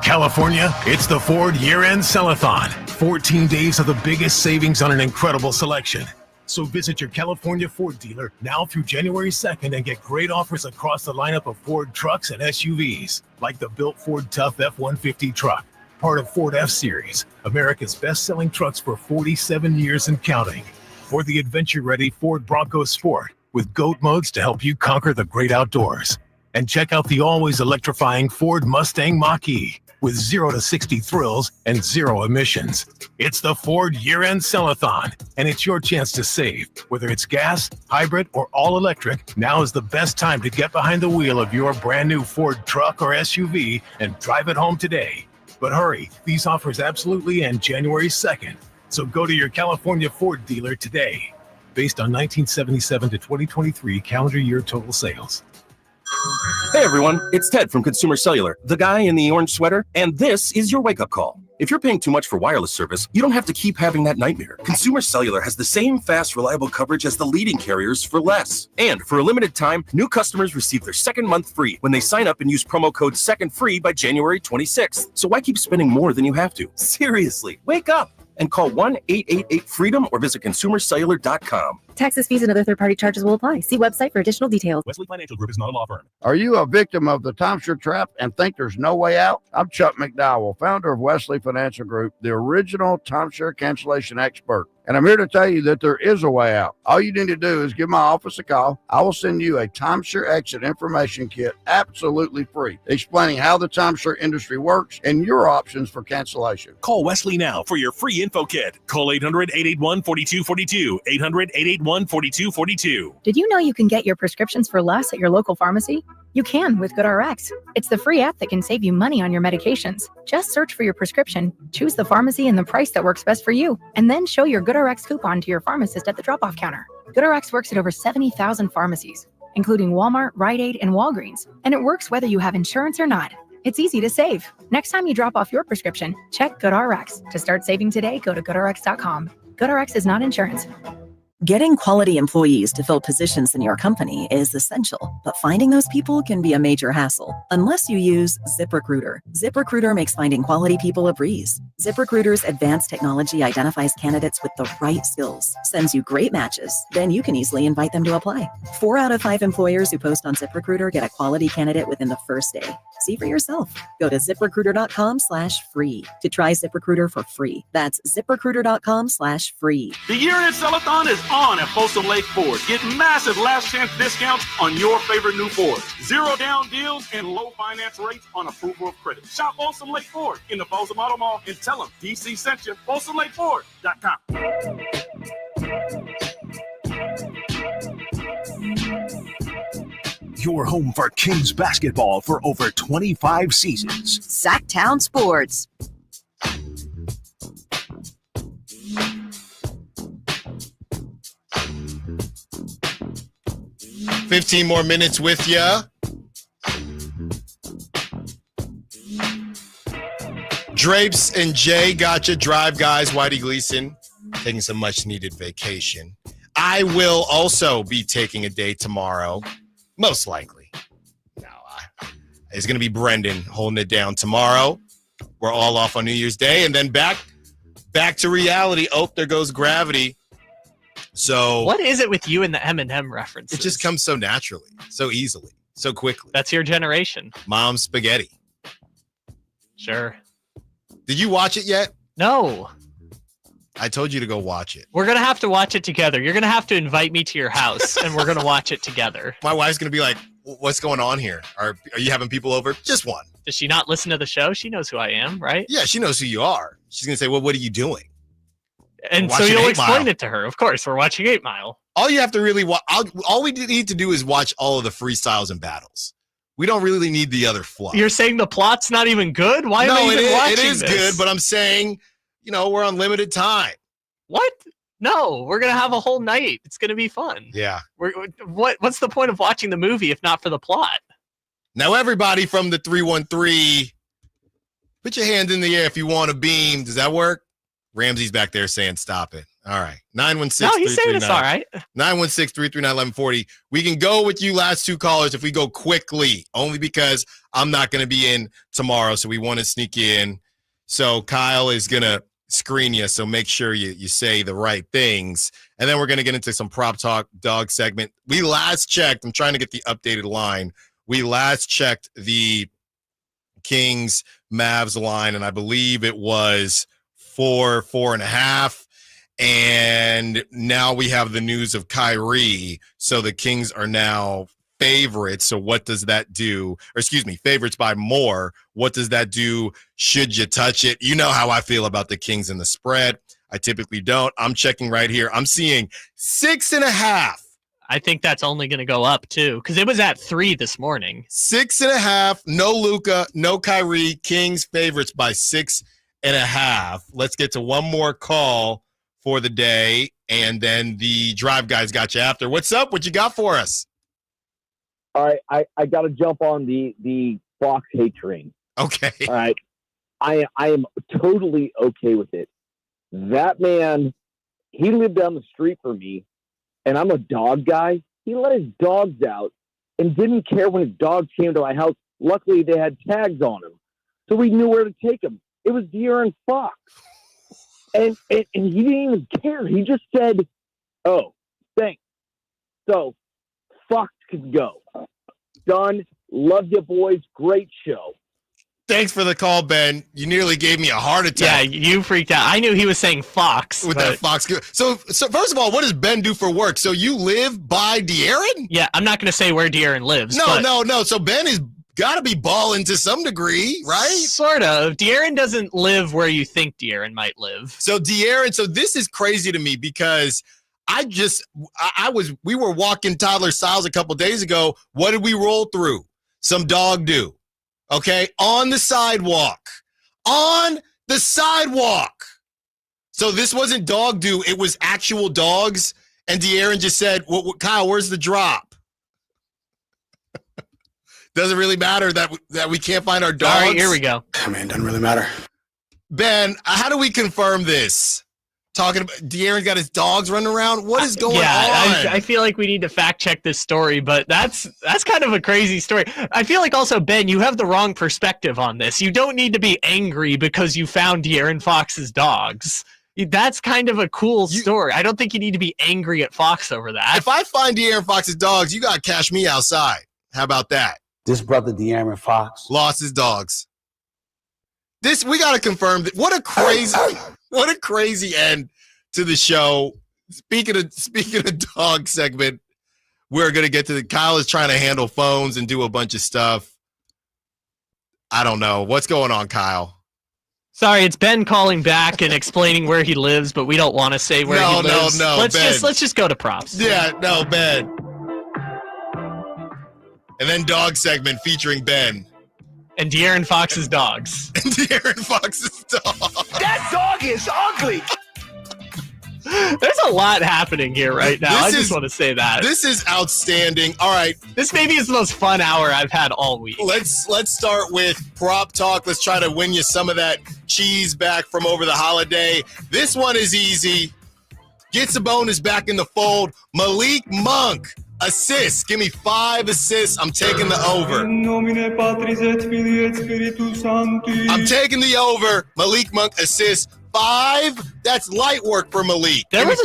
Speaker 17: California, it's the Ford Year-End Sell-a-thon. 14 days of the biggest savings on an incredible selection. So visit your California Ford dealer now through January 2nd and get great offers across the lineup of Ford trucks and SUVs, like the built Ford Tough F-150 truck, part of Ford F-Series, America's best-selling trucks for 47 years and counting. Or the adventure-ready Ford Bronco Sport with GOAT modes to help you conquer the great outdoors. And check out the always electrifying Ford Mustang Mach-E with 0 to 60 thrills and 0 emissions. It's the Ford Year-End Sell-a-thon, and it's your chance to save. Whether it's gas, hybrid, or all-electric, now is the best time to get behind the wheel of your brand new Ford truck or SUV and drive it home today. But hurry, these offers absolutely end January 2nd. So go to your California Ford dealer today. Based on 1977 to 2023 calendar year total sales.
Speaker 8: Hey everyone, it's Ted from Consumer Cellular, the guy in the orange sweater, and this is your wake-up call. If you're paying too much for wireless service, you don't have to keep having that nightmare. Consumer Cellular has the same fast, reliable coverage as the leading carriers for less. And for a limited time, new customers receive their second month free when they sign up and use promo code SECONDFREE by January 26th. So why keep spending more than you have to? Seriously, wake up and call 1-888-FREEDOM or visit consumercellular.com.
Speaker 9: Taxes, fees, and other third-party charges will apply. See website for additional details.
Speaker 10: Wesley Financial Group is not a law firm.
Speaker 18: Are you a victim of the timeshare trap and think there's no way out? I'm Chuck McDowell, founder of Wesley Financial Group, the original timeshare cancellation expert. And I'm here to tell you that there is a way out. All you need to do is give my office a call. I will send you a timeshare exit information kit absolutely free, explaining how the timeshare industry works and your options for cancellation.
Speaker 17: Call Wesley now for your free info kit. Call 800-881-4242, 800-881-4242.
Speaker 9: Did you know you can get your prescriptions for less at your local pharmacy? You can with GoodRx. It's the free app that can save you money on your medications. Just search for your prescription, choose the pharmacy and the price that works best for you, and then show your GoodRx coupon to your pharmacist at the drop-off counter. GoodRx works at over 70,000 pharmacies, including Walmart, Rite Aid, and Walgreens, and it works whether you have insurance or not. It's easy to save. Next time you drop off your prescription, check GoodRx. To start saving today, go to GoodRx.com. GoodRx is not insurance.
Speaker 4: Getting quality employees to fill positions in your company is essential, but finding those people can be a major hassle unless you use ZipRecruiter. ZipRecruiter makes finding quality people a breeze. ZipRecruiter's advanced technology identifies candidates with the right skills, sends you great matches, then you can easily invite them to apply. 4 out of 5 employers who post on ZipRecruiter get a quality candidate within the first day. See for yourself. Go to ZipRecruiter.com/free to try ZipRecruiter for free. That's ZipRecruiter.com/free.
Speaker 7: The year-end sell-a-thon is on at Folsom Lake Ford. Get massive last chance discounts on your favorite new Ford. 0 down deals and low finance rates on approval of credit. Shop Folsom Lake Ford in the Folsom Auto Mall and tell them DC sent you. FolsomLakeFord.com.
Speaker 27: Your home for Kings basketball for over 25 seasons.
Speaker 10: Sacktown Sports.
Speaker 2: $15 more minutes with ya. Drapes and Jay gotcha. Drive guys. Whitey Gleason taking some much needed vacation. I will also be taking a day tomorrow. Most likely. No, it's going to be Brendan holding it down tomorrow. We're all off on New Year's Day. And then back to reality. Oh, there goes gravity. So
Speaker 3: what is it with you and the Eminem references?
Speaker 2: It just comes so naturally, so easily, so quickly.
Speaker 3: That's your generation.
Speaker 2: Mom's spaghetti.
Speaker 3: Sure.
Speaker 2: Did you watch it yet?
Speaker 3: No.
Speaker 2: I told you to go watch it.
Speaker 3: We're going to have to watch it together. You're going to have to invite me to your house, and we're going to watch it together.
Speaker 2: My wife's going to be like, what's going on here? Are you having people over? Just one.
Speaker 3: Does she not listen to the show? She knows who I am, right?
Speaker 2: Yeah, she knows who you are. She's going to say, well, what are you doing?
Speaker 3: And so you'll explain it to her. Of course, we're watching 8 Mile.
Speaker 2: All you have to really watch, all we need to do is watch all of the freestyles and battles. We don't really need the other fluff.
Speaker 3: You're saying the plot's not even good? Why am I even watching this?
Speaker 2: It is good, but I'm saying, we're on limited time.
Speaker 3: What? No, we're going to have a whole night. It's going to be fun.
Speaker 2: Yeah.
Speaker 3: What's the point of watching the movie if not for the plot?
Speaker 2: Now, everybody from the 313, put your hand in the air if you want a beam. Does that work? Ramsey's back there saying, stop it. All right. 916.
Speaker 3: No, he's saying it's all right.
Speaker 2: 916-339-1140. We can go with you last 2 callers if we go quickly, only because I'm not going to be in tomorrow, so we want to sneak in. So Kyle is going to screen you, so make sure you say the right things. And then we're going to get into some prop talk dog segment. We last checked. I'm trying to get the updated line. We last checked the Kings Mavs line, and I believe it was 4.5. And now we have the news of Kyrie. So the Kings are now favorites. So what does that do? Or excuse me, favorites by more. What does that do? Should you touch it? You know how I feel about the Kings and the spread. I typically don't. I'm checking right here. I'm seeing 6.5.
Speaker 3: I think that's only going to go up too, because it was at 3 this morning.
Speaker 2: 6.5. No Luka, no Kyrie. Kings favorites by 6.5. Let's get to one more call for the day, and then the drive guys got you after. What's up? What you got for us?
Speaker 16: All right, I got to jump on the Fox hate train.
Speaker 2: Okay.
Speaker 16: All right, I am totally okay with it. That man, he lived down the street from me, and I'm a dog guy. He let his dogs out and didn't care when his dogs came to my house. Luckily, they had tags on them, so we knew where to take them. It was De'Aaron Fox. And he didn't even care. He just said, oh, thanks. So, Fox can go. Done. Love you, boys. Great show.
Speaker 2: Thanks for the call, Ben. You nearly gave me a heart attack.
Speaker 3: Yeah, you freaked out. I knew he was saying Fox.
Speaker 2: With that Fox. So first of all, what does Ben do for work? So you live by De'Aaron?
Speaker 3: Yeah, I'm not going to say where De'Aaron lives.
Speaker 2: No. So Ben is got to be balling to some degree, right?
Speaker 3: Sort of. De'Aaron doesn't live where you think De'Aaron might live.
Speaker 2: So this is crazy to me because we were walking Toddler Styles a couple days ago. What did we roll through? Some dog do. Okay? On the sidewalk. So this wasn't dog do. It was actual dogs. And De'Aaron just said, Kyle, where's the drop? Doesn't really matter that we can't find our dogs.
Speaker 3: All right, here we go.
Speaker 11: I mean, it doesn't really matter.
Speaker 2: Ben, how do we confirm this? Talking about De'Aaron's got his dogs running around. What is going on?
Speaker 3: I feel like we need to fact check this story, but that's kind of a crazy story. I feel like also, Ben, you have the wrong perspective on this. You don't need to be angry because you found De'Aaron Fox's dogs. That's kind of a cool story. I don't think you need to be angry at Fox over that.
Speaker 2: If I find De'Aaron Fox's dogs, you got to cash me outside. How about that?
Speaker 11: This brother De'Aaron Fox
Speaker 2: lost his dogs. We got to confirm that. What a crazy end to the show. Speaking of dog segment, we're going to get to Kyle is trying to handle phones and do a bunch of stuff. I don't know. What's going on, Kyle?
Speaker 3: Sorry, it's Ben calling back and explaining where he lives, but we don't want to say where he lives.
Speaker 2: No,
Speaker 3: let's
Speaker 2: Ben.
Speaker 3: just go to props.
Speaker 2: Yeah, no, Ben. And then dog segment featuring Ben.
Speaker 3: And De'Aaron Fox's dogs.
Speaker 2: And De'Aaron Fox's dogs.
Speaker 17: That dog is ugly.
Speaker 3: There's a lot happening here right now. I just want to say that.
Speaker 2: This is outstanding. All right.
Speaker 3: This maybe is the most fun hour I've had all week.
Speaker 2: Let's start with prop talk. Let's try to win you some of that cheese back from over the holiday. This one is easy. Get Sabone is back in the fold. Malik Monk. Assists. Give me 5 assists. I'm taking the over. I'm taking the over. Malik Monk assists. 5. That's light work for Malik.
Speaker 3: There was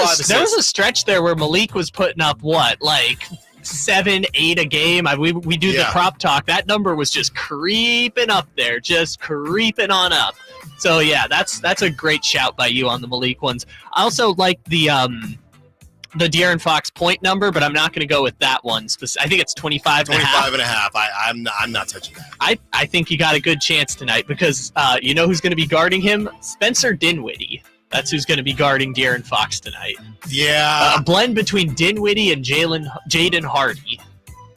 Speaker 3: a stretch there where Malik was putting up like 7, 8 a game. We do the prop talk. That number was just creeping up there, just creeping on up. So yeah, that's a great shout by you on the Malik ones. I also like the De'Aaron Fox point number, but I'm not going to go with that one. I think it's 25 and a half.
Speaker 2: 25 and a half. I'm not touching that.
Speaker 3: I think you got a good chance tonight because you know who's going to be guarding him? Spencer Dinwiddie. That's who's going to be guarding De'Aaron Fox tonight.
Speaker 2: Yeah.
Speaker 3: A blend between Dinwiddie and Jaden Hardy.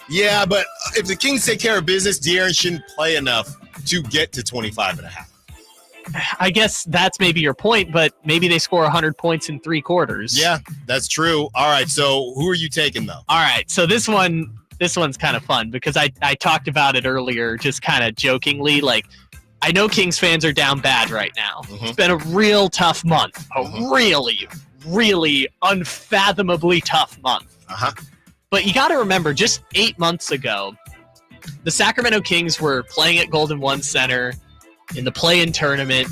Speaker 2: Yeah, but if the Kings take care of business, De'Aaron shouldn't play enough to get to 25 and a half.
Speaker 3: I guess that's maybe your point, but maybe they score 100 points in 3 quarters.
Speaker 2: Yeah, that's true. All right, so who are you taking, though?
Speaker 3: All right, so this one's kind of fun because I talked about it earlier just kind of jokingly. Like, I know Kings fans are down bad right now. Mm-hmm. It's been a real tough month. A really, really unfathomably tough month.
Speaker 2: Uh-huh.
Speaker 3: But you got to remember, just 8 months ago, the Sacramento Kings were playing at Golden One Center in the play-in tournament,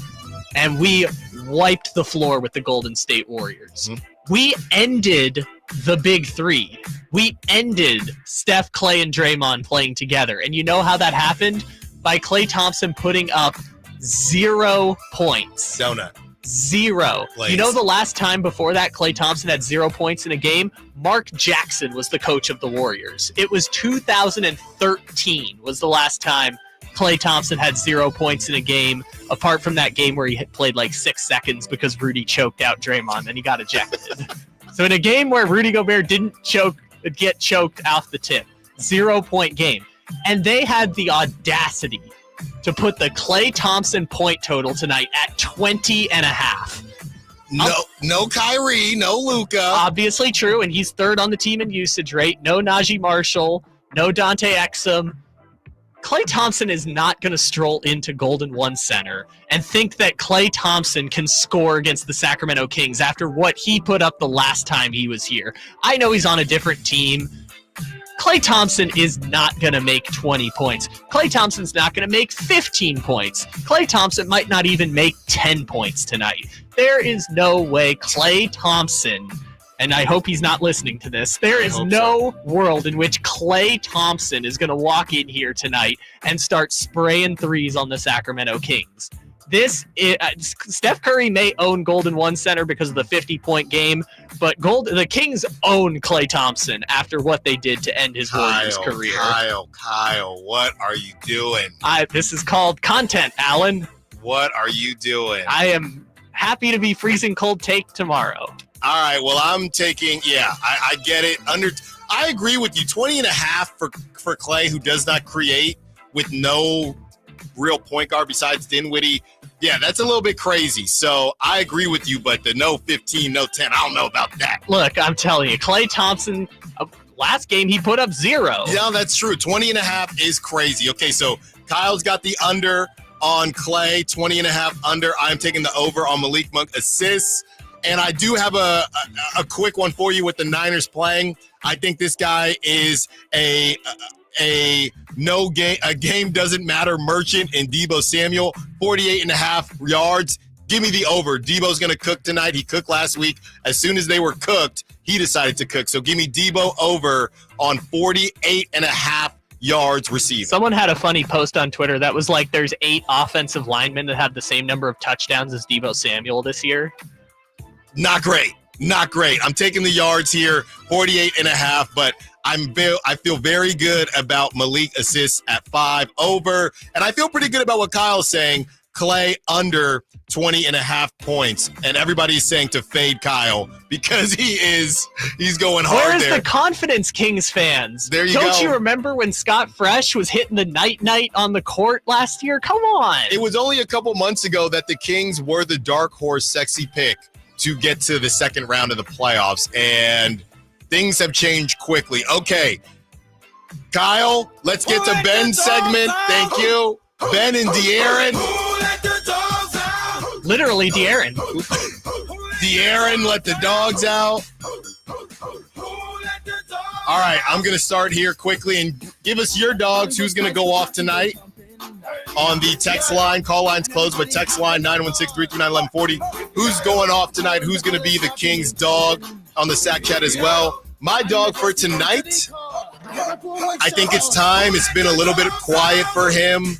Speaker 3: and we wiped the floor with the Golden State Warriors. Mm-hmm. We ended the Big Three. We ended Steph, Clay, and Draymond playing together. And you know how that happened? By Klay Thompson putting up 0 points.
Speaker 2: Donut.
Speaker 3: 0.
Speaker 2: Plays.
Speaker 3: You know the last time before that Klay Thompson had 0 points in a game? Mark Jackson was the coach of the Warriors. It was 2013 was the last time Klay Thompson had 0 points in a game, apart from that game where he had played like 6 seconds because Rudy choked out Draymond and he got ejected. So in a game where Rudy Gobert didn't get choked off the tip, 0 point game. And they had the audacity to put the Klay Thompson point total tonight at 20 and a half.
Speaker 2: No Kyrie, no Luka.
Speaker 3: Obviously true, and he's 3rd on the team in usage rate. No Najee Marshall, no Dante Exum. Klay Thompson is not going to stroll into Golden One Center and think that Klay Thompson can score against the Sacramento Kings after what he put up the last time he was here. I know he's on a different team. Klay Thompson is not going to make 20 points. Klay Thompson's not going to make 15 points. Klay Thompson might not even make 10 points tonight. There is no way Klay Thompson, and I hope he's not listening to this, there is no world in which Klay Thompson is going to walk in here tonight and start spraying threes on the Sacramento Kings. Steph Curry may own Golden One Center because of the 50-point game, but the Kings own Klay Thompson after what they did to end his Warriors career.
Speaker 2: Kyle, what are you doing?
Speaker 3: This is called content, Allen.
Speaker 2: What are you doing?
Speaker 3: I am happy to be freezing cold take tomorrow.
Speaker 2: All right, well, I'm taking, I get it. I agree with you. 20 and a half for Klay, who does not create with no real point guard besides Dinwiddie. Yeah, that's a little bit crazy. So I agree with you, but the no 15, no 10, I don't know about that.
Speaker 3: Look, I'm telling you, Klay Thompson, last game he put up 0.
Speaker 2: Yeah, that's true. 20.5 is crazy. Okay, so Kyle's got the under on Clay, 20.5 under. I'm taking the over on Malik Monk assists. And I do have a quick one for you with the Niners playing. I think this guy is a game doesn't matter merchant in Deebo Samuel, 48.5 yards. Give me the over. Deebo's going to cook tonight. He cooked last week. As soon as they were cooked, he decided to cook. So give me Deebo over on 48.5 yards received.
Speaker 3: Someone had a funny post on Twitter that was like there's 8 offensive linemen that have the same number of touchdowns as Deebo Samuel this year.
Speaker 2: Not great. I'm taking the yards here, 48.5, but I feel very good about Malik assists at 5 over, and I feel pretty good about what Kyle's saying. Clay under 20.5 points, and everybody's saying to fade Kyle because he's going hard.
Speaker 3: Where's
Speaker 2: there.
Speaker 3: the confidence, Kings fans?
Speaker 2: There you
Speaker 3: Don't
Speaker 2: go.
Speaker 3: you remember when Scott Fresh was hitting the night on the court last year? Come on.
Speaker 2: It was only a couple months ago that the Kings were the dark horse sexy pick to get to the second round of the playoffs, and things have changed quickly. Okay, Kyle, let's get to Ben's segment. Thank you. Ben and De'Aaron.
Speaker 3: Literally, De'Aaron.
Speaker 2: De'Aaron let the dogs out. All right, I'm going to start here quickly and give us your dogs. Who's going to go off tonight on the text line? Call line's closed, but text line 916-339-1140. Who's going off tonight? Who's going to be the Kings dog on the Sack Chat as well? My dog for tonight, I think it's time. It's been a little bit quiet for him.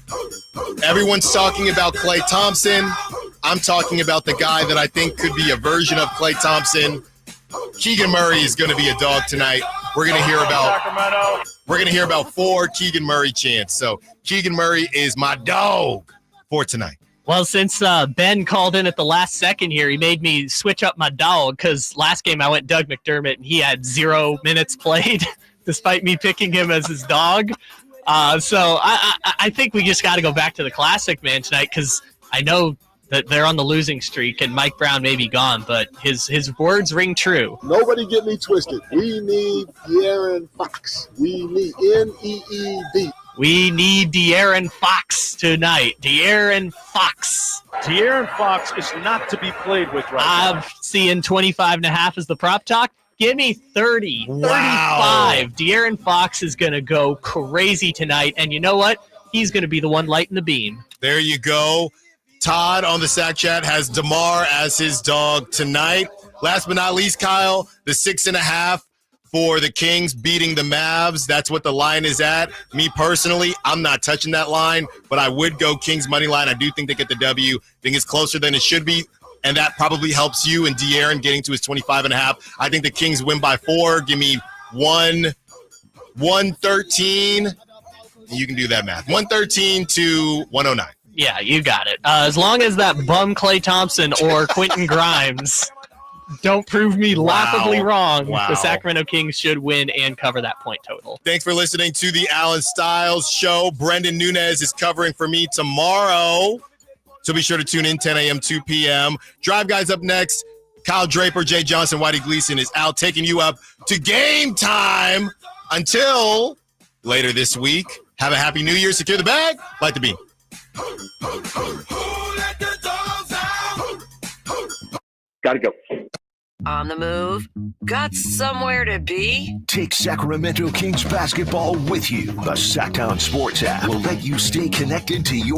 Speaker 2: Everyone's talking about Klay Thompson. I'm talking about the guy that I think could be a version of Klay Thompson. Keegan Murray is going to be a dog tonight. We're going to hear about 4 Keegan Murray chants. So Keegan Murray is my dog for tonight.
Speaker 3: Well, since Ben called in at the last second here, he made me switch up my dog because last game I went Doug McDermott and he had 0 minutes played despite me picking him as his dog. So I think we just got to go back to the classic, man, tonight because I know that they're on the losing streak and Mike Brown may be gone, but his words ring true.
Speaker 24: Nobody get me twisted. We need De'Aaron Fox. We need N-E-E-D.
Speaker 3: We need De'Aaron Fox tonight. De'Aaron Fox.
Speaker 12: De'Aaron Fox is not to be played with right now.
Speaker 3: I'm seeing 25.5 as the prop talk. Give me 30,
Speaker 2: Wow.
Speaker 3: 35. De'Aaron Fox is going to go crazy tonight. And you know what? He's going to be the one lighting the beam.
Speaker 2: There you go. Todd on the Sack Chat has DeMar as his dog tonight. Last but not least, Kyle, the 6.5 for the Kings beating the Mavs. That's what the line is at. Me personally, I'm not touching that line, but I would go Kings money line. I do think they get the W. I think it's closer than it should be, and that probably helps you and De'Aaron getting to his 25.5. I think the Kings win by 4. Give me 113. You can do that math. 113 to 109.
Speaker 3: Yeah, you got it. As long as that bum Klay Thompson or Quentin Grimes don't prove me laughably wrong, the Sacramento Kings should win and cover that point total.
Speaker 2: Thanks for listening to the Allen Stiles Show. Brendan Nunez is covering for me tomorrow, so be sure to tune in 10 a.m., 2 p.m. Drive Guys up next. Kyle Draper, Jay Johnson, Whitey Gleason is out taking you up to game time. Until later this week, have a happy New Year. Secure the bag, light the beam.
Speaker 1: Gotta go.
Speaker 10: On the move? Got somewhere to be?
Speaker 27: Take Sacramento Kings basketball with you. The Sacktown Sports app will let you stay connected to your